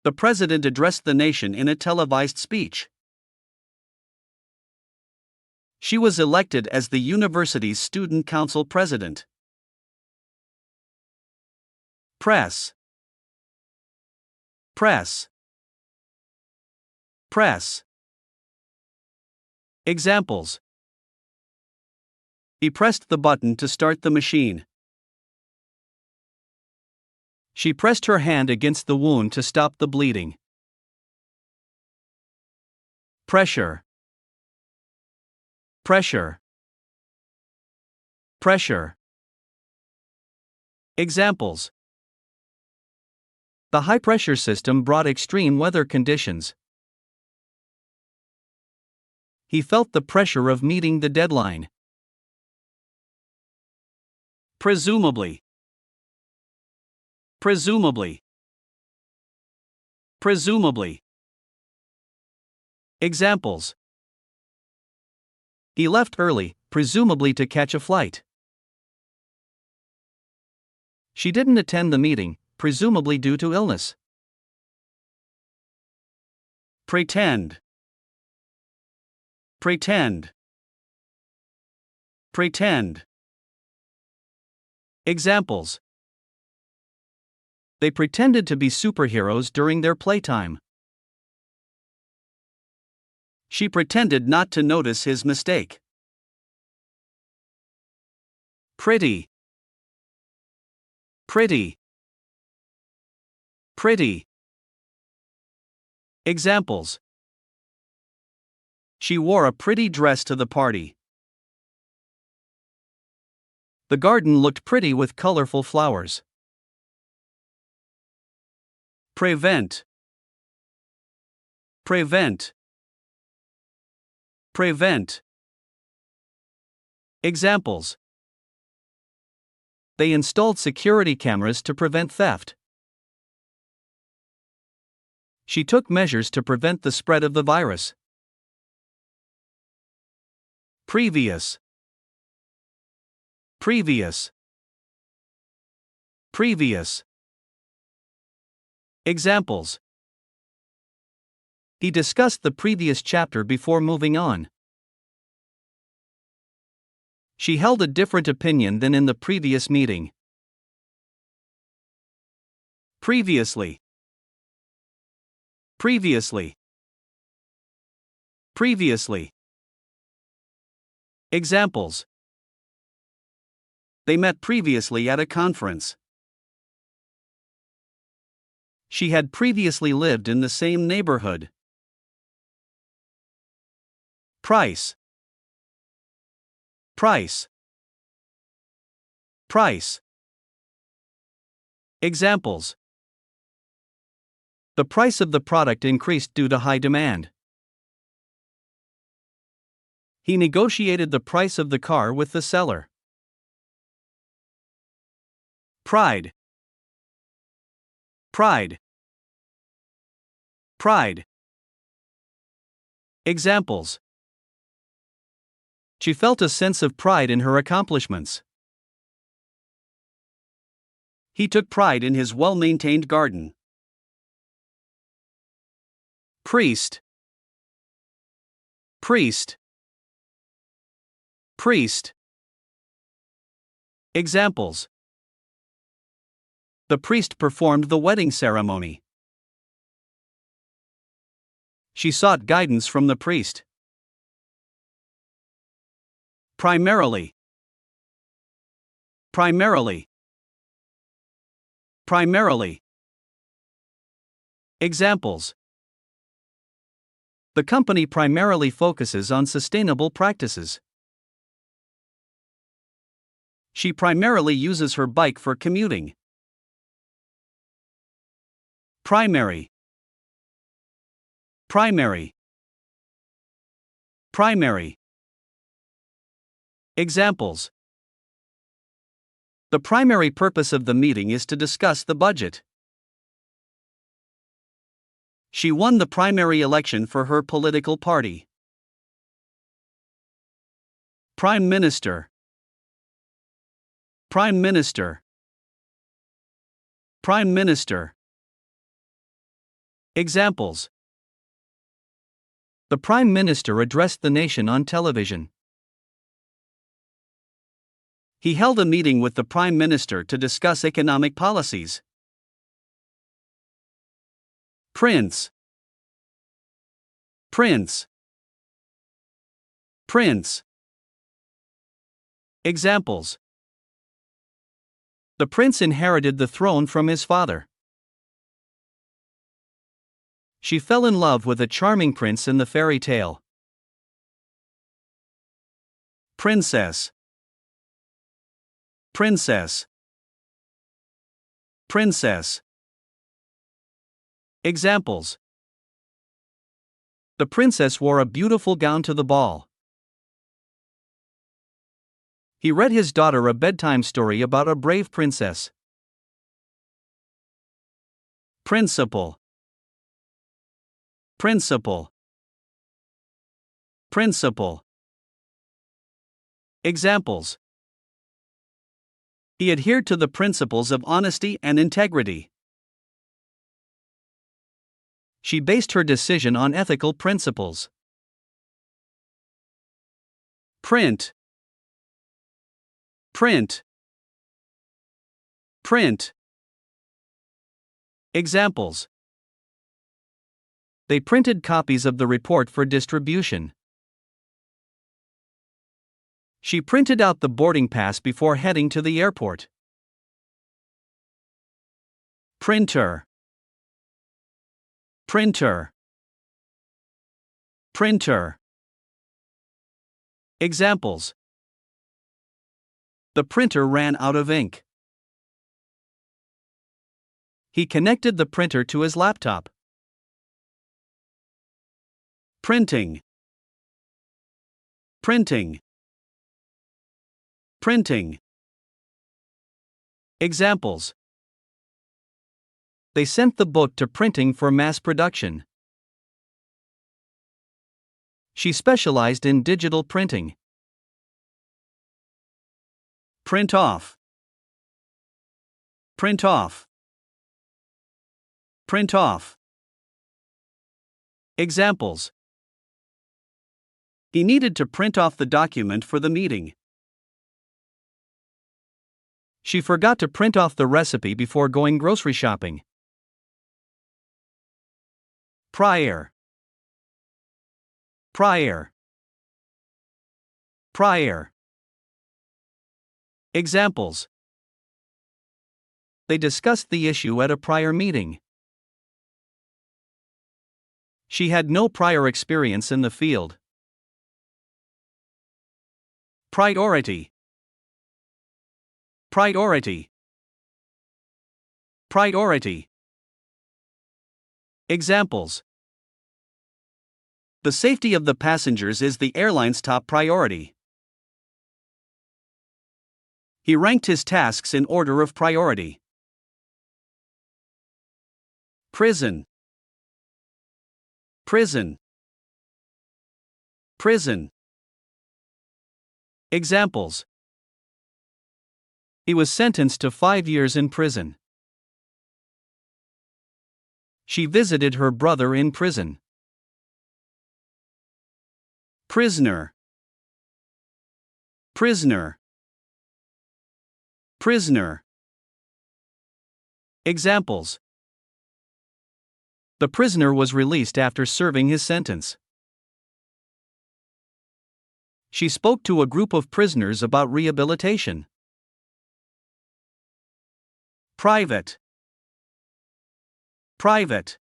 The president addressed the nation in a televised speech. She was elected as the university's student council president. Press. Press. Press. Examples. He pressed the button to start the machine. She pressed her hand against the wound to stop the bleeding. Pressure. Pressure. Pressure. Examples. The high-pressure system brought extreme weather conditions. He felt the pressure of meeting the deadline. Presumably. Presumably. Presumably. Examples. He left early, presumably to catch a flight. She didn't attend the meeting, presumably due to illness. Pretend. Pretend. Pretend. Examples. They pretended to be superheroes during their playtime. She pretended not to notice his mistake. Pretty. Pretty. Pretty. Examples. She wore a pretty dress to the party. The garden looked pretty with colorful flowers. Prevent. Prevent. Prevent. Examples. They installed security cameras to prevent theft. She took measures to prevent the spread of the virus. Previous. Previous. Previous. Examples. He discussed the previous chapter before moving on. She held a different opinion than in the previous meeting. Previously. Previously. Previously. Examples. They met previously at a conference. She had previously lived in the same neighborhood. Price. Price. Price. Examples. The price of the product increased due to high demand. He negotiated the price of the car with the seller. Pride. Pride. Pride. Examples. She felt a sense of pride in her accomplishments. He took pride in his well-maintained garden. Priest. Priest. Priest. Examples. The priest performed the wedding ceremony. She sought guidance from the priest. Primarily. Primarily. Primarily. Examples. The company primarily focuses on sustainable practices. She primarily uses her bike for commuting. Primary. Primary. Primary. Examples. The primary purpose of the meeting is to discuss the budget. She won the primary election for her political party. Prime Minister. Prime Minister. Prime Minister. Examples. The Prime Minister addressed the nation on television. He held a meeting with the Prime Minister to discuss economic policies. Prince. Prince. Prince. Examples. The prince inherited the throne from his father. She fell in love with a charming prince in the fairy tale. Princess. Princess. Princess. Examples. The princess wore a beautiful gown to the ball. He read his daughter a bedtime story about a brave princess. Principal. Principal. Principal. Examples. He adhered to the principles of honesty and integrity. She based her decision on ethical principles. Print. Print. Print. Examples. They printed copies of the report for distribution. She printed out the boarding pass before heading to the airport. Printer. Printer. Printer. Examples. The printer ran out of ink. He connected the printer to his laptop. Printing. Printing. Printing. Examples. They sent the book to printing for mass production. She specialized in digital printing. Print off. Print off. Print off. Examples. He needed to print off the document for the meeting. She forgot to print off the recipe before going grocery shopping. Prior. Prior. Prior. Examples. They discussed the issue at a prior meeting. She had no prior experience in the field. Priority. Priority. Priority. Examples. The safety of the passengers is the airline's top priority. He ranked his tasks in order of priority. Prison. Prison. Prison. Examples. He was sentenced to 5 years in prison. She visited her brother in prison. Prisoner. Prisoner. Prisoner. Examples. The prisoner was released after serving his sentence. She spoke to a group of prisoners about rehabilitation. Private. Private.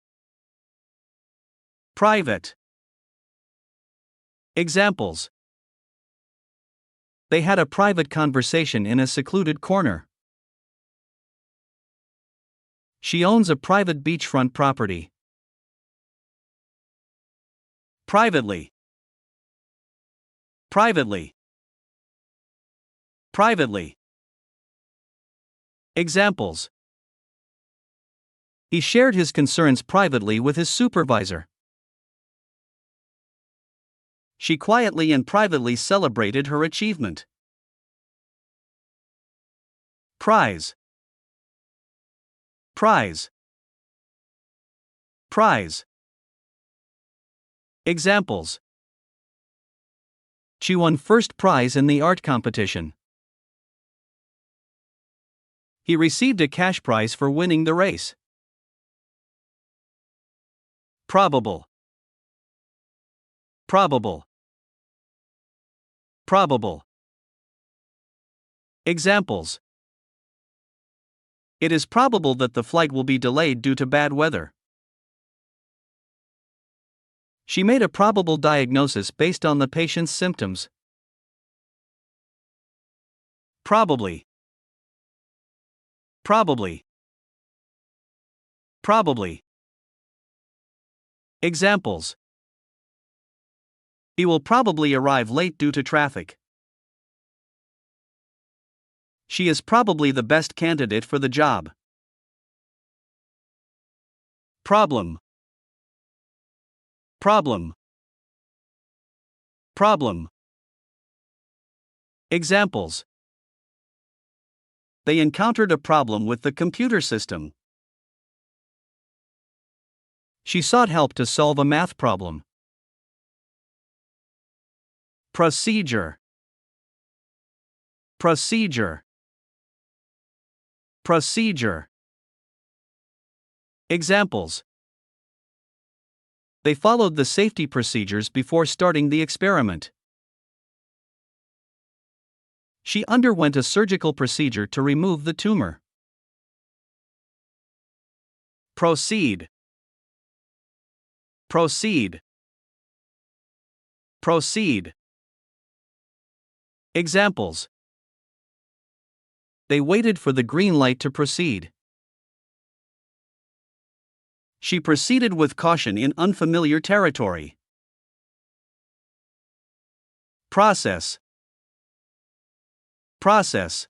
Private. Examples. They had a private conversation in a secluded corner. She owns a private beachfront property. Privately. Privately. Privately. Examples. He shared his concerns privately with his supervisor. She quietly and privately celebrated her achievement. Prize. Prize. Prize. Examples. She won first prize in the art competition. He received a cash prize for winning the race. Probable. Probable. Probable. Examples. It is probable that the flight will be delayed due to bad weather. She made a probable diagnosis based on the patient's symptoms. Probably. Probably. Probably. Examples. He will probably arrive late due to traffic. She is probably the best candidate for the job. Problem. Problem. Problem. Examples. They encountered a problem with the computer system. She sought help to solve a math problem. Procedure. Procedure. Procedure. Examples. They followed the safety procedures before starting the experiment. She underwent a surgical procedure to remove the tumor. Proceed. Proceed. Proceed. Examples. They waited for the green light to proceed. She proceeded with caution in unfamiliar territory. Process. Process.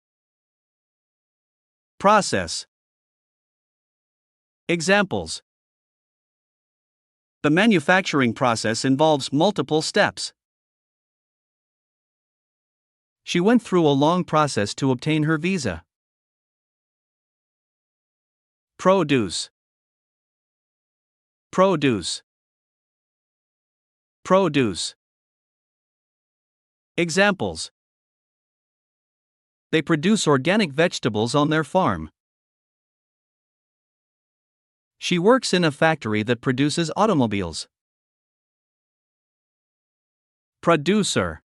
Process. Examples. The manufacturing process involves multiple steps. She went through a long process to obtain her visa. Produce. Produce. Produce. Examples. They produce organic vegetables on their farm. She works in a factory that produces automobiles. Producer.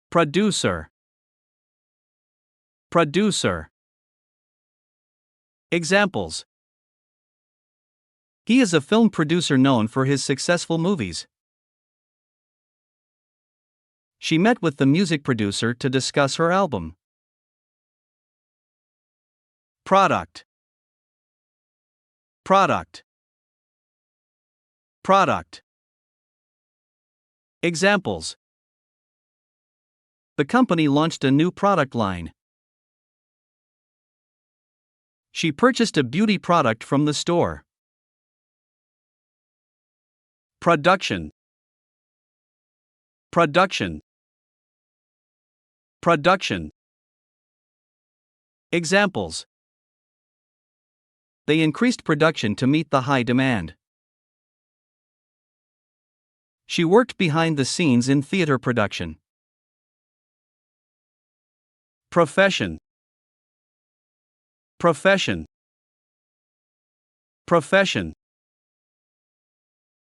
Producer. Producer. Examples. He is a film producer known for his successful movies. She met with the music producer to discuss her album. Product. Product. Product. Examples. The company launched a new product line. She purchased a beauty product from the store. Production. Production. Production. Examples. They increased production to meet the high demand. She worked behind the scenes in theater production. Profession. Profession. Profession.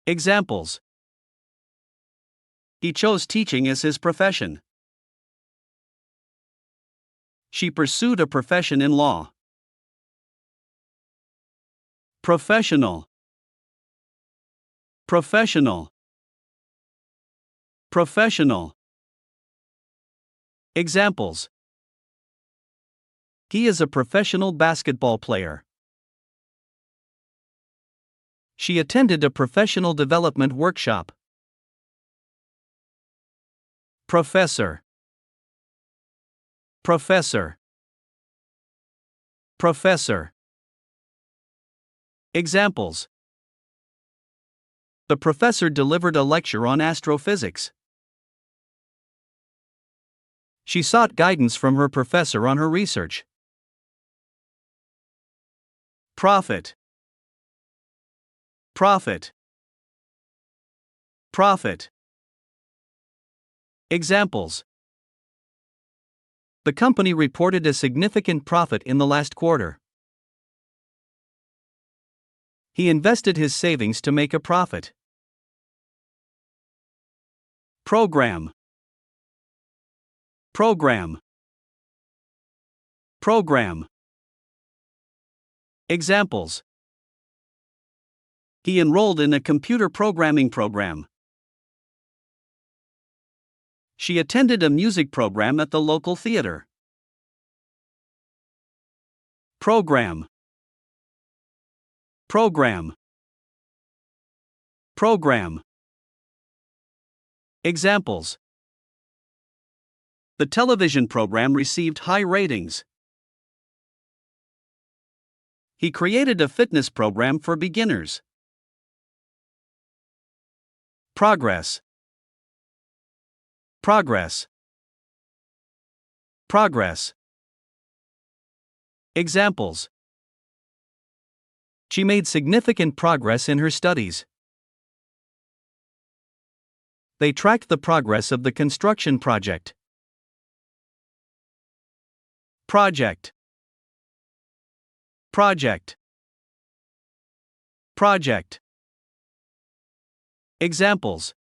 Examples. He chose teaching as his profession. She pursued a profession in law. Professional. Professional. Professional. Examples. He is a professional basketball player. She attended a professional development workshop. Professor. Professor. Professor. Examples. The professor delivered a lecture on astrophysics. She sought guidance from her professor on her research. Profit. Profit. Profit. Examples. The company reported a significant profit in the last quarter. He invested his savings to make a profit. Program. Program. Program. Examples. He enrolled in a computer programming program. She attended a music program at the local theater. Program. Program. Program. Examples. The television program received high ratings. He created a fitness program for beginners. Progress. Progress. Progress. Examples. She made significant progress in her studies. They tracked the progress of the construction project. Project. Project. Project. Examples.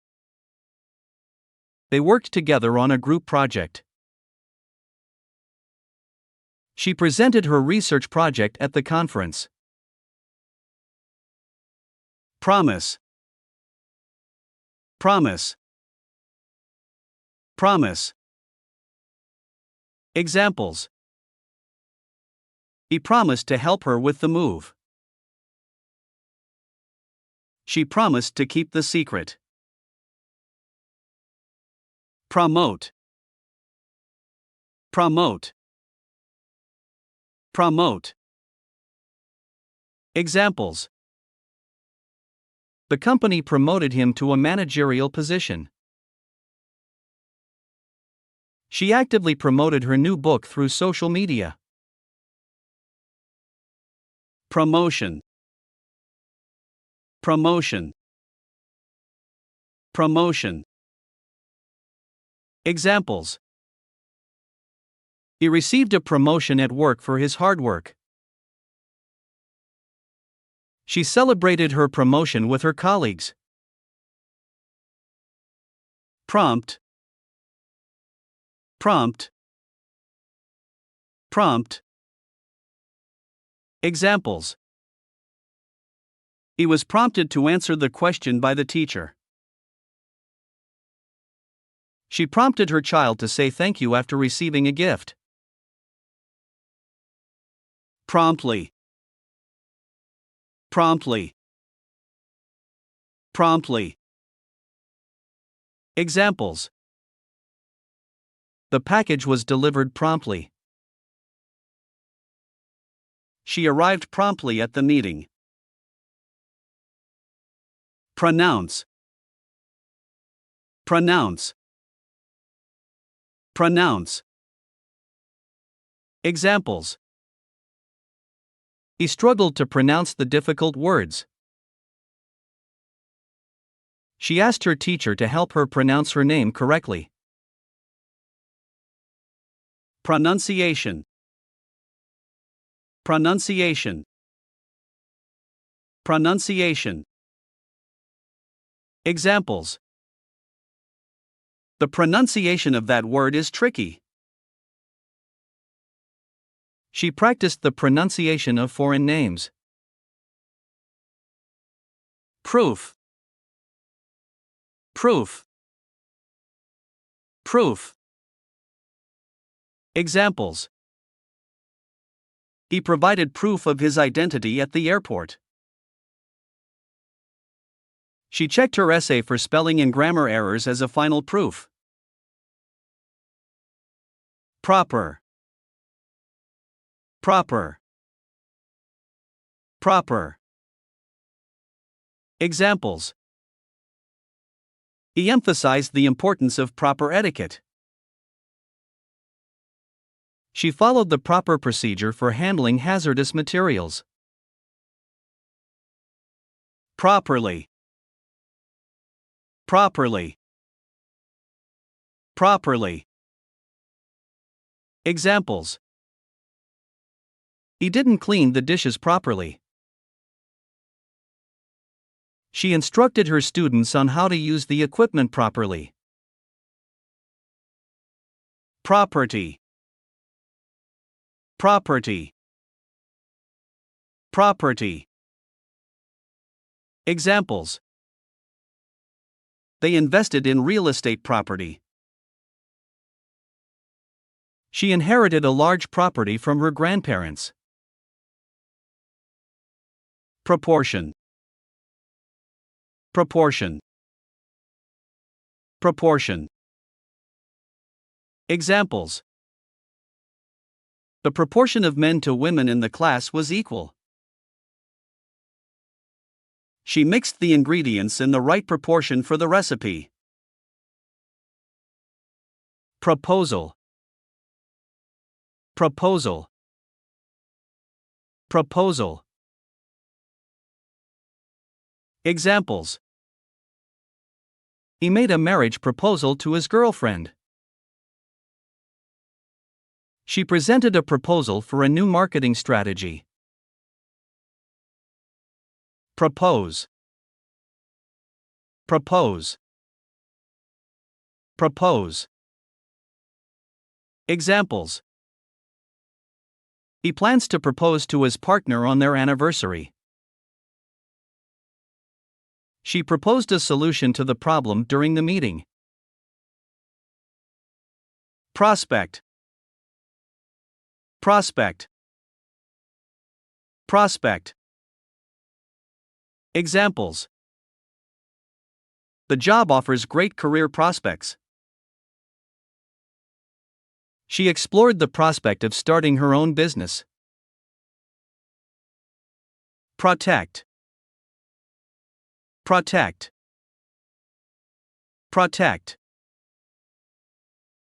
They worked together on a group project. She presented her research project at the conference. Promise. Promise. Promise. Examples. He promised to help her with the move. She promised to keep the secret. Promote. Promote. Promote. Examples. The company promoted him to a managerial position. She actively promoted her new book through social media. Promotion. Promotion. Promotion. Examples. He received a promotion at work for his hard work. She celebrated her promotion with her colleagues. Prompt. Prompt. Prompt. Examples. He was prompted to answer the question by the teacher. She prompted her child to say thank you after receiving a gift. Promptly. Promptly. Promptly. Examples. The package was delivered promptly. She arrived promptly at the meeting. Pronounce. Pronounce. Pronounce. Examples. He struggled to pronounce the difficult words. She asked her teacher to help her pronounce her name correctly. Pronunciation. Pronunciation. Pronunciation. Examples. The pronunciation of that word is tricky. She practiced the pronunciation of foreign names. Proof. Proof. Proof. Examples. He provided proof of his identity at the airport. She checked her essay for spelling and grammar errors as a final proof. Proper. Proper. Proper. Examples. He emphasized the importance of proper etiquette. She followed the proper procedure for handling hazardous materials. Properly. Properly. Properly. Examples. He didn't clean the dishes properly. She instructed her students on how to use the equipment properly. Property. Property. Property. Examples. They invested in real estate property. She inherited a large property from her grandparents. Proportion. Proportion. Proportion. Examples. The proportion of men to women in the class was equal. She mixed the ingredients in the right proportion for the recipe. Proposal. Proposal. Proposal. Examples. He made a marriage proposal to his girlfriend. She presented a proposal for a new marketing strategy. Propose. Propose. Propose. Examples. He plans to propose to his partner on their anniversary. She proposed a solution to the problem during the meeting. Prospect. Prospect. Prospect. Examples. The job offers great career prospects. She explored the prospect of starting her own business. Protect. Protect. Protect.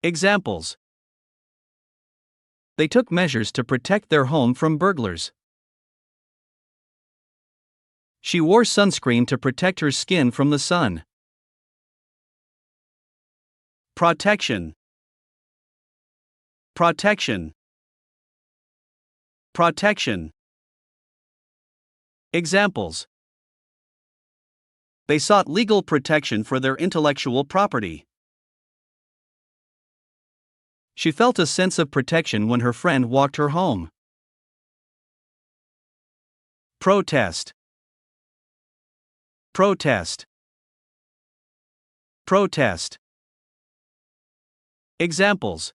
Examples. They took measures to protect their home from burglars. She wore sunscreen to protect her skin from the sun. Protection. Protection. Protection. Examples. They sought legal protection for their intellectual property. She felt a sense of protection when her friend walked her home. Protest. Protest. Protest. Examples.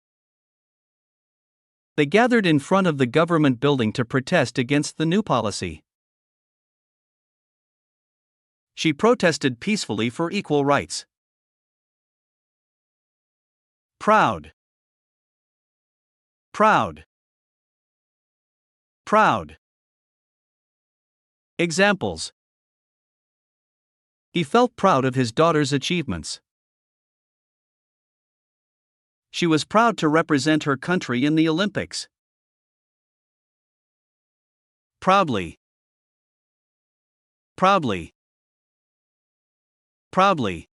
They gathered in front of the government building to protest against the new policy. She protested peacefully for equal rights. Proud. Proud. Proud. Examples. He felt proud of his daughter's achievements. She was proud to represent her country in the Olympics. Proudly. Proudly. Proudly.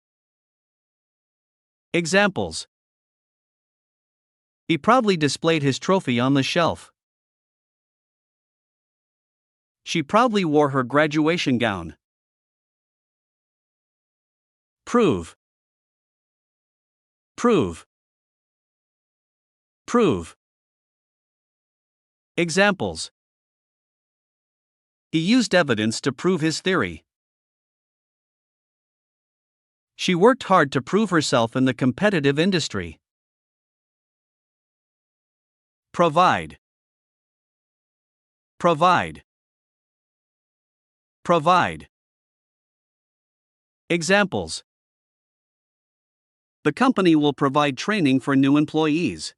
Examples. He proudly displayed his trophy on the shelf. She proudly wore her graduation gown. Prove. Prove. Prove. Examples. He used evidence to prove his theory. She worked hard to prove herself in the competitive industry. Provide. Provide. Provide. Examples: the company will provide training for new employees.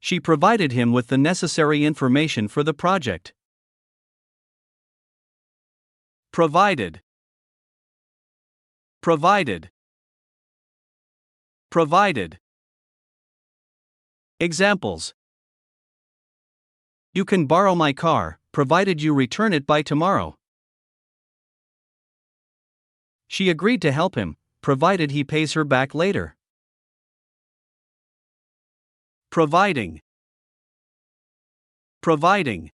She provided him with the necessary information for the project. Provided. Provided. Provided. Examples: you can borrow my car, provided you return it by tomorrow. She agreed to help him, provided he pays her back later. Providing. Providing.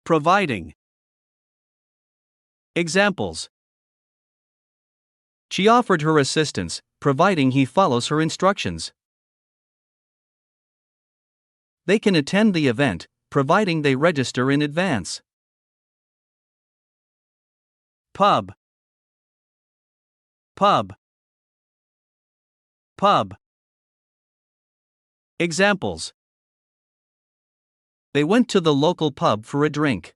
Providing. Examples: she offered her assistance, providing he follows her instructions. They can attend the event, providing they register in advance. Pub. Pub. Pub. Examples: they went to the local pub for a drink.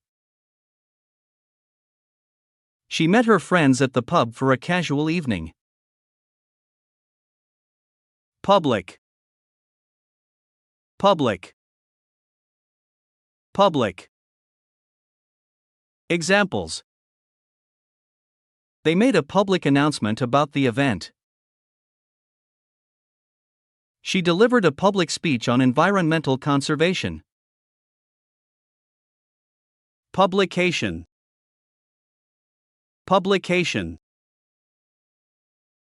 She met her friends at the pub for a casual evening. Public. Public. Public. Examples: they made a public announcement about the event. She delivered a public speech on environmental conservation. Publication. Publication.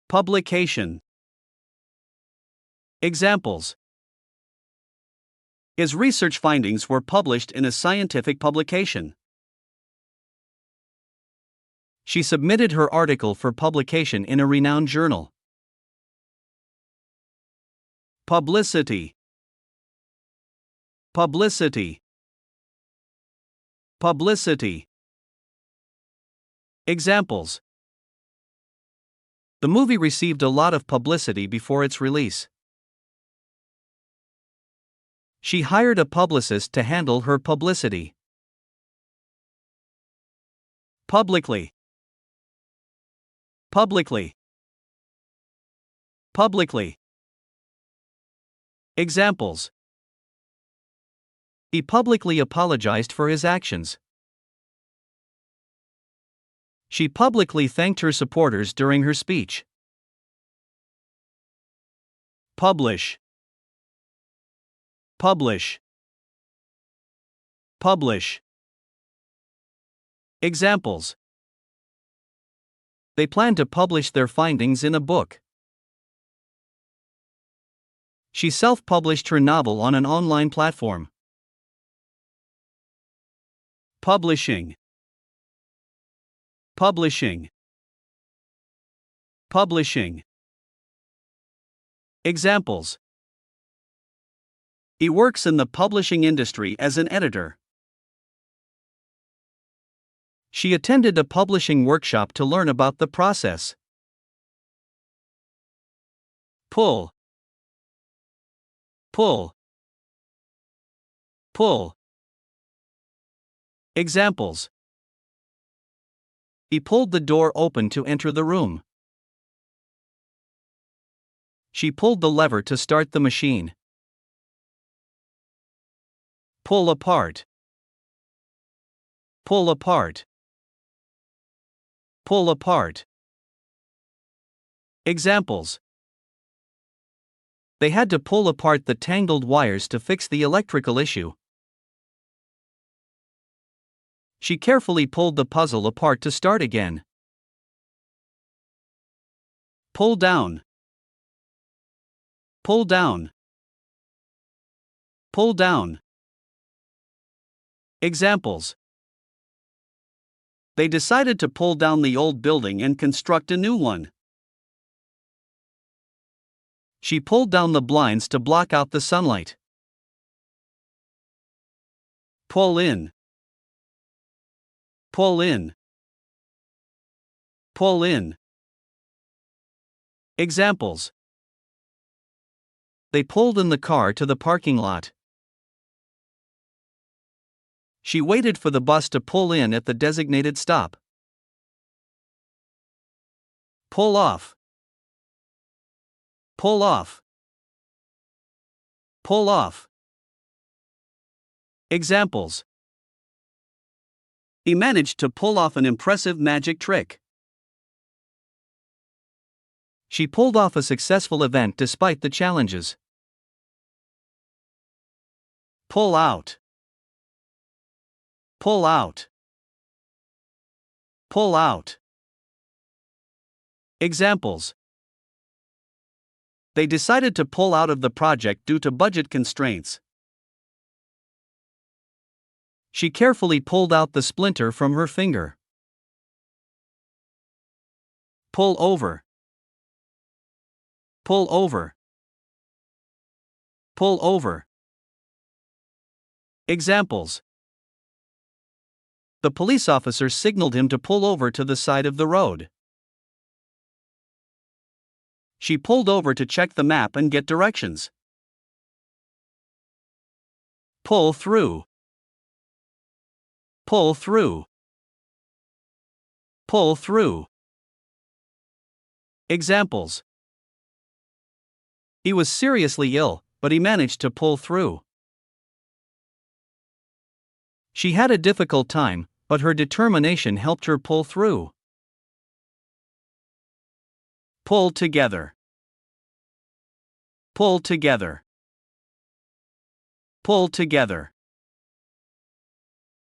Publication. Examples: his research findings were published in a scientific publication. She submitted her article for publication in a renowned journal. Publicity. Publicity. Publicity. Examples: the movie received a lot of publicity before its release. She hired a publicist to handle her publicity. Publicly. Publicly. Publicly. Examples: he publicly apologized for his actions. She publicly thanked her supporters during her speech. Publish. Publish. Publish. Examples: they plan to publish their findings in a book. She self-published her novel on an online platform. Publishing. Publishing. Publishing. Examples: he works in the publishing industry as an editor. She attended a publishing workshop to learn about the process. Pull. Pull. Pull. Examples: he pulled the door open to enter the room. She pulled the lever to start the machine. Pull apart. Pull apart. Pull apart. Examples: they had to pull apart the tangled wires to fix the electrical issue. She carefully pulled the puzzle apart to start again. Pull down. Pull down. Pull down. Examples: they decided to pull down the old building and construct a new one. She pulled down the blinds to block out the sunlight. Pull in. Pull in. Pull in. Examples: they pulled in the car to the parking lot. She waited for the bus to pull in at the designated stop. Pull off. Pull off. Pull off. Examples. He managed to pull off an impressive magic trick. She pulled off a successful event despite the challenges. Pull out. Pull out. Pull out. Examples. They decided to pull out of the project due to budget constraints. She carefully pulled out the splinter from her finger. Pull over. Pull over. Pull over. Examples. The police officer signaled him to pull over to the side of the road. She pulled over to check the map and get directions. Pull through. Pull through. Pull through. Examples. He was seriously ill, but he managed to pull through. She had a difficult time, but her determination helped her pull through. Pull together. Pull together. Pull together.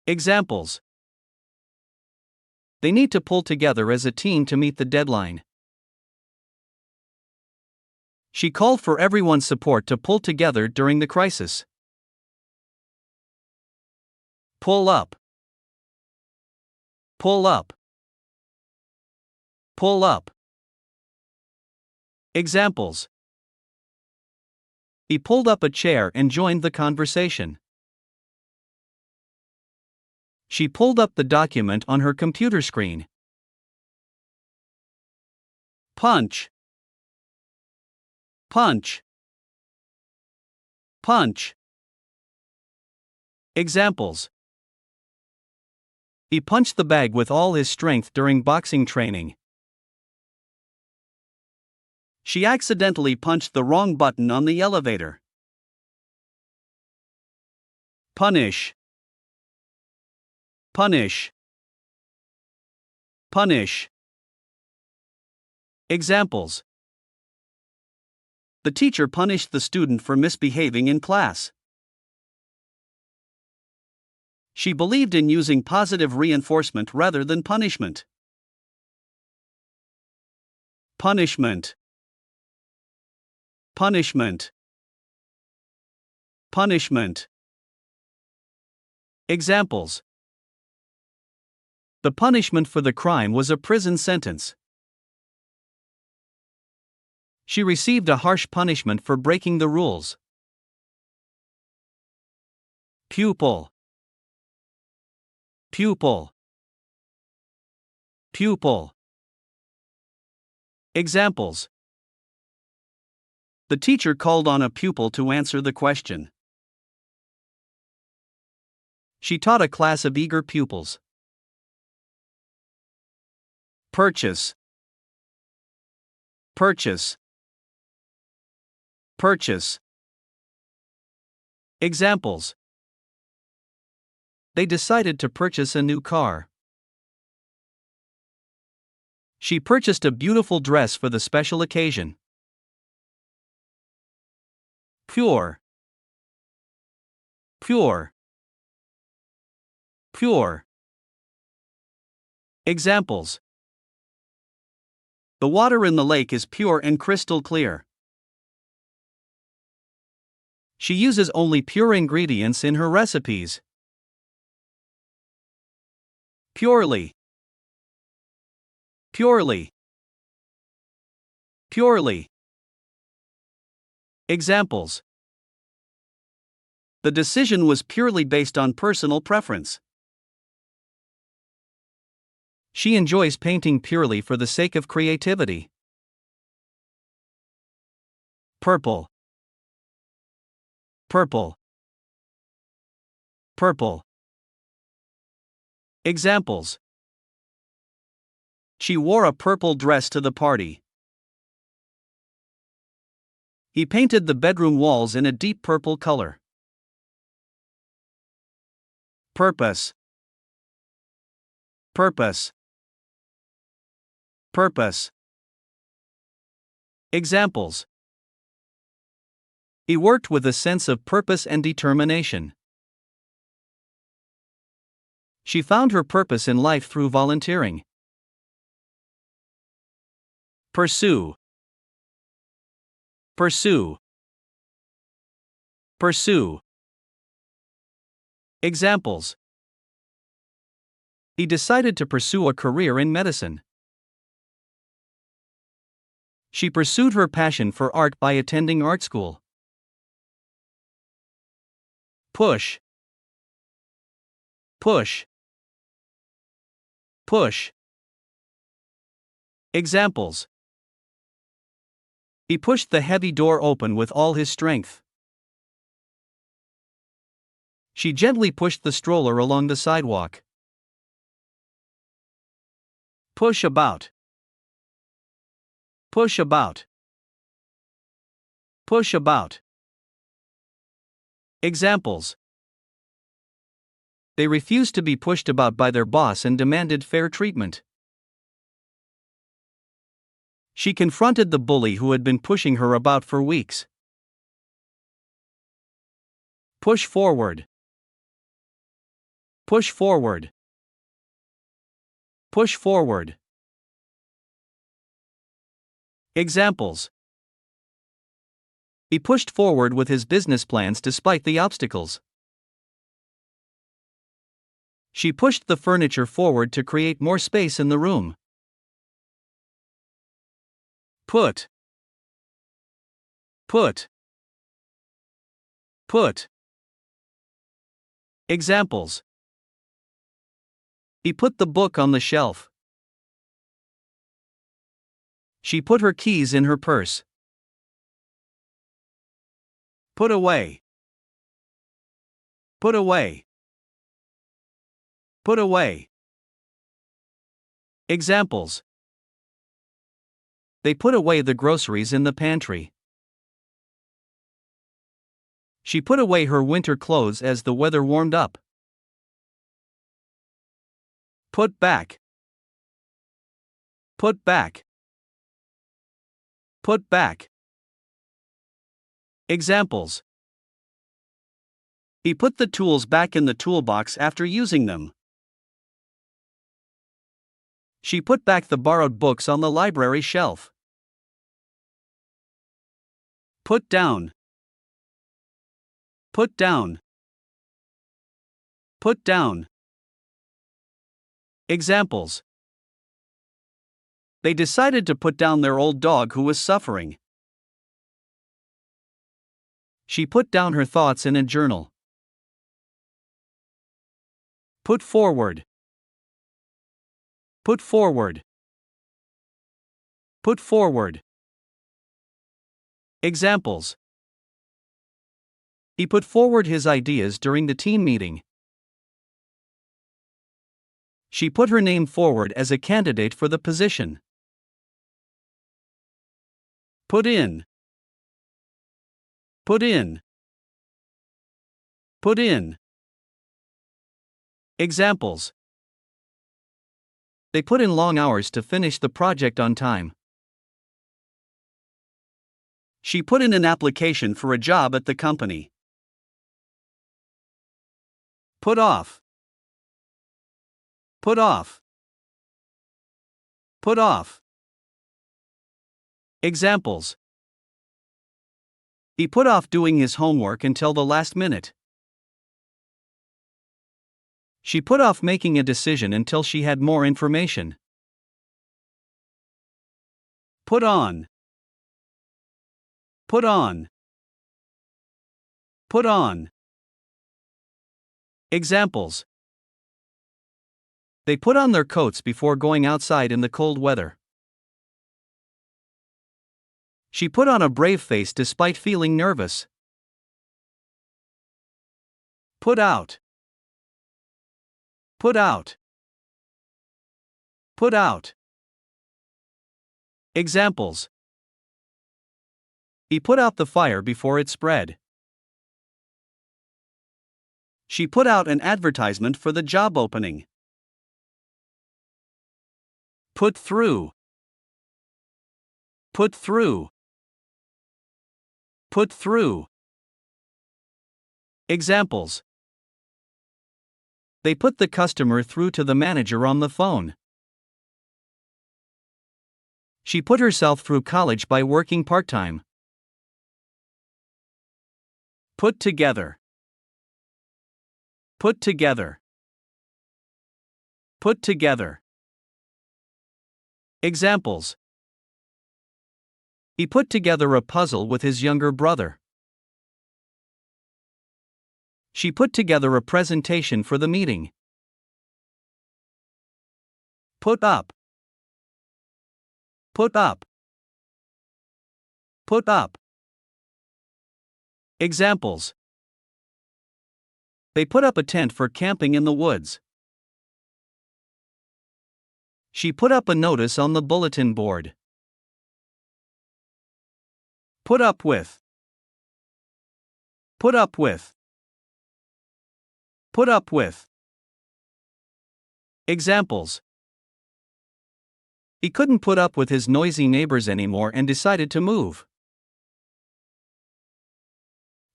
Examples. They need to pull together as a team to meet the deadline. She called for everyone's support to pull together during the crisis. Pull up. Pull up. Pull up. Examples. He pulled up a chair and joined the conversation. She pulled up the document on her computer screen. Punch. Punch. Punch. Examples. He punched the bag with all his strength during boxing training. She accidentally punched the wrong button on the elevator. Punish. Punish. Punish. Examples. The teacher punished the student for misbehaving in class. She believed in using positive reinforcement rather than punishment. Punishment. Punishment. Punishment. Examples. The punishment for the crime was a prison sentence. She received a harsh punishment for breaking the rules. Pupil. Pupil. Pupil. Examples. The teacher called on a pupil to answer the question. She taught a class of eager pupils. Purchase. Purchase. Purchase. Examples. They decided to purchase a new car. She purchased a beautiful dress for the special occasion. Pure. Pure. Pure. Examples. The water in the lake is pure and crystal clear. She uses only pure ingredients in her recipes. Purely. Purely. Purely. Examples. The decision was purely based on personal preference. She enjoys painting purely for the sake of creativity. Purple. Purple. Purple. Examples. She wore a purple dress to the party. He painted the bedroom walls in a deep purple color. Purpose. Purpose. Purpose. Examples. He worked with a sense of purpose and determination. She found her purpose in life through volunteering. Pursue. Pursue. Pursue. Examples. He decided to pursue a career in medicine. She pursued her passion for art by attending art school. Push. Push. Push. Examples. He pushed the heavy door open with all his strength. She gently pushed the stroller along the sidewalk. Push about. Push about. Push about. Examples. They refused to be pushed about by their boss and demanded fair treatment. She confronted the bully who had been pushing her about for weeks. Push forward. Push forward. Push forward. Examples. He pushed forward with his business plans despite the obstacles. She pushed the furniture forward to create more space in the room. Put. Put. Put. Examples. He put the book on the shelf. She put her keys in her purse. Put away. Put away. Put away. Examples. They put away the groceries in the pantry. She put away her winter clothes as the weather warmed up. Put back. Put back. Put back. Examples. He put the tools back in the toolbox after using them. She put back the borrowed books on the library shelf. Put down. Put down. Put down. Examples. They decided to put down their old dog who was suffering. She put down her thoughts in a journal. Put forward. Put forward. Put forward. Examples. He put forward his ideas during the team meeting. She put her name forward as a candidate for the position. Put in. Put in. Put in. Examples. They put in long hours to finish the project on time. She put in an application for a job at the company. Put off. Put off. Put off. Examples. He put off doing his homework until the last minute. She put off making a decision until she had more information. Put on. Put on. Put on. Examples. They put on their coats before going outside in the cold weather. She put on a brave face despite feeling nervous. Put out. Put out. Put out. Examples: he put out the fire before it spread. She put out an advertisement for the job opening. Put through. Put through. Put through. Examples: they put the customer through to the manager on the phone. She put herself through college by working part-time. Put together. Put together. Put together. Examples: he put together a puzzle with his younger brother. She put together a presentation for the meeting. Put up. Put up. Put up. Examples: they put up a tent for camping in the woods. She put up a notice on the bulletin board. Put up with. Put up with. Put up with. Examples: he couldn't put up with his noisy neighbors anymore and decided to move.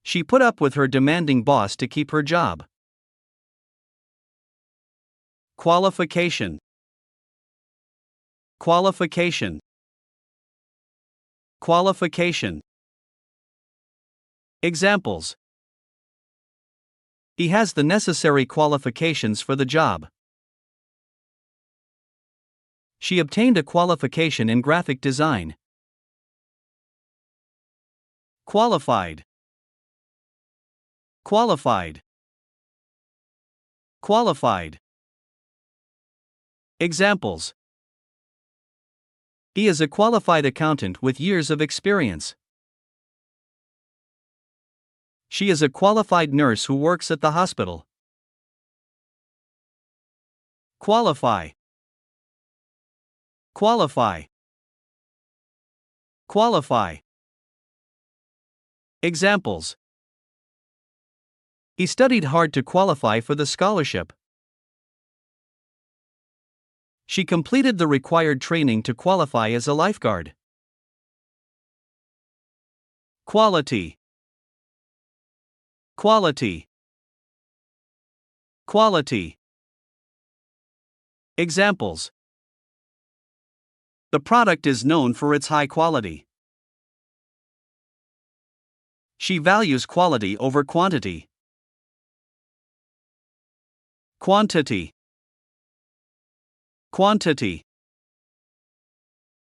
She put up with her demanding boss to keep her job. Qualification. Qualification. Qualification. Examples: he has the necessary qualifications for the job. She obtained a qualification in graphic design. Qualified. Qualified. Qualified. Examples: he is a qualified accountant with years of experience. She is a qualified nurse who works at the hospital. Qualify. Qualify. Qualify. Examples: he studied hard to qualify for the scholarship. She completed the required training to qualify as a lifeguard. Quality. Quality. Quality. Examples: the product is known for its high quality. She values quality over quantity. Quantity. Quantity.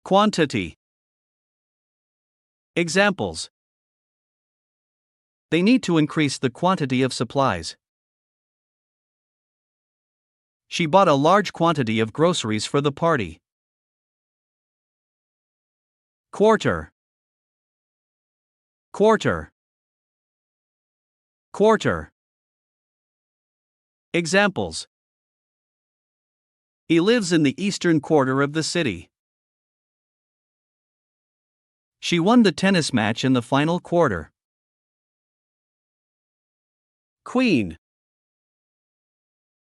Quantity. Examples: they need to increase the quantity of supplies. She bought a large quantity of groceries for the party. Quarter. Quarter. Quarter. Examples: he lives in the eastern quarter of the city. She won the tennis match in the final quarter. Queen.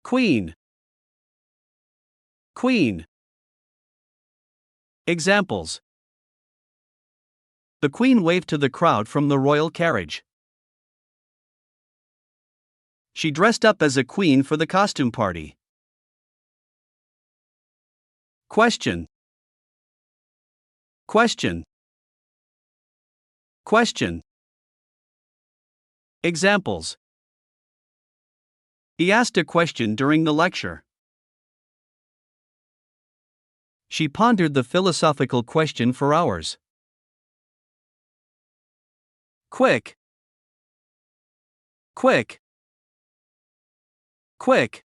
Queen. Queen. Examples: the Queen waved to the crowd from the royal carriage. She dressed up as a queen for the costume party. Question. Question. Question. Examples: he asked a question during the lecture. She pondered the philosophical question for hours. Quick. Quick. Quick.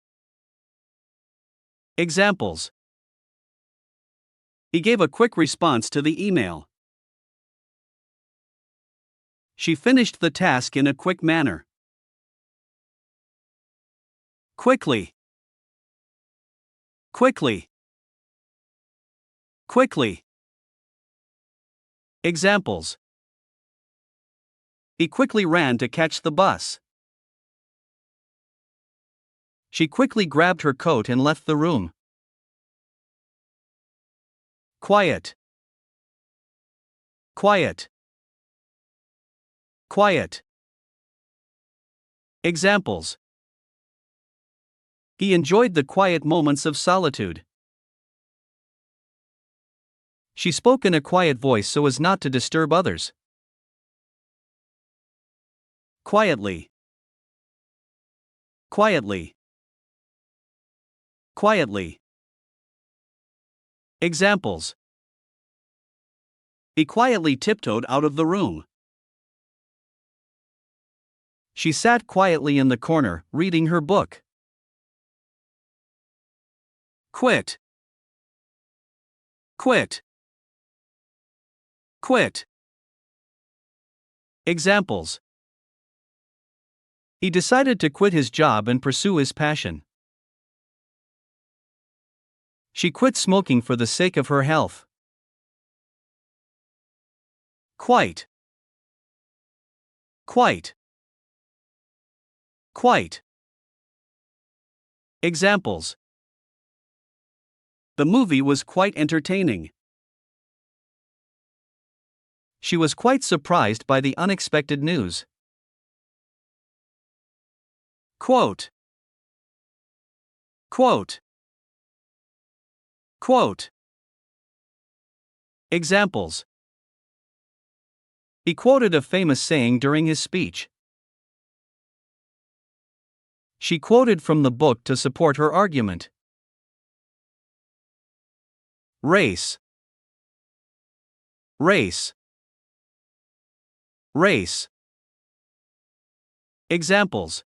Examples: he gave a quick response to the email. She finished the task in a quick manner. Quickly. Quickly. Quickly. Examples. He quickly ran to catch the bus. She quickly grabbed her coat and left the room. Quiet. Quiet. Quiet. Examples. He enjoyed the quiet moments of solitude. She spoke in a quiet voice so as not to disturb others. Quietly. Quietly. Quietly. Examples. He quietly tiptoed out of the room. She sat quietly in the corner, reading her book. Quit. Quit. Quit. Examples. He decided to quit his job and pursue his passion. She quit smoking for the sake of her health. Quite. Quite. Quite. Examples. The movie was quite entertaining. She was quite surprised by the unexpected news. Quote. Quote. Quote. Examples. He quoted a famous saying during his speech. She quoted from the book to support her argument. Race. Race. Race. Examples.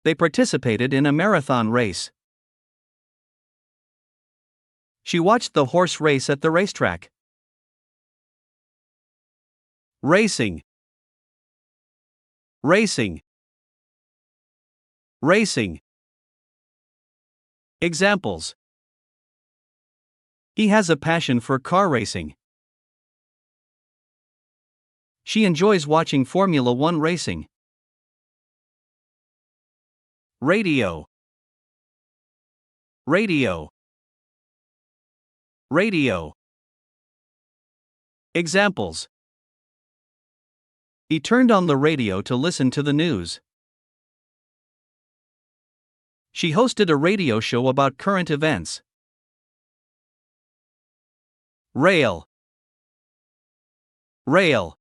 They participated in a marathon race. She watched the horse race at the racetrack. Racing. Racing. Racing. Examples. He has a passion for car racing. She enjoys watching Formula One racing. Radio. Radio. Radio. Examples. He turned on the radio to listen to the news. She hosted a radio show about current events. Rail. Rail.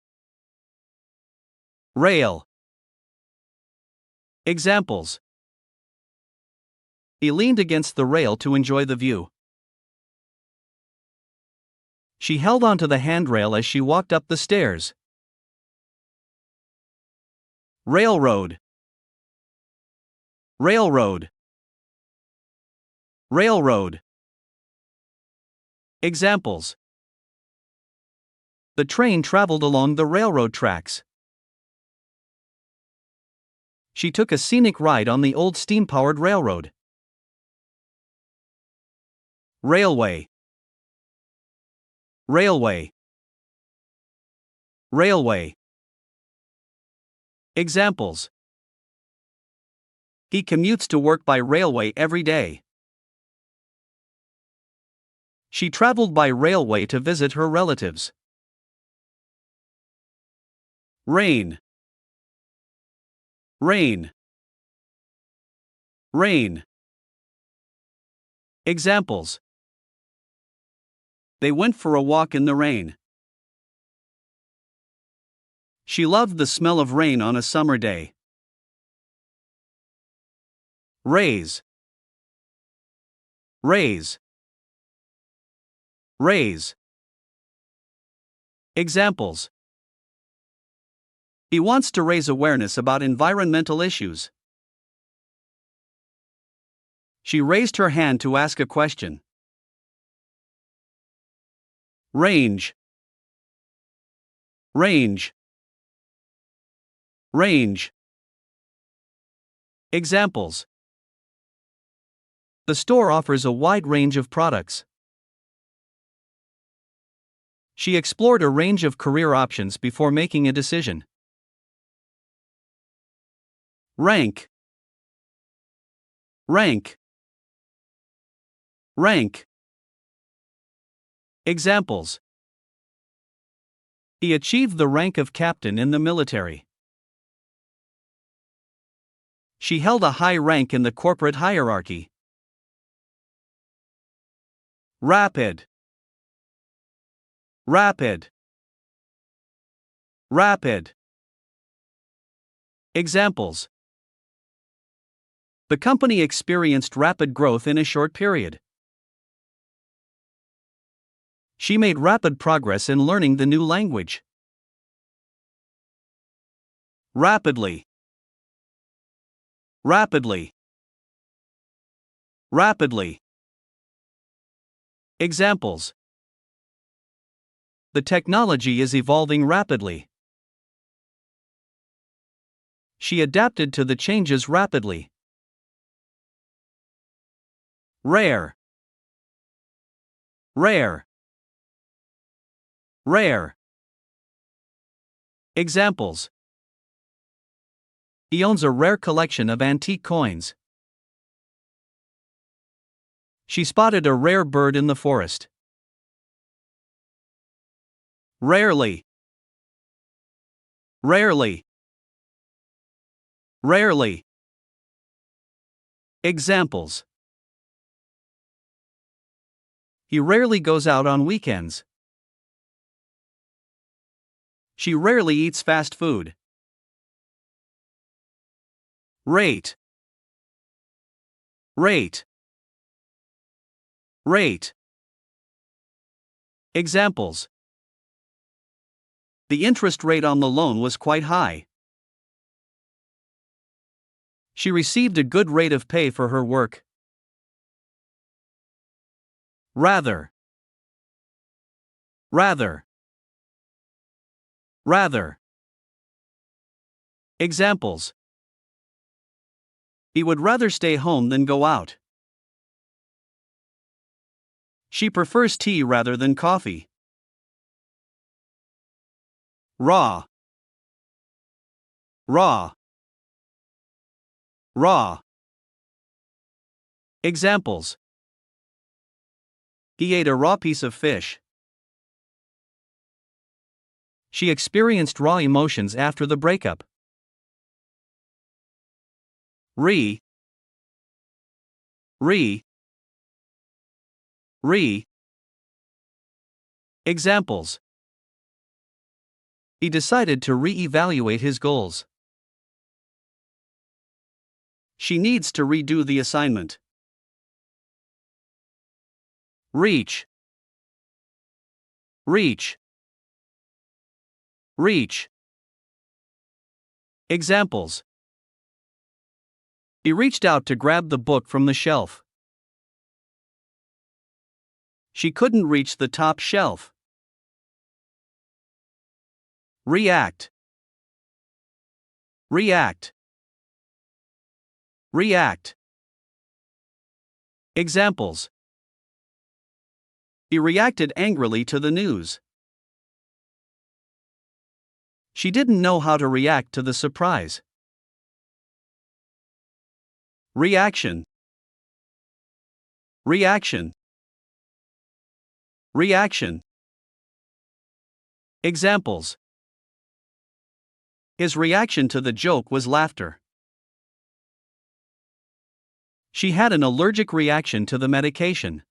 Rail. Examples. He leaned against the rail to enjoy the view. She held onto the handrail as she walked up the stairs. Railroad. Railroad. Railroad. Examples. The train traveled along the railroad tracks. She took a scenic ride on the old steam-powered railroad. Railway. Railway. Railway. Examples. He commutes to work by railway every day. She traveled by railway to visit her relatives. Rain. Rain. Rain. Examples. They went for a walk in the rain. She loved the smell of rain on a summer day. Raise. Raise. Raise. Examples. He wants to raise awareness about environmental issues. She raised her hand to ask a question. Range. Range. Range. Examples. The store offers a wide range of products. She explored a range of career options before making a decision. Rank. Rank. Rank. Examples. He achieved the rank of captain in the military. She held a high rank in the corporate hierarchy. Rapid. Rapid. Rapid. Examples. The company experienced rapid growth in a short period. She made rapid progress in learning the new language. Rapidly. Rapidly. Rapidly. Examples. The technology is evolving rapidly. She adapted to the changes rapidly. Rare. Rare. Rare. Examples. He owns a rare collection of antique coins. She spotted a rare bird in the forest. Rarely. Rarely. Rarely. Examples. He rarely goes out on weekends. She rarely eats fast food. Rate. Rate. Rate. Examples. The interest rate on the loan was quite high. She received a good rate of pay for her work. Rather. Rather. Rather. Examples. He would rather stay home than go out. She prefers tea rather than coffee. Raw. Raw. Raw. Examples. He ate a raw piece of fish. She experienced raw emotions after the breakup. Re. Examples. He decided to re-evaluate his goals. She needs to redo the assignment. Reach. Reach. Reach. Examples. He reached out to grab the book from the shelf. She couldn't reach the top shelf. React. React. React. Examples. He reacted angrily to the news. She didn't know how to react to the surprise. Reaction. Reaction. Reaction. Examples. His reaction to the joke was laughter. She had an allergic reaction to the medication.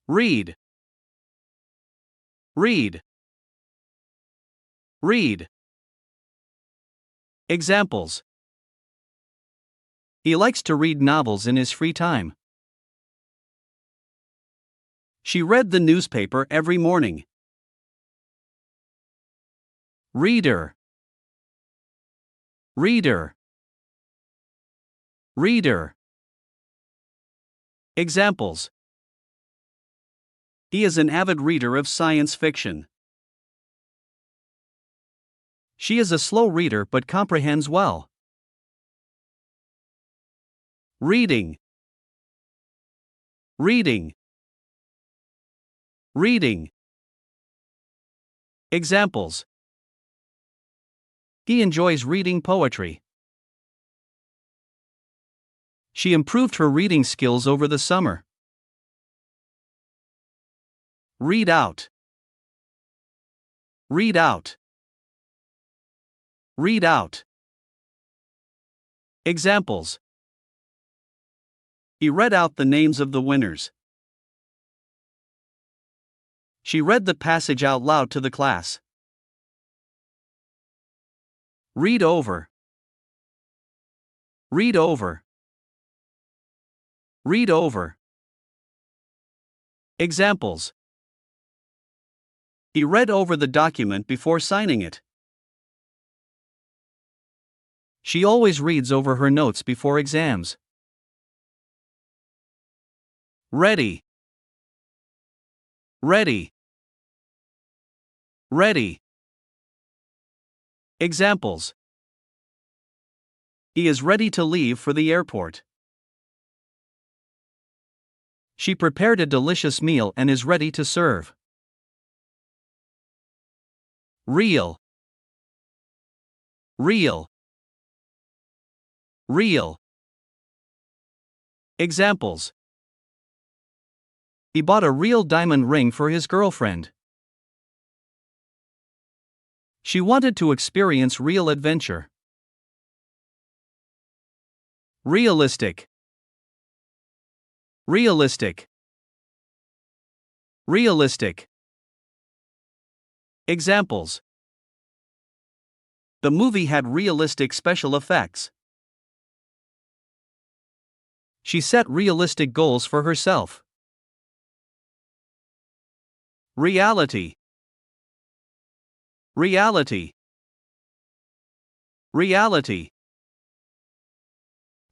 Read. Read. Read. Examples. He likes to read novels in his free time. She read the newspaper every morning. Reader. Reader. Reader. Examples. He is an avid reader of science fiction. She is a slow reader but comprehends well. Reading. Reading. Reading. Examples. He enjoys reading poetry. She improved her reading skills over the summer. Read out. Read out. Read out. Examples. He read out the names of the winners. She read the passage out loud to the class. Read over. Read over. Read over. Examples. He read over the document before signing it. She always reads over her notes before exams. Ready. Ready. Ready. Examples. He is ready to leave for the airport. She prepared a delicious meal and is ready to serve. Real. Real. Real. Examples. He bought a real diamond ring for his girlfriend. She wanted to experience real adventure. Realistic. Realistic. Realistic. Examples. The movie had realistic special effects. She set realistic goals for herself. Reality. Reality. Reality.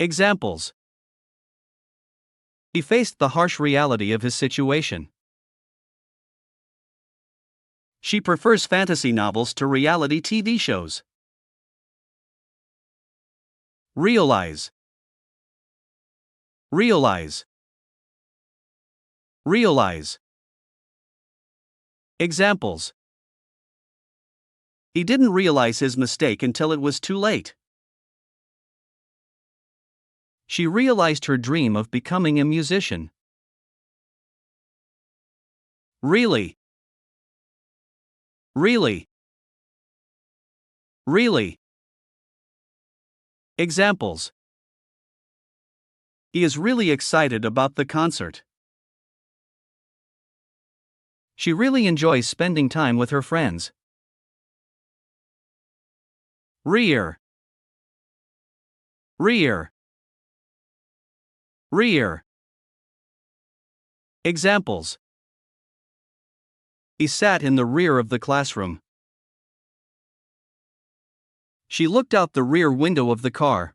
Examples. He faced the harsh reality of his situation. She prefers fantasy novels to reality TV shows. Realize. Realize. Realize. Examples. He didn't realize his mistake until it was too late. She realized her dream of becoming a musician. Really. Really. Really. Examples. He is really excited about the concert. She really enjoys spending time with her friends. Rear. Rear. Rear. Examples. He sat in the rear of the classroom. She looked out the rear window of the car.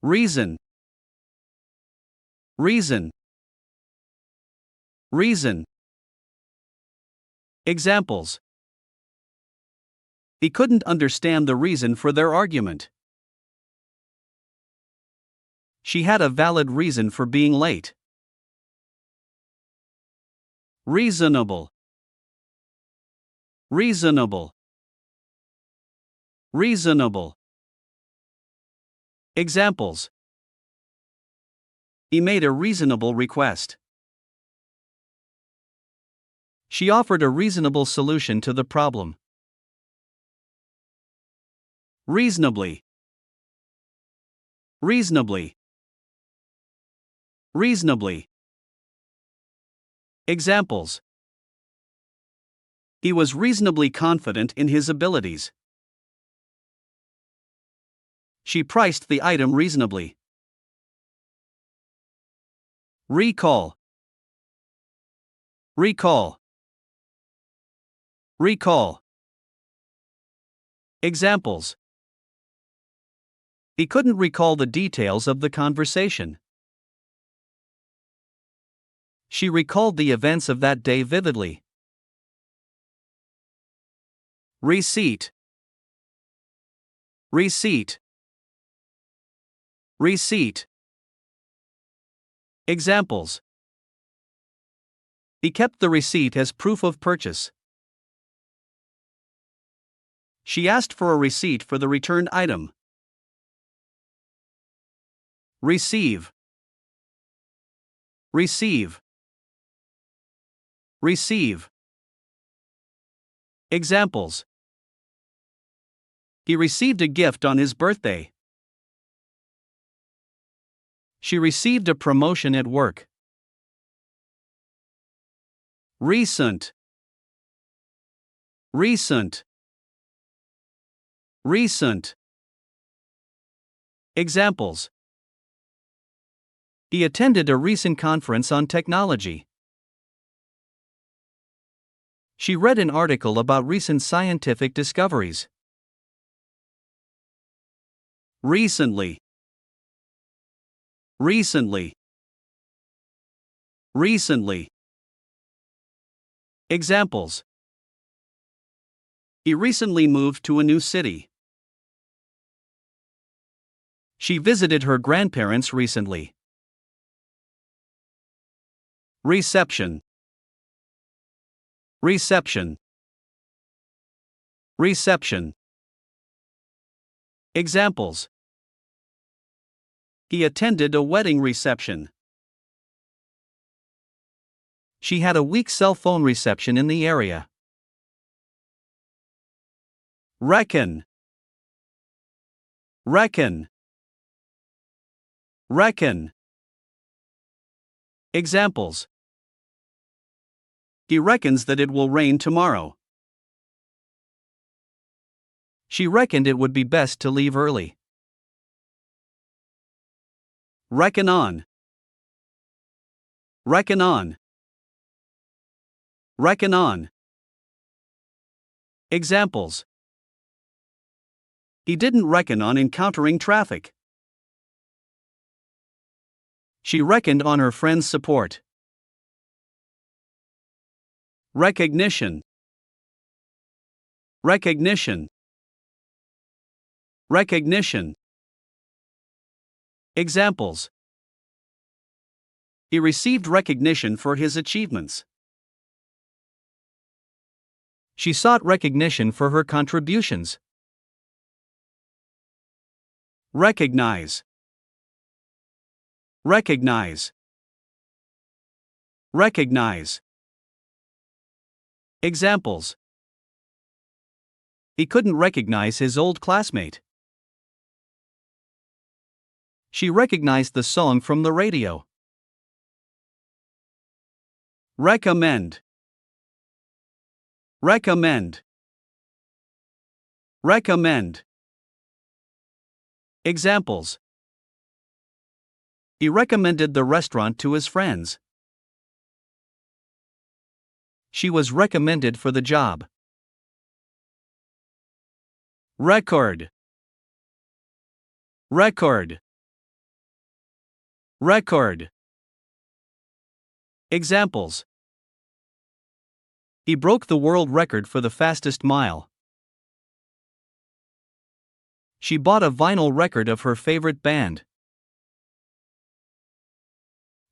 Reason. Reason. Reason. Examples. He couldn't understand the reason for their argument. She had a valid reason for being late. Reasonable. Reasonable. Reasonable. Examples. He made a reasonable request. She offered a reasonable solution to the problem. Reasonably. Reasonably. Reasonably. Examples. He was reasonably confident in his abilities. She priced the item reasonably. Recall. Recall. Recall. Examples. He couldn't recall the details of the conversation. She recalled the events of that day vividly. Receipt. Receipt. Receipt. Examples. He kept the receipt as proof of purchase. She asked for a receipt for the returned item. Receive. Receive. Receive. Examples. He received a gift on his birthday. She received a promotion at work. Recent. Recent. Recent. Examples. He attended a recent conference on technology. She read an article about recent scientific discoveries. Recently. Recently. Recently. Examples. He recently moved to a new city. She visited her grandparents recently. Reception. Reception. Reception. Examples. He attended a wedding reception. She had a weak cell phone reception in the area. Reckon. Reckon. Reckon. Examples. He reckons that it will rain tomorrow. She reckoned it would be best to leave early. Reckon on. Reckon on. Reckon on. Examples. He didn't reckon on encountering traffic. She reckoned on her friend's support. Recognition. Recognition. Recognition. Examples. He received recognition for his achievements. She sought recognition for her contributions. Recognize. Recognize. Recognize. Examples. He couldn't recognize his old classmate. She recognized the song from the radio. Recommend. Recommend. Recommend. Examples. He recommended the restaurant to his friends. She was recommended for the job. Record. Record. Record. Examples. He broke the world record for the fastest mile. She bought a vinyl record of her favorite band.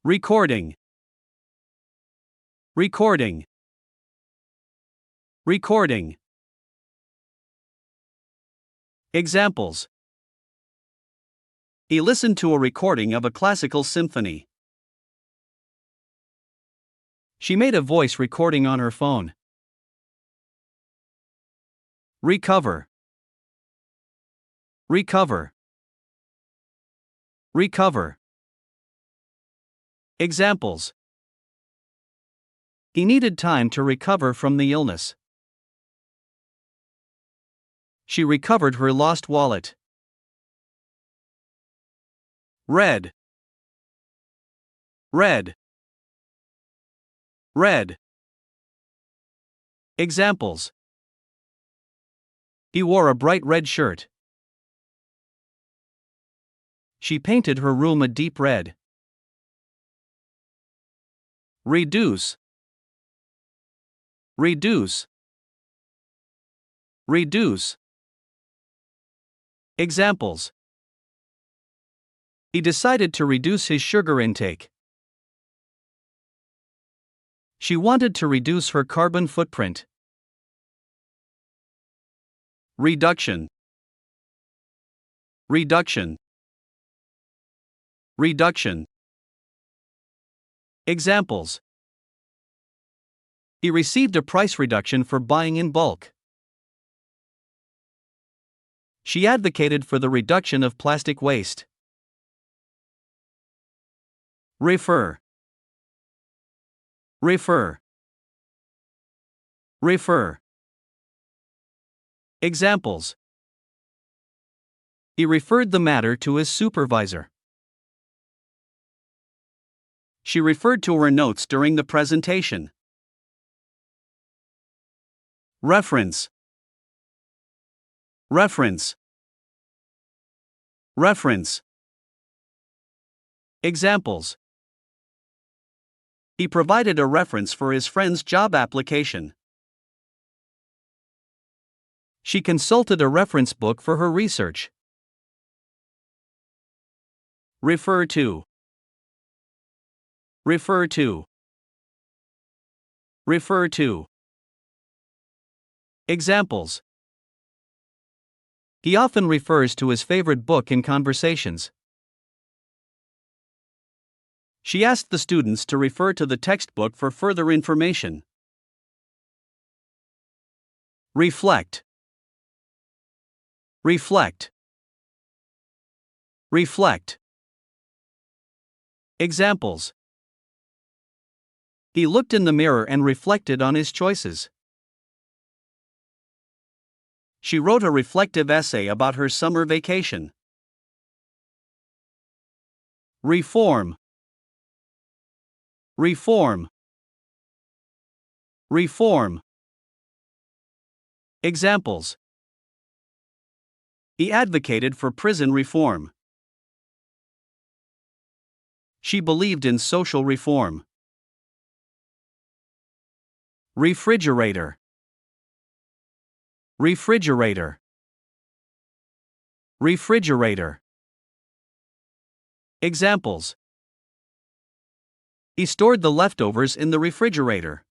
Recording. Recording. Recording. Examples. He listened to a recording of a classical symphony. She made a voice recording on her phone. Recover. Recover. Recover. Examples. He needed time to recover from the illness. She recovered her lost wallet. Red. Red. Red. Examples. He wore a bright red shirt. She painted her room a deep red. Reduce. Reduce. Reduce. Examples. He decided to reduce his sugar intake. She wanted to reduce her carbon footprint. Reduction. Reduction. Reduction. Examples. He received a price reduction for buying in bulk. She advocated for the reduction of plastic waste. Refer. Refer. Refer. Examples. He referred the matter to his supervisor. She referred to her notes during the presentation. Reference. Reference. Reference. Examples. He provided a reference for his friend's job application. She consulted a reference book for her research. Refer to. Refer to. Refer to. Examples. He often refers to his favorite book in conversations. She asked the students to refer to the textbook for further information. Reflect. Reflect. Reflect. Examples. He looked in the mirror and reflected on his choices. She wrote a reflective essay about her summer vacation. Reform. Reform. Reform. Examples. He advocated for prison reform. She believed in social reform. Refrigerator. Refrigerator. Refrigerator. Examples. He stored the leftovers in the refrigerator.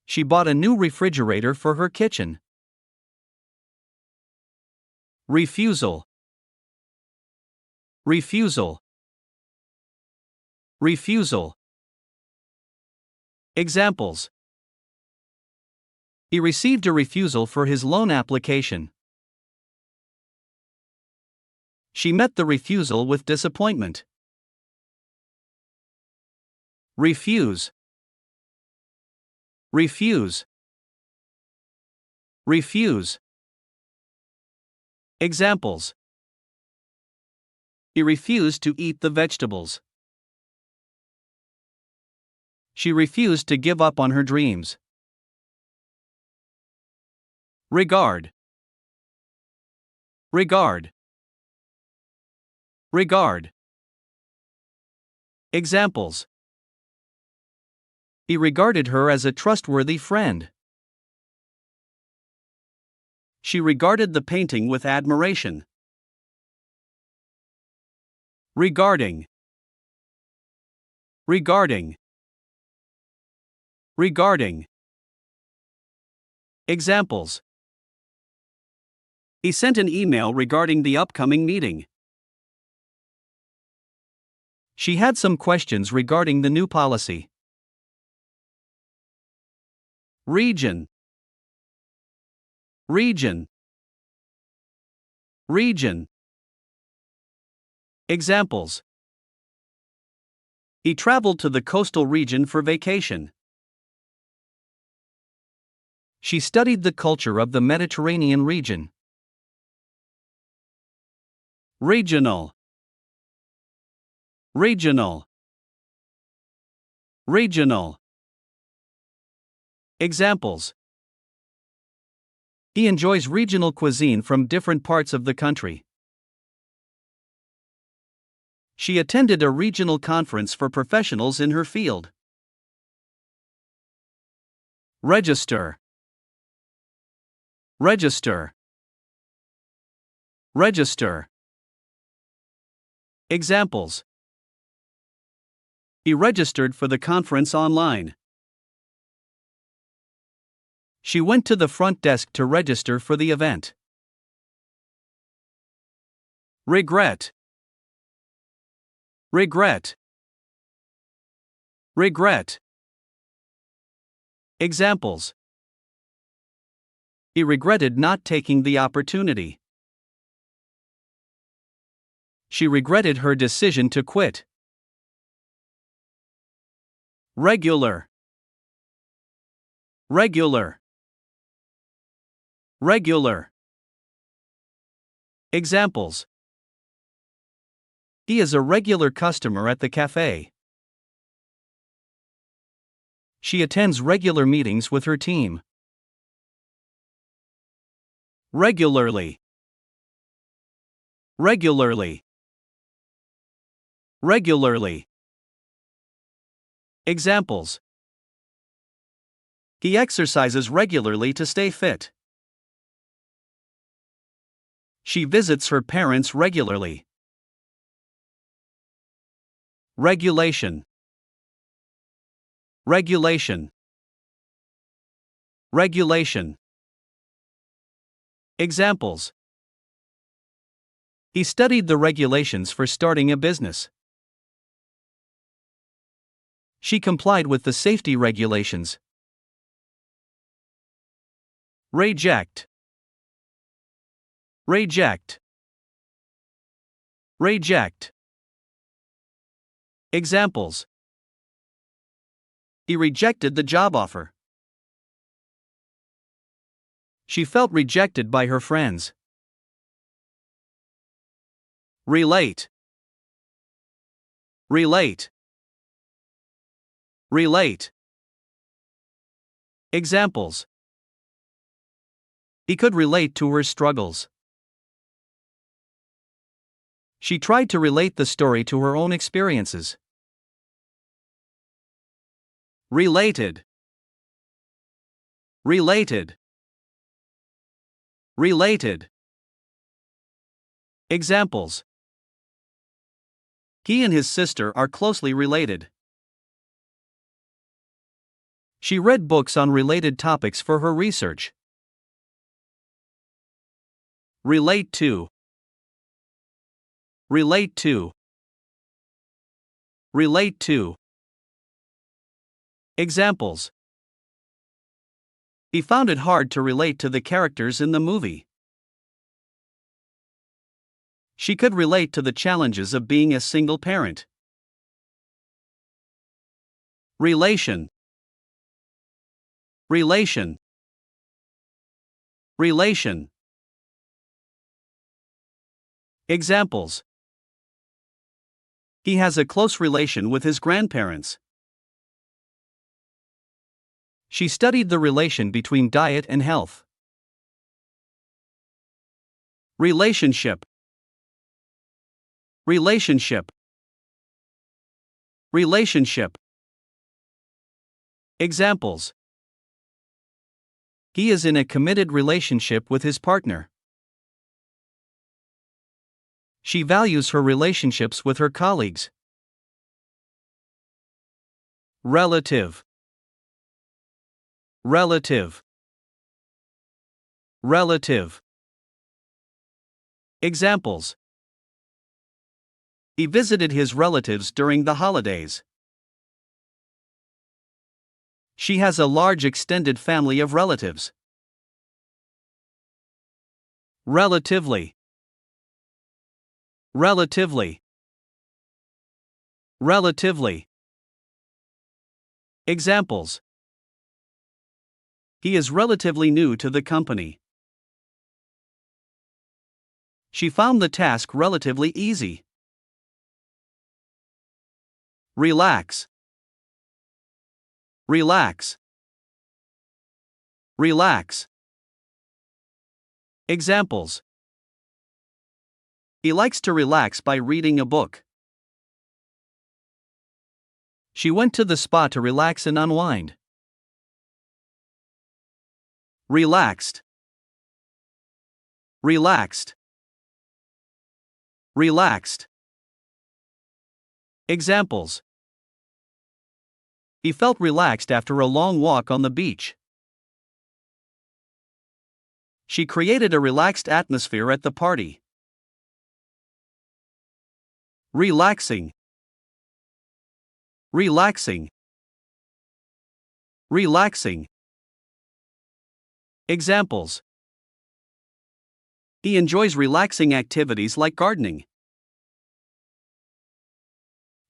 She bought a new refrigerator for her kitchen. Refusal. Refusal. Refusal. Examples. He received a refusal for his loan application. She met the refusal with disappointment. Refuse. Refuse. Refuse. Examples. He refused to eat the vegetables. She refused to give up on her dreams. Regard. Regard. Regard. Examples. He regarded her as a trustworthy friend. She regarded the painting with admiration. Regarding. Regarding. Regarding. Examples. He sent an email regarding the upcoming meeting. She had some questions regarding the new policy. Region. Region. Region. Examples. He traveled to the coastal region for vacation. She studied the culture of the Mediterranean region. Regional. Regional. Regional. Examples. He enjoys regional cuisine from different parts of the country. She attended a regional conference for professionals in her field. Register. Register. Register. Examples. He registered for the conference online. She went to the front desk to register for the event. Regret. Regret. Regret. Examples. He regretted not taking the opportunity. She regretted her decision to quit. Regular. Regular. Regular. Examples. He is a regular customer at the cafe. She attends regular meetings with her team. Regularly. Regularly. Regularly. Examples. He exercises regularly to stay fit. She visits her parents regularly. Regulation. Regulation. Regulation. Examples. He studied the regulations for starting a business. She complied with the safety regulations. Reject. Reject. Reject. Examples. He rejected the job offer. She felt rejected by her friends. Relate. Relate. Relate. Examples. He could relate to her struggles. She tried to relate the story to her own experiences. Related. Related. Related. Examples. He and his sister are closely related. She read books on related topics for her research. Relate to. Relate to. Relate to. Examples. He found it hard to relate to the characters in the movie. She could relate to the challenges of being a single parent. Relation. Relation. Relation. Examples. He has a close relation with his grandparents. She studied the relation between diet and health. Relationship. Relationship. Relationship. Examples. He is in a committed relationship with his partner. She values her relationships with her colleagues. Relative. Relative. Relative. Examples. He visited his relatives during the holidays. She has a large extended family of relatives. Relatively. Relatively. Relatively. Examples. He is relatively new to the company. She found the task relatively easy. Relax. Relax. Relax. Examples. He likes to relax by reading a book. She went to the spa to relax and unwind. Relaxed. Relaxed. Relaxed. Examples. He felt relaxed after a long walk on the beach. She created a relaxed atmosphere at the party. Relaxing. Relaxing. Relaxing. Examples. He enjoys relaxing activities like gardening.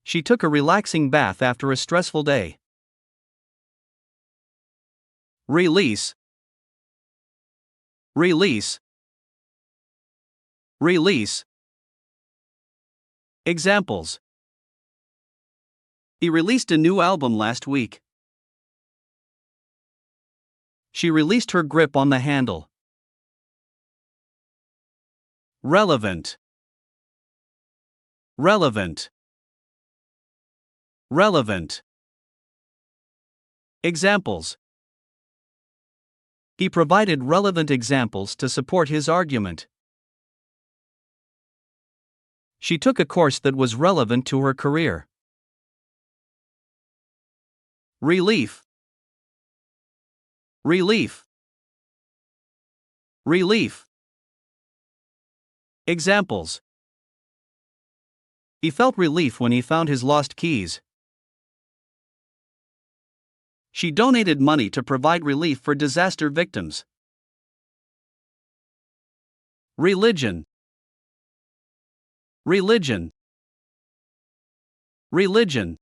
She took a relaxing bath after a stressful day. Release. Release. Release. Examples. He released a new album last week. She released her grip on the handle. Relevant. Relevant. Relevant. Examples. He provided relevant examples to support his argument. She took a course that was relevant to her career. Relief. Relief. Relief. Examples. He felt relief when he found his lost keys. She donated money to provide relief for disaster victims. Religion. Religion. Religion.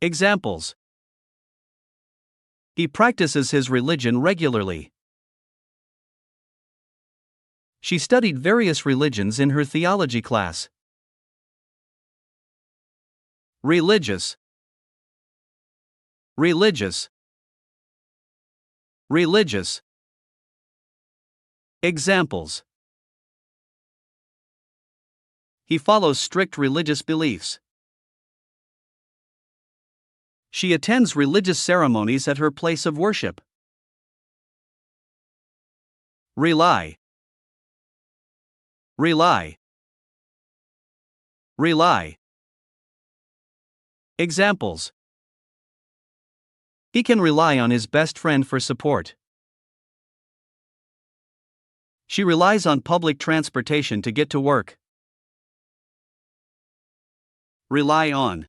Examples. He practices his religion regularly. She studied various religions in her theology class. Religious. Religious. Religious. Examples. He follows strict religious beliefs. She attends religious ceremonies at her place of worship. Rely. Rely. Rely. Examples. He can rely on his best friend for support. She relies on public transportation to get to work. Rely on.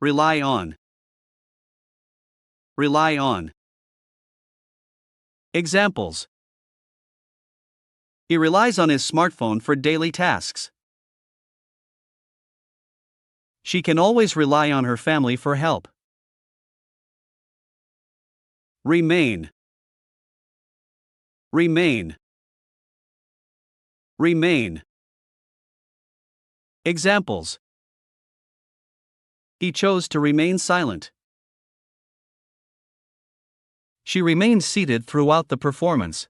Rely on. Rely on. Examples. He relies on his smartphone for daily tasks. She can always rely on her family for help. Remain. Remain. Remain. Examples. He chose to remain silent. She remained seated throughout the performance.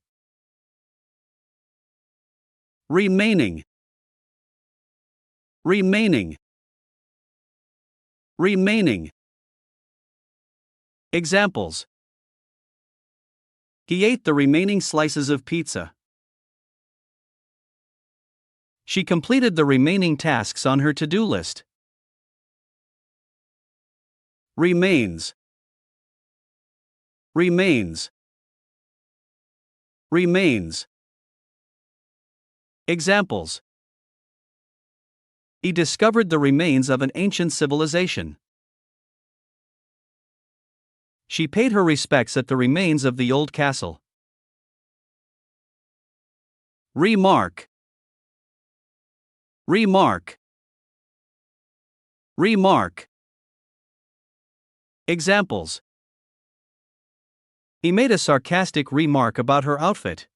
Remaining. Remaining. Remaining. Examples. He ate the remaining slices of pizza. She completed the remaining tasks on her to-do list. Remains. Remains. Remains. Examples. He discovered the remains of an ancient civilization. She paid her respects at the remains of the old castle. Remark. Remark. Remark. Examples. He made a sarcastic remark about her outfit.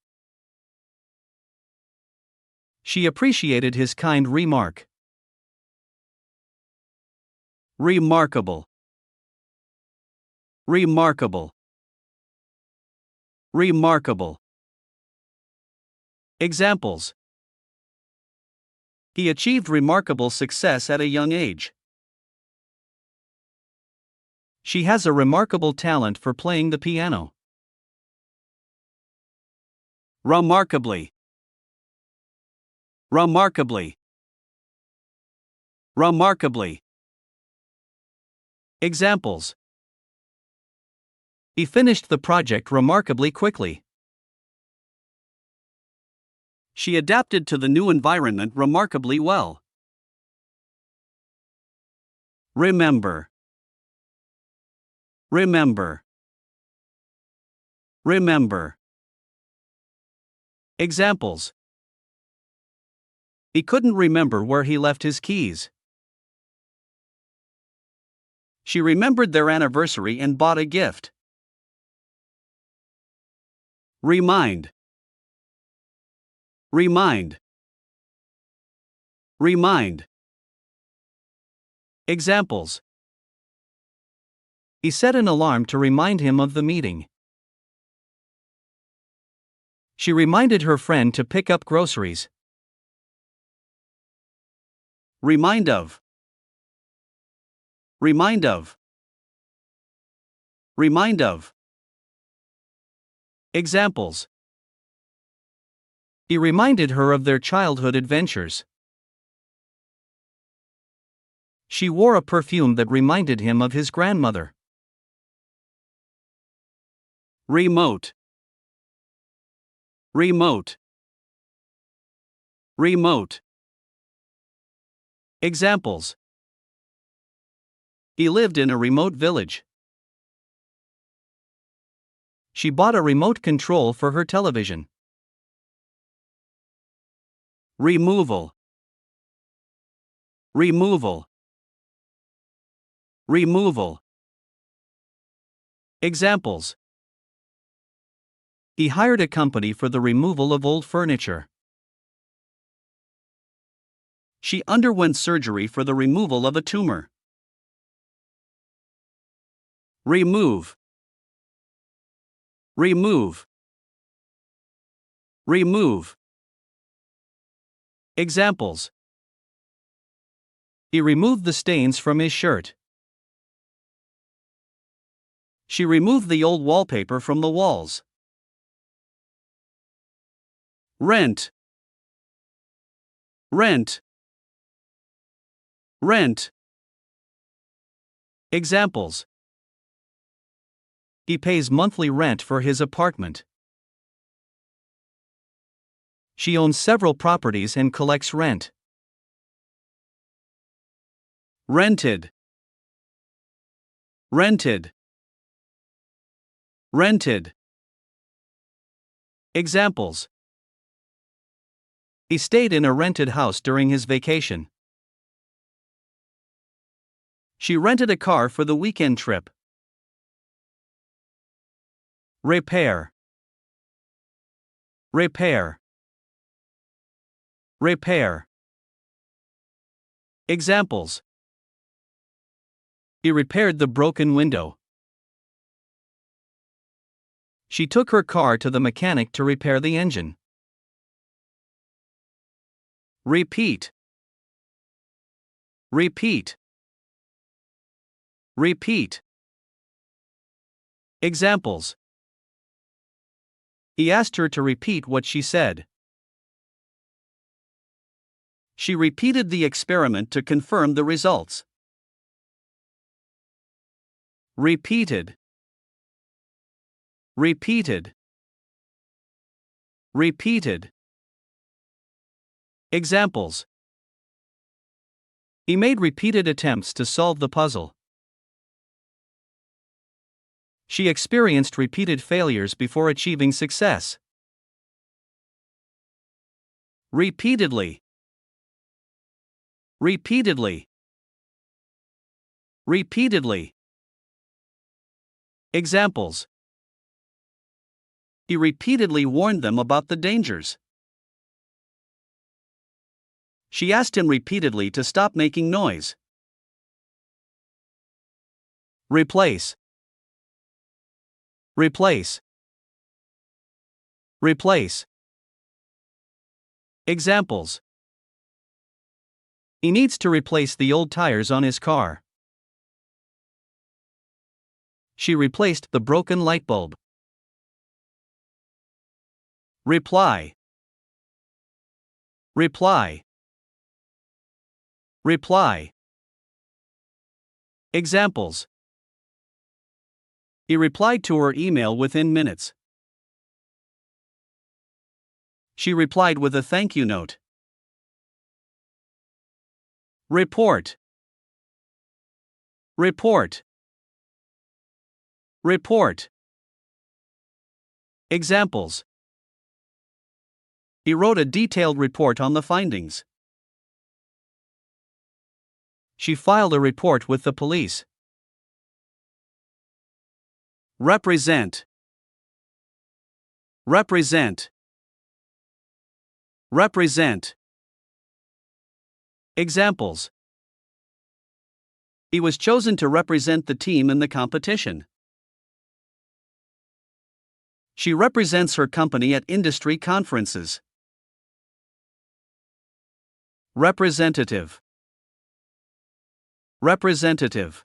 She appreciated his kind remark. Remarkable. Remarkable. Remarkable. Examples. He achieved remarkable success at a young age. She has a remarkable talent for playing the piano. Remarkably. Remarkably. Remarkably. Examples. He finished the project remarkably quickly. She adapted to the new environment remarkably well. Remember. Remember. Remember. Examples. He couldn't remember where he left his keys. She remembered their anniversary and bought a gift. Remind. Remind. Remind. Examples. He set an alarm to remind him of the meeting. She reminded her friend to pick up groceries. Remind of. Remind of. Remind of. Examples. He reminded her of their childhood adventures. She wore a perfume that reminded him of his grandmother. Remote. Remote. Remote. Examples. He lived in a remote village. She bought a remote control for her television. Removal. Removal. Removal. Examples. He hired a company for the removal of old furniture. She underwent surgery for the removal of a tumor. Remove. Remove. Remove. Examples. He removed the stains from his shirt. She removed the old wallpaper from the walls. Rent. Rent. Rent. Examples. He pays monthly rent for his apartment. She owns several properties and collects rent. Rented. Rented. Rented. Examples. He stayed in a rented house during his vacation. She rented a car for the weekend trip. Repair. Repair. Repair. Examples. He repaired the broken window. She took her car to the mechanic to repair the engine. Repeat. Repeat. Repeat. Examples. He asked her to repeat what she said. She repeated the experiment to confirm the results. Repeated. Repeated. Repeated. Examples. He made repeated attempts to solve the puzzle. She experienced repeated failures before achieving success. Repeatedly. Repeatedly. Repeatedly. Examples. He repeatedly warned them about the dangers. She asked him repeatedly to stop making noise. Replace. Replace. Replace. Examples. He needs to replace the old tires on his car. She replaced the broken light bulb. Reply. Reply. Reply. Examples. He replied to her email within minutes. She replied with a thank you note. Report. Report. Report. Examples. He wrote a detailed report on the findings. She filed a report with the police. Represent. Represent. Represent. Examples. He was chosen to represent the team in the competition. She represents her company at industry conferences. Representative. Representative.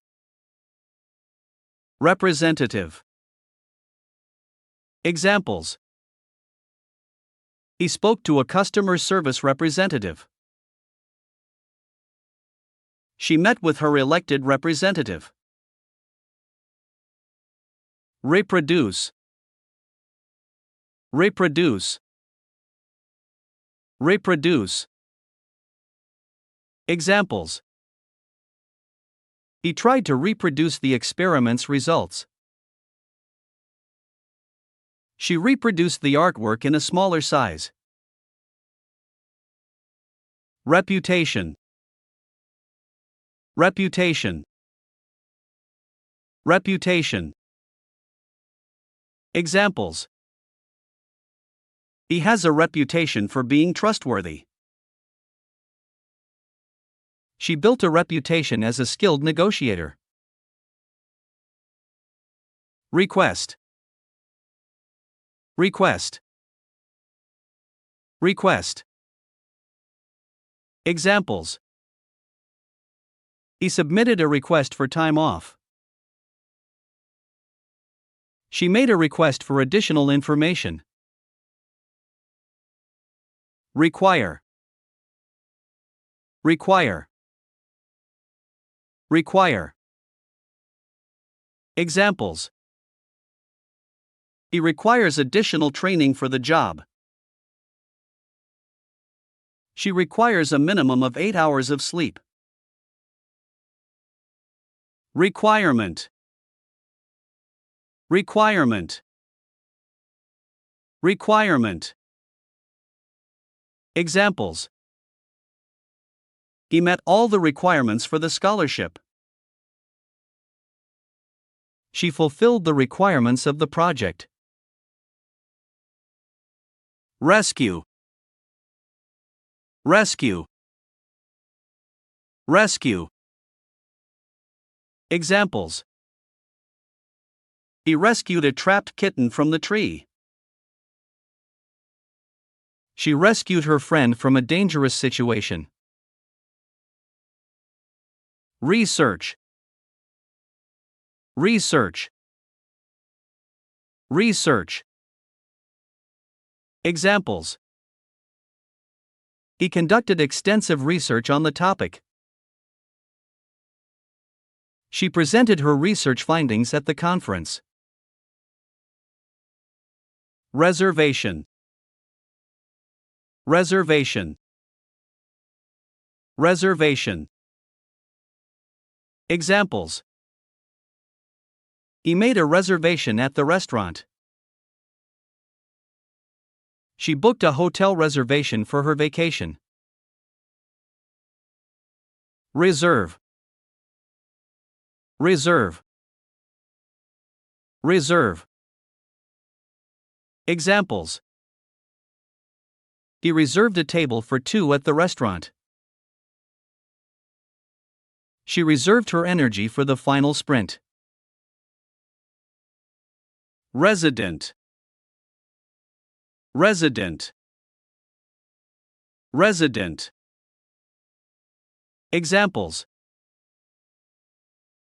Representative. Examples. He spoke to a customer service representative. She met with her elected representative. Reproduce. Reproduce. Reproduce. Examples. He tried to reproduce the experiment's results. She reproduced the artwork in a smaller size. Reputation. Reputation. Reputation. Examples. He has a reputation for being trustworthy. She built a reputation as a skilled negotiator. Request. Request. Request. Examples. He submitted a request for time off. She made a request for additional information. Require. Require. Require. Examples. He requires additional training for the job. She requires a minimum of 8 hours of sleep. Requirement. Requirement. Requirement. Examples. He met all the requirements for the scholarship. She fulfilled the requirements of the project. Rescue. Rescue. Rescue. Examples. He rescued a trapped kitten from the tree. She rescued her friend from a dangerous situation. Research. Research. Research. Examples. He conducted extensive research on the topic. She presented her research findings at the conference. Reservation. Reservation. Reservation. Examples. He made a reservation at the restaurant. She booked a hotel reservation for her vacation. Reserve. Reserve. Reserve. Examples. He reserved a table for 2 at the restaurant. She reserved her energy for the final sprint. Resident. Resident. Resident. Examples.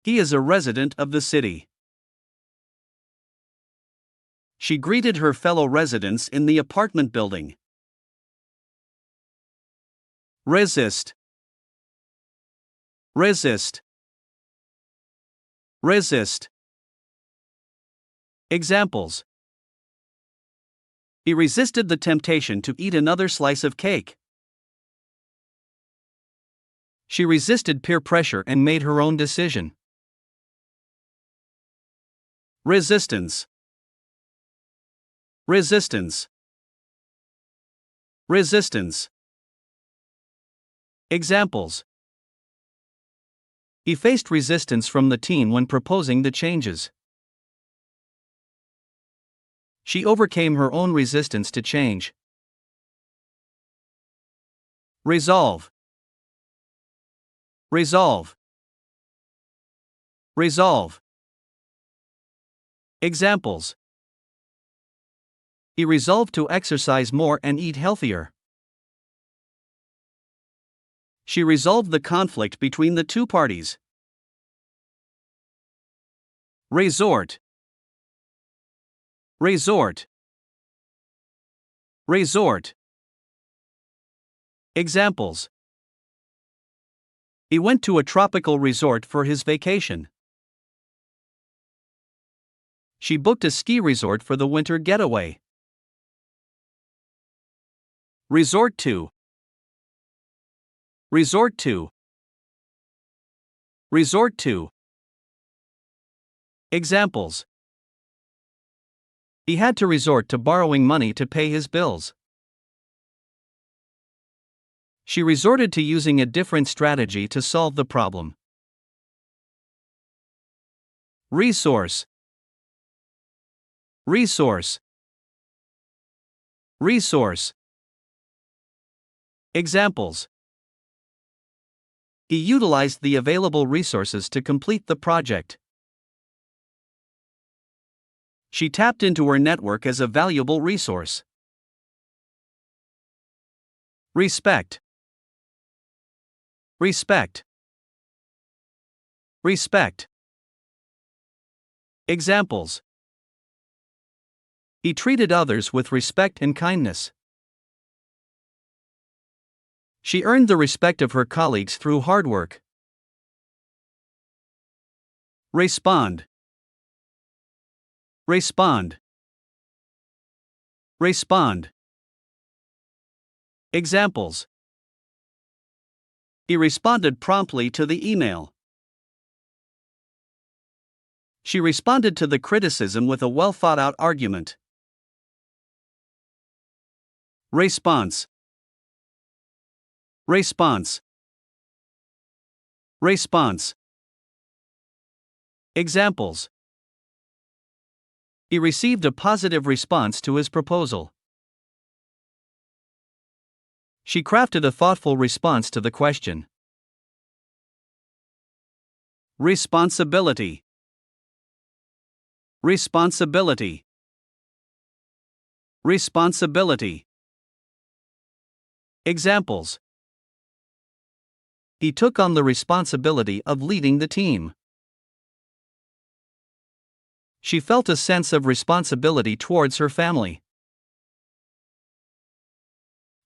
He is a resident of the city. She greeted her fellow residents in the apartment building. Resist. Resist. Resist. Examples. He resisted the temptation to eat another slice of cake. She resisted peer pressure and made her own decision. Resistance. Resistance. Resistance. Examples. He faced resistance from the team when proposing the changes. She overcame her own resistance to change. Resolve. Resolve. Resolve. Examples. He resolved to exercise more and eat healthier. She resolved the conflict between the two parties. Resort. Resort. Resort. Examples. He went to a tropical resort for his vacation. She booked a ski resort for the winter getaway. Resort to. Resort to. Resort to. Examples. He had to resort to borrowing money to pay his bills. She resorted to using a different strategy to solve the problem. Resource. Resource. Resource. Examples. He utilized the available resources to complete the project. She tapped into her network as a valuable resource. Respect. Respect. Respect. Examples. He treated others with respect and kindness. She earned the respect of her colleagues through hard work. Respond. Respond. Respond. Examples. He responded promptly to the email. She responded to the criticism with a well-thought-out argument. Response. Response. Response. Examples. He received a positive response to his proposal. She crafted a thoughtful response to the question. Responsibility. Responsibility. Responsibility. Examples. He took on the responsibility of leading the team. She felt a sense of responsibility towards her family.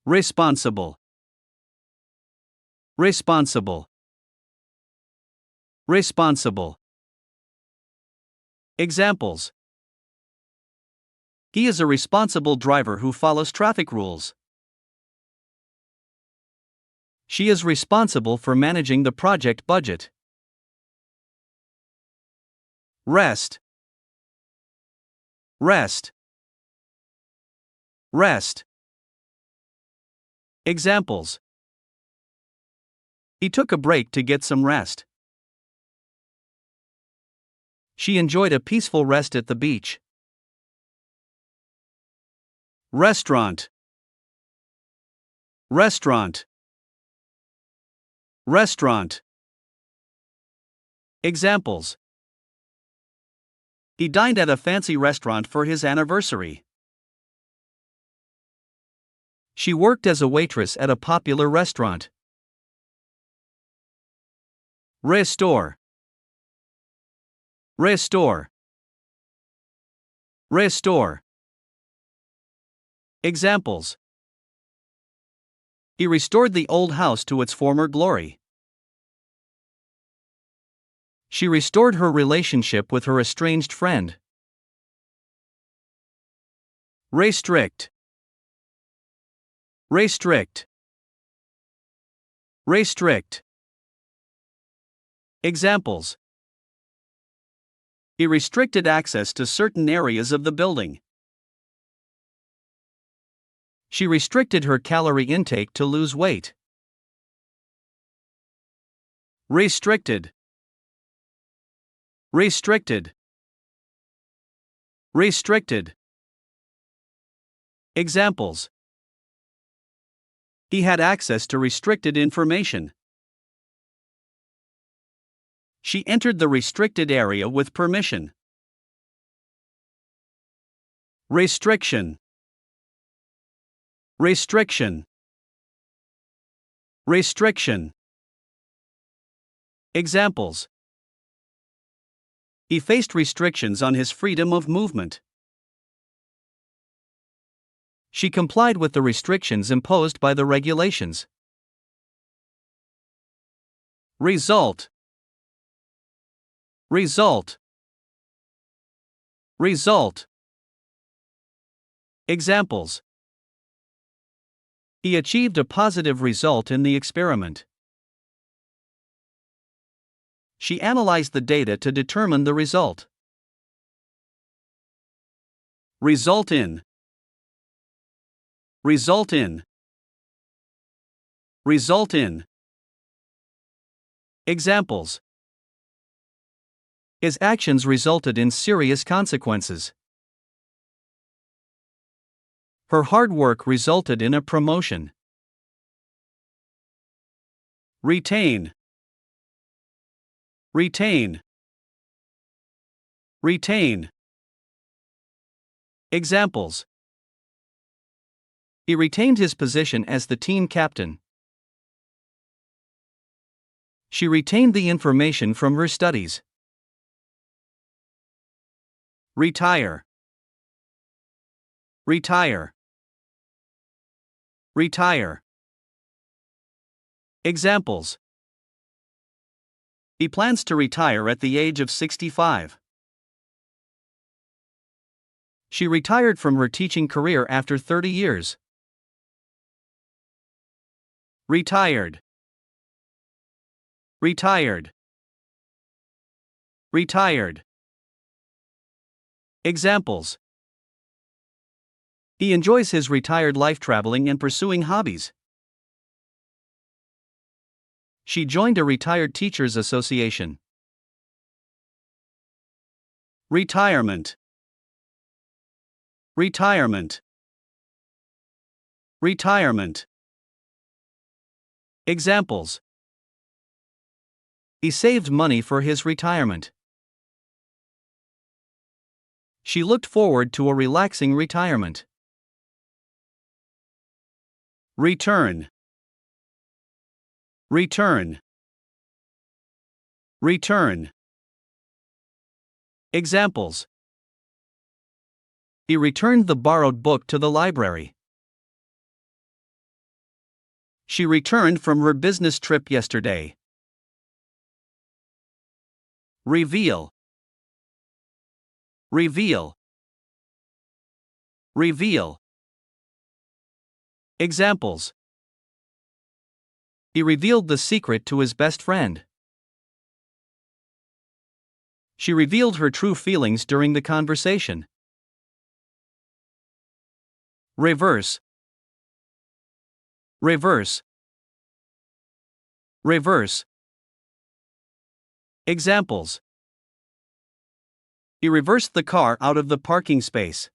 Responsible. Responsible. Responsible. Examples. He is a responsible driver who follows traffic rules. She is responsible for managing the project budget. Rest. Rest. Rest. Examples. He took a break to get some rest. She enjoyed a peaceful rest at the beach. Restaurant. Restaurant. Restaurant. Examples. He dined at a fancy restaurant for his anniversary. She worked as a waitress at a popular restaurant. Restore. Restore. Restore. Examples. He restored the old house to its former glory. She restored her relationship with her estranged friend. Restrict. Restrict. Restrict. Examples. He restricted access to certain areas of the building. She restricted her calorie intake to lose weight. Restricted. Restricted. Restricted. Examples. He had access to restricted information. She entered the restricted area with permission. Restriction. Restriction. Restriction. Examples. He faced restrictions on his freedom of movement. She complied with the restrictions imposed by the regulations. Result. Result. Result. Examples. He achieved a positive result in the experiment. She analyzed the data to determine the result. Result in. Result in. Result in. Examples. His actions resulted in serious consequences. Her hard work resulted in a promotion. Retain. Retain. Retain. Examples. He retained his position as the team captain. She retained the information from her studies. Retire. Retire. Retire. Examples. He plans to retire at the age of 65. She retired from her teaching career after 30 years. Retired. Retired. Retired. Examples. He enjoys his retired life traveling and pursuing hobbies. She joined a retired teachers association. Retirement. Retirement. Retirement. Examples. He saved money for his retirement. She looked forward to a relaxing retirement. Return. Return. Return. Examples. He returned the borrowed book to the library. She returned from her business trip yesterday. Reveal. Reveal. Reveal. Examples. He revealed the secret to his best friend. She revealed her true feelings during the conversation. Reverse. Reverse. Reverse. Examples. He reversed the car out of the parking space.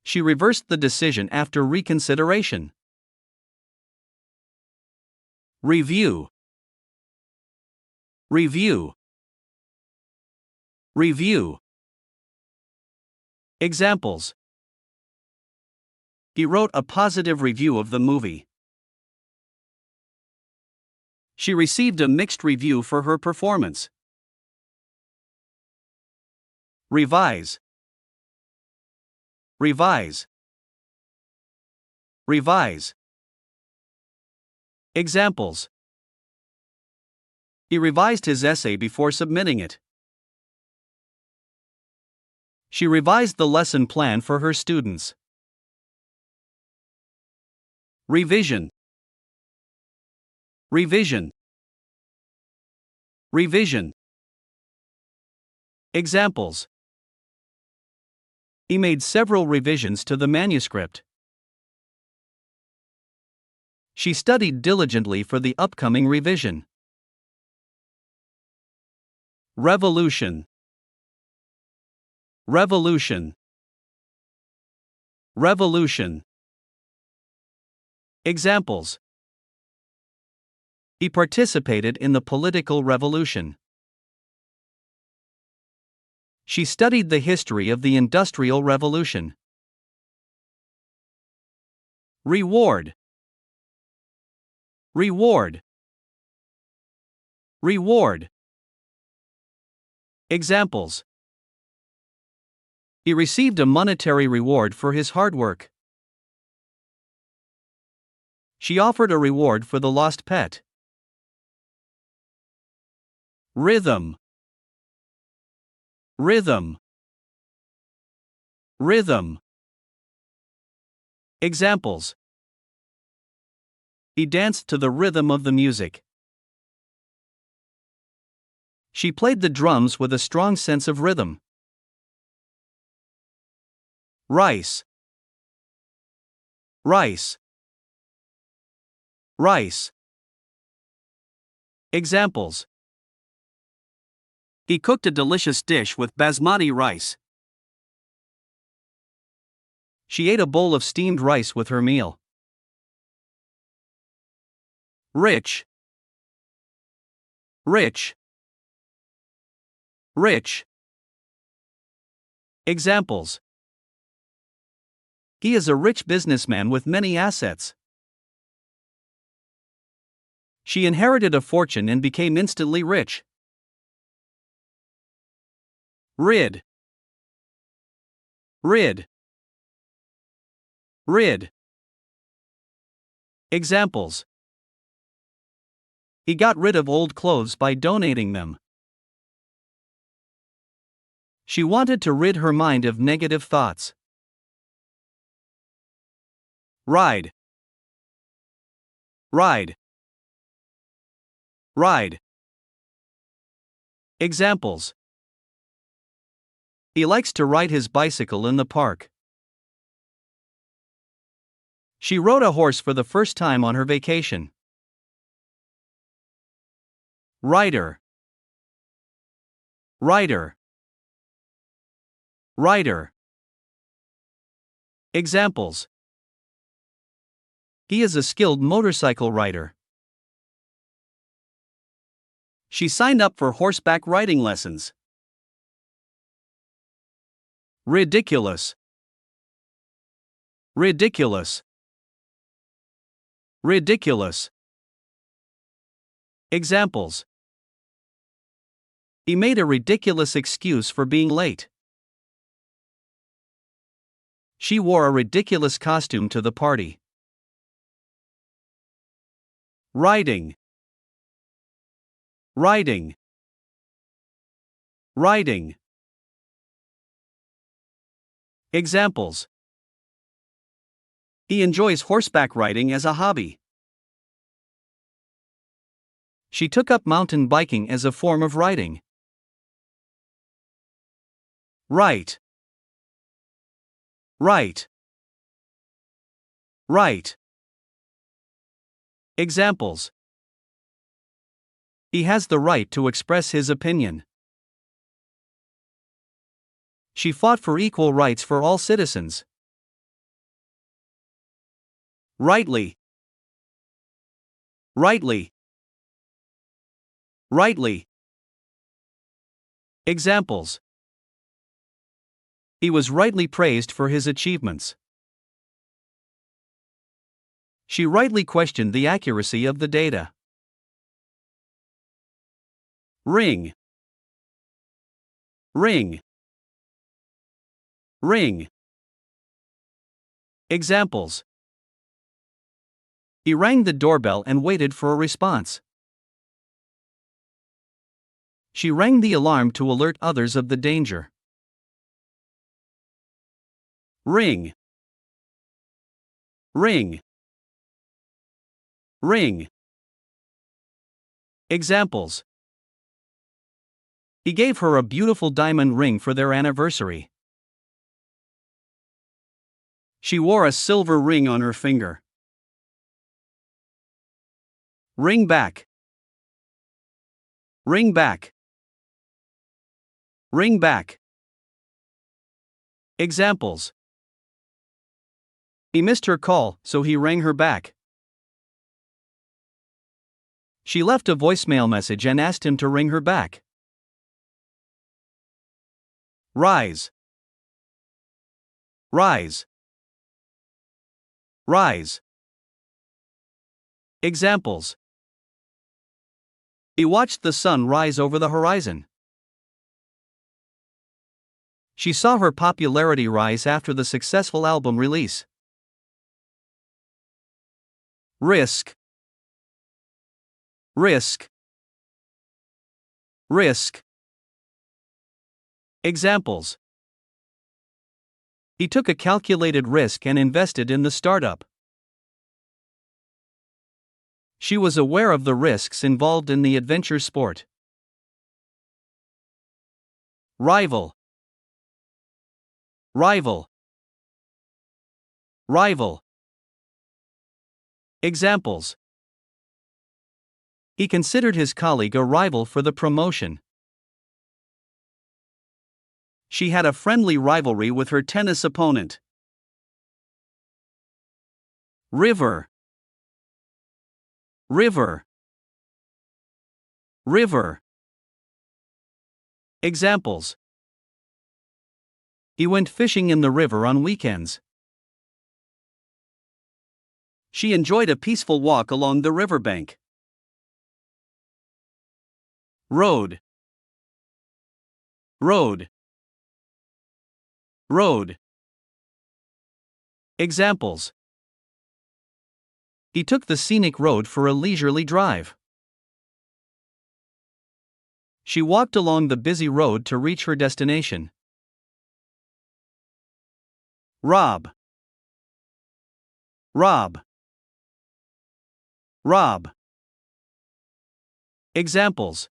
She reversed the decision after reconsideration. Review. Review. Review. Examples. He wrote a positive review of the movie. She received a mixed review for her performance. Revise. Revise. Revise. Examples. He revised his essay before submitting it. She revised the lesson plan for her students. Revision. Revision. Revision. Examples. He made several revisions to the manuscript. She studied diligently for the upcoming revision. Revolution. Revolution. Revolution. Examples. He participated in the political revolution. She studied the history of the Industrial Revolution. Reward. Reward. Reward. Examples. He received a monetary reward for his hard work. She offered a reward for the lost pet. Rhythm. Rhythm. Rhythm. Examples. He danced to the rhythm of the music. She played the drums with a strong sense of rhythm. Rice. Rice. Rice. Examples. He cooked a delicious dish with basmati rice. She ate a bowl of steamed rice with her meal. Rich. Rich. Rich. Examples. He is a rich businessman with many assets. She inherited a fortune and became instantly rich. Rid. Rid. Rid. Examples. He got rid of old clothes by donating them. She wanted to rid her mind of negative thoughts. Ride. Ride. Ride. Examples. He likes to ride his bicycle in the park. She rode a horse for the first time on her vacation. Rider. Rider. Rider. Examples. He is a skilled motorcycle rider. She signed up for horseback riding lessons. Ridiculous. Ridiculous. Ridiculous. Examples. He made a ridiculous excuse for being late. She wore a ridiculous costume to the party. Riding. Riding. Riding. Examples. He enjoys horseback riding as a hobby. She took up mountain biking as a form of riding. Right. Right. Right. Examples. He has the right to express his opinion. She fought for equal rights for all citizens. Rightly. Rightly. Rightly. Examples. He was rightly praised for his achievements. She rightly questioned the accuracy of the data. Ring. Ring. Ring. Examples. He rang the doorbell and waited for a response. She rang the alarm to alert others of the danger. Ring. Ring. Ring. Examples. He gave her a beautiful diamond ring for their anniversary. She wore a silver ring on her finger. Ring back. Ring back. Ring back. Examples. He missed her call, so he rang her back. She left a voicemail message and asked him to ring her back. Rise. Rise. Rise. Examples. He watched the sun rise over the horizon. She saw her popularity rise after the successful album release. Risk. Risk. Risk. Examples. He took a calculated risk and invested in the startup. She was aware of the risks involved in the adventure sport. Rival. Rival. Rival. Examples. He considered his colleague a rival for the promotion. She had a friendly rivalry with her tennis opponent. River. River. River. Examples. He went fishing in the river on weekends. She enjoyed a peaceful walk along the riverbank. Road. Road. Road. Examples. He took the scenic road for a leisurely drive. She walked along the busy road to reach her destination. Rob. Rob. Rob. Examples.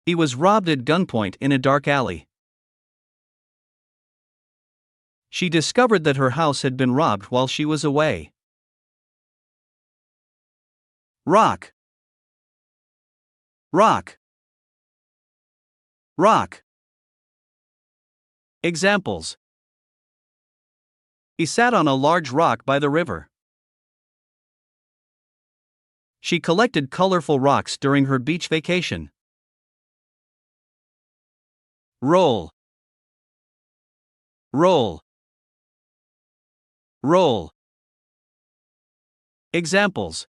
He was robbed at gunpoint in a dark alley. She discovered that her house had been robbed while she was away. Rock. Rock. Rock. Examples. He sat on a large rock by the river. She collected colorful rocks during her beach vacation. Roll. Roll. Roll. Examples.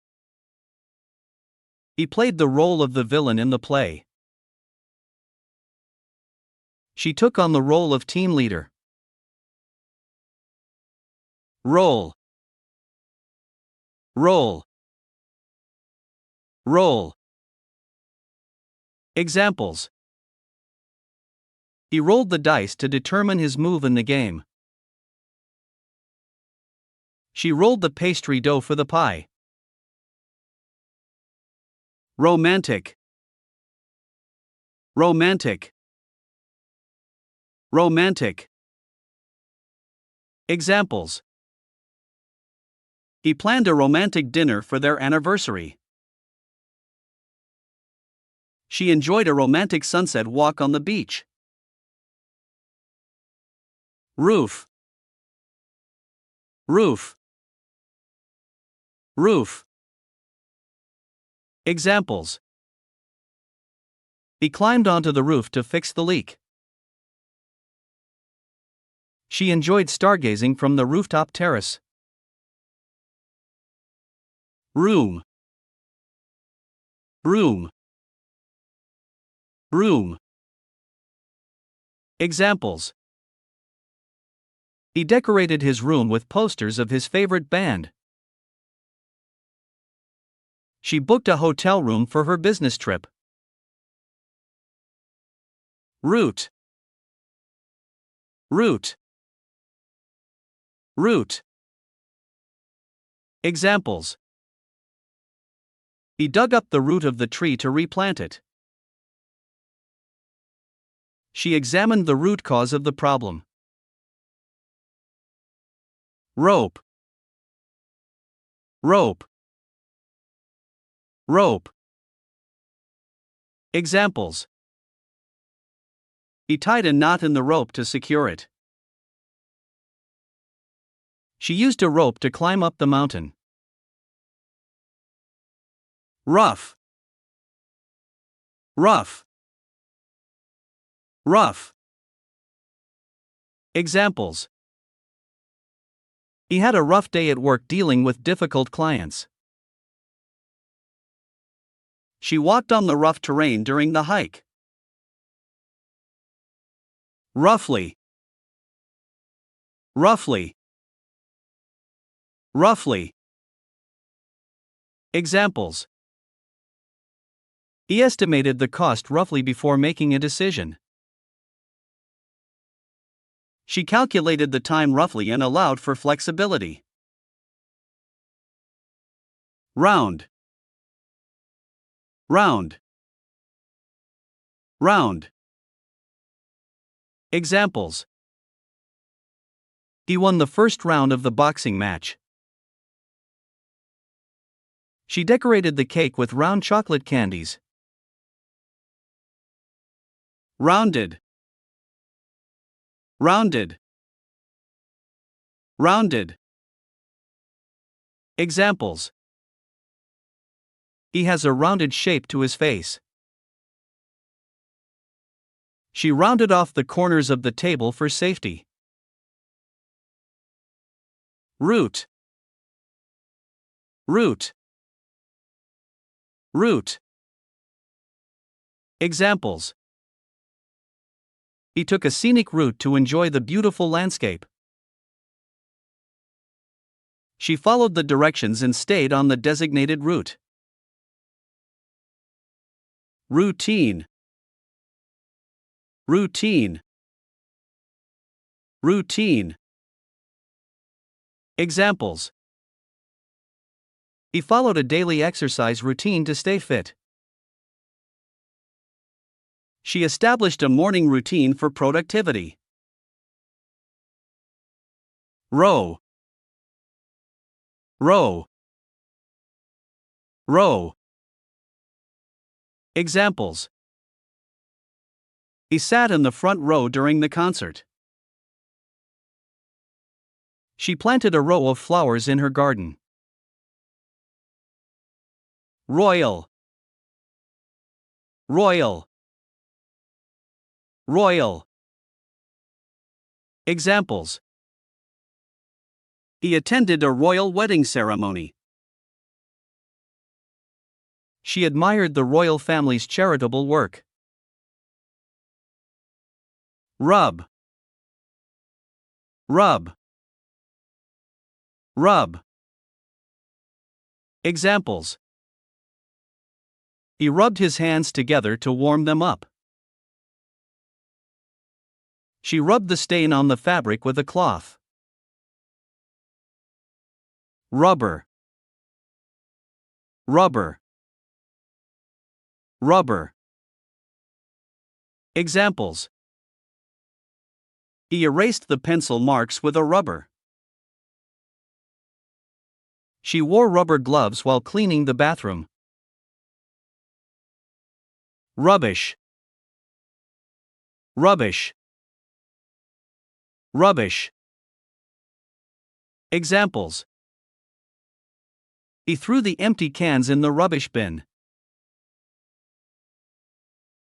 He played the role of the villain in the play. She took on the role of team leader. Roll. Roll. Roll. Examples. He rolled the dice to determine his move in the game. She rolled the pastry dough for the pie. Romantic. Romantic. Romantic. Examples. He planned a romantic dinner for their anniversary. She enjoyed a romantic sunset walk on the beach. Roof. Roof. Roof. Examples. He climbed onto the roof to fix the leak. She enjoyed stargazing from the rooftop terrace. Room. Room. Room. Examples. He decorated his room with posters of his favorite band. She booked a hotel room for her business trip. root, root, root. Examples: he dug up the root of the tree to replant it. She examined the root cause of the problem. Rope, rope, rope. Examples: he tied a knot in the rope to secure it. She used a rope to climb up the mountain. Rough, rough, rough. Examples: he had a rough day at work dealing with difficult clients. She walked on the rough terrain during the hike. Roughly, roughly, roughly. Examples: he estimated the cost roughly before making a decision. She calculated the time roughly and allowed for flexibility. Round, round, round. Examples: he won the first round of the boxing match. She decorated the cake with round chocolate candies. Rounded, rounded, rounded. Examples: he has a rounded shape to his face. She rounded off the corners of the table for safety. Root, root, root. Examples: he took a scenic route to enjoy the beautiful landscape. She followed the directions and stayed on the designated route. Routine, routine, routine. Examples: he followed a daily exercise routine to stay fit. She established a morning routine for productivity. Row, row, row. Examples: he sat in the front row during the concert. She planted a row of flowers in her garden. Royal, royal, royal. Examples: he attended a royal wedding ceremony. She admired the royal family's charitable work. Rub, rub, rub. Examples: he rubbed his hands together to warm them up. She rubbed the stain on the fabric with a cloth. Rubber, rubber, rubber. Examples: he erased the pencil marks with a rubber. She wore rubber gloves while cleaning the bathroom. Rubbish, rubbish, rubbish. Examples: he threw the empty cans in the rubbish bin.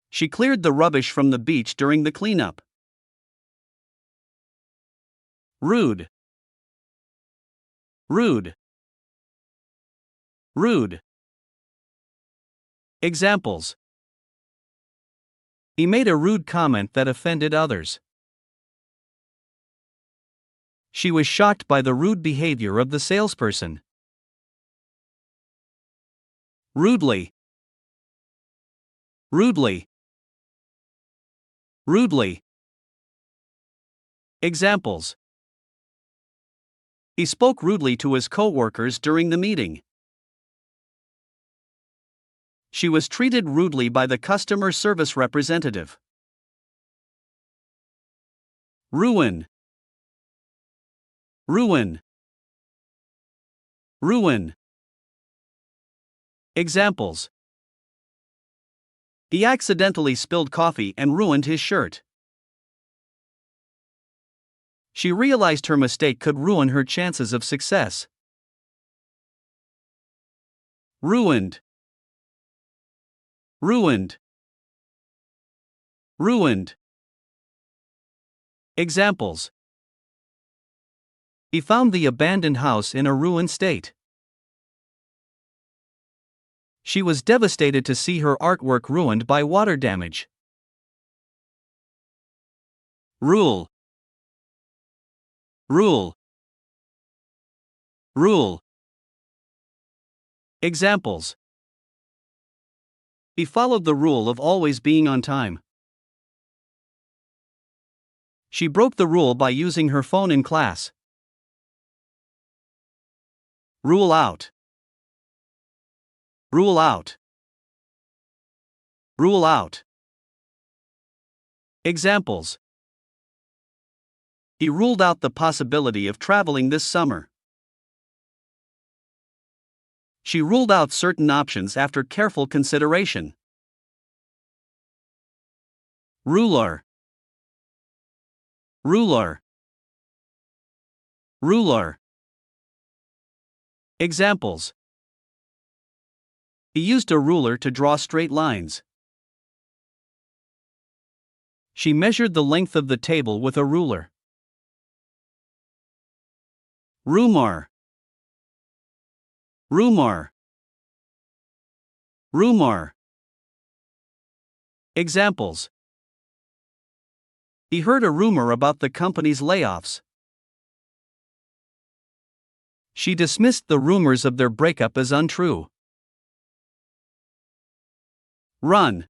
She cleared the rubbish from the beach during the cleanup. Rude, rude, rude. Examples: he made a rude comment that offended others. She was shocked by the rude behavior of the salesperson. Rudely, rudely, Rudely. Examples. He spoke rudely to his co-workers during the meeting. She was treated rudely by the customer service representative. Ruin. Ruin. Ruin. Examples. He accidentally spilled coffee and ruined his shirt. She realized her mistake could ruin her chances of success. Ruined. Ruined. Ruined. Examples. He found the abandoned house in a ruined state. She was devastated to see her artwork ruined by water damage. Rule. Rule. Rule. Examples. He followed the rule of always being on time. She broke the rule by using her phone in class. Rule out. Rule out. Rule out. Examples. He ruled out the possibility of traveling this summer. She ruled out certain options after careful consideration. Ruler. Ruler. Ruler. Examples. He used a ruler to draw straight lines. She measured the length of the table with a ruler. Rumor. Rumor. Rumor. Examples. He heard a rumor about the company's layoffs. She dismissed the rumors of their breakup as untrue. Run.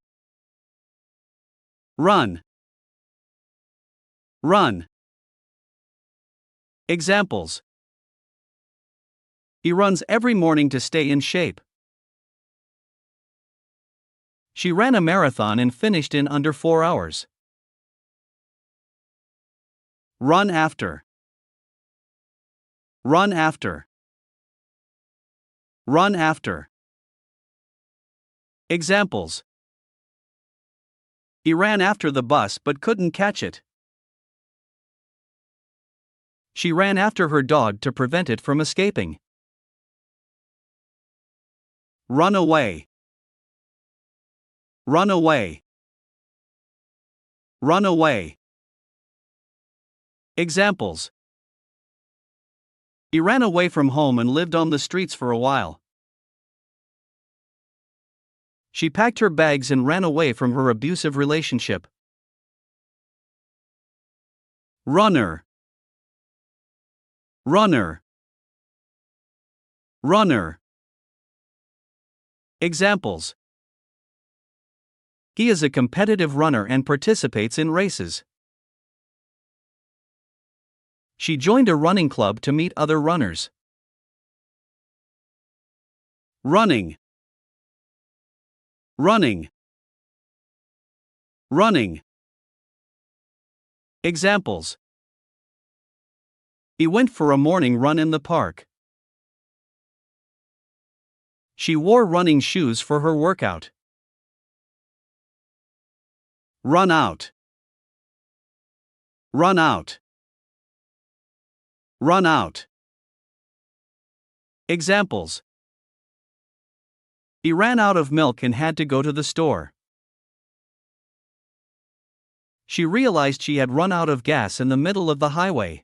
Run. Run. Examples. He runs every morning to stay in shape. She ran a marathon and finished in under 4 hours. Run after. Run after. Run after. Examples. He ran after the bus but couldn't catch it. She ran after her dog to prevent it from escaping. Run away. Run away. Run away. Examples. He ran away from home and lived on the streets for a while. She packed her bags and ran away from her abusive relationship. Runner. Runner. Runner. Examples. He is a competitive runner and participates in races. She joined a running club to meet other runners. Running. Running. Running. Examples. He went for a morning run in the park. She wore running shoes for her workout. Run out. Run out. Run out. Examples. He ran out of milk and had to go to the store. She realized she had run out of gas in the middle of the highway.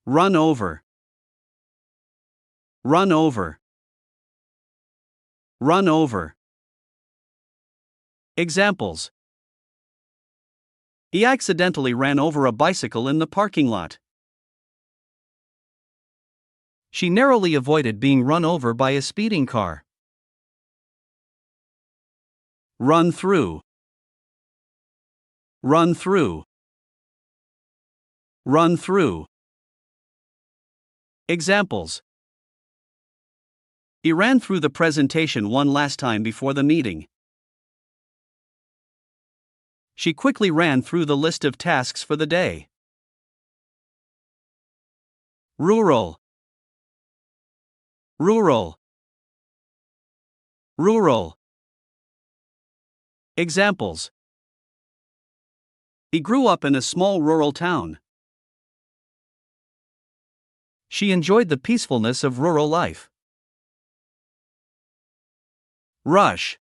Run over. Run over. Run over. Examples. He accidentally ran over a bicycle in the parking lot. She narrowly avoided being run over by a speeding car. Run through. Run through. Run through. Examples. He ran through the presentation one last time before the meeting. She quickly ran through the list of tasks for the day. Rural. Rural. Rural. Examples. He grew up in a small rural town. She enjoyed the peacefulness of rural life. Rush.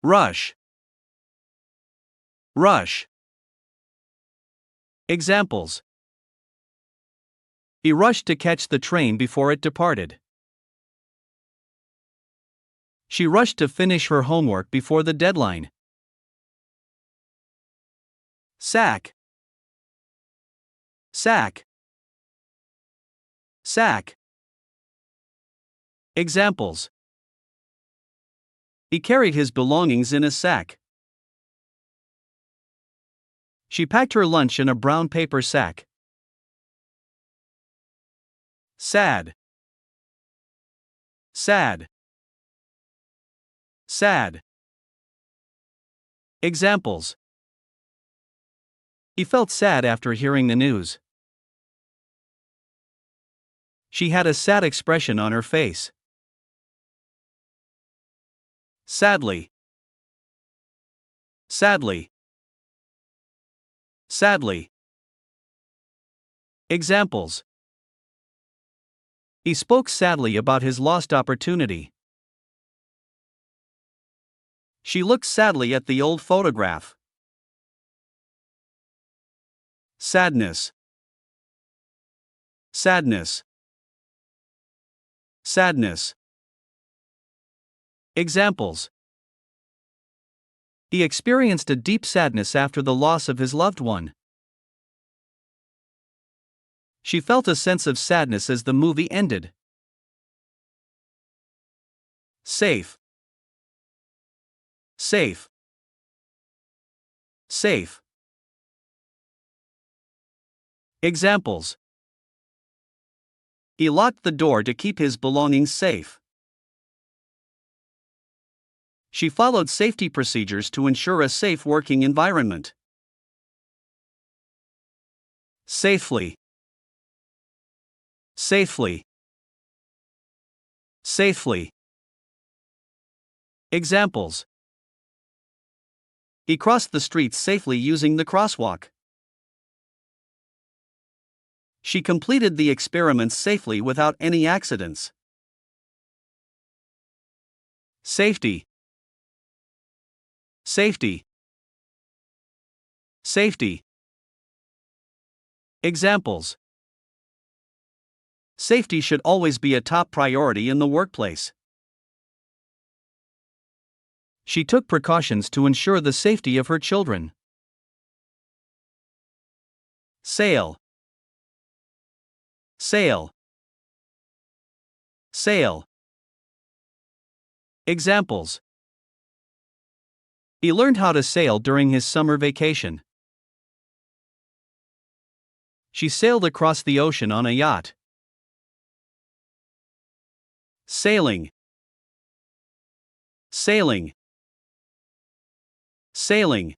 Rush. Rush. Examples. He rushed to catch the train before it departed. She rushed to finish her homework before the deadline. Sack. Sack. Sack. Examples. He carried his belongings in a sack. She packed her lunch in a brown paper sack. Sad. Sad. Sad. Examples. He felt sad after hearing the news. She had a sad expression on her face. Sadly. Sadly. Sadly. Examples. He spoke sadly about his lost opportunity. She looked sadly at the old photograph. Sadness. Sadness. Sadness. Examples. He experienced a deep sadness after the loss of his loved one. She felt a sense of sadness as the movie ended. Safe. Safe. Safe. Examples. He locked the door to keep his belongings safe. She followed safety procedures to ensure a safe working environment. Safely. Safely. Safely. Examples. He crossed the street safely using the crosswalk. She completed the experiments safely without any accidents. Safety. Safety. Safety. Examples. Safety should always be a top priority in the workplace. She took precautions to ensure the safety of her children. Sail. Sail. Sail. Examples. He learned how to sail during his summer vacation. She sailed across the ocean on a yacht. Sailing. Sailing. Sailing.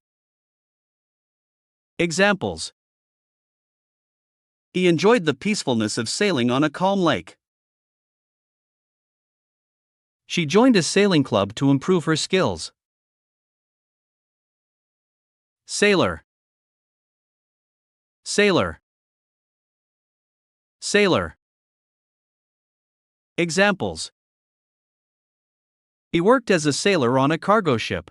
Examples. He enjoyed the peacefulness of sailing on a calm lake. She joined a sailing club to improve her skills. Sailor. Sailor. Sailor. Examples. He worked as a sailor on a cargo ship.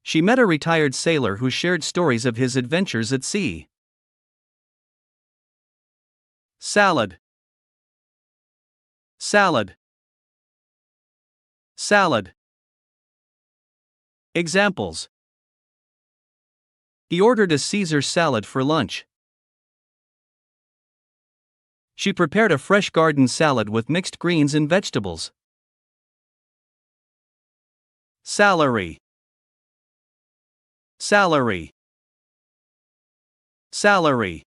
She met a retired sailor who shared stories of his adventures at sea. Salad. Salad. Salad. Examples. He ordered a Caesar salad for lunch. She prepared a fresh garden salad with mixed greens and vegetables. Salary. Salary. Salary.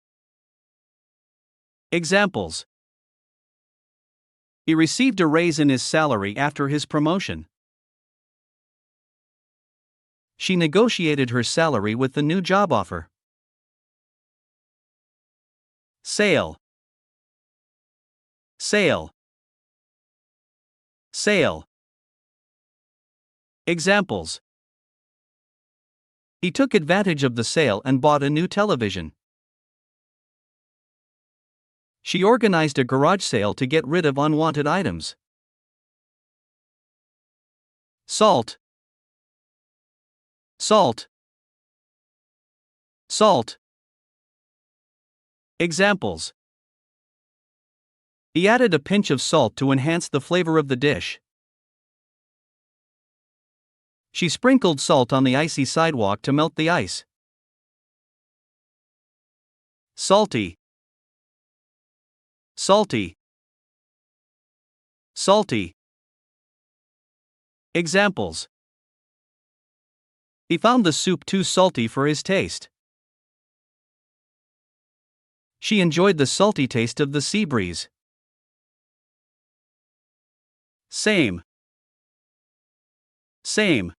Examples. He received a raise in his salary after his promotion. She negotiated her salary with the new job offer. Sale. Sale. Sale. Examples. He took advantage of the sale and bought a new television. She organized a garage sale to get rid of unwanted items. Salt. Salt. Salt. Examples. He added a pinch of salt to enhance the flavor of the dish. She sprinkled salt on the icy sidewalk to melt the ice. Salty. Salty. Salty. Examples. He found the soup too salty for his taste. She enjoyed the salty taste of the sea breeze. Same. Same.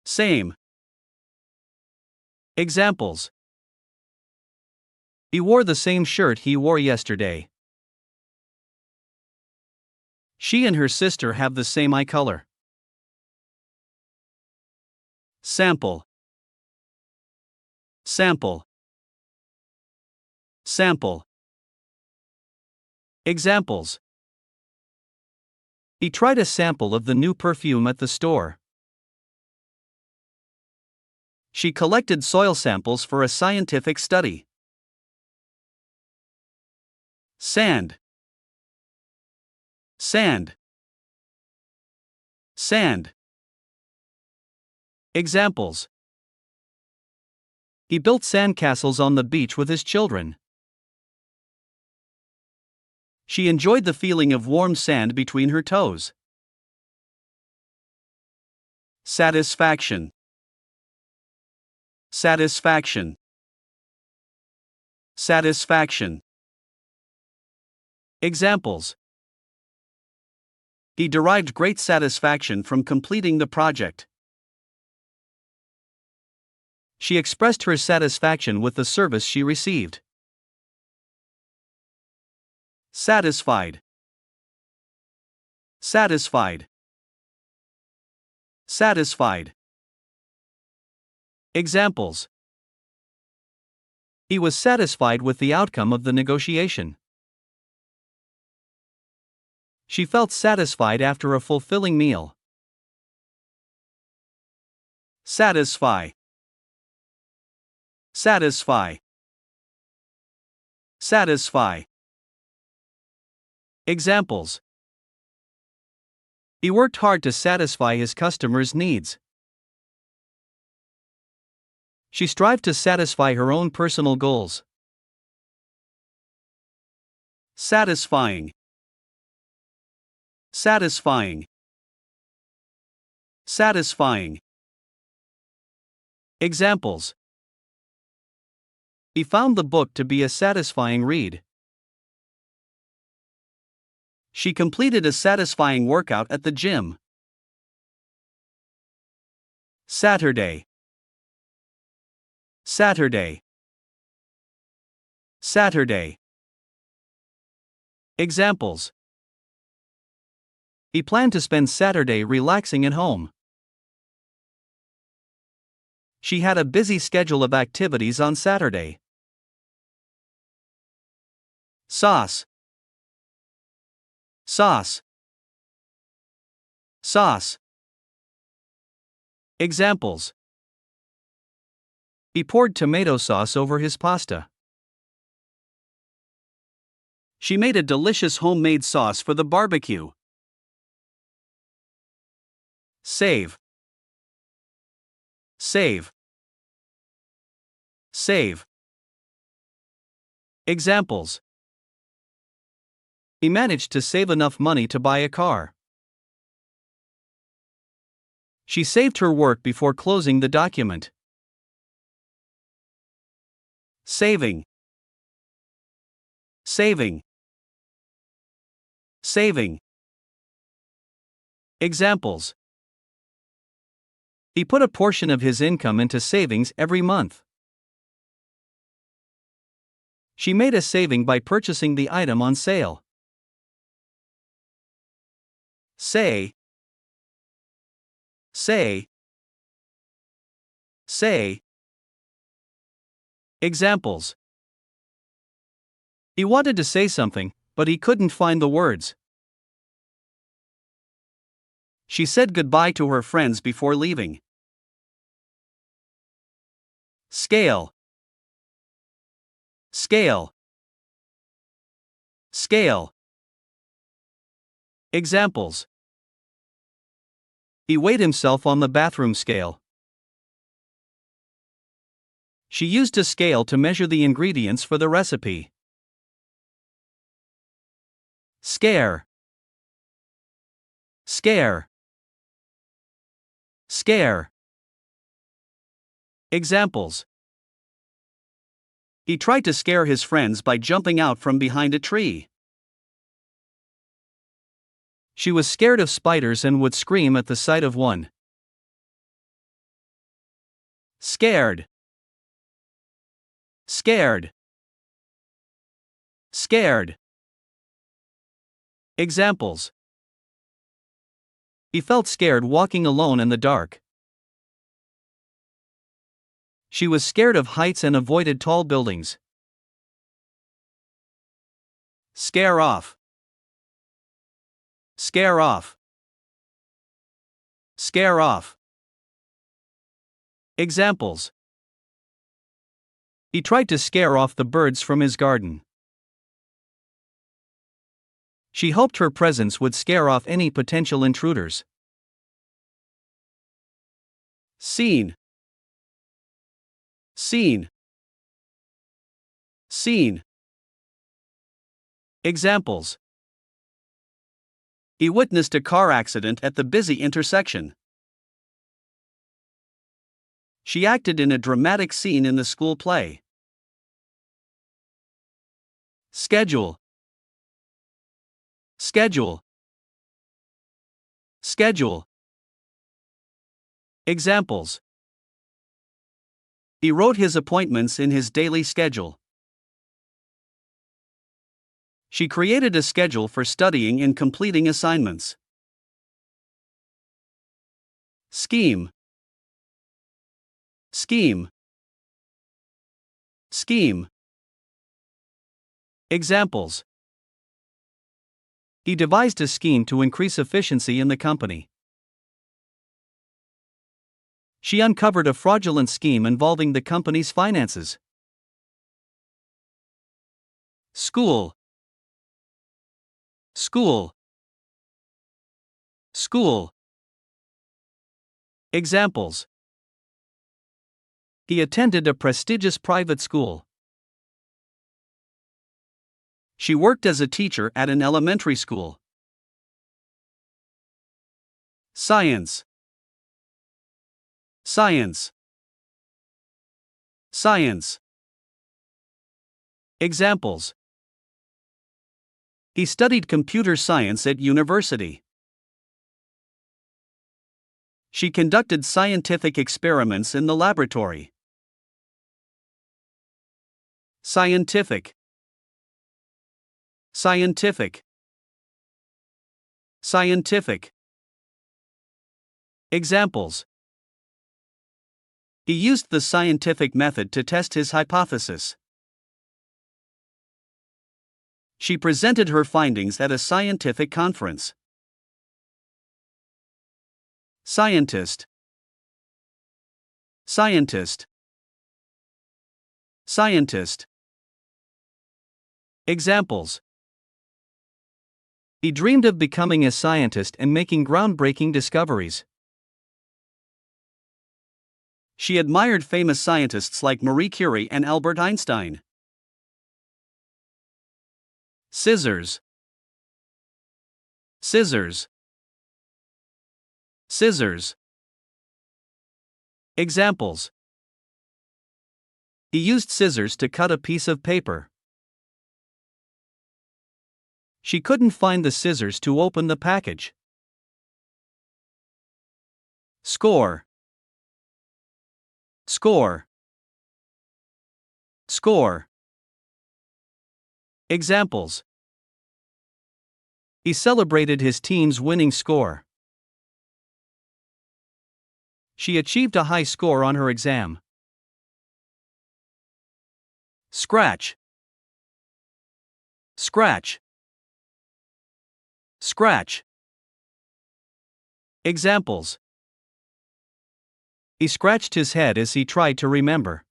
Same. Examples. He wore the same shirt he wore yesterday. She and her sister have the same eye color. Sample. Sample. Sample. Examples. He tried a sample of the new perfume at the store. She collected soil samples for a scientific study. Sand. Sand. Sand. Examples. He built sandcastles on the beach with his children. She enjoyed the feeling of warm sand between her toes. Satisfaction. Satisfaction. Satisfaction. Examples. He derived great satisfaction from completing the project. She expressed her satisfaction with the service she received. Satisfied. Satisfied. Satisfied. Examples. He was satisfied with the outcome of the negotiation. She felt satisfied after a fulfilling meal. Satisfy. Satisfy. Satisfy. Examples. He worked hard to satisfy his customers' needs. She strived to satisfy her own personal goals. Satisfying. Satisfying. Satisfying. Examples. He found the book to be a satisfying read. She completed a satisfying workout at the gym. Saturday. Saturday. Saturday. Examples. He planned to spend Saturday relaxing at home. She had a busy schedule of activities on Saturday. Sauce. Sauce. Sauce. Examples. He poured tomato sauce over his pasta. She made a delicious homemade sauce for the barbecue. Save. Save. Save. Examples. He managed to save enough money to buy a car. She saved her work before closing the document. Saving. Saving. Saving. Examples. He put a portion of his income into savings every month. She made a saving by purchasing the item on sale. Say. Say. Say. Examples. He wanted to say something, but he couldn't find the words. She said goodbye to her friends before leaving. Scale. Scale. Scale. Examples. He weighed himself on the bathroom scale. She used a scale to measure the ingredients for the recipe. Scare. Scare. Scare. Examples. He tried to scare his friends by jumping out from behind a tree. She was scared of spiders and would scream at the sight of one. Scared. Scared. Scared. Examples. He felt scared walking alone in the dark. She was scared of heights and avoided tall buildings. Scare off. Scare off. Scare off. Examples. He tried to scare off the birds from his garden. She hoped her presence would scare off any potential intruders. Scene. Scene. Scene. Examples. He witnessed a car accident at the busy intersection. She acted in a dramatic scene in the school play. Schedule. Schedule. Schedule. Examples. He wrote his appointments in his daily schedule. She created a schedule for studying and completing assignments. Scheme. Scheme. Scheme. Examples. He devised a scheme to increase efficiency in the company. She uncovered a fraudulent scheme involving the company's finances. School. School. School. Examples. He attended a prestigious private school. She worked as a teacher at an elementary school. Science. Science. Science. Examples. He studied computer science at university. She conducted scientific experiments in the laboratory. Scientific. Scientific. Scientific. Examples. He used the scientific method to test his hypothesis. She presented her findings at a scientific conference. Scientist. Scientist. Scientist. Examples. He dreamed of becoming a scientist and making groundbreaking discoveries. She admired famous scientists like Marie Curie and Albert Einstein. Scissors. Scissors. Scissors. Examples. He used scissors to cut a piece of paper. She couldn't find the scissors to open the package. Score. Score. Score. Examples. He celebrated his team's winning score. She achieved a high score on her exam. Scratch. Scratch. Scratch. Examples. He scratched his head as he tried to remember.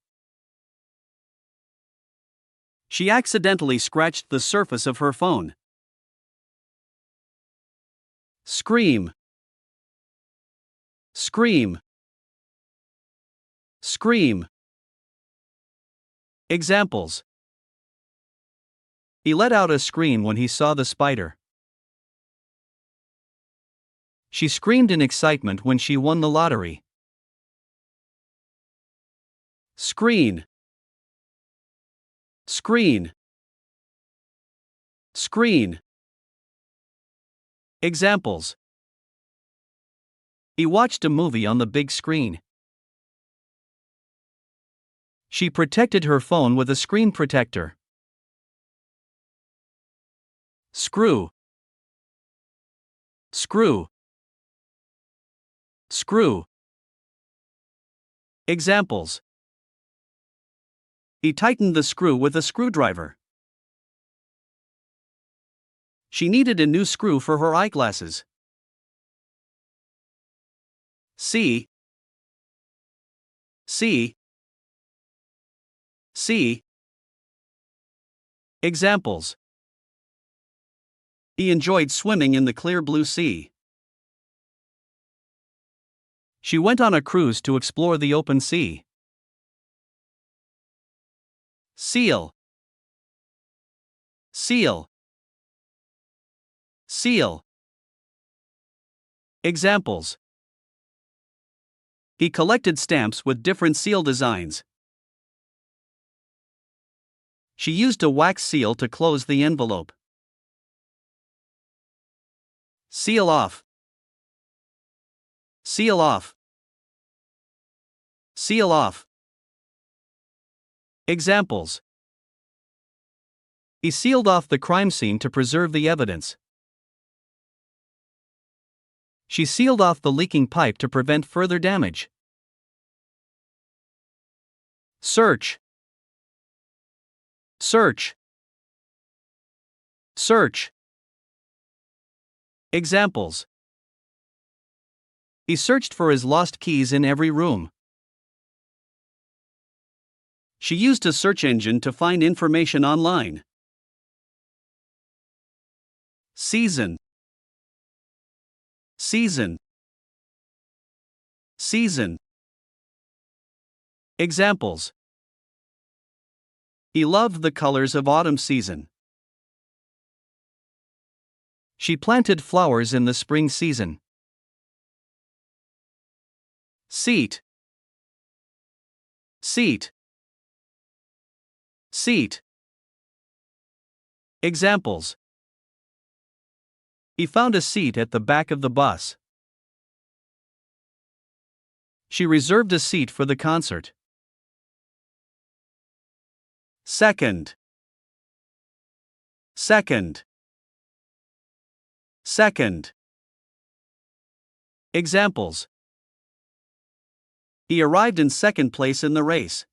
She accidentally scratched the surface of her phone. Scream. Scream. Scream. Examples. He let out a scream when he saw the spider. She screamed in excitement when she won the lottery. Screen. Screen. Screen. Examples. He watched a movie on the big screen. She protected her phone with a screen protector. Screw. Screw. Screw. Examples. He tightened the screw with a screwdriver. She needed a new screw for her eyeglasses. See. See. See. Examples. He enjoyed swimming in the clear blue sea. She went on a cruise to explore the open sea. Seal. Seal. Seal. Examples. He collected stamps with different seal designs. She used a wax seal to close the envelope. Seal off. Seal off. Seal off. Examples. He sealed off the crime scene to preserve the evidence. She sealed off the leaking pipe to prevent further damage. Search. Search. Search. Examples. He searched for his lost keys in every room. She used a search engine to find information online. Season. Season. Season. Examples. He loved the colors of autumn season. She planted flowers in the spring season. Seat. Seat. Seat. Examples. He found a seat at the back of the bus. She reserved a seat for the concert. Second. Second. Second. Examples. He arrived in second place in the race.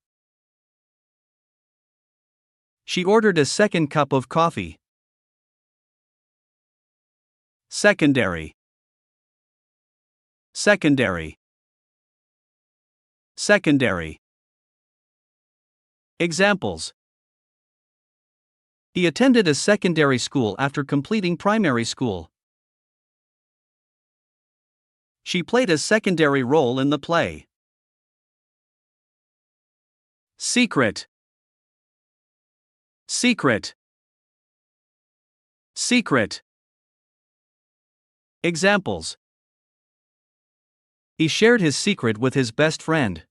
She ordered a second cup of coffee. Secondary. Secondary. Secondary. Examples. He attended a secondary school after completing primary school. She played a secondary role in the play. Secret. Secret. Secret. Examples. He shared his secret with his best friend.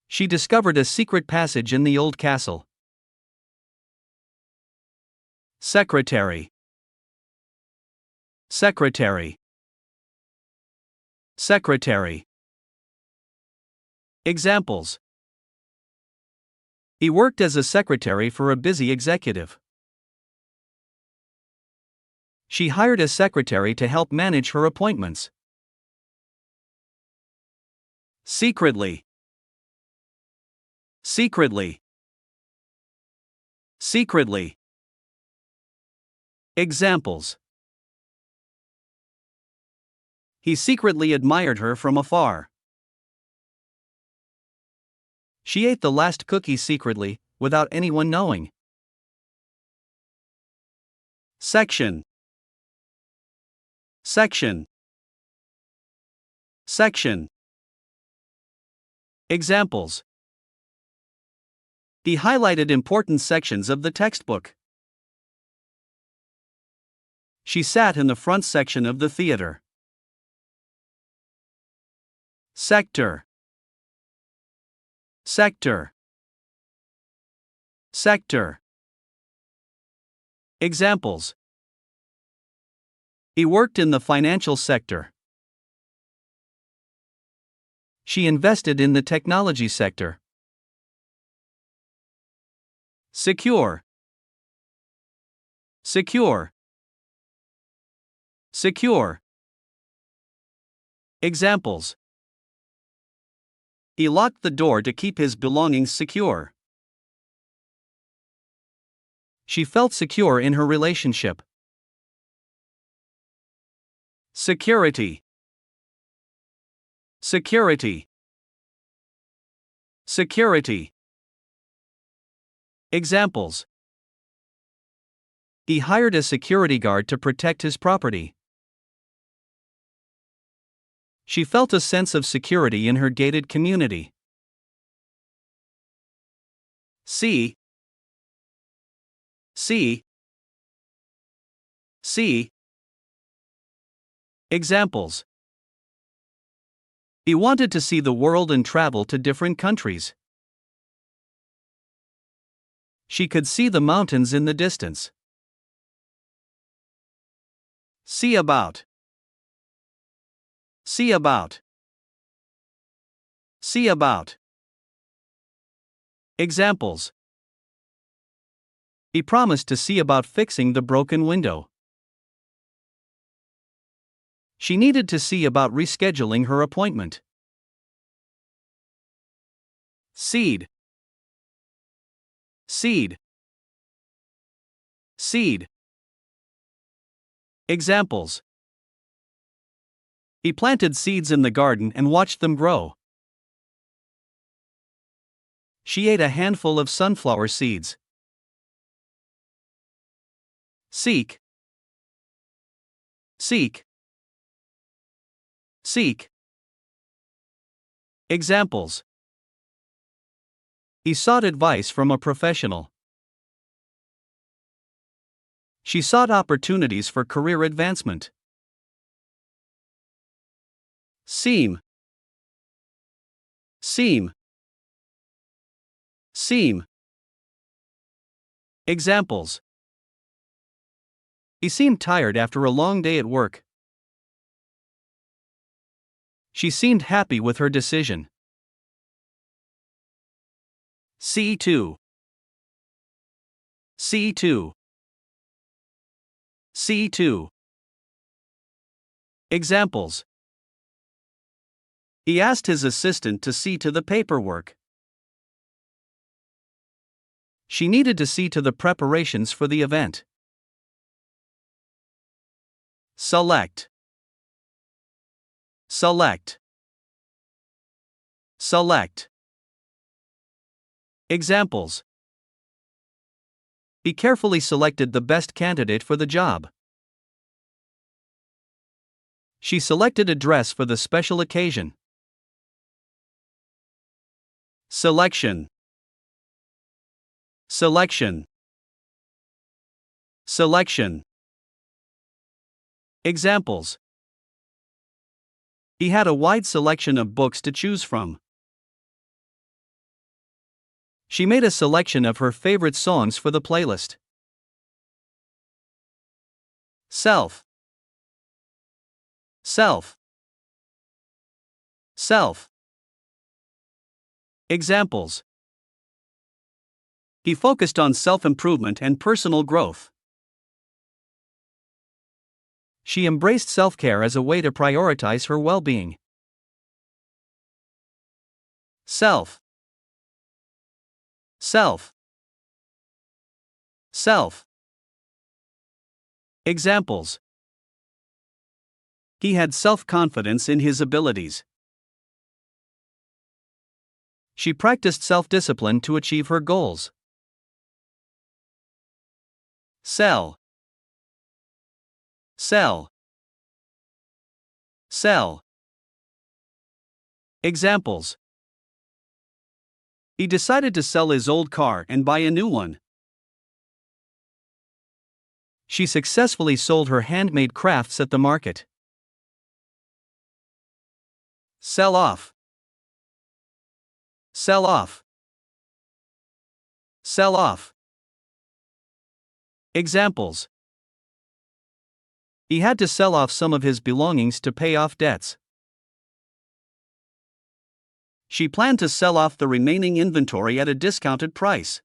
She discovered a secret passage in the old castle. Secretary. Secretary. Secretary. Examples. He worked as a secretary for a busy executive. She hired a secretary to help manage her appointments. Secretly. Secretly. Secretly. Examples. He secretly admired her from afar. She ate the last cookie secretly, without anyone knowing. Section. Section. Section. Examples. He highlighted important sections of the textbook. She sat in the front section of the theater. Sector. Sector. Sector. Examples. He worked in the financial sector. She invested in the technology sector. Secure. Secure. Secure. Examples. He locked the door to keep his belongings secure. She felt secure in her relationship. Security. Security. Security. Examples. He hired a security guard to protect his property. She felt a sense of security in her gated community. See. See. See. Examples. He wanted to see the world and travel to different countries. She could see the mountains in the distance. See about. See about. See about. Examples. He promised to see about fixing the broken window. She needed to see about rescheduling her appointment. Seed. Seed. Seed. Examples. He planted seeds in the garden and watched them grow. She ate a handful of sunflower seeds. Seek. Seek. Seek. Examples. He sought advice from a professional. She sought opportunities for career advancement. Seam. Seam. Seam. Examples. He seemed tired after a long day at work. She seemed happy with her decision. C2. C2. C2. Examples. He asked his assistant to see to the paperwork. She needed to see to the preparations for the event. Select. Select. Select. Examples. He carefully selected the best candidate for the job. She selected a dress for the special occasion. Selection. Selection. Selection. Examples. He had a wide selection of books to choose from. She made a selection of her favorite songs for the playlist. Self. Self. Self. Examples. He focused on self-improvement and personal growth. She embraced self-care as a way to prioritize her well-being. Self. Self. Self. Examples. He had self-confidence in his abilities. She practiced self-discipline to achieve her goals. Sell. Sell. Sell. Examples. He decided to sell his old car and buy a new one. She successfully sold her handmade crafts at the market. Sell off. Sell off. Sell off. Examples. He had to sell off some of his belongings to pay off debts. She planned to sell off the remaining inventory at a discounted price.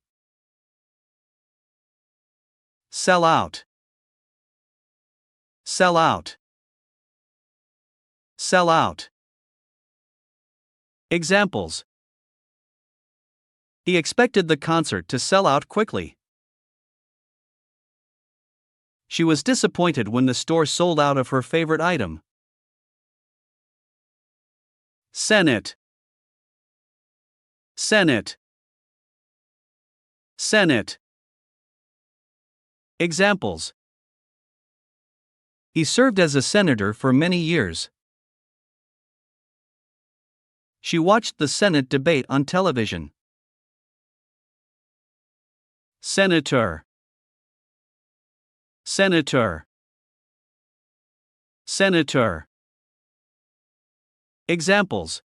Sell out. Sell out. Sell out. Examples. He expected the concert to sell out quickly. She was disappointed when the store sold out of her favorite item. Senate. Senate. Senate. Examples. He served as a senator for many years. She watched the Senate debate on television. Senator. Senator. Senator. Examples.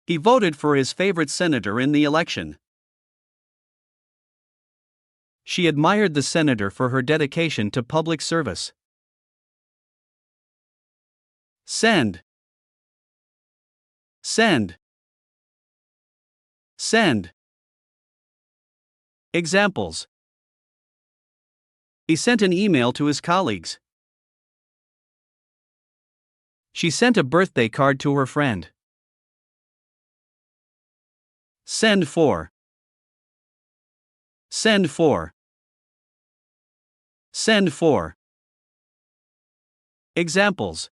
He voted for his favorite senator in the election. She admired the senator for her dedication to public service. Send. Send. Send. Examples. He sent an email to his colleagues. She sent a birthday card to her friend. Send for. Send for. Send for. Examples.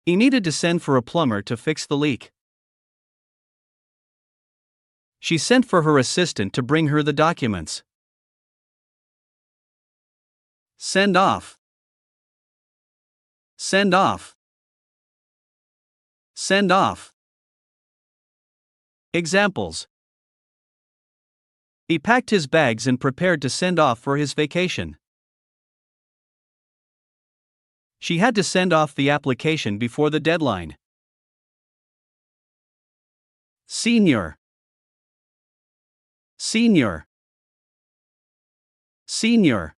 He needed to send for a plumber to fix the leak. She sent for her assistant to bring her the documents. Send off. Send off. Send off. Examples. He packed his bags and prepared to send off for his vacation. She had to send off the application before the deadline. Senior. Senior. Senior.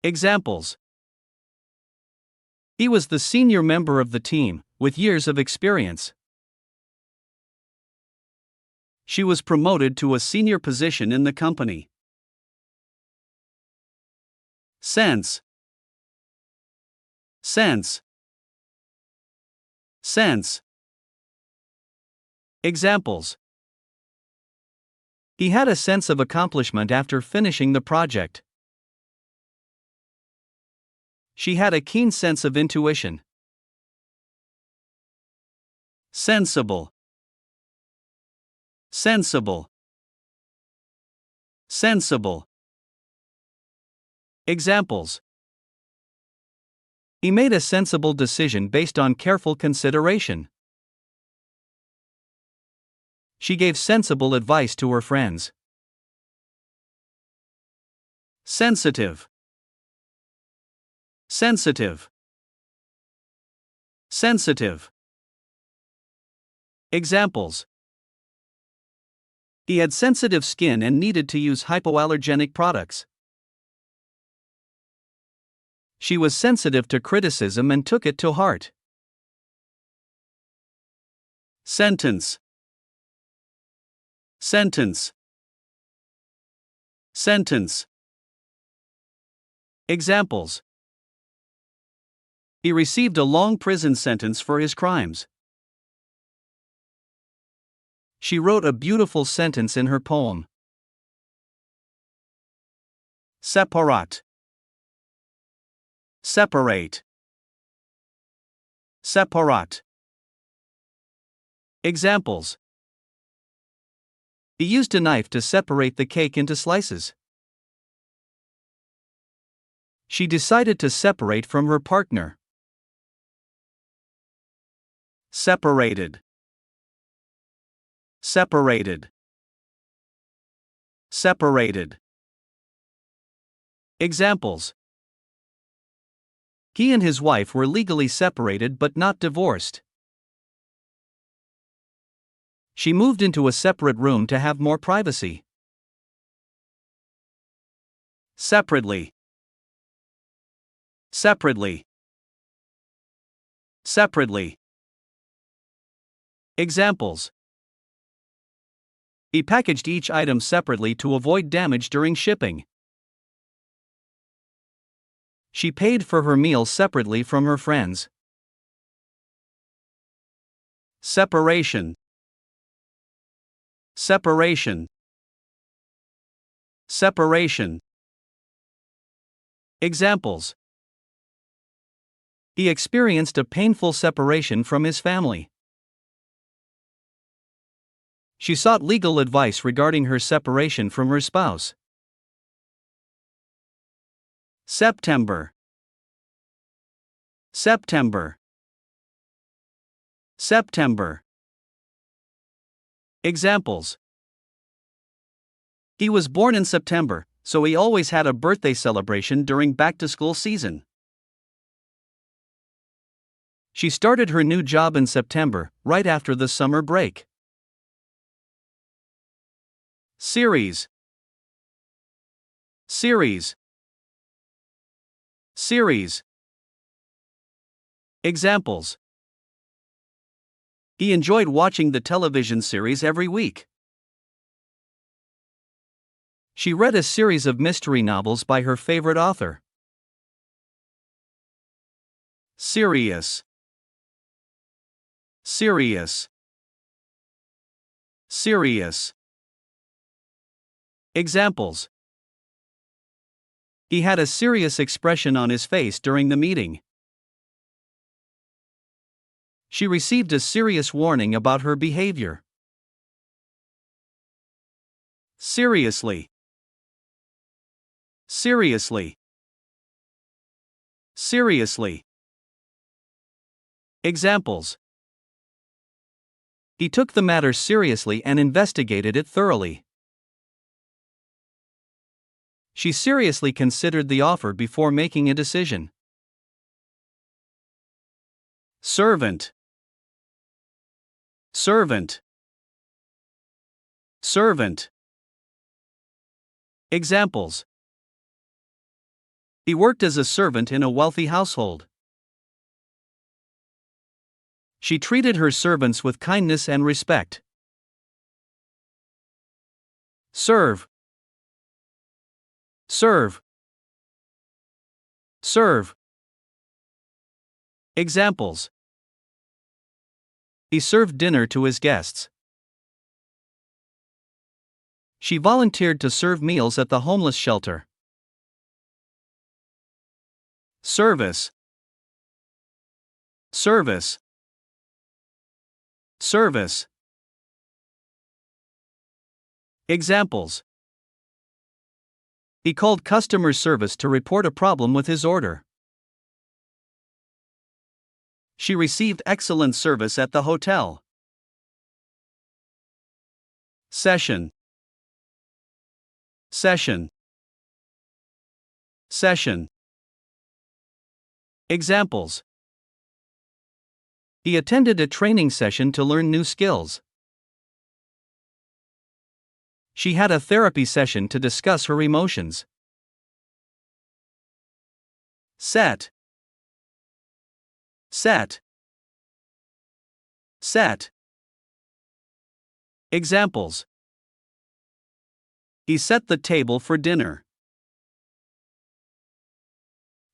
Examples. He was the senior member of the team, with years of experience. She was promoted to a senior position in the company. Sense. Sense. Sense. Examples. He had a sense of accomplishment after finishing the project. She had a keen sense of intuition. Sensible. Sensible. Sensible. Examples. He made a sensible decision based on careful consideration. She gave sensible advice to her friends. Sensitive. Sensitive. Sensitive. Examples: he had sensitive skin and needed to use hypoallergenic products. She was sensitive to criticism and took it to heart. Sentence. Sentence. Sentence. Examples: he received a long prison sentence for his crimes. She wrote a beautiful sentence in her poem. Separate. Separate. Separate. Examples: he used a knife to separate the cake into slices. She decided to separate from her partner. Separated. Separated. Separated. Examples: he and his wife were legally separated but not divorced. She moved into a separate room to have more privacy. Separately. Separately. Separately. Examples: he packaged each item separately to avoid damage during shipping. She paid for her meal separately from her friends. Separation. Separation. Separation. Examples: he experienced a painful separation from his family. She sought legal advice regarding her separation from her spouse. September. September. September. Examples: he was born in September, so he always had a birthday celebration during back-to-school season. She started her new job in September, right after the summer break. Series. Series. Series. Examples: he enjoyed watching the television series every week. She read a series of mystery novels by her favorite author. Serious. Serious. Serious. Examples: he had a serious expression on his face during the meeting. She received a serious warning about her behavior. Seriously. Seriously. Seriously. Examples: he took the matter seriously and investigated it thoroughly. She seriously considered the offer before making a decision. Servant. Servant. Servant. Examples: he worked as a servant in a wealthy household. She treated her servants with kindness and respect. Serve. Serve. Serve. Examples: he served dinner to his guests. She volunteered to serve meals at the homeless shelter. Service. Service. Service. Examples: he called customer service to report a problem with his order. She received excellent service at the hotel. Session. Session. Session. Examples: He attended a training session to learn new skills. She had a therapy session to discuss her emotions. Set. Set. Set. Examples. He set the table for dinner.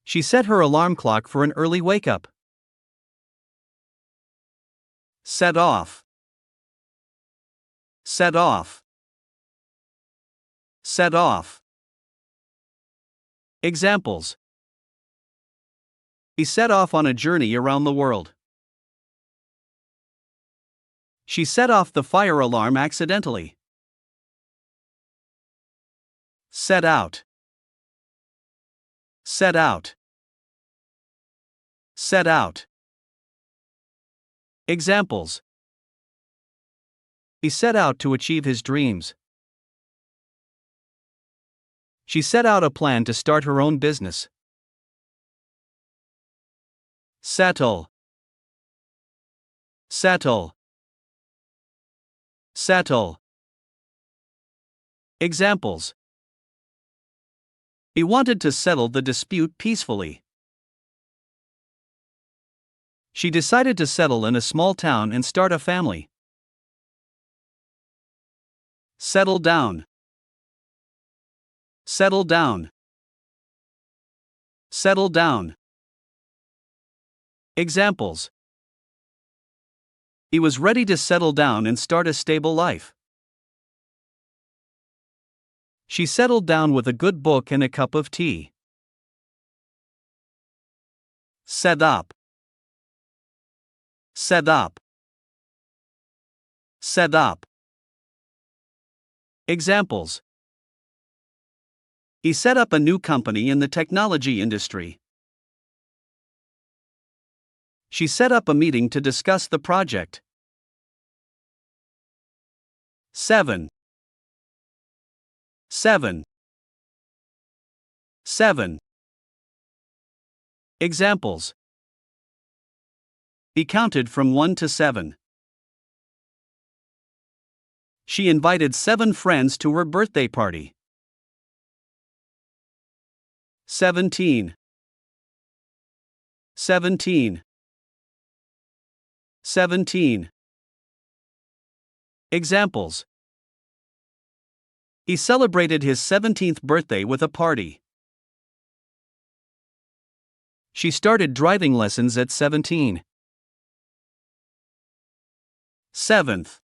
She set her alarm clock for an early wake-up. Set off. Set off. Set off. Examples. He set off on a journey around the world. She set off the fire alarm accidentally. Set out. Set out. Set out. Examples. He set out to achieve his dreams. She set out a plan to start her own business. Settle. Settle. Settle. Examples. He wanted to settle the dispute peacefully. She decided to settle in a small town and start a family. Settle down. Settle down. Settle down. Examples. He was ready to settle down and start a stable life. She settled down with a good book and a cup of tea. Set up. Set up. Set up. Examples. He set up a new company in the technology industry. She set up a meeting to discuss the project. 7. 7. 7. Examples. He counted from 1 to 7. She invited 7 friends to her birthday party. 17. 17. 17. Examples. He celebrated his 17th birthday with a party. She started driving lessons at 17. 7th.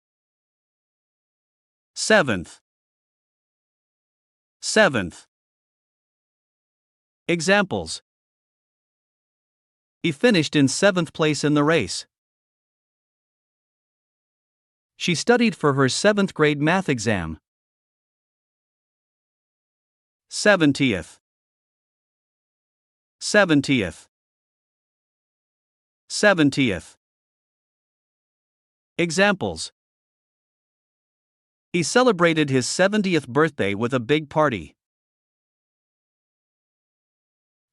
7th. 7th. Examples. He finished in 7th place in the race. She studied for her 7th grade math exam. 70th. 70th. 70th. Examples. He celebrated his 70th birthday with a big party.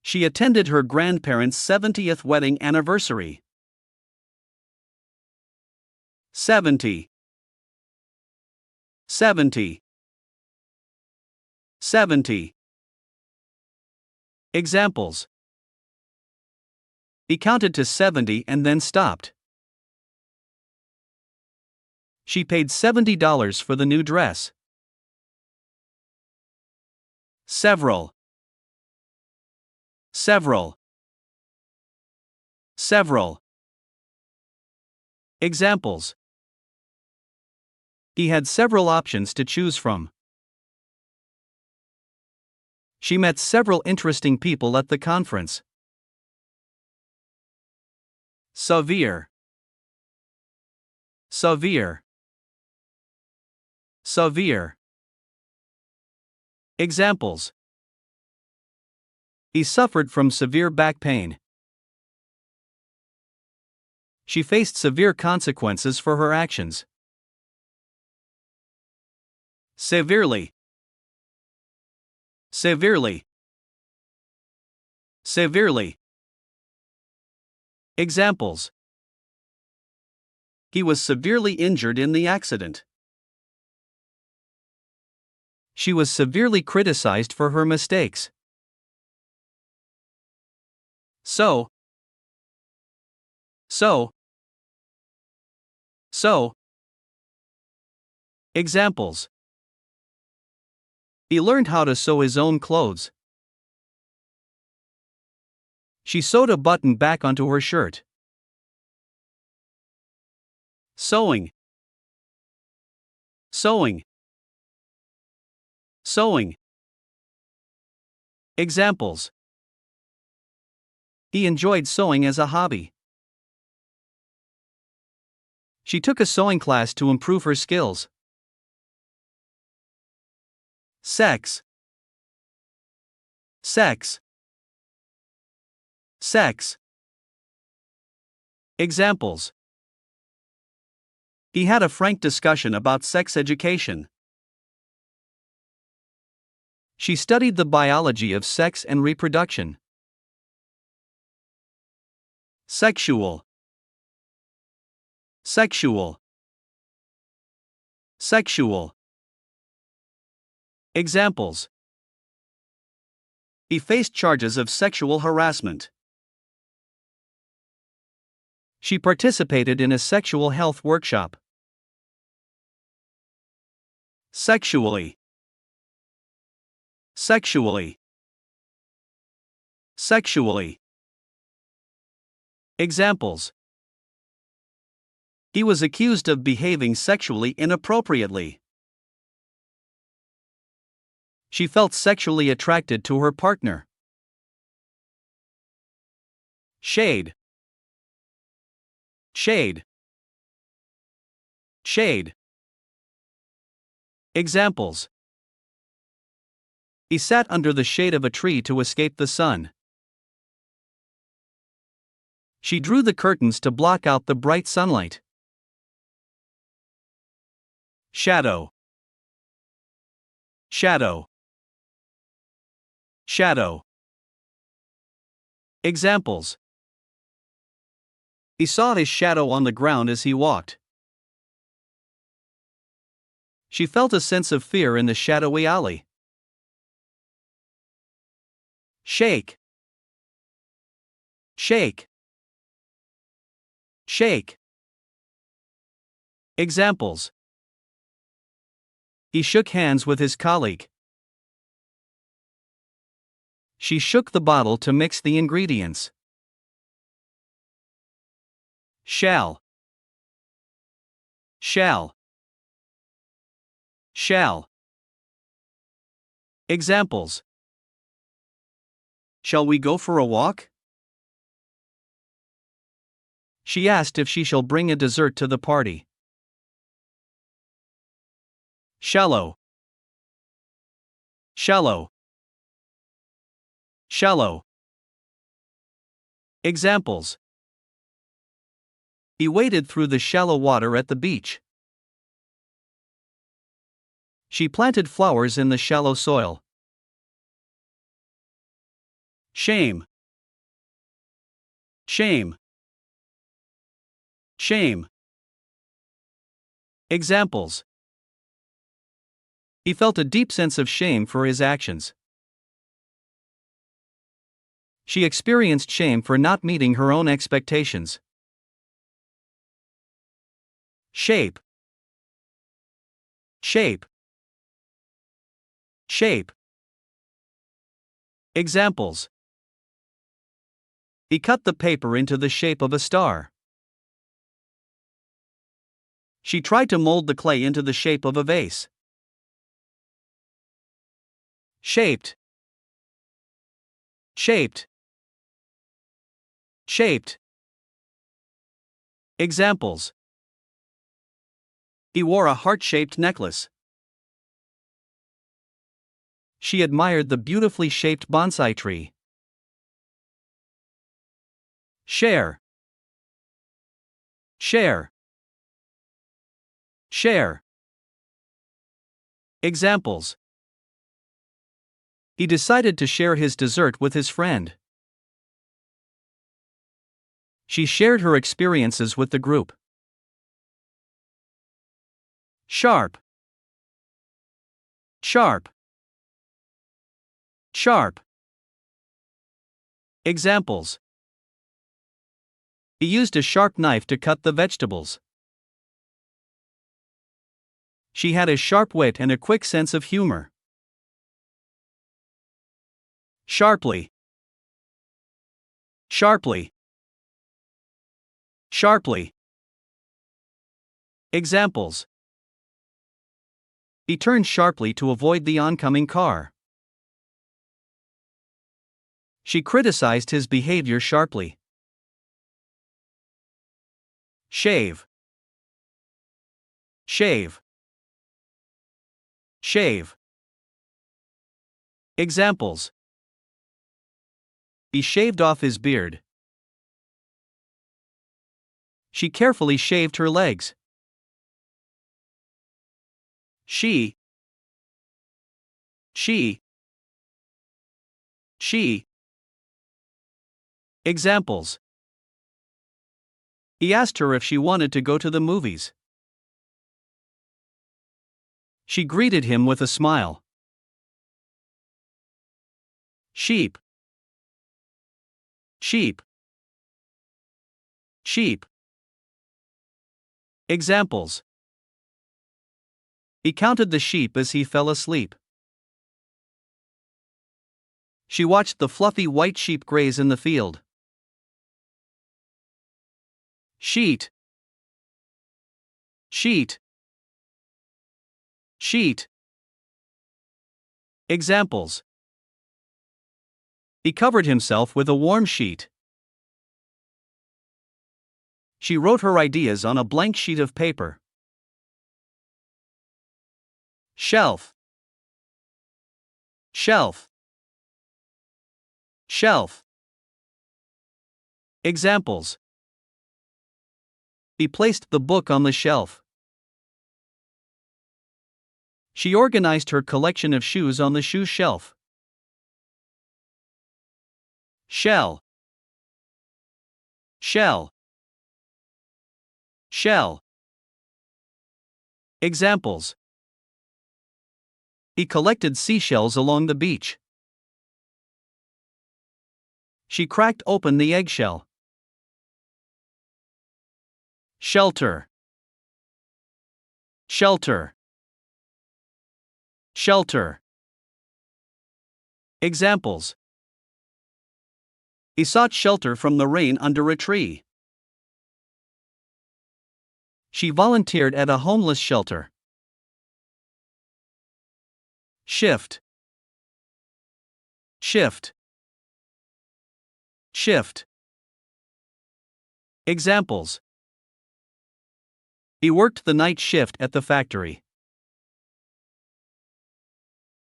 She attended her grandparents' 70th wedding anniversary. 70. 70. 70. Examples. He counted to 70 and then stopped. She paid $70 for the new dress. Several. Several. Several. Examples. He had several options to choose from. She met several interesting people at the conference. Severe. Severe. Severe. Examples. He suffered from severe back pain. She faced severe consequences for her actions. Severely. Severely. Severely. Examples. He was severely injured in the accident. She was severely criticized for her mistakes. So. Examples. He learned how to sew his own clothes. She sewed a button back onto her shirt. Sewing. Examples. He enjoyed sewing as a hobby. She took a sewing class to improve her skills. Sex. Examples. He had a frank discussion about sex education. She studied the biology of sex and reproduction. Sexual. Examples. He faced charges of sexual harassment. She participated in a sexual health workshop. Sexually. Examples. He was accused of behaving sexually inappropriately. She felt sexually attracted to her partner. Shade. Examples. He sat under the shade of a tree to escape the sun. She drew the curtains to block out the bright sunlight. Shadow. Examples. He saw his shadow on the ground as he walked. She felt a sense of fear in the shadowy alley. Shake. Examples. He shook hands with his colleague. She shook the bottle to mix the ingredients. Shall. Examples. Shall we go for a walk? She asked if she shall bring a dessert to the party. Shallow. Examples. He waded through the shallow water at the beach. She planted flowers in the shallow soil. Shame. Examples. He felt a deep sense of shame for his actions. She experienced shame for not meeting her own expectations. Shape. Examples. He cut the paper into the shape of a star. She tried to mold the clay into the shape of a vase. Shaped. Examples. He wore a heart-shaped necklace. She admired the beautifully shaped bonsai tree. Share. Examples. He decided to share his dessert with his friend. She shared her experiences with the group. Sharp. Sharp. Sharp. Examples. He used a sharp knife to cut the vegetables. She had a sharp wit and a quick sense of humor. Sharply. Sharply. Sharply. Examples. He turned sharply to avoid the oncoming car. She criticized his behavior sharply. Shave. Shave. Shave. Examples. He shaved off his beard. She carefully shaved her legs. She. She. She. Examples. He asked her if she wanted to go to the movies. She greeted him with a smile. Sheep. Sheep. Sheep. Examples. He counted the sheep as he fell asleep. She watched the fluffy white sheep graze in the field. Sheet. Sheet. Sheet. Examples. He covered himself with a warm sheet. She wrote her ideas on a blank sheet of paper. Shelf. Shelf. Shelf. Examples. He placed the book on the shelf. She organized her collection of shoes on the shoe shelf. Shell. Shell. Shell. Examples. He collected seashells along the beach. She cracked open the eggshell. Shelter. Shelter. Shelter. Examples. He sought shelter from the rain under a tree. She volunteered at a homeless shelter. Shift. Shift. Shift. Examples. He worked the night shift at the factory.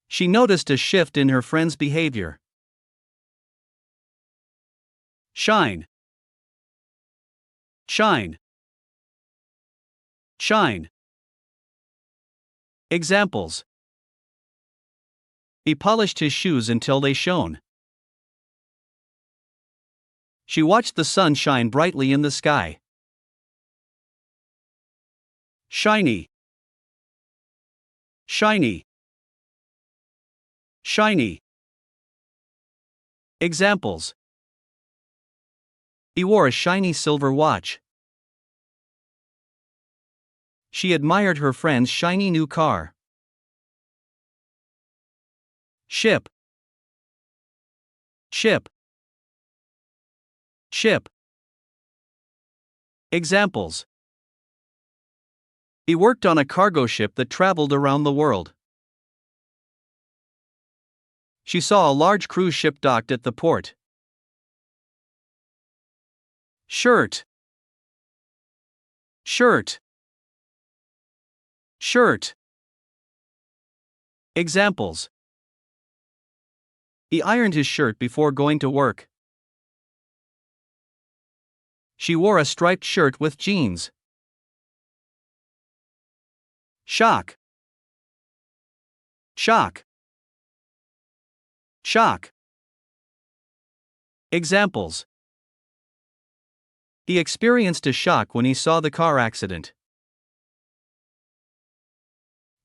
She noticed a shift in her friend's behavior. Shine. Shine. Shine. Examples. He polished his shoes until they shone. She watched the sun shine brightly in the sky. Shiny. Shiny. Shiny. Examples. He wore a shiny silver watch. She admired her friend's shiny new car. Ship. Ship. Ship. Examples. He worked on a cargo ship that traveled around the world. She saw a large cruise ship docked at the port. Shirt. Shirt. Shirt. Examples. He ironed his shirt before going to work. She wore a striped shirt with jeans. Shock. Shock. Shock. Examples. He experienced a shock when he saw the car accident.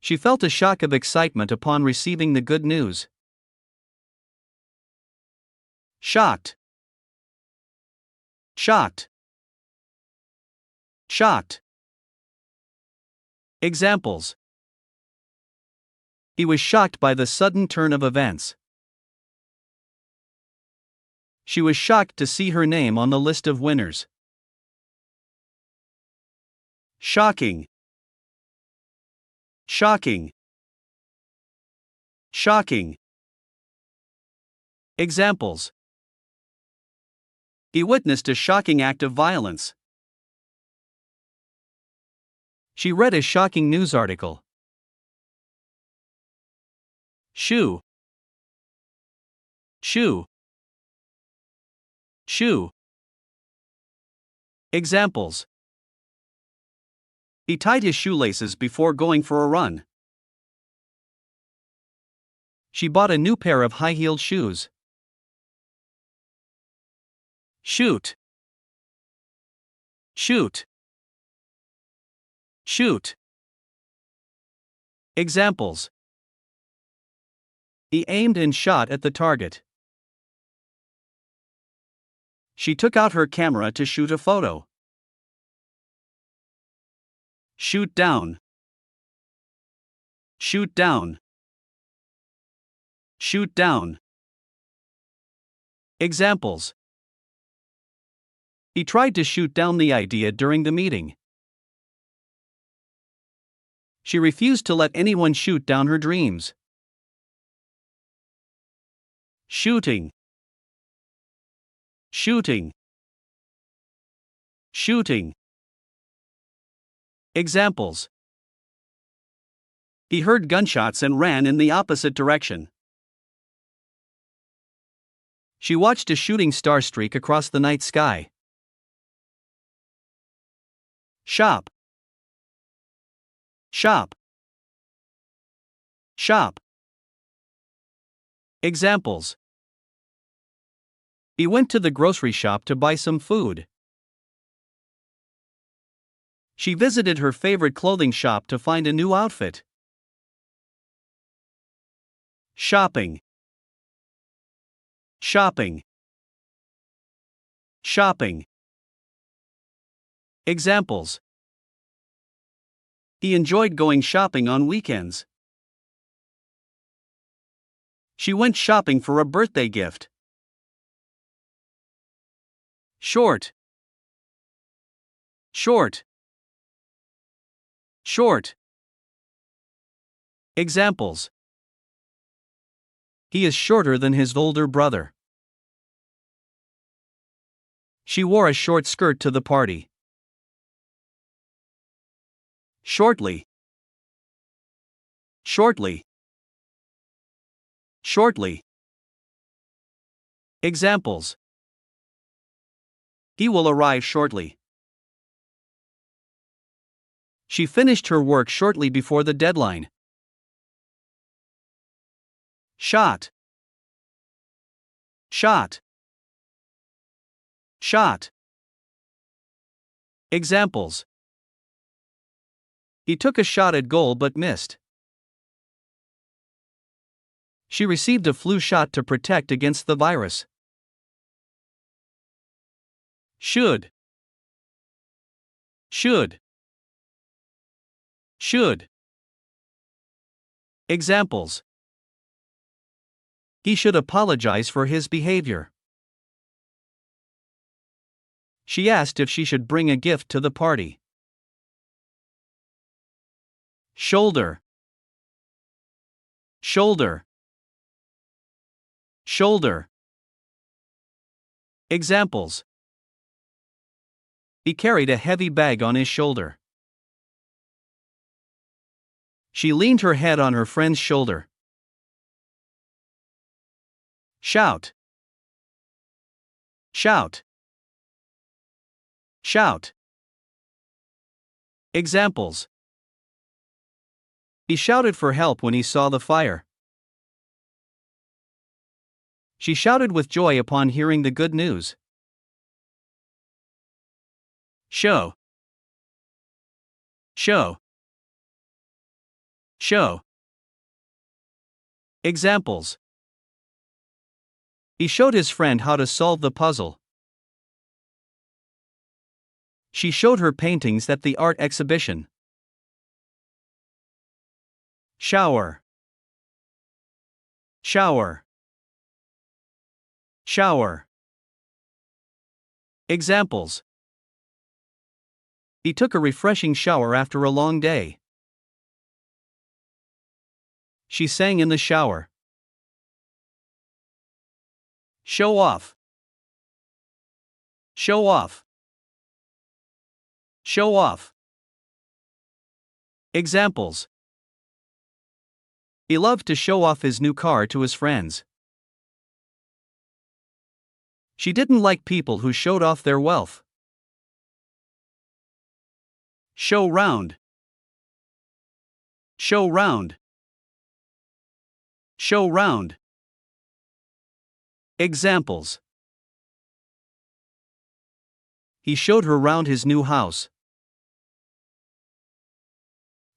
She felt a shock of excitement upon receiving the good news. Shocked. Shocked. Shocked. Examples. He was shocked by the sudden turn of events. She was shocked to see her name on the list of winners. Shocking. Shocking. Shocking. Examples. He witnessed a shocking act of violence. She read a shocking news article. Shoe. Shoe. Shoe. Examples. He tied his shoelaces before going for a run. She bought a new pair of high-heeled shoes. Shoot. Shoot. Shoot. Examples. He aimed and shot at the target. She took out her camera to shoot a photo. Shoot down. Shoot down. Shoot down. Examples. He tried to shoot down the idea during the meeting. She refused to let anyone shoot down her dreams. Shooting. Shooting. Shooting. Examples. He heard gunshots and ran in the opposite direction. She watched a shooting star streak across the night sky. Shop. Shop. Shop. Examples. He went to the grocery shop to buy some food. She visited her favorite clothing shop to find a new outfit. Shopping. Shopping. Shopping. Examples. He enjoyed going shopping on weekends. She went shopping for a birthday gift. Short. Short. Short. Examples. He is shorter than his older brother. She wore a short skirt to the party. Shortly. Shortly. Shortly. Examples. He will arrive shortly. She finished her work shortly before the deadline. Shot. Shot. Shot. Examples. He took a shot at goal but missed. She received a flu shot to protect against the virus. Should. Should. Should. Examples. He should apologize for his behavior. She asked if she should bring a gift to the party. Shoulder. Shoulder. Shoulder. Examples. He carried a heavy bag on his shoulder. She leaned her head on her friend's shoulder. Shout. Shout. Shout. Examples. He shouted for help when he saw the fire. She shouted with joy upon hearing the good news. Show. Show. Show. Examples. He showed his friend how to solve the puzzle. She showed her paintings at the art exhibition. Shower. Shower. Shower. Examples. He took a refreshing shower after a long day. She sang in the shower. Show off. Show off. Show off. Examples. He loved to show off his new car to his friends. She didn't like people who showed off their wealth. Show round. Show round. Show round. Examples. He showed her round his new house.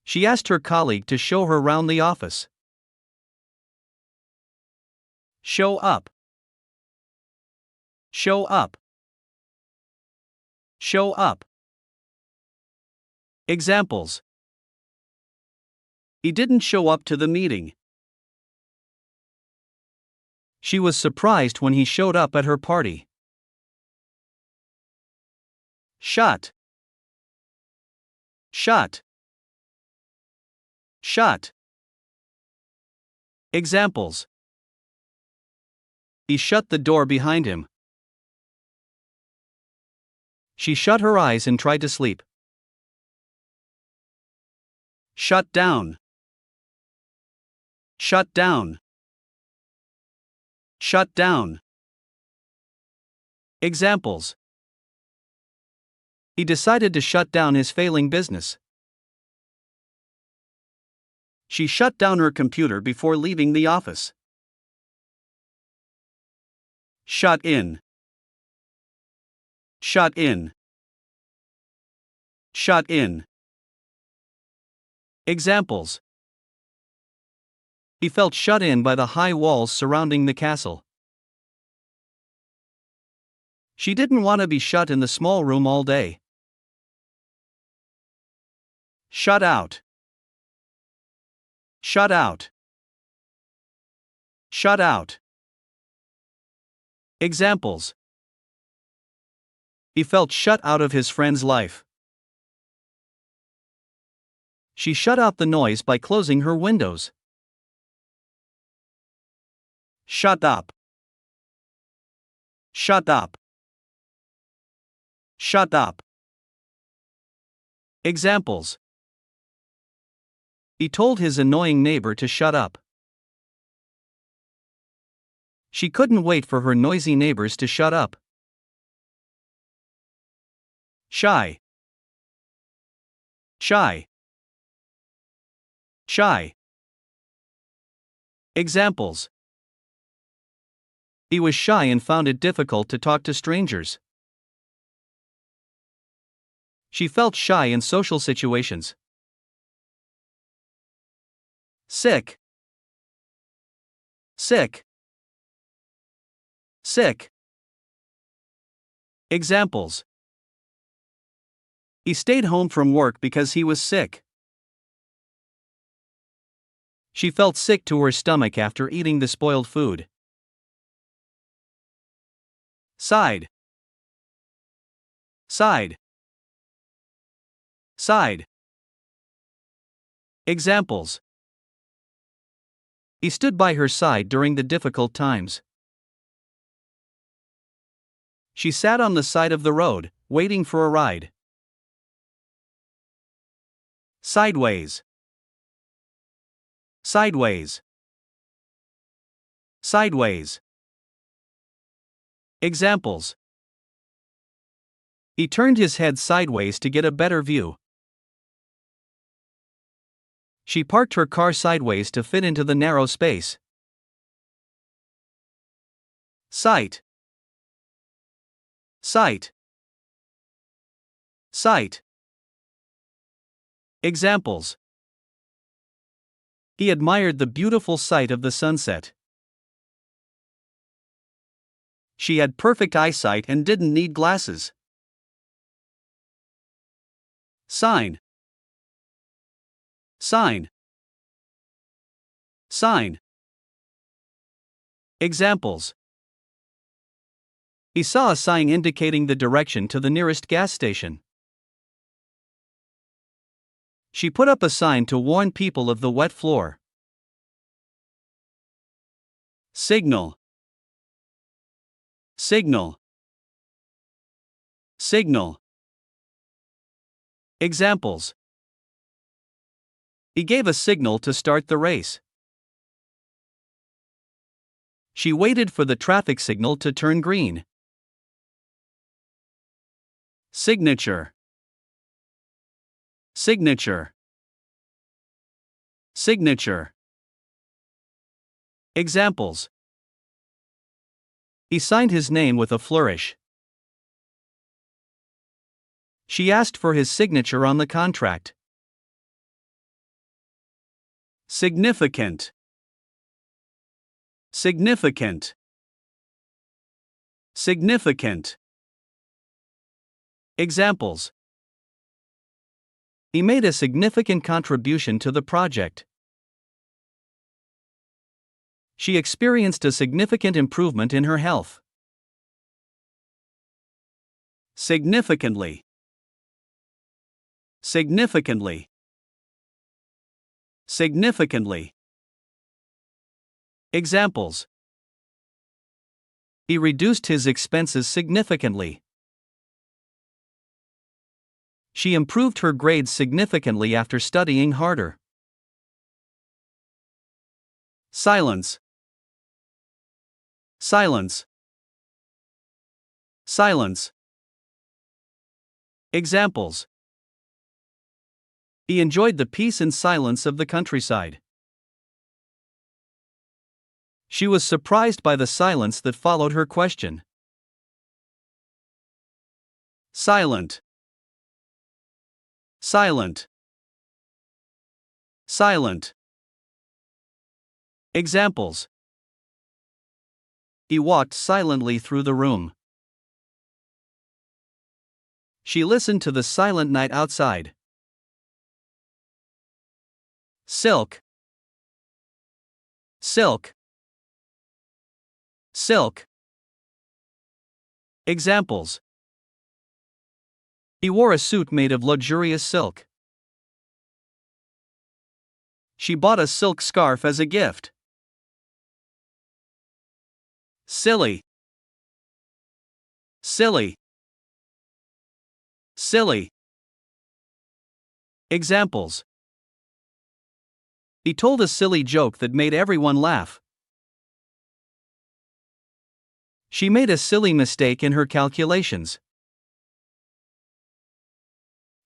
She asked her colleague to show her round the office. Show up. Show up. Show up. Examples. He didn't show up to the meeting. She was surprised when he showed up at her party. Shut. Shut. Shut. Examples. He shut the door behind him. She shut her eyes and tried to sleep. Shut down. Shut down. Shut down. Examples. He decided to shut down his failing business. She shut down her computer before leaving the office. Shut in. Shut in. Shut in. Examples. He felt shut in by the high walls surrounding the castle. She didn't want to be shut in the small room all day. Shut out. Shut out. Shut out. Examples. He felt shut out of his friend's life. She shut out the noise by closing her windows. Shut up. Shut up. Shut up. Examples. He told his annoying neighbor to shut up. She couldn't wait for her noisy neighbors to shut up. Shy. Shy. Shy. Examples. He was shy and found it difficult to talk to strangers. She felt shy in social situations. Sick. Sick. Sick. Examples. He stayed home from work because he was sick. She felt sick to her stomach after eating the spoiled food. Side. Side. Side. Examples. He stood by her side during the difficult times. She sat on the side of the road, waiting for a ride. Sideways. Sideways. Sideways. Examples. He turned his head sideways to get a better view. She parked her car sideways to fit into the narrow space. Sight. Sight. Sight. Examples. He admired the beautiful sight of the sunset. She had perfect eyesight and didn't need glasses. Sign. Sign. Sign. Examples. He saw a sign indicating the direction to the nearest gas station. She put up a sign to warn people of the wet floor. Signal. Signal. Signal. Examples. He gave a signal to start the race. She waited for the traffic signal to turn green. Signature. Signature. Signature. Examples. He signed his name with a flourish. She asked for his signature on the contract. Significant. Significant. Significant. Examples. He made a significant contribution to the project. She experienced a significant improvement in her health. Significantly. Significantly. Significantly. Examples. He reduced his expenses significantly. She improved her grades significantly after studying harder. Silence. Silence. Silence. Examples. He enjoyed the peace and silence of the countryside. She was surprised by the silence that followed her question. Silent. Silent. Silent. Examples. He walked silently through the room. She listened to the silent night outside. Silk. Silk. Silk. Examples. He wore a suit made of luxurious silk. She bought a silk scarf as a gift. Silly. Silly. Silly. Examples. He told a silly joke that made everyone laugh. She made a silly mistake in her calculations.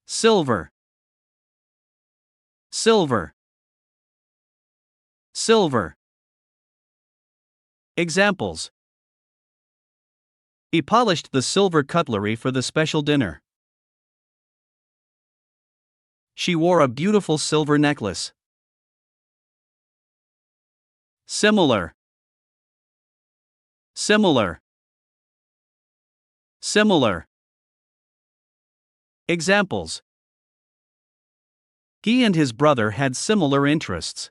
Silver. Silver. Silver. Examples. He polished the silver cutlery for the special dinner. She wore a beautiful silver necklace. Similar. Similar. Similar. Examples. He and his brother had similar interests.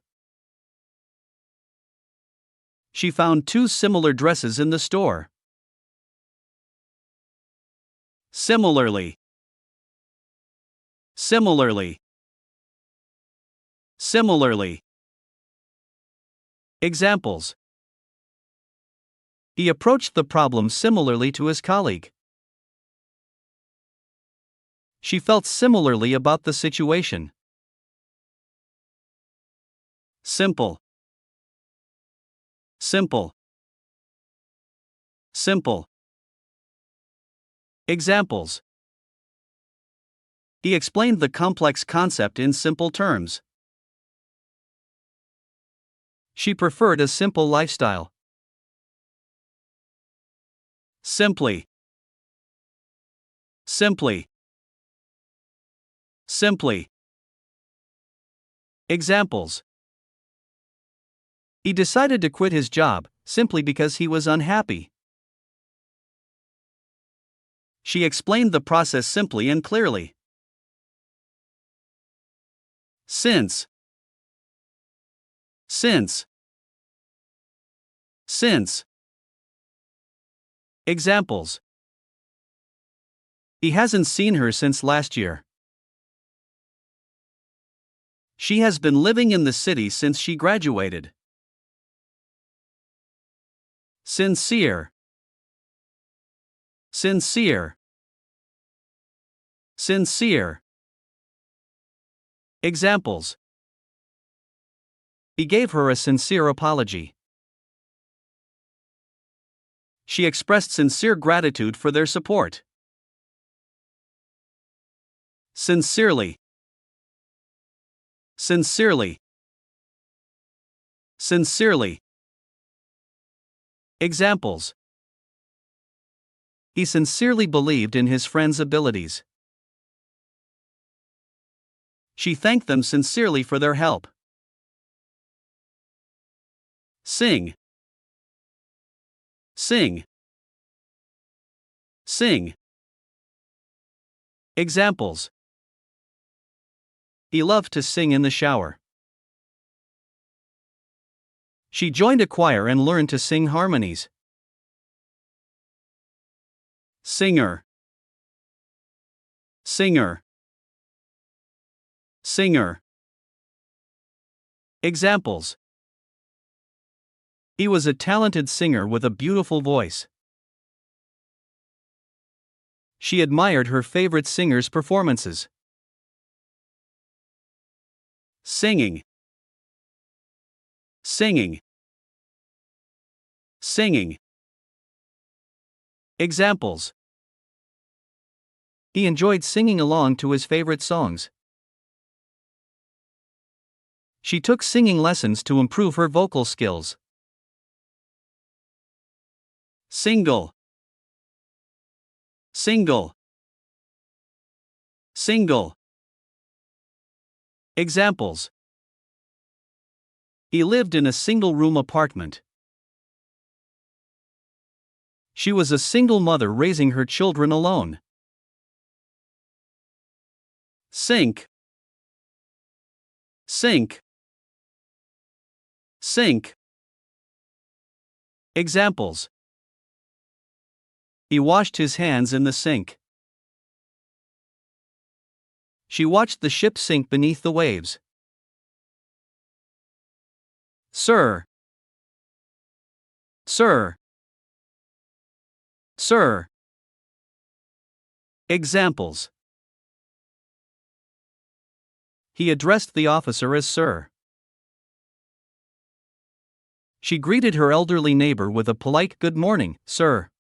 She found two similar dresses in the store. Similarly. Similarly. Similarly. Examples. He approached the problem similarly to his colleague. She felt similarly about the situation. Simple. Simple. Simple. Examples. He explained the complex concept in simple terms. She preferred a simple lifestyle. Simply. Simply. Simply. Examples. He decided to quit his job, simply because he was unhappy. She explained the process simply and clearly. Since. Since. Since. Examples. He hasn't seen her since last year. She has been living in the city since she graduated. Sincere. Sincere. Sincere. Examples. He gave her a sincere apology. She expressed sincere gratitude for their support. Sincerely. Sincerely. Sincerely. Examples. He sincerely believed in his friend's abilities. She thanked them sincerely for their help. Sing. Sing. Sing. Examples. He loved to sing in the shower. She joined a choir and learned to sing harmonies. Singer. Singer. Singer. Examples. He was a talented singer with a beautiful voice. She admired her favorite singer's performances. Singing. Singing. Singing. Examples. He enjoyed singing along to his favorite songs. She took singing lessons to improve her vocal skills. Single. Single. Single. Examples. He lived in a single-room apartment. She was a single mother raising her children alone. Sink. Sink. Sink. Examples. He washed his hands in the sink. She watched the ship sink beneath the waves. Sir. Sir. Sir. Examples. He addressed the officer as sir. She greeted her elderly neighbor with a polite "Good morning, sir."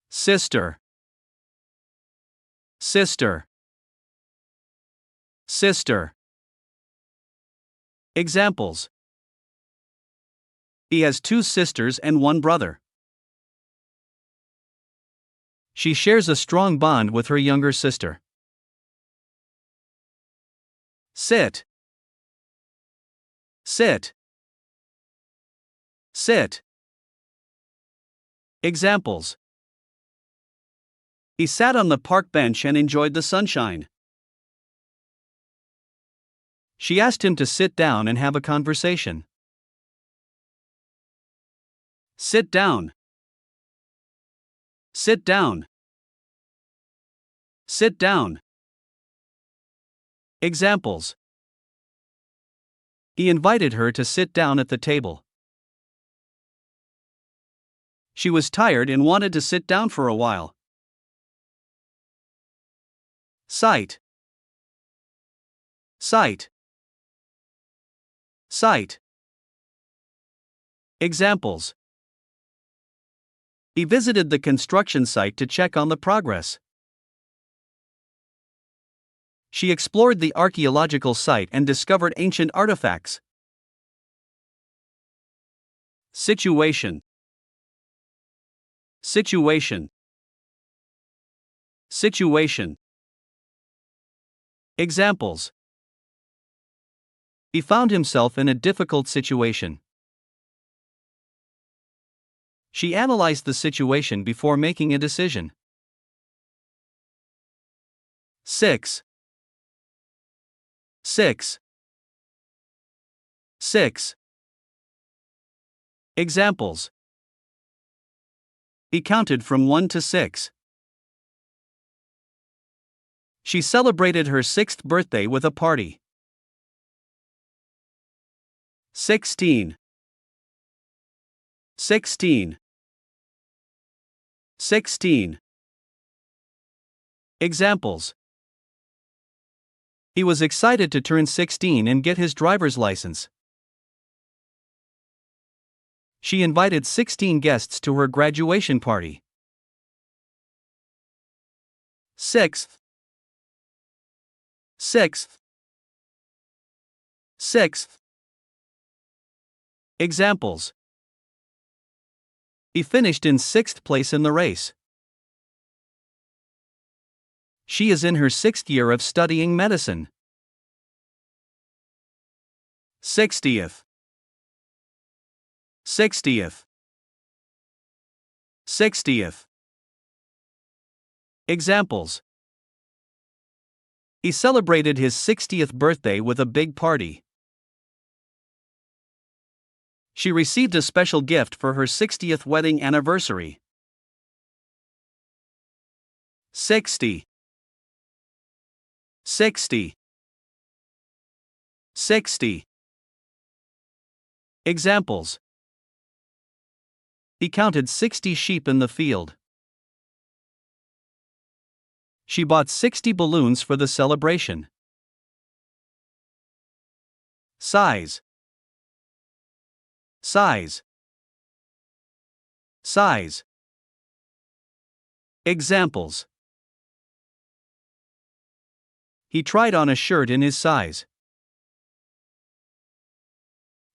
Sister. Sister. Sister. Examples. He has 2 sisters and 1 brother. She shares a strong bond with her younger sister. Sit. Sit. Sit. Examples. He sat on the park bench and enjoyed the sunshine. She asked him to sit down and have a conversation. Sit down. Sit down. Sit down. Examples. He invited her to sit down at the table. She was tired and wanted to sit down for a while. Sight. Sight. Sight. Examples. He visited the construction site to check on the progress. She explored the archaeological site and discovered ancient artifacts. Situation. Situation. Situation. Examples. He found himself in a difficult situation. She analyzed the situation before making a decision. 6. 6. 6. Examples. He counted from 1 to 6. She celebrated her 6th birthday with a party. 16. 16. 16. Examples. He was excited to turn 16 and get his driver's license. She invited 16 guests to her graduation party. 6th. 6th. 6th. Examples. He finished in 6th place in the race. She is in her 6th year of studying medicine. 60th. 60th. 60th. Examples. He celebrated his 60th birthday with a big party. She received a special gift for her 60th wedding anniversary. 60. 60. 60. Examples. He counted 60 sheep in the field. She bought 60 balloons for the celebration. Size. Size. Size. Examples. He tried on a shirt in his size.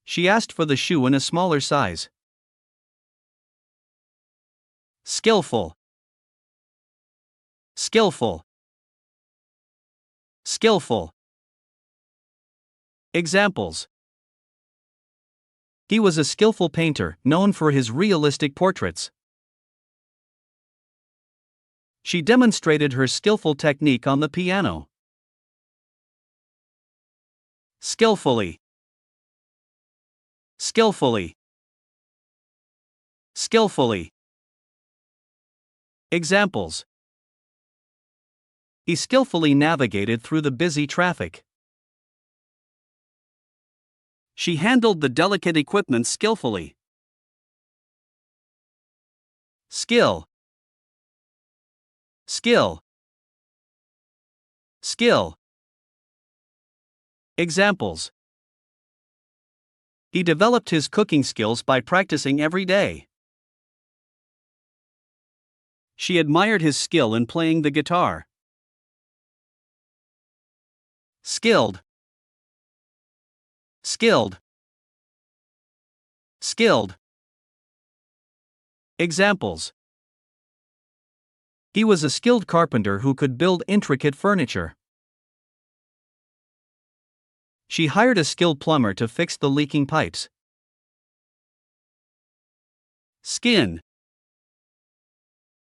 She asked for the shoe in a smaller size. Skillful. Skillful. Skillful. Examples. He was a skillful painter, known for his realistic portraits. She demonstrated her skillful technique on the piano. Skillfully. Skillfully. Skillfully. Examples. He skillfully navigated through the busy traffic. She handled the delicate equipment skillfully. Skill. Skill. Skill. Examples. He developed his cooking skills by practicing every day. She admired his skill in playing the guitar. Skilled. Skilled. Skilled. Examples. He was a skilled carpenter who could build intricate furniture. She hired a skilled plumber to fix the leaking pipes. Skin.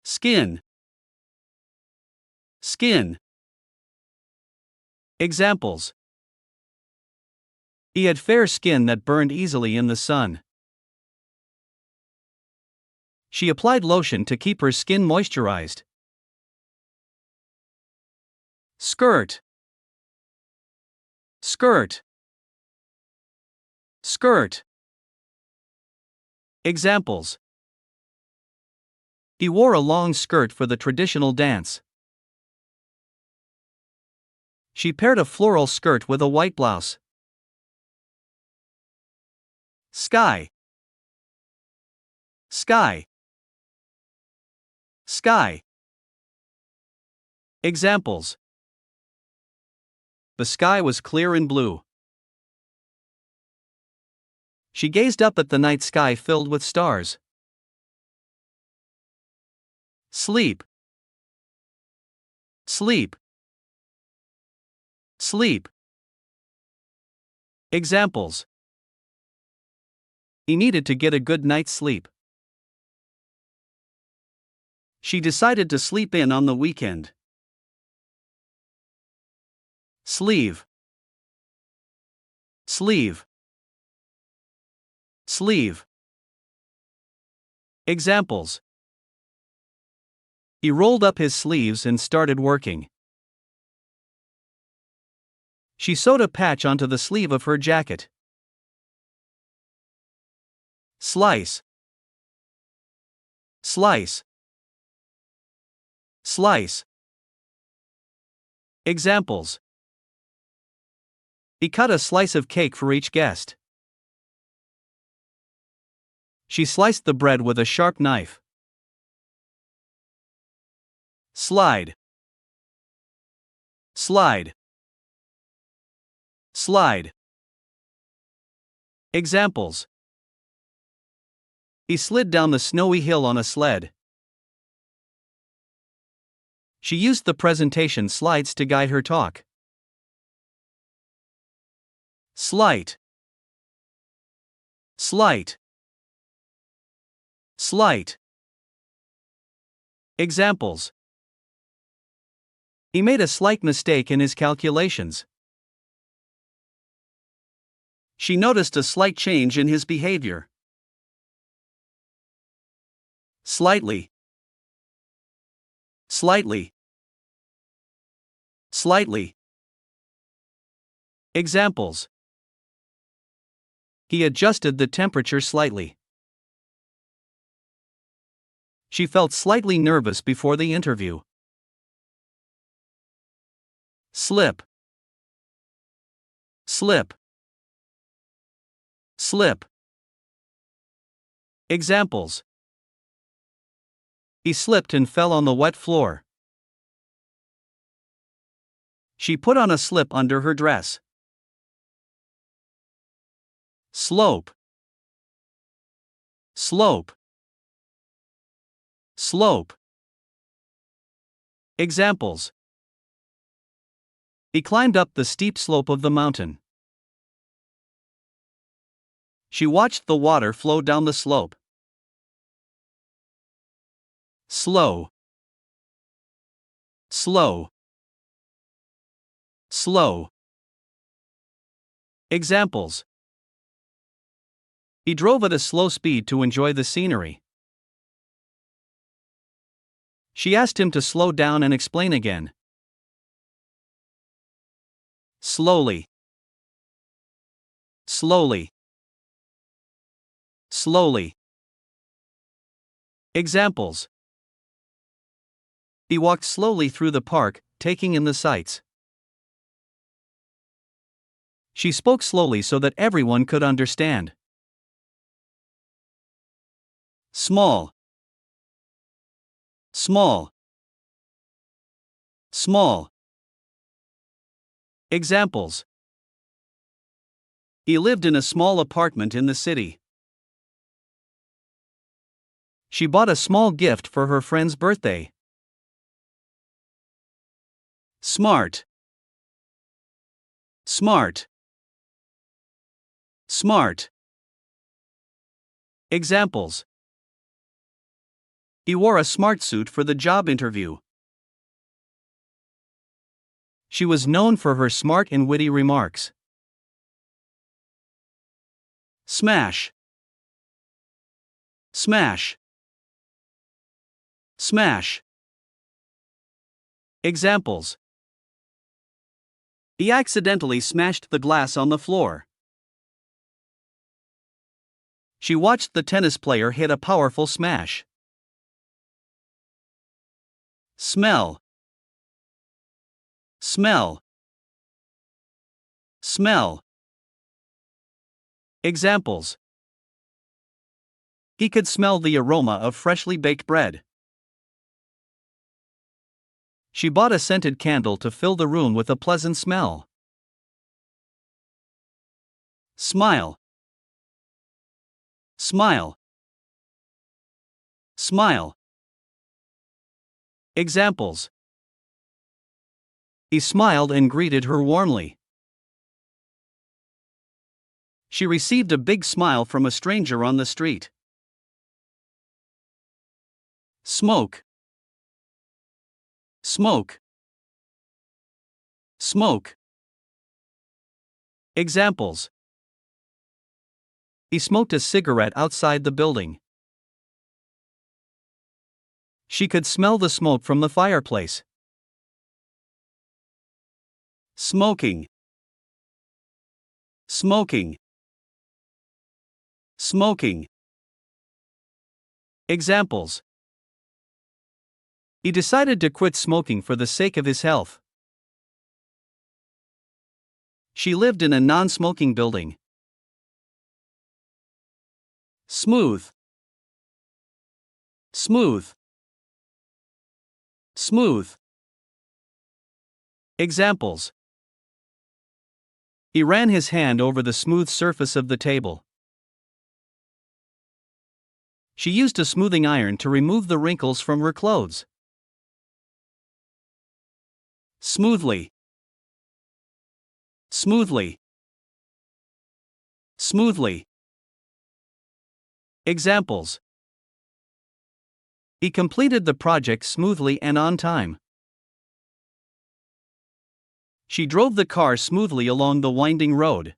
Skin. Skin. Examples. He had fair skin that burned easily in the sun. She applied lotion to keep her skin moisturized. Skirt. Skirt. Skirt. Examples. He wore a long skirt for the traditional dance. She paired a floral skirt with a white blouse. Sky. Sky. Sky. Examples. The sky was clear and blue. She gazed up at the night sky filled with stars. Sleep. Sleep. Sleep. Examples. He needed to get a good night's sleep. She decided to sleep in on the weekend. Sleeve. Sleeve. Sleeve. Examples. He rolled up his sleeves and started working. She sewed a patch onto the sleeve of her jacket. Slice. Slice. Slice. Examples. He cut a slice of cake for each guest. She sliced the bread with a sharp knife. Slide. Slide. Slide. Examples. He slid down the snowy hill on a sled. She used the presentation slides to guide her talk. Slight. Slight. Slight. Examples. He made a slight mistake in his calculations. She noticed a slight change in his behavior. Slightly. Slightly. Slightly. Examples. He adjusted the temperature slightly. She felt slightly nervous before the interview. Slip. Slip. Slip. Examples. He slipped and fell on the wet floor. She put on a slip under her dress. Slope. Slope. Slope. Examples. He climbed up the steep slope of the mountain. She watched the water flow down the slope. Slow. Slow. Slow. Examples. He drove at a slow speed to enjoy the scenery. She asked him to slow down and explain again. Slowly. Slowly. Slowly. Examples. He walked slowly through the park, taking in the sights. She spoke slowly so that everyone could understand. Small. Small. Small. Examples. He lived in a small apartment in the city. She bought a small gift for her friend's birthday. Smart. Smart. Smart. Examples. He wore a smart suit for the job interview. She was known for her smart and witty remarks. Smash. Smash. Smash. Examples. He accidentally smashed the glass on the floor. She watched the tennis player hit a powerful smash. Smell. Smell. Smell. Examples. He could smell the aroma of freshly baked bread. She bought a scented candle to fill the room with a pleasant smell. Smile. Smile. Smile. Examples. He smiled and greeted her warmly. She received a big smile from a stranger on the street. Smoke. Smoke. Smoke. Examples. He smoked a cigarette outside the building. She could smell the smoke from the fireplace. Smoking. Smoking. Smoking. Examples. He decided to quit smoking for the sake of his health. She lived in a non-smoking building. Smooth. Smooth. Smooth. Examples. He ran his hand over the smooth surface of the table. She used a smoothing iron to remove the wrinkles from her clothes. Smoothly. Smoothly. Smoothly. Examples. He completed the project smoothly and on time. She drove the car smoothly along the winding road.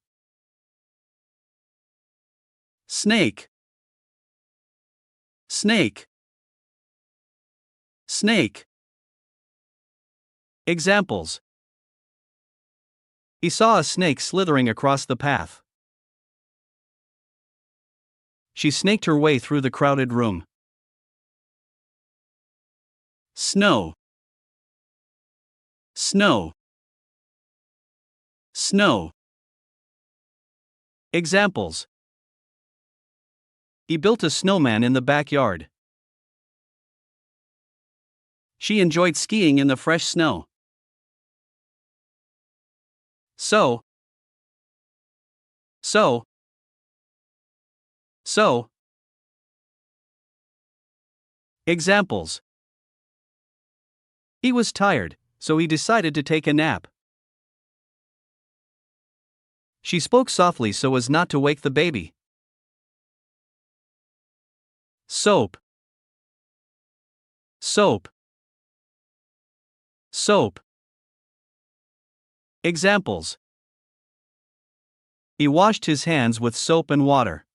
Snake. Snake. Snake. Examples. He saw a snake slithering across the path. She snaked her way through the crowded room. Snow. Snow. Snow. Examples. He built a snowman in the backyard. She enjoyed skiing in the fresh snow. So. So. So. Examples. He was tired, so he decided to take a nap. She spoke softly so as not to wake the baby. Soap. Soap. Soap. Examples. He washed his hands with soap and water.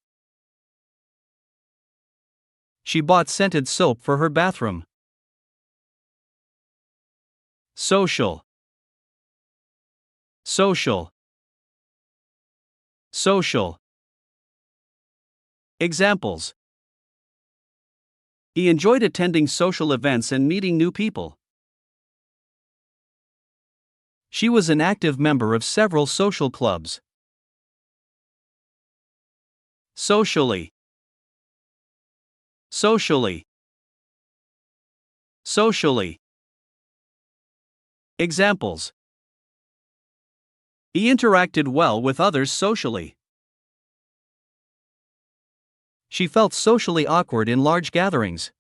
She bought scented soap for her bathroom. Social. Social. Social. Examples. He enjoyed attending social events and meeting new people. She was an active member of several social clubs. Socially. Socially. Socially. Examples. He interacted well with others socially. She felt socially awkward in large gatherings.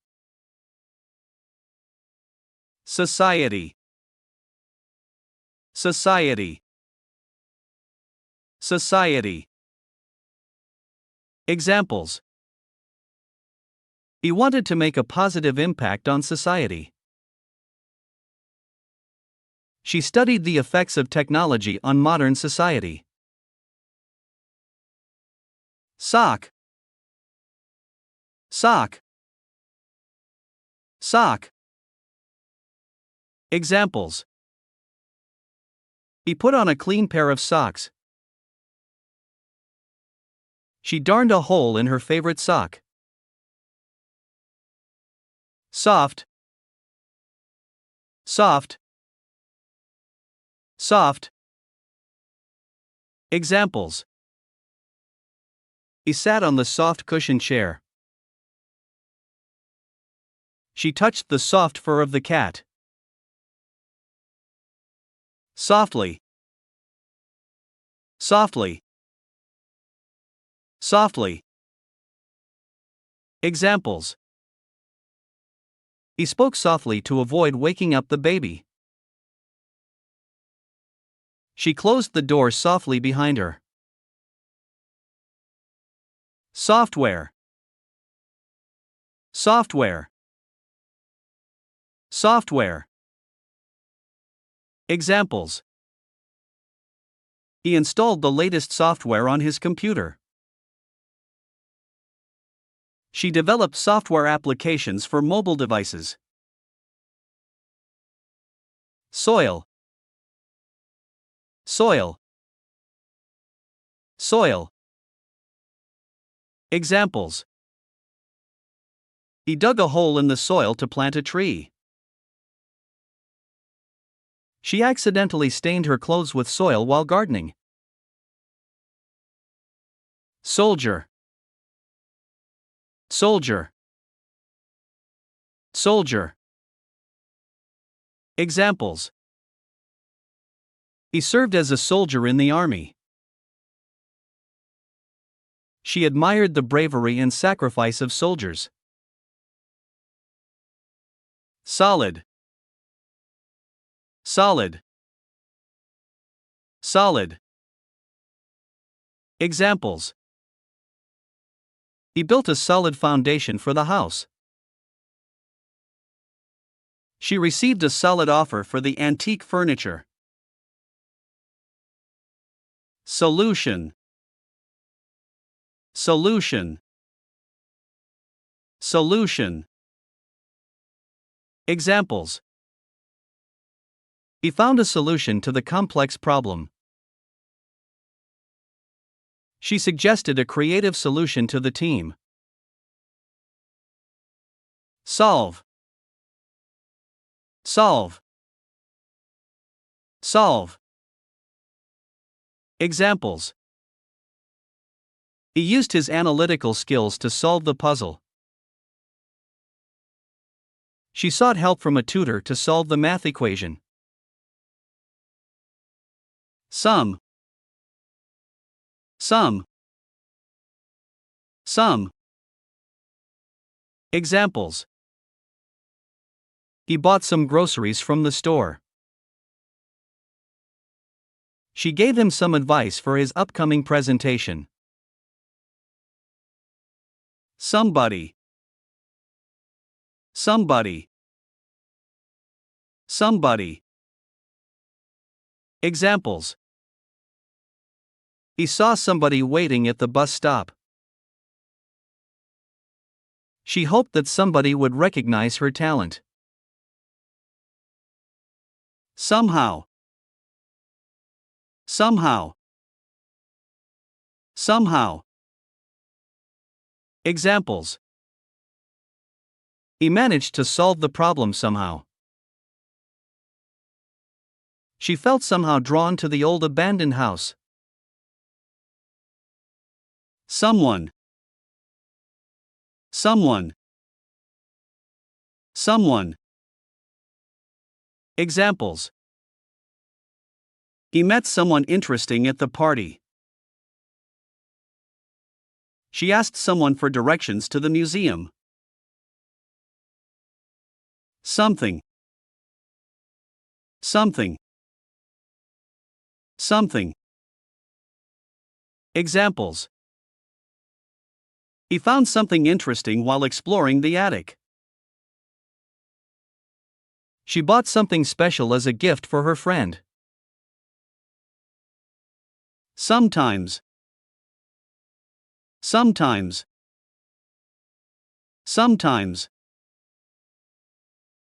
Society. Society. Society. Examples. He wanted to make a positive impact on society. She studied the effects of technology on modern society. Sock. Sock. Sock. Examples. He put on a clean pair of socks. She darned a hole in her favorite sock. Soft. Soft. Soft. Examples. He sat on the soft cushion chair. She touched the soft fur of the cat. Softly. Softly. Softly. Examples. He spoke softly to avoid waking up the baby. She closed the door softly behind her. Software. Software. Software. Examples. He installed the latest software on his computer. She developed software applications for mobile devices. Soil. Soil. Soil. Examples. He dug a hole in the soil to plant a tree. She accidentally stained her clothes with soil while gardening. Soldier. Soldier. Soldier. Examples. He served as a soldier in the army. She admired the bravery and sacrifice of soldiers. Solid. Solid. Solid. Examples. He built a solid foundation for the house. She received a solid offer for the antique furniture. Solution. Solution. Solution. Examples. He found a solution to the complex problem. She suggested a creative solution to the team. Solve. Solve. Solve. Examples. He used his analytical skills to solve the puzzle. She sought help from a tutor to solve the math equation. Sum. Sum. Sum. Examples. He bought some groceries from the store. She gave him some advice for his upcoming presentation. Somebody. Somebody. Somebody. Examples. He saw somebody waiting at the bus stop. She hoped that somebody would recognize her talent. Somehow. Somehow. Somehow. Examples. He managed to solve the problem somehow. She felt somehow drawn to the old abandoned house. Someone. Someone. Someone. Examples. He met someone interesting at the party. She asked someone for directions to the museum. Something. Something. Something. Examples. He found something interesting while exploring the attic. She bought something special as a gift for her friend. Sometimes. Sometimes. Sometimes.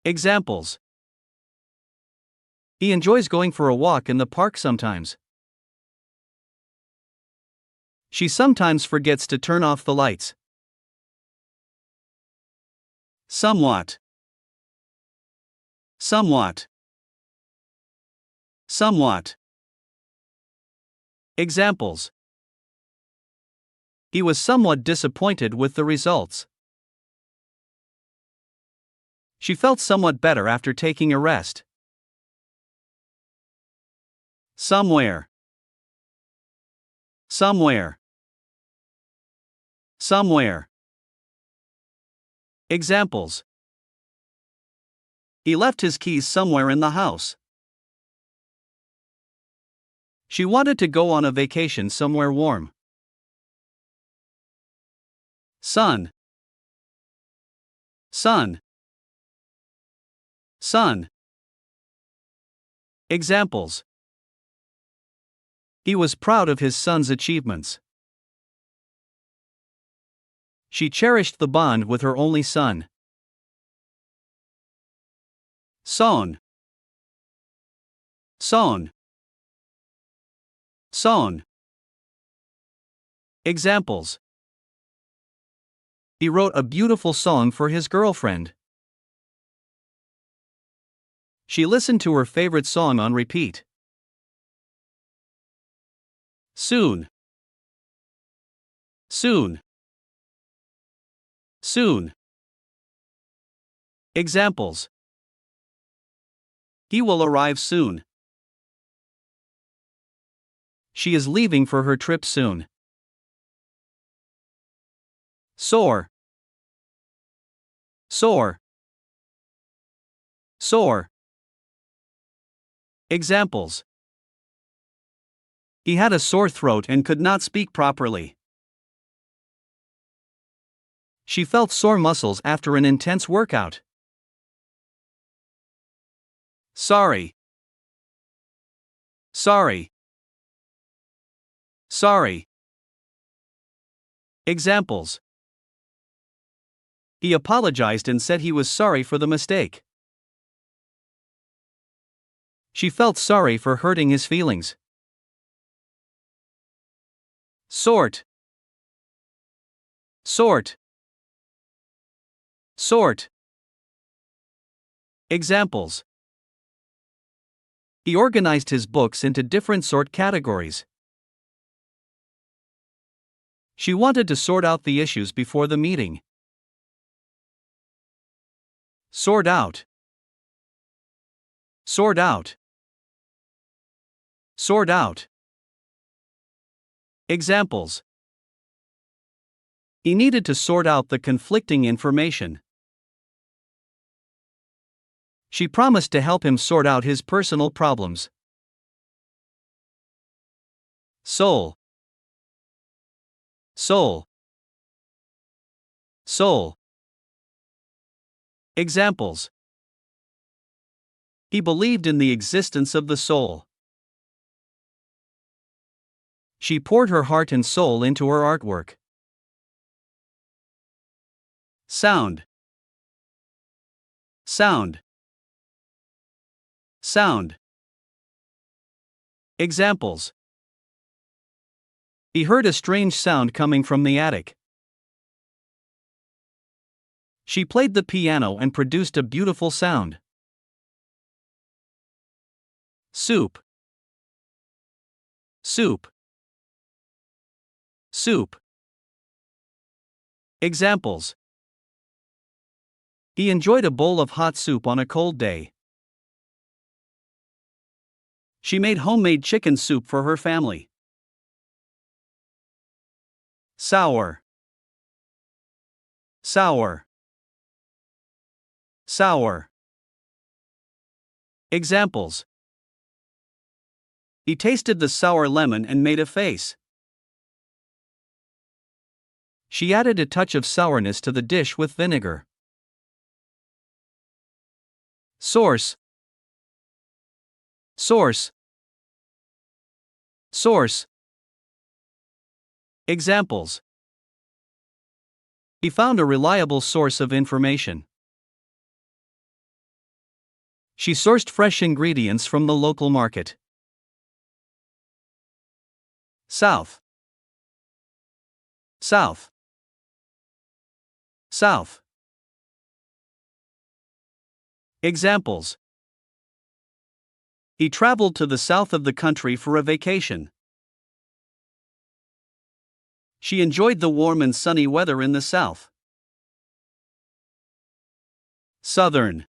Examples. He enjoys going for a walk in the park sometimes. She sometimes forgets to turn off the lights. Somewhat. Somewhat. Somewhat. Examples. He was somewhat disappointed with the results. She felt somewhat better after taking a rest. Somewhere. Somewhere. Somewhere. Examples. He left his keys somewhere in the house. She wanted to go on a vacation somewhere warm. Sun. Sun. Sun. Examples. He was proud of his son's achievements. She cherished the bond with her only son. Sown. Sown. Sown. Examples. He wrote a beautiful song for his girlfriend. She listened to her favorite song on repeat. Soon. Soon. Soon. Examples. He will arrive soon. She is leaving for her trip soon. Soar. Soar. Soar. Examples. He had a sore throat and could not speak properly. She felt sore muscles after an intense workout. Sorry. Sorry. Sorry. Examples. He apologized and said he was sorry for the mistake. She felt sorry for hurting his feelings. Sort. Sort. Sort. Examples. He organized his books into different sort categories. She wanted to sort out the issues before the meeting. Sort out. Sort out. Sort out. Examples. He needed to sort out the conflicting information. She promised to help him sort out his personal problems. Soul. Soul. Soul. Examples. He believed in the existence of the soul. She poured her heart and soul into her artwork. Sound. Sound. Sound. Examples. He heard a strange sound coming from the attic. She played the piano and produced a beautiful sound. Soup. Soup. Soup. Examples. He enjoyed a bowl of hot soup on a cold day. She made homemade chicken soup for her family. Sour. Sour. Sour. Examples. He tasted the sour lemon and made a face. She added a touch of sourness to the dish with vinegar. Source. Source. Source. Examples. He found a reliable source of information. She sourced fresh ingredients from the local market. South. South. South. Examples. He traveled to the south of the country for a vacation. She enjoyed the warm and sunny weather in the south. Southern.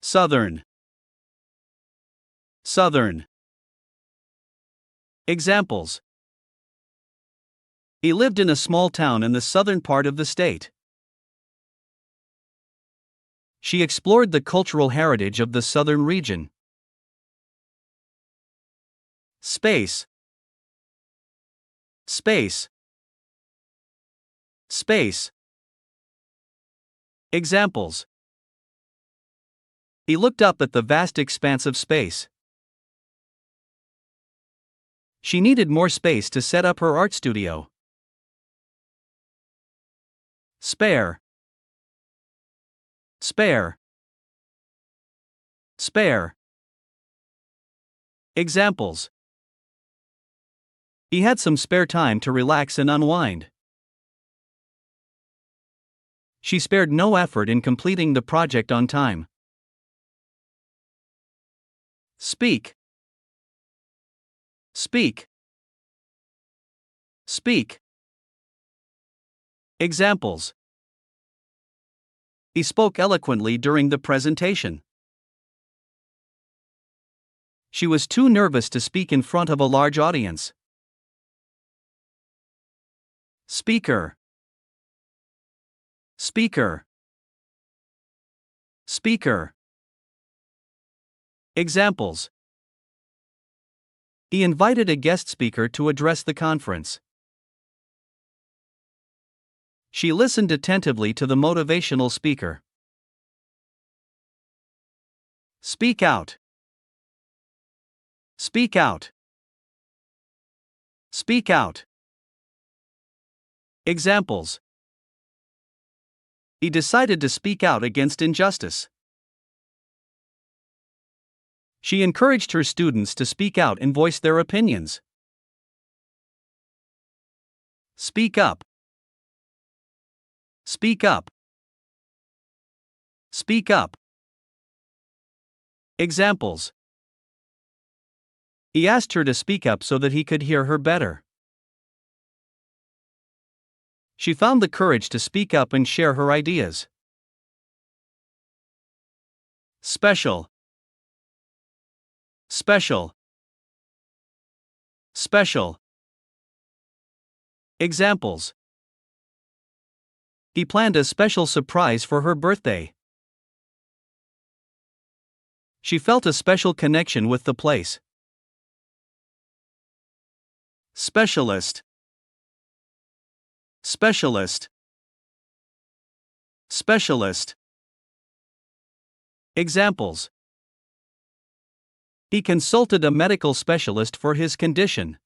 Southern. Southern. Examples. He lived in a small town in the southern part of the state. She explored the cultural heritage of the southern region. Space. Space. Space. Examples. He looked up at the vast expanse of space. She needed more space to set up her art studio. Spare. Spare. Spare. Examples. He had some spare time to relax and unwind. She spared no effort in completing the project on time. Speak. Speak. Speak. Examples. He spoke eloquently during the presentation. She was too nervous to speak in front of a large audience. Speaker. Speaker. Speaker. Examples. He invited a guest speaker to address the conference. She listened attentively to the motivational speaker. Speak out. Speak out. Speak out. Examples. He decided to speak out against injustice. She encouraged her students to speak out and voice their opinions. Speak up. Speak up. Speak up. Examples. He asked her to speak up so that he could hear her better. She found the courage to speak up and share her ideas. Special. Special. Special. Examples. He planned a special surprise for her birthday. She felt a special connection with the place. Specialist. Specialist. Specialist. Examples. He consulted a medical specialist for his condition.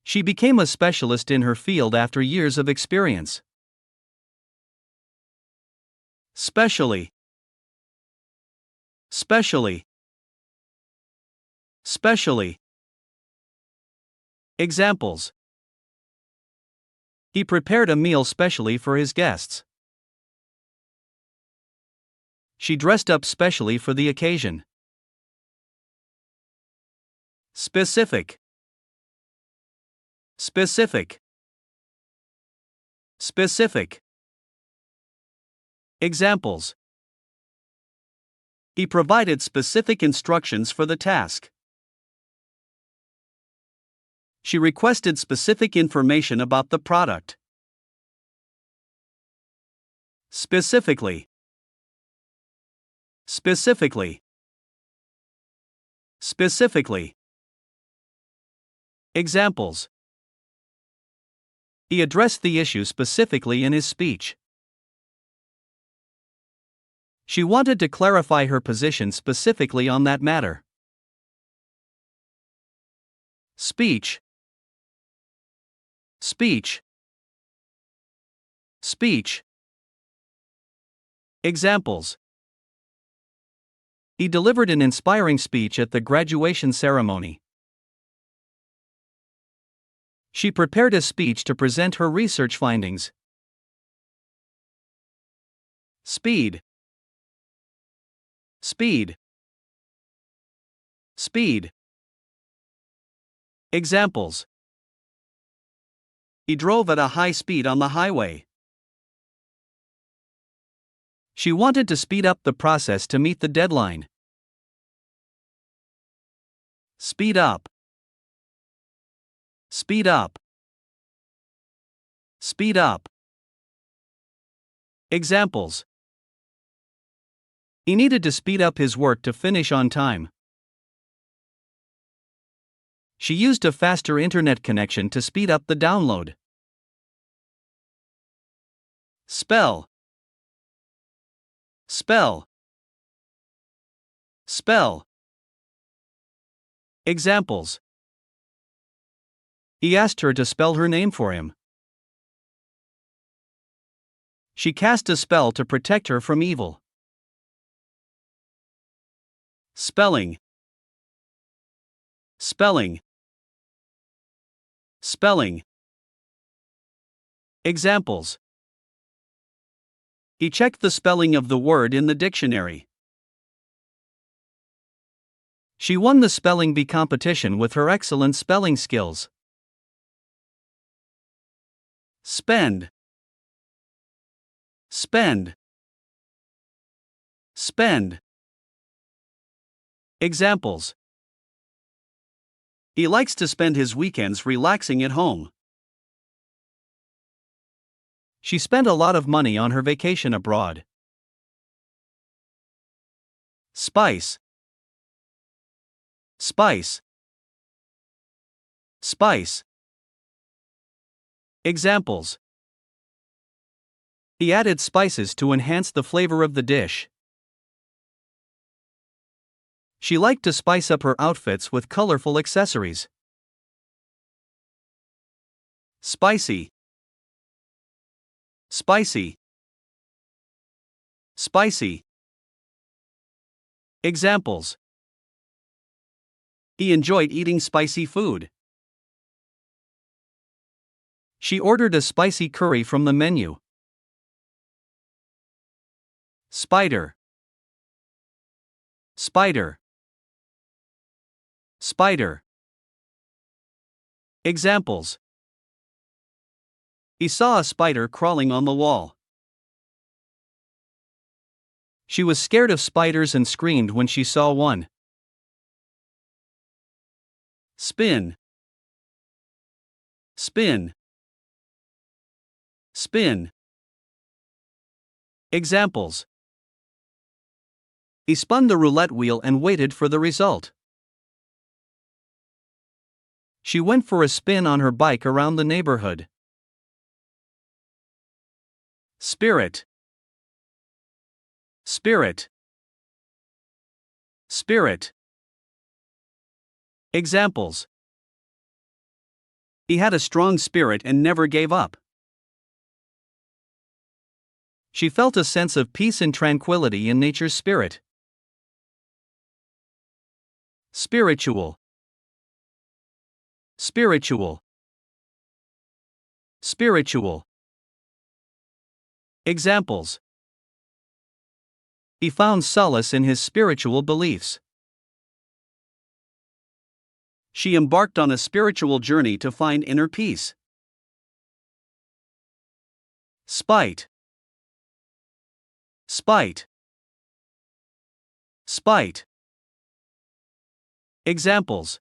She became a specialist in her field after years of experience. Specially. Specially. Specially. Examples. He prepared a meal specially for his guests. She dressed up specially for the occasion. Specific. Specific. Specific. Examples. He provided specific instructions for the task. She requested specific information about the product. Specifically. Specifically. Specifically. Examples. He addressed the issue specifically in his speech. She wanted to clarify her position specifically on that matter. Speech. Speech. Speech. Examples. He delivered an inspiring speech at the graduation ceremony. She prepared a speech to present her research findings. Speed. Speed. Speed. Examples. He drove at a high speed on the highway. She wanted to speed up the process to meet the deadline. Speed up. Speed up. Speed up. Examples. He needed to speed up his work to finish on time. She used a faster internet connection to speed up the download. Spell. Spell. Spell. Examples. He asked her to spell her name for him. She cast a spell to protect her from evil. Spelling. Spelling. Spelling. Examples. He checked the spelling of the word in the dictionary. She won the spelling bee competition with her excellent spelling skills. Spend. Spend. Spend. Examples. He likes to spend his weekends relaxing at home. She spent a lot of money on her vacation abroad. Spice. Spice. Spice. Examples. He added spices to enhance the flavor of the dish. She liked to spice up her outfits with colorful accessories. Spicy. Spicy. Spicy. Examples. He enjoyed eating spicy food. She ordered a spicy curry from the menu. Spider. Spider. Spider. Examples. He saw a spider crawling on the wall. She was scared of spiders and screamed when she saw one. Spin. Spin. Spin. Examples. He spun the roulette wheel and waited for the result. She went for a spin on her bike around the neighborhood. Spirit. Spirit. Spirit. Examples. He had a strong spirit and never gave up. She felt a sense of peace and tranquility in nature's spirit. Spiritual. Spiritual. Spiritual. Examples. He found solace in his spiritual beliefs. She embarked on a spiritual journey to find inner peace. Spite. Spite. Spite. Examples.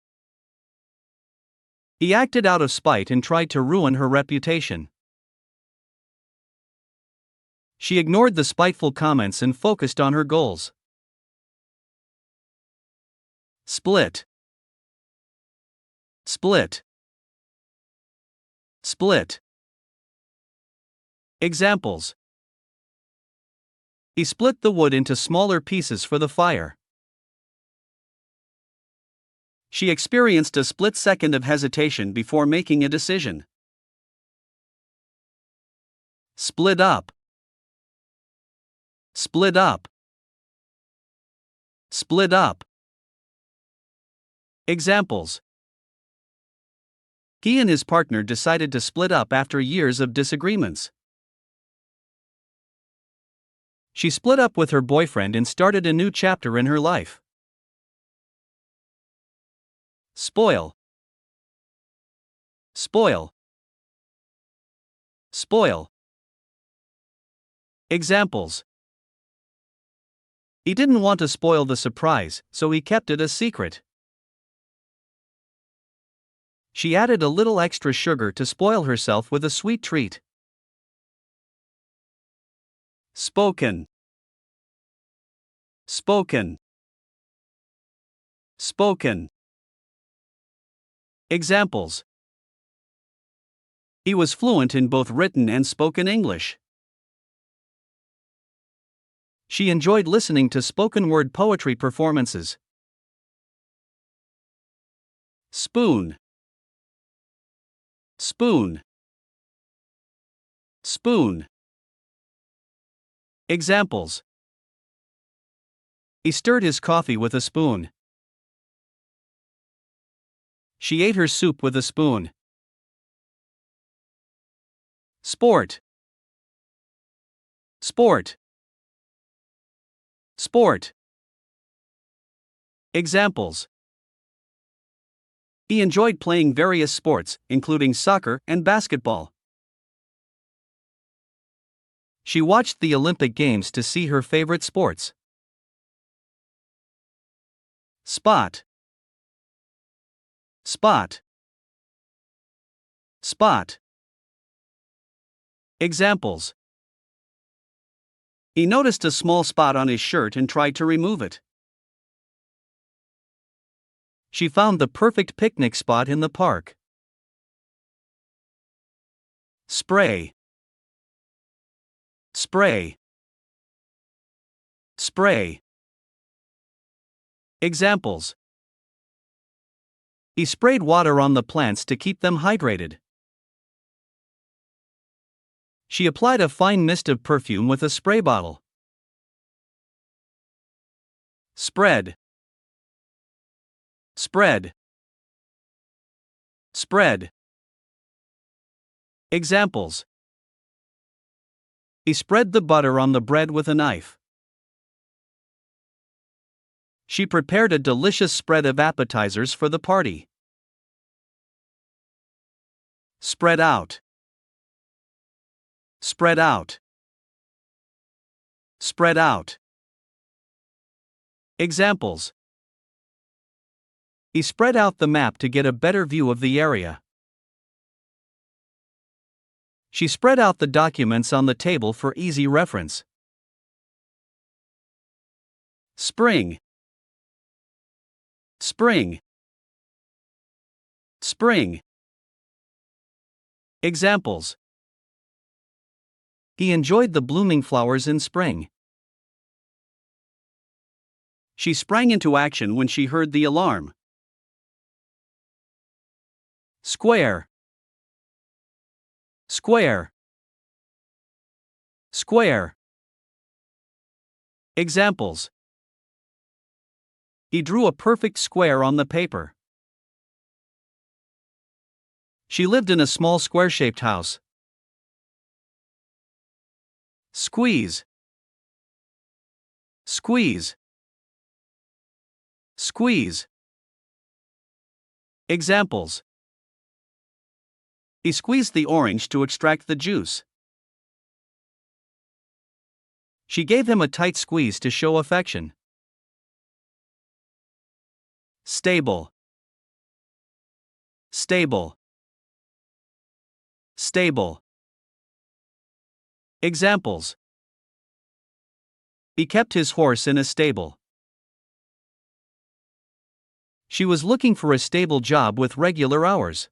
He acted out of spite and tried to ruin her reputation. She ignored the spiteful comments and focused on her goals. Split. Split. Split. Examples. He split the wood into smaller pieces for the fire. She experienced a split second of hesitation before making a decision. Split up. Split up. Split up. Examples. He and his partner decided to split up after years of disagreements. She split up with her boyfriend and started a new chapter in her life. Spoil. Spoil. Spoil. Examples. He didn't want to spoil the surprise, so he kept it a secret. She added a little extra sugar to spoil herself with a sweet treat. Spoken. Spoken. Spoken. Examples. He was fluent in both written and spoken English. She enjoyed listening to spoken word poetry performances. Spoon. Spoon. Spoon. Examples. He stirred his coffee with a spoon. She ate her soup with a spoon. Sport. Sport. Sport. Examples. He enjoyed playing various sports, including soccer and basketball. She watched the Olympic Games to see her favorite sports. Spot. Spot. Spot. Examples. He noticed a small spot on his shirt and tried to remove it. She found the perfect picnic spot in the park. Spray. Spray. Spray. Examples. He sprayed water on the plants to keep them hydrated. She applied a fine mist of perfume with a spray bottle. Spread. Spread. Spread. Examples. He spread the butter on the bread with a knife. She prepared a delicious spread of appetizers for the party. Spread out. Spread out. Spread out. Examples. He spread out the map to get a better view of the area. She spread out the documents on the table for easy reference. Spring. Spring. Spring. Examples. He enjoyed the blooming flowers in spring. She sprang into action when she heard the alarm. Square. Square. Square. Examples. He drew a perfect square on the paper. She lived in a small square-shaped house. Squeeze. Squeeze. Squeeze. Examples. He squeezed the orange to extract the juice. She gave him a tight squeeze to show affection. Stable. Stable. Stable. Examples. He kept his horse in a stable. She was looking for a stable job with regular hours.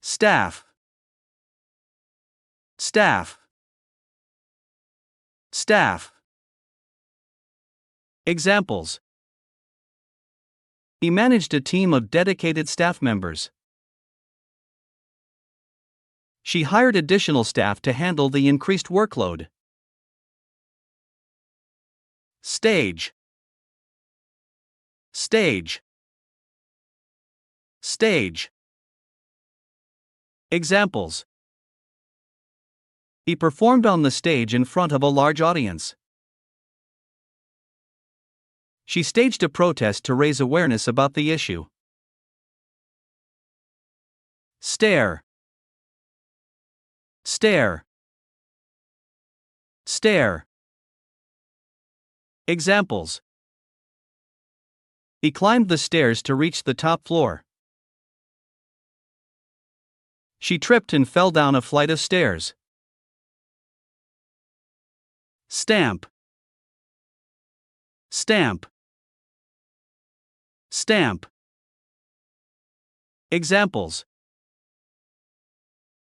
Staff. Staff. Staff. Examples. He managed a team of dedicated staff members. She hired additional staff to handle the increased workload. Stage. Stage. Stage. Examples. He performed on the stage in front of a large audience. She staged a protest to raise awareness about the issue. Stare. Stare. Stare. Examples. He climbed the stairs to reach the top floor. She tripped and fell down a flight of stairs. Stamp. Stamp. Stamp. Examples.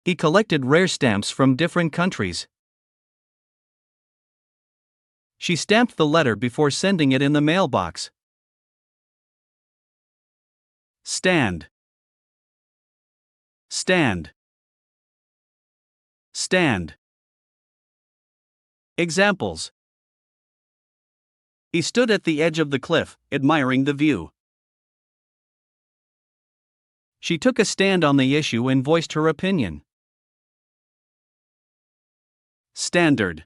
He collected rare stamps from different countries. She stamped the letter before sending it in the mailbox. Stand. Stand. Stand. Examples. He stood at the edge of the cliff, admiring the view. She took a stand on the issue and voiced her opinion. Standard.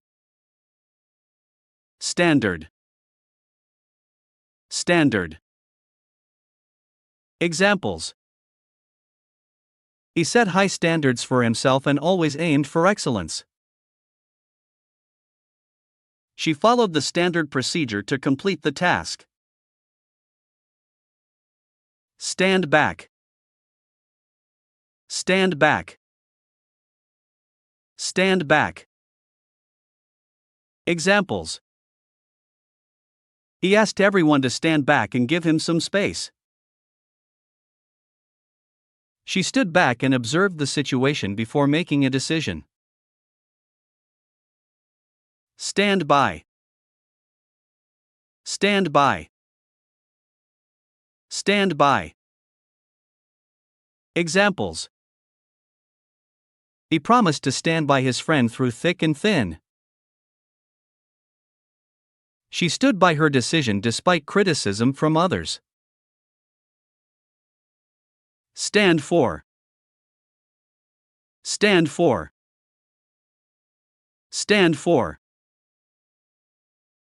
Standard. Standard. Examples. He set high standards for himself and always aimed for excellence. She followed the standard procedure to complete the task. Stand back. Stand back. Stand back. Examples. He asked everyone to stand back and give him some space. She stood back and observed the situation before making a decision. Stand by. Stand by. Stand by. Examples. He promised to stand by his friend through thick and thin. She stood by her decision despite criticism from others. Stand for. Stand for. Stand for.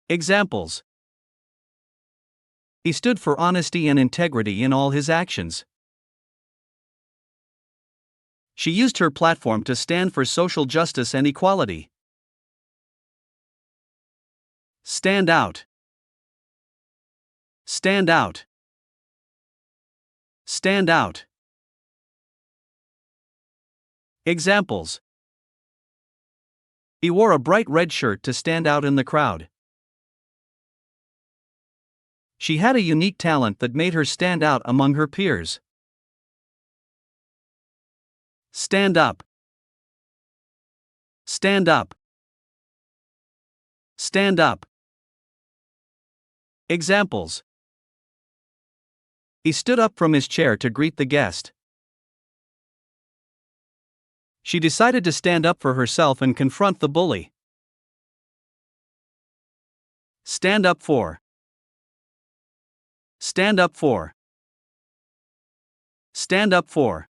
Examples. He stood for honesty and integrity in all his actions. She used her platform to stand for social justice and equality. Stand out. Stand out. Stand out. Examples. He wore a bright red shirt to stand out in the crowd. She had a unique talent that made her stand out among her peers. Stand up. Stand up. Stand up. Examples. He stood up from his chair to greet the guest. She decided to stand up for herself and confront the bully. Stand up for. Stand up for. Stand up for.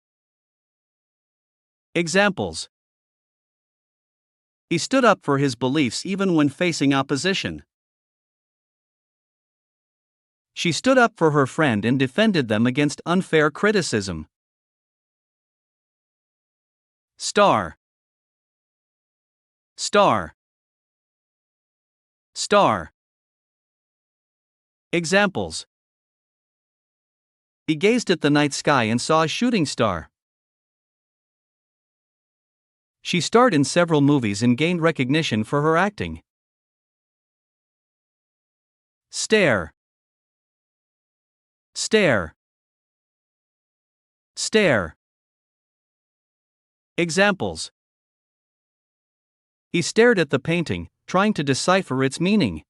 Examples. He stood up for his beliefs even when facing opposition. She stood up for her friend and defended them against unfair criticism. Star. Star. Star. Examples. He gazed at the night sky and saw a shooting star. She starred in several movies and gained recognition for her acting. Stare. Stare. Stare. Examples. He stared at the painting, trying to decipher its meaning.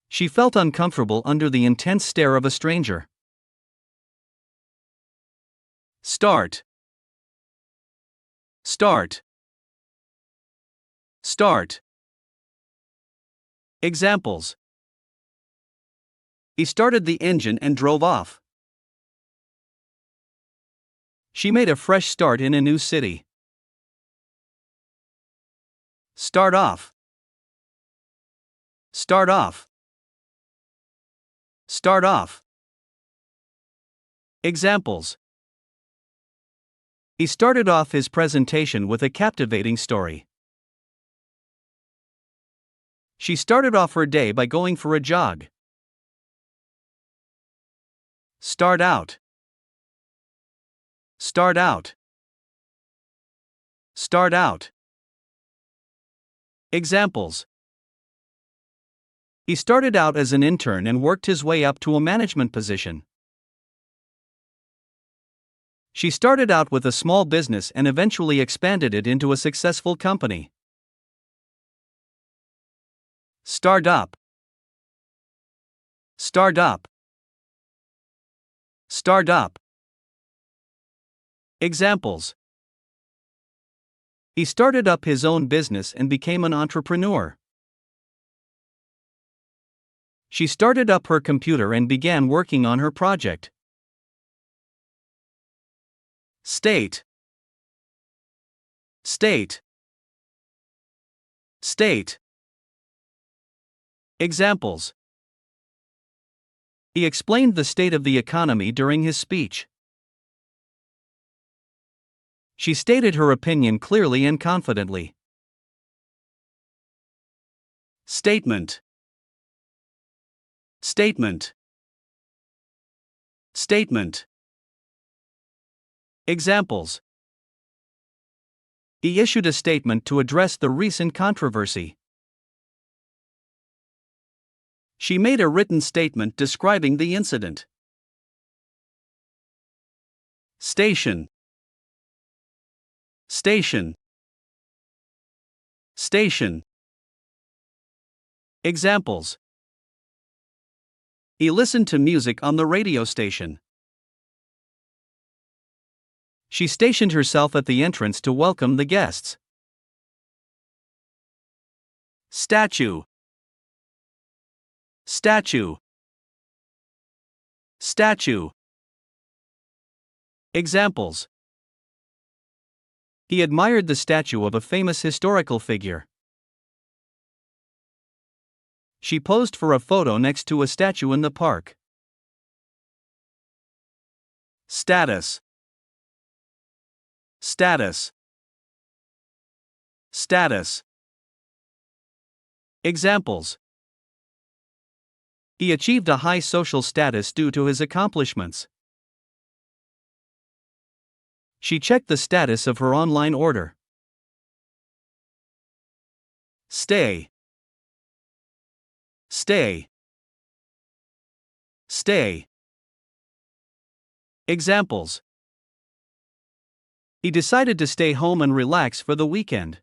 She felt uncomfortable under the intense stare of a stranger. Start. Start. Start. Examples. He started the engine and drove off. She made a fresh start in a new city. Start off. Start off. Start off. Examples. He started off his presentation with a captivating story. She started off her day by going for a jog. Start out. Start out. Start out. Examples. He started out as an intern and worked his way up to a management position. She started out with a small business and eventually expanded it into a successful company. Start up. Start up. Start up. Examples. He started up his own business and became an entrepreneur. She started up her computer and began working on her project. State. State. State. Examples. He explained the state of the economy during his speech. She stated her opinion clearly and confidently. Statement. Statement. Statement. Examples. He issued a statement to address the recent controversy. She made a written statement describing the incident. Station. Station. Station. Examples. He listened to music on the radio station. She stationed herself at the entrance to welcome the guests. Statue. Statue. Statue. Examples. He admired the statue of a famous historical figure. She posed for a photo next to a statue in the park. Status. Status. Status. Examples. He achieved a high social status due to his accomplishments. She checked the status of her online order. Stay. Stay. Stay. Examples. He decided to stay home and relax for the weekend.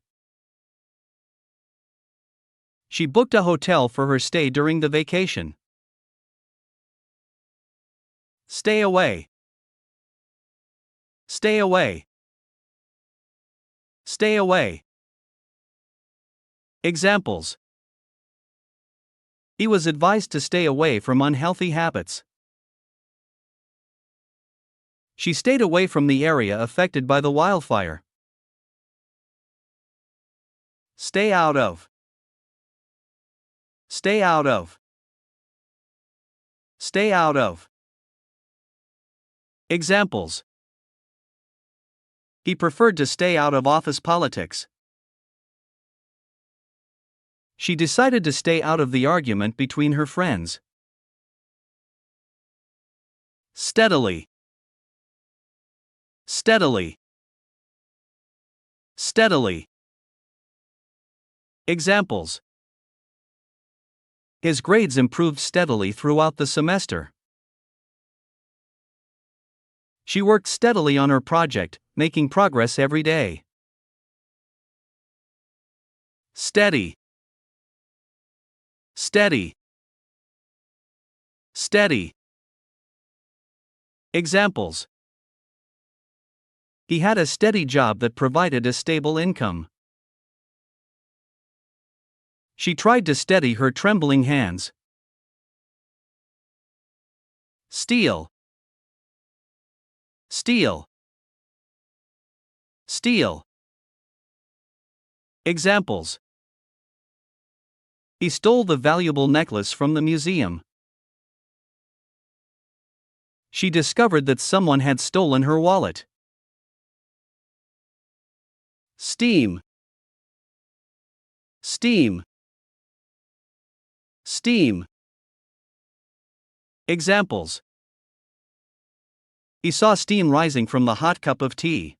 She booked a hotel for her stay during the vacation. Stay away. Stay away. Stay away. Examples. He was advised to stay away from unhealthy habits. She stayed away from the area affected by the wildfire. Stay out of. Stay out of. Stay out of. Examples. He preferred to stay out of office politics. She decided to stay out of the argument between her friends. Steadily. Steadily. Steadily. Examples. His grades improved steadily throughout the semester. She worked steadily on her project, making progress every day. Steady. Steady. Steady. Examples. He had a steady job that provided a stable income. She tried to steady her trembling hands. Steal. Steal. Steal. Examples. He stole the valuable necklace from the museum. She discovered that someone had stolen her wallet. Steam. Steam. Steam. Examples. He saw steam rising from the hot cup of tea.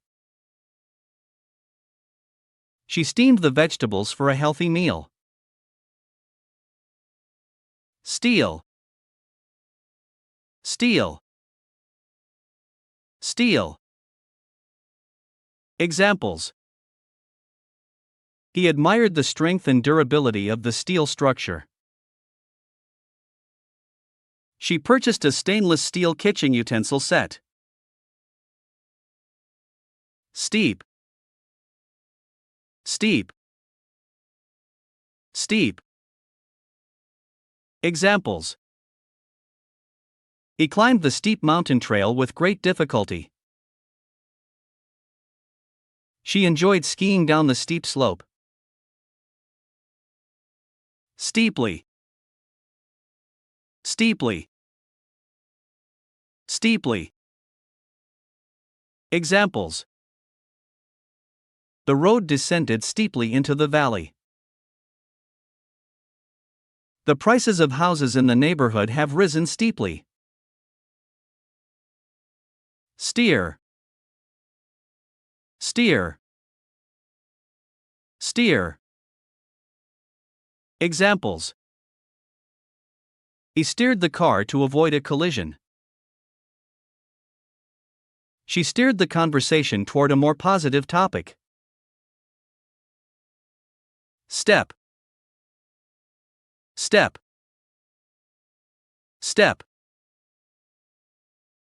She steamed the vegetables for a healthy meal. Steal. Steal. Steal. Examples. He admired the strength and durability of the steel structure. She purchased a stainless steel kitchen utensil set. Steep. Steep. Steep. Examples. He climbed the steep mountain trail with great difficulty. She enjoyed skiing down the steep slope. Steeply. Steeply. Steeply. Examples. The road descended steeply into the valley. The prices of houses in the neighborhood have risen steeply. Steer. Steer. Steer. Examples. He steered the car to avoid a collision. She steered the conversation toward a more positive topic. Step. Step. Step.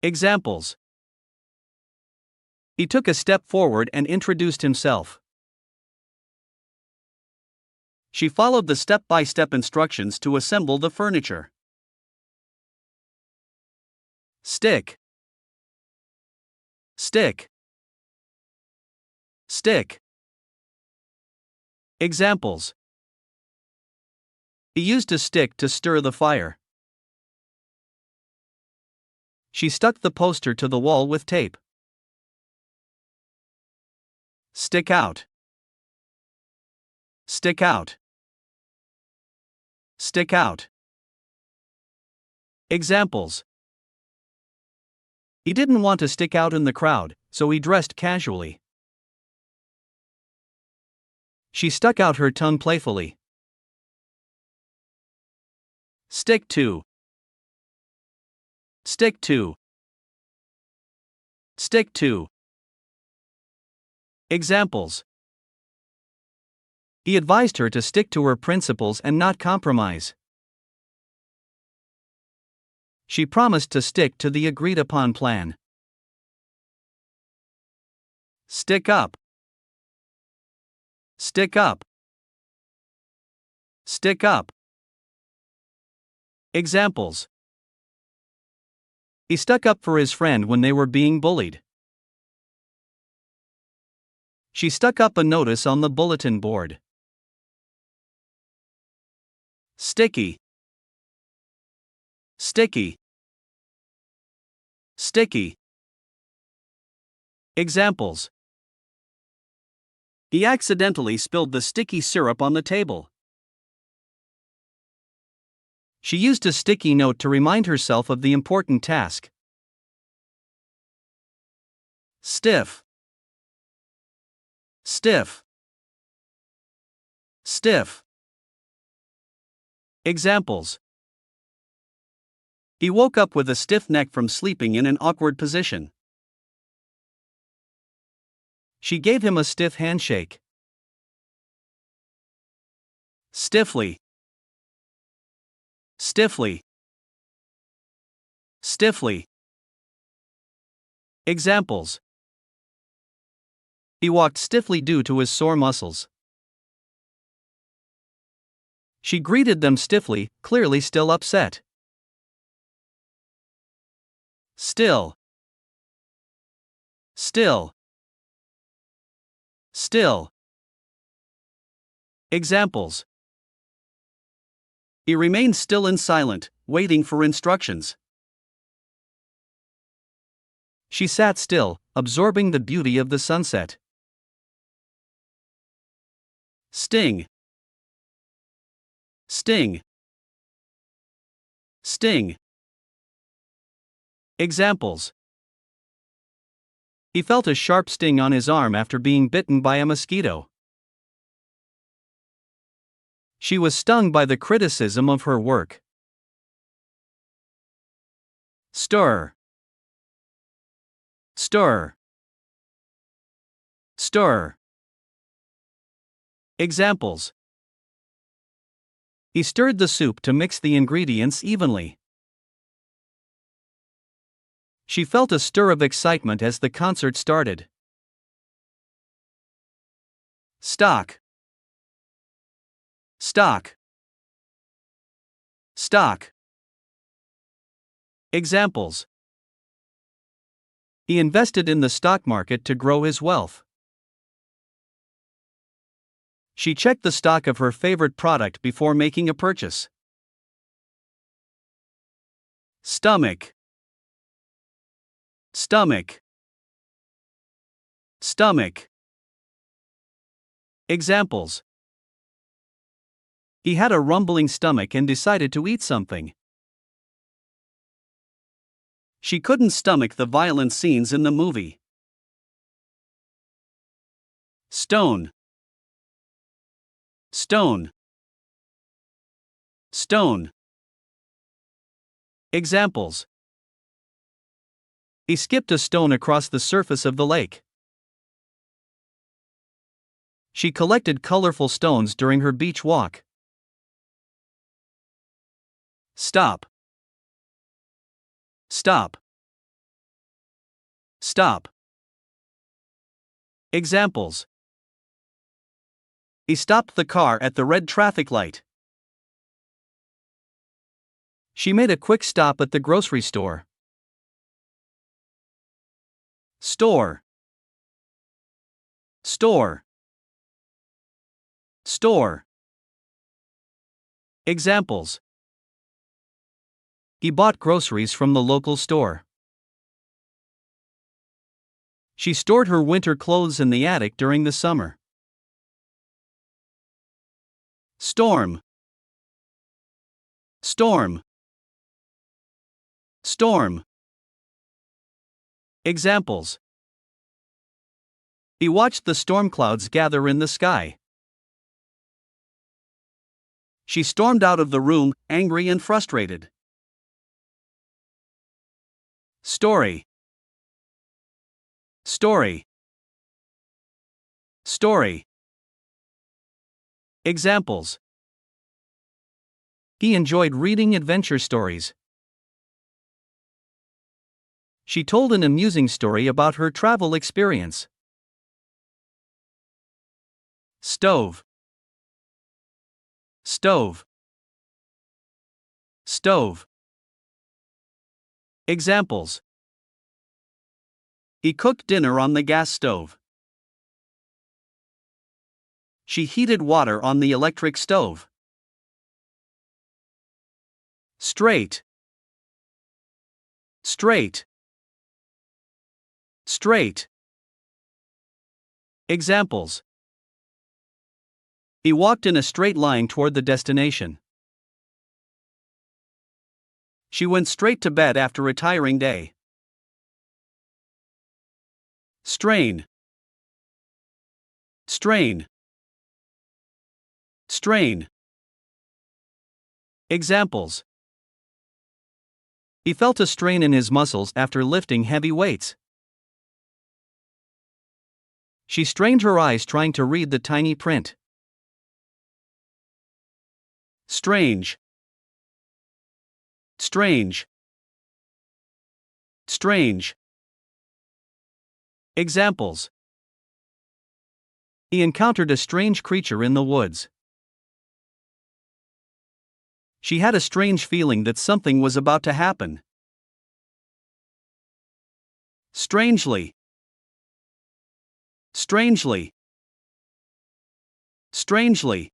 Examples. He took a step forward and introduced himself. She followed the step-by-step instructions to assemble the furniture. Stick. Stick. Stick. Examples. He used a stick to stir the fire. She stuck the poster to the wall with tape. Stick out. Stick out. Stick out. Examples. He didn't want to stick out in the crowd, so he dressed casually. She stuck out her tongue playfully. Stick to. Stick to. Stick to. Examples. He advised her to stick to her principles and not compromise. She promised to stick to the agreed-upon plan. Stick up. Stick up. Stick up. Examples. He stuck up for his friend when they were being bullied. She stuck up a notice on the bulletin board. Sticky. Sticky. Sticky. Examples. He accidentally spilled the sticky syrup on the table. She used a sticky note to remind herself of the important task. Stiff. Stiff. Stiff. Examples. He woke up with a stiff neck from sleeping in an awkward position. She gave him a stiff handshake. Stiffly. Stiffly. Stiffly. Examples. He walked stiffly due to his sore muscles. She greeted them stiffly, clearly still upset. Still. Still. Still. Examples. He remained still and silent, waiting for instructions. She sat still, absorbing the beauty of the sunset. Sting. Sting. Sting. Examples. He felt a sharp sting on his arm after being bitten by a mosquito. She was stung by the criticism of her work. Stir. Stir. Stir. Examples. He stirred the soup to mix the ingredients evenly. She felt a stir of excitement as the concert started. Stock. Stock. Stock. Examples. He invested in the stock market to grow his wealth. She checked the stock of her favorite product before making a purchase. Stomach. Stomach. Stomach. Examples. He had a rumbling stomach and decided to eat something. She couldn't stomach the violent scenes in the movie. Stone. Stone. Stone. Examples. He skipped a stone across the surface of the lake. She collected colorful stones during her beach walk. Stop. Stop. Stop. Examples. He stopped the car at the red traffic light. She made a quick stop at the grocery store. Store. Store. Store. Examples. He bought groceries from the local store. She stored her winter clothes in the attic during the summer. Storm. Storm. Storm. Examples. He watched the storm clouds gather in the sky. She stormed out of the room, angry and frustrated. Story. Story. Story. Examples. He enjoyed reading adventure stories. She told an amusing story about her travel experience. Stove. Stove. Stove. Examples. He cooked dinner on the gas stove. She heated water on the electric stove. Straight. Straight. Straight. Examples. He walked in a straight line toward the destination. She went straight to bed after a tiring day. Strain. Strain. Strain. Examples. He felt a strain in his muscles after lifting heavy weights. She strained her eyes trying to read the tiny print. Strange. Strange. Strange. Examples. He encountered a strange creature in the woods. She had a strange feeling that something was about to happen. Strangely. Strangely. Strangely.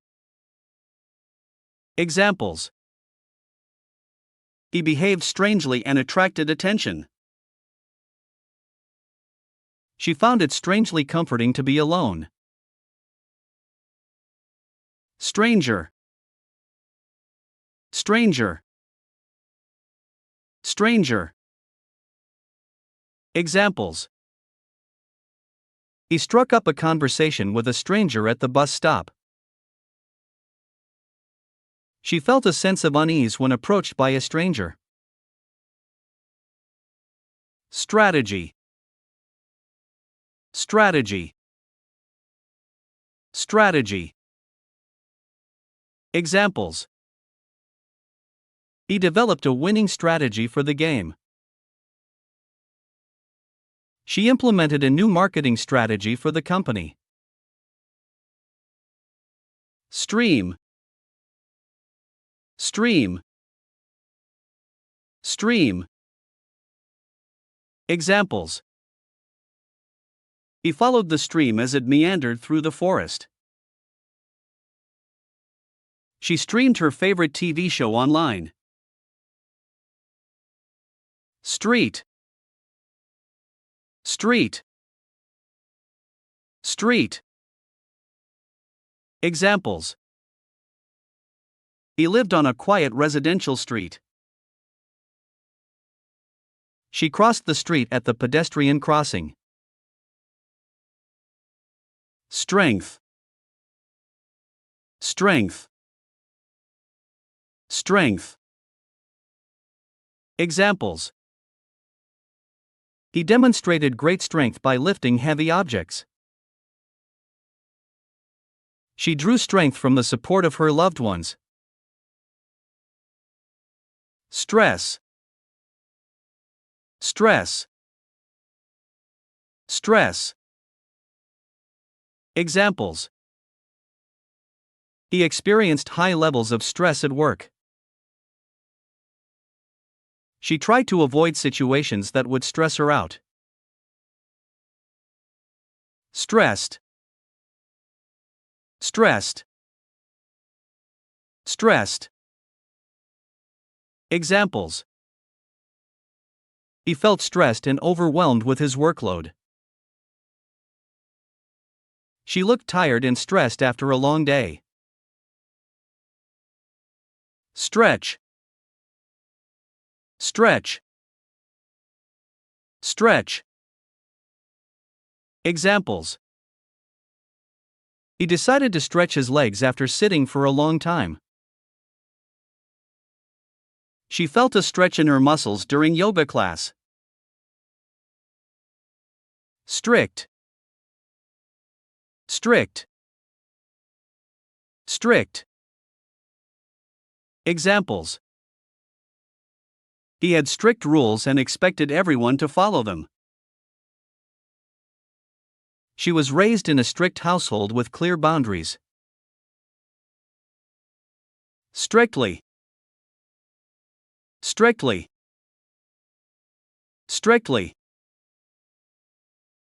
Examples. He behaved strangely and attracted attention. She found it strangely comforting to be alone. Stranger. Stranger. Stranger. Examples. He struck up a conversation with a stranger at the bus stop. She felt a sense of unease when approached by a stranger. Strategy. Strategy. Strategy. Examples. He developed a winning strategy for the game. She implemented a new marketing strategy for the company. Stream. Stream. Stream. Examples. He followed the stream as it meandered through the forest. She streamed her favorite TV show online. Street. Street. Street. Examples. He lived on a quiet residential street. She crossed the street at the pedestrian crossing. Strength. Strength. Strength. Examples. He demonstrated great strength by lifting heavy objects. She drew strength from the support of her loved ones. Stress. Stress. Stress. Examples. He experienced high levels of stress at work. She tried to avoid situations that would stress her out. Stressed. Stressed. Stressed. Examples. He felt stressed and overwhelmed with his workload. She looked tired and stressed after a long day. Stretch. Stretch. Stretch. Examples. He decided to stretch his legs after sitting for a long time. She felt a stretch in her muscles during yoga class. Strict. Strict. Strict. Examples. He had strict rules and expected everyone to follow them. She was raised in a strict household with clear boundaries. Strictly. Strictly. Strictly.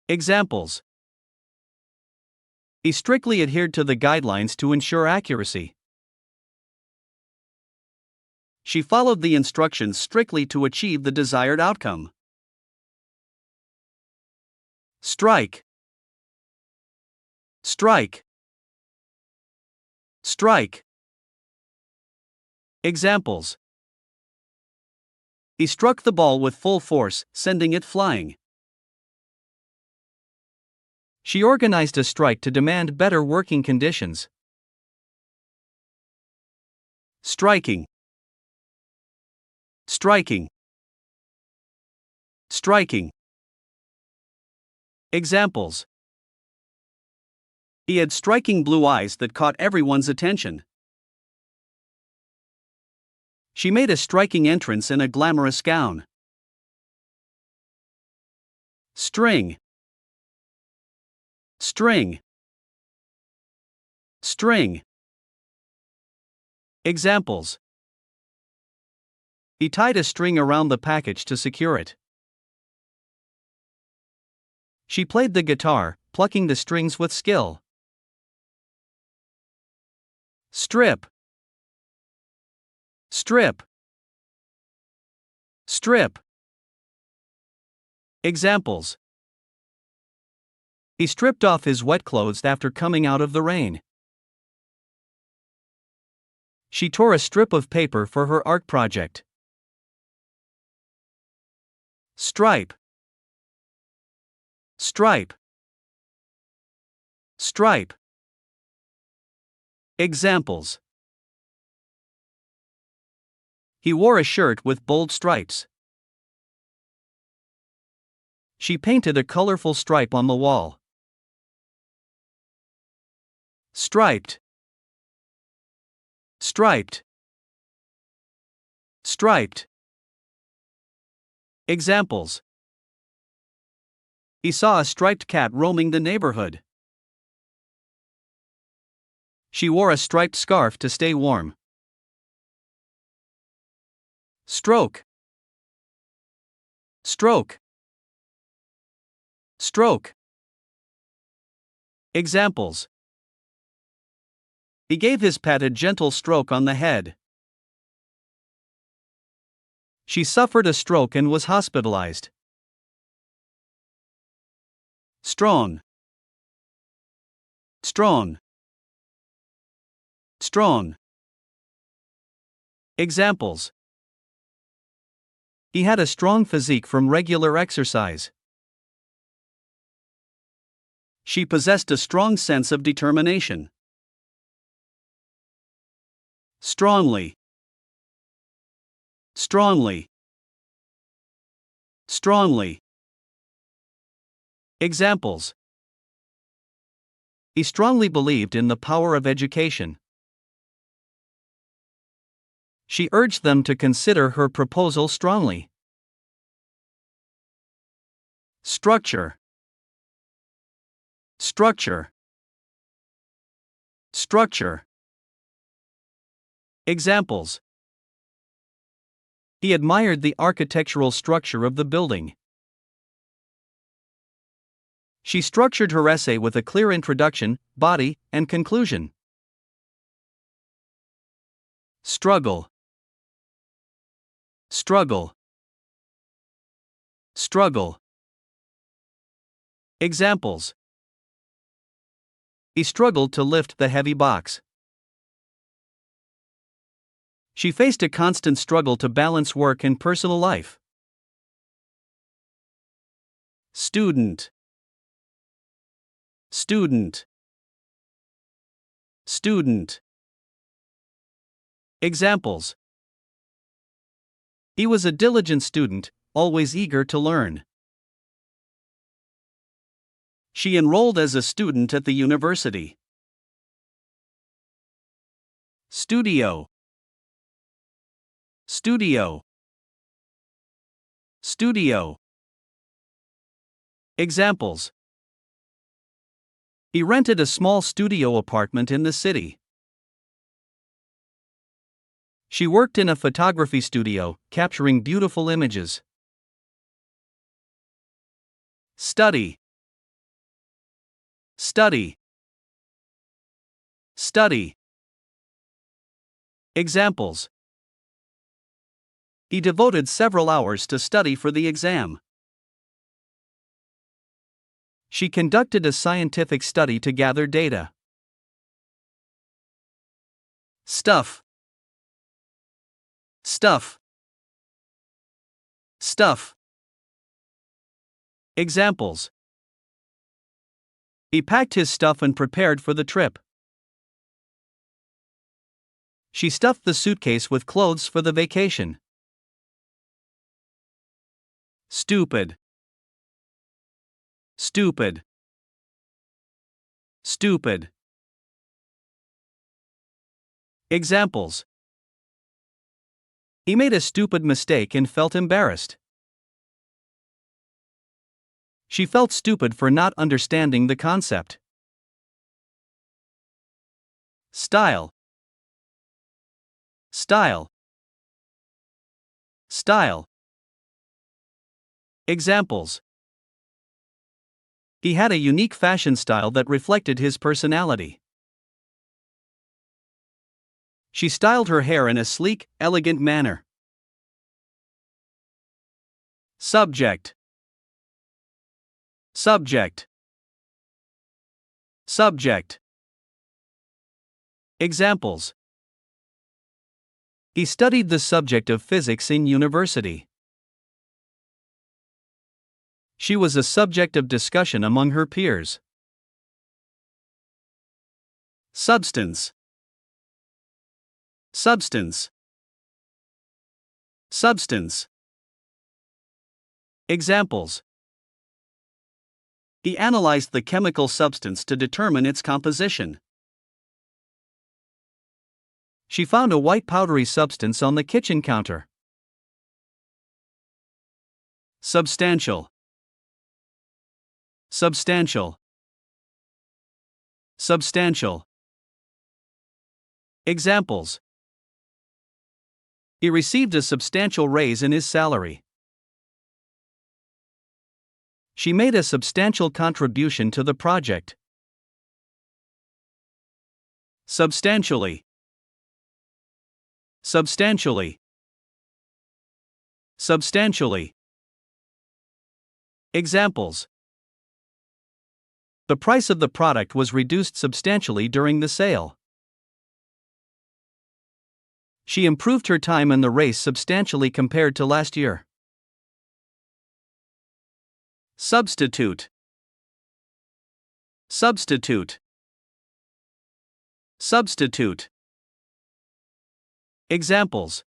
Examples. He strictly adhered to the guidelines to ensure accuracy. She followed the instructions strictly to achieve the desired outcome. Strike. Strike. Strike. Examples. He struck the ball with full force, sending it flying. She organized a strike to demand better working conditions. Striking. Striking. Striking. Examples. He had striking blue eyes that caught everyone's attention. She made a striking entrance in a glamorous gown. String. String. String. Examples. He tied a string around the package to secure it. She played the guitar, plucking the strings with skill. Strip. Strip. Strip. Examples. He stripped off his wet clothes after coming out of the rain. She tore a strip of paper for her art project. Stripe. Stripe. Stripe. Examples. He wore a shirt with bold stripes. She painted a colorful stripe on the wall. Striped. striped, striped. Examples: he saw a striped cat roaming the neighborhood. She wore a striped scarf to stay warm. Stroke, stroke, stroke. Examples: he gave his pet a gentle stroke on the head. She suffered a stroke and was hospitalized. Strong, strong, strong. Examples: he had a strong physique from regular exercise. She possessed a strong sense of determination. Strongly, strongly, strongly. Examples: he strongly believed in the power of education. She urged them to consider her proposal strongly. Structure, structure, structure. Examples: he admired the architectural structure of the building. She structured her essay with a clear introduction, body, and conclusion. Struggle, struggle, struggle. Examples: he struggled to lift the heavy box. She faced a constant struggle to balance work and personal life. Student, student, student. Examples: he was a diligent student, always eager to learn. She enrolled as a student at the university. Studio, studio, studio. Examples: he rented a small studio apartment in the city. She worked in a photography studio, capturing beautiful images. Study, study, study. Examples: he devoted several hours to study for the exam. She conducted a scientific study to gather data. Stuff, stuff, stuff. Examples: he packed his stuff and prepared for the trip. She stuffed the suitcase with clothes for the vacation. Stupid, stupid, stupid. Examples: he made a stupid mistake and felt embarrassed. She felt stupid for not understanding the concept. Style, style, style. Examples: he had a unique fashion style that reflected his personality. She styled her hair in a sleek, elegant manner. Subject, subject, subject. Examples: he studied the subject of physics in university. She was a subject of discussion among her peers. Substance, substance, substance. Examples: he analyzed the chemical substance to determine its composition. She found a white powdery substance on the kitchen counter. Substantial. Substantial. Substantial. Examples. He received a substantial raise in his salary. She made a substantial contribution to the project. Substantially. Substantially. Substantially. Examples. The price of the product was reduced substantially during the sale. She improved her time in the race substantially compared to last year. Substitute. Substitute. Substitute. Examples.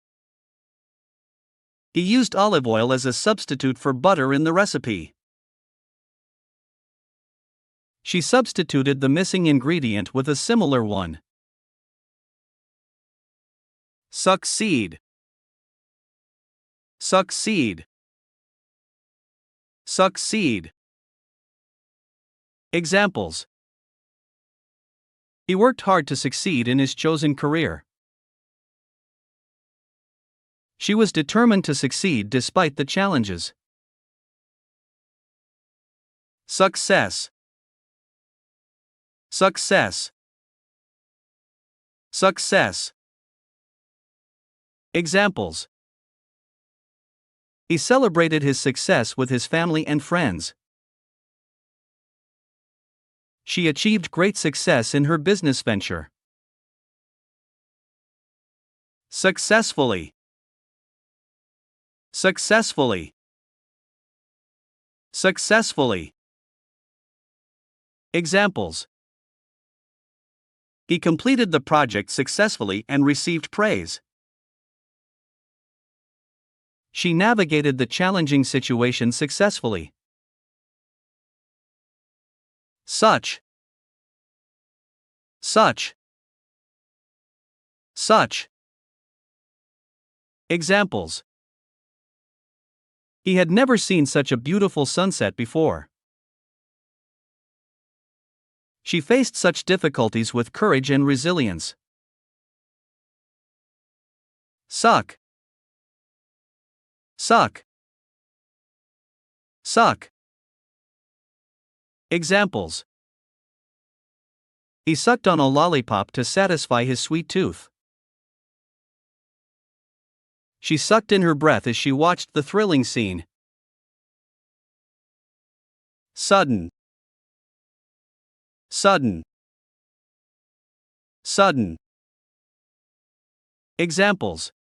He used olive oil as a substitute for butter in the recipe. She substituted the missing ingredient with a similar one. Succeed. Succeed. Succeed. Examples. He worked hard to succeed in his chosen career. She was determined to succeed despite the challenges. Success. Success. Success. Examples. He celebrated his success with his family and friends. She achieved great success in her business venture. Successfully. Successfully. Successfully. Examples. He completed the project successfully and received praise. She navigated the challenging situation successfully. Such. Such. Such. Examples. He had never seen such a beautiful sunset before. She faced such difficulties with courage and resilience. Suck. Suck. Suck. Examples. He sucked on a lollipop to satisfy his sweet tooth. She sucked in her breath as she watched the thrilling scene. Sudden. Sudden. Sudden. Examples.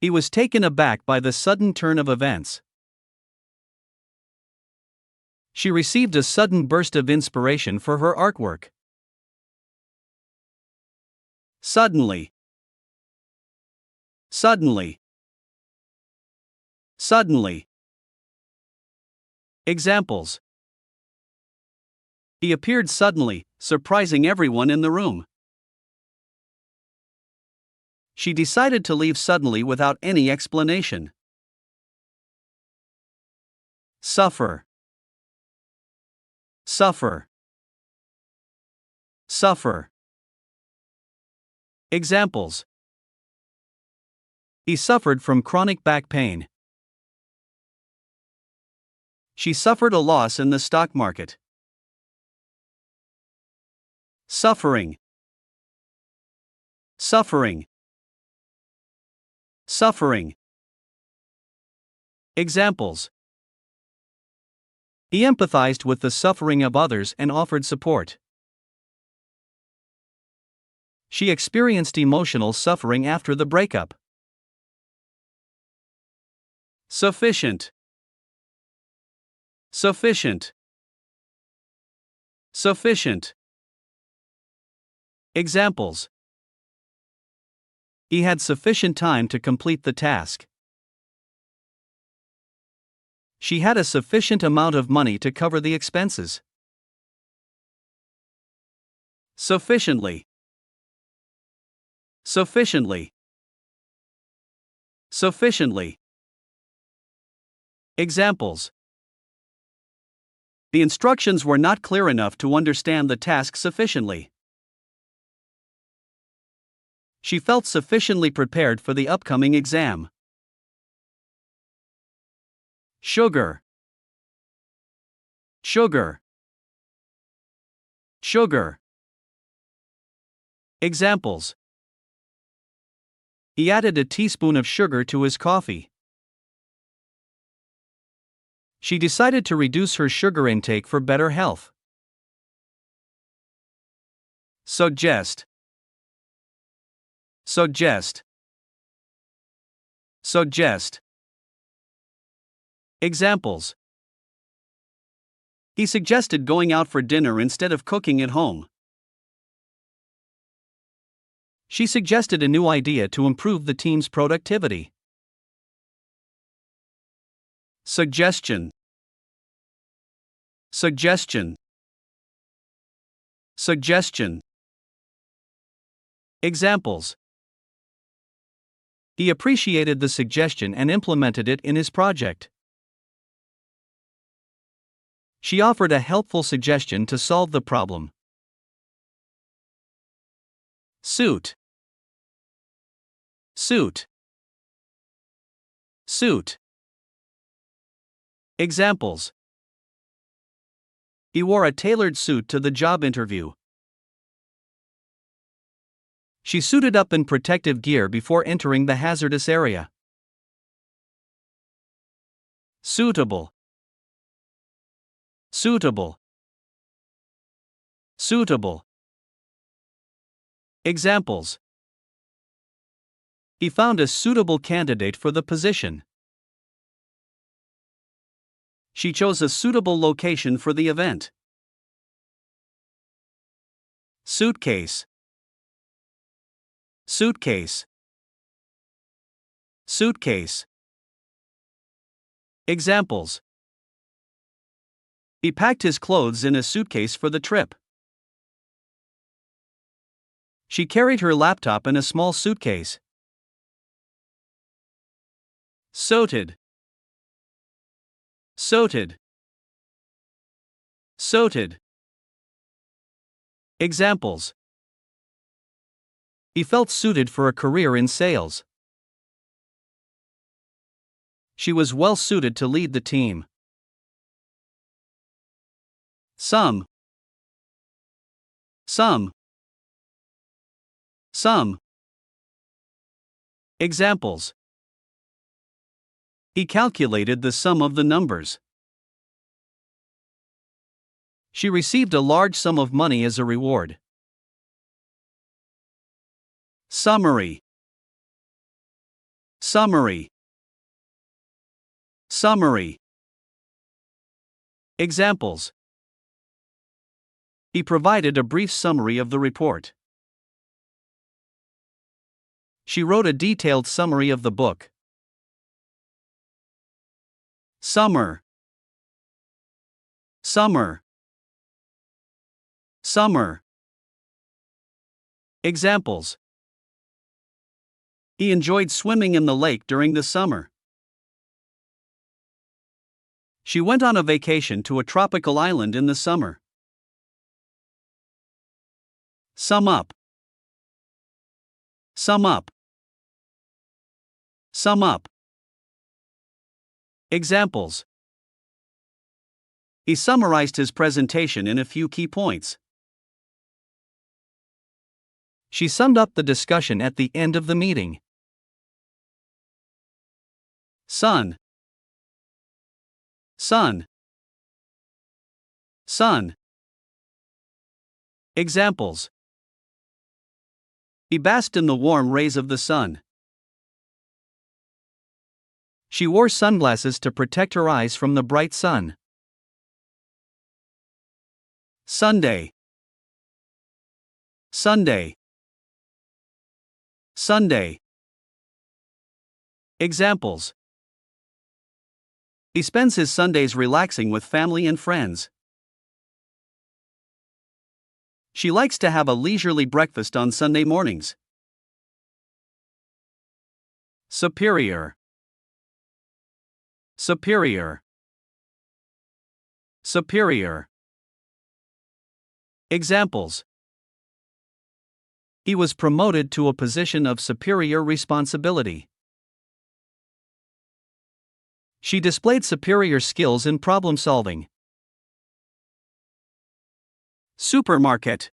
He was taken aback by the sudden turn of events. She received a sudden burst of inspiration for her artwork. Suddenly. Suddenly. Suddenly. Examples. He appeared suddenly, surprising everyone in the room. She decided to leave suddenly without any explanation. Suffer. Suffer. Suffer. Examples. He suffered from chronic back pain. She suffered a loss in the stock market. Suffering. Suffering. Suffering. Examples. He empathized with the suffering of others and offered support. She experienced emotional suffering after the breakup. Sufficient. Sufficient. Sufficient. Examples. He had sufficient time to complete the task. She had a sufficient amount of money to cover the expenses. Sufficiently. Sufficiently. Sufficiently. Examples. The instructions were not clear enough to understand the task sufficiently. She felt sufficiently prepared for the upcoming exam. Sugar. Sugar. Sugar. Examples. He added a teaspoon of sugar to his coffee. She decided to reduce her sugar intake for better health. Suggest. Suggest. Suggest. Examples. He suggested going out for dinner instead of cooking at home. She suggested a new idea to improve the team's productivity. Suggestion. Suggestion. Suggestion. Examples. He appreciated the suggestion and implemented it in his project. She offered a helpful suggestion to solve the problem. Suit. Suit. Suit. Examples. He wore a tailored suit to the job interview. She suited up in protective gear before entering the hazardous area. Suitable. Suitable. Suitable. Examples. He found a suitable candidate for the position. She chose a suitable location for the event. Suitcase. Suitcase. Suitcase. Examples. He packed his clothes in a suitcase for the trip. She carried her laptop in a small suitcase. Soated. Soated. Soated. Examples. He felt suited for a career in sales. She was well suited to lead the team. Some. Some. Some. Examples. He calculated the sum of the numbers. She received a large sum of money as a reward. Summary. Summary. Summary. Examples. He provided a brief summary of the report. She wrote a detailed summary of the book. Summer. Summer. Summer. Examples. He enjoyed swimming in the lake during the summer. She went on a vacation to a tropical island in the summer. Sum up. Sum up. Sum up. Examples. He summarized his presentation in a few key points. She summed up the discussion at the end of the meeting. Sun. Sun. Sun. Examples. He basked in the warm rays of the sun. She wore sunglasses to protect her eyes from the bright sun. Sunday. Sunday. Sunday. Examples. He spends his Sundays relaxing with family and friends. She likes to have a leisurely breakfast on Sunday mornings. Superior. Superior. Superior. Examples. He was promoted to a position of superior responsibility. She displayed superior skills in problem solving. Supermarket.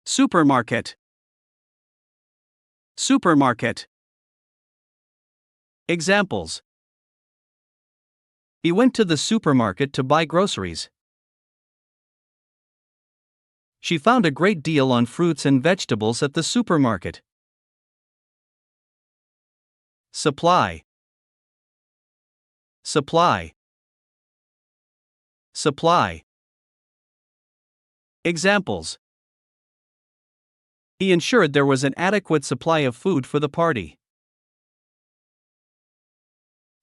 Supermarket. Supermarket. Examples. He went to the supermarket to buy groceries. She found a great deal on fruits and vegetables at the supermarket. Supply. Supply. Supply. Examples. He ensured there was an adequate supply of food for the party.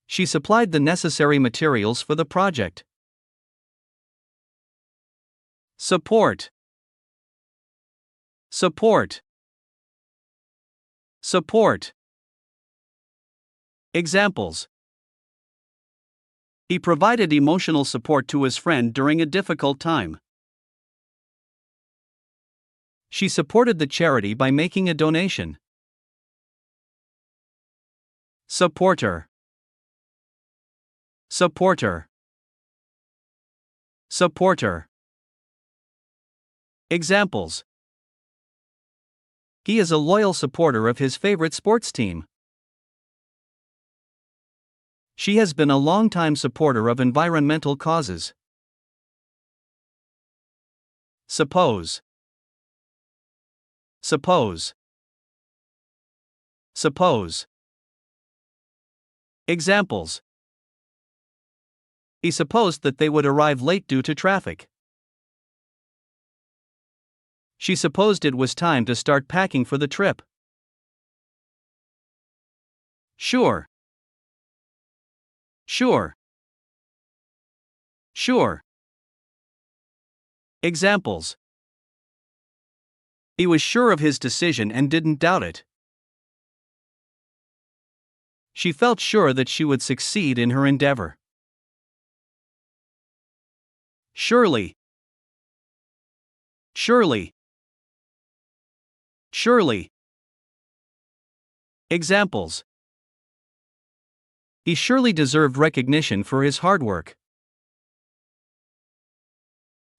She supplied the necessary materials for the project. Support. Support. Support. Examples. He provided emotional support to his friend during a difficult time. She supported the charity by making a donation. Supporter. Supporter. Supporter. Examples. He is a loyal supporter of his favorite sports team. She has been a long-time supporter of environmental causes. Suppose. Suppose. Suppose. Examples. He supposed that they would arrive late due to traffic. She supposed it was time to start packing for the trip. Sure. Sure. Sure. Examples. He was sure of his decision and didn't doubt it. She felt sure that she would succeed in her endeavor. Surely. Surely. Surely. Examples. He surely deserved recognition for his hard work.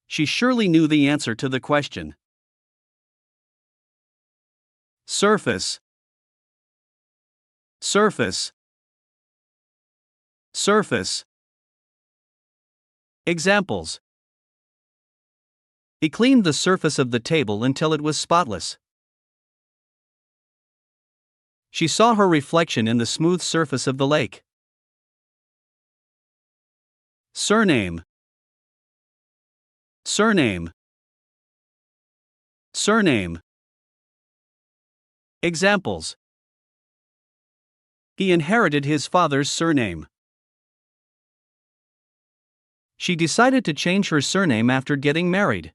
She surely knew the answer to the question. Surface. Surface. Surface. Examples. He cleaned the surface of the table until it was spotless. She saw her reflection in the smooth surface of the lake. Surname. Surname. Surname. Examples. He inherited his father's surname. She decided to change her surname after getting married.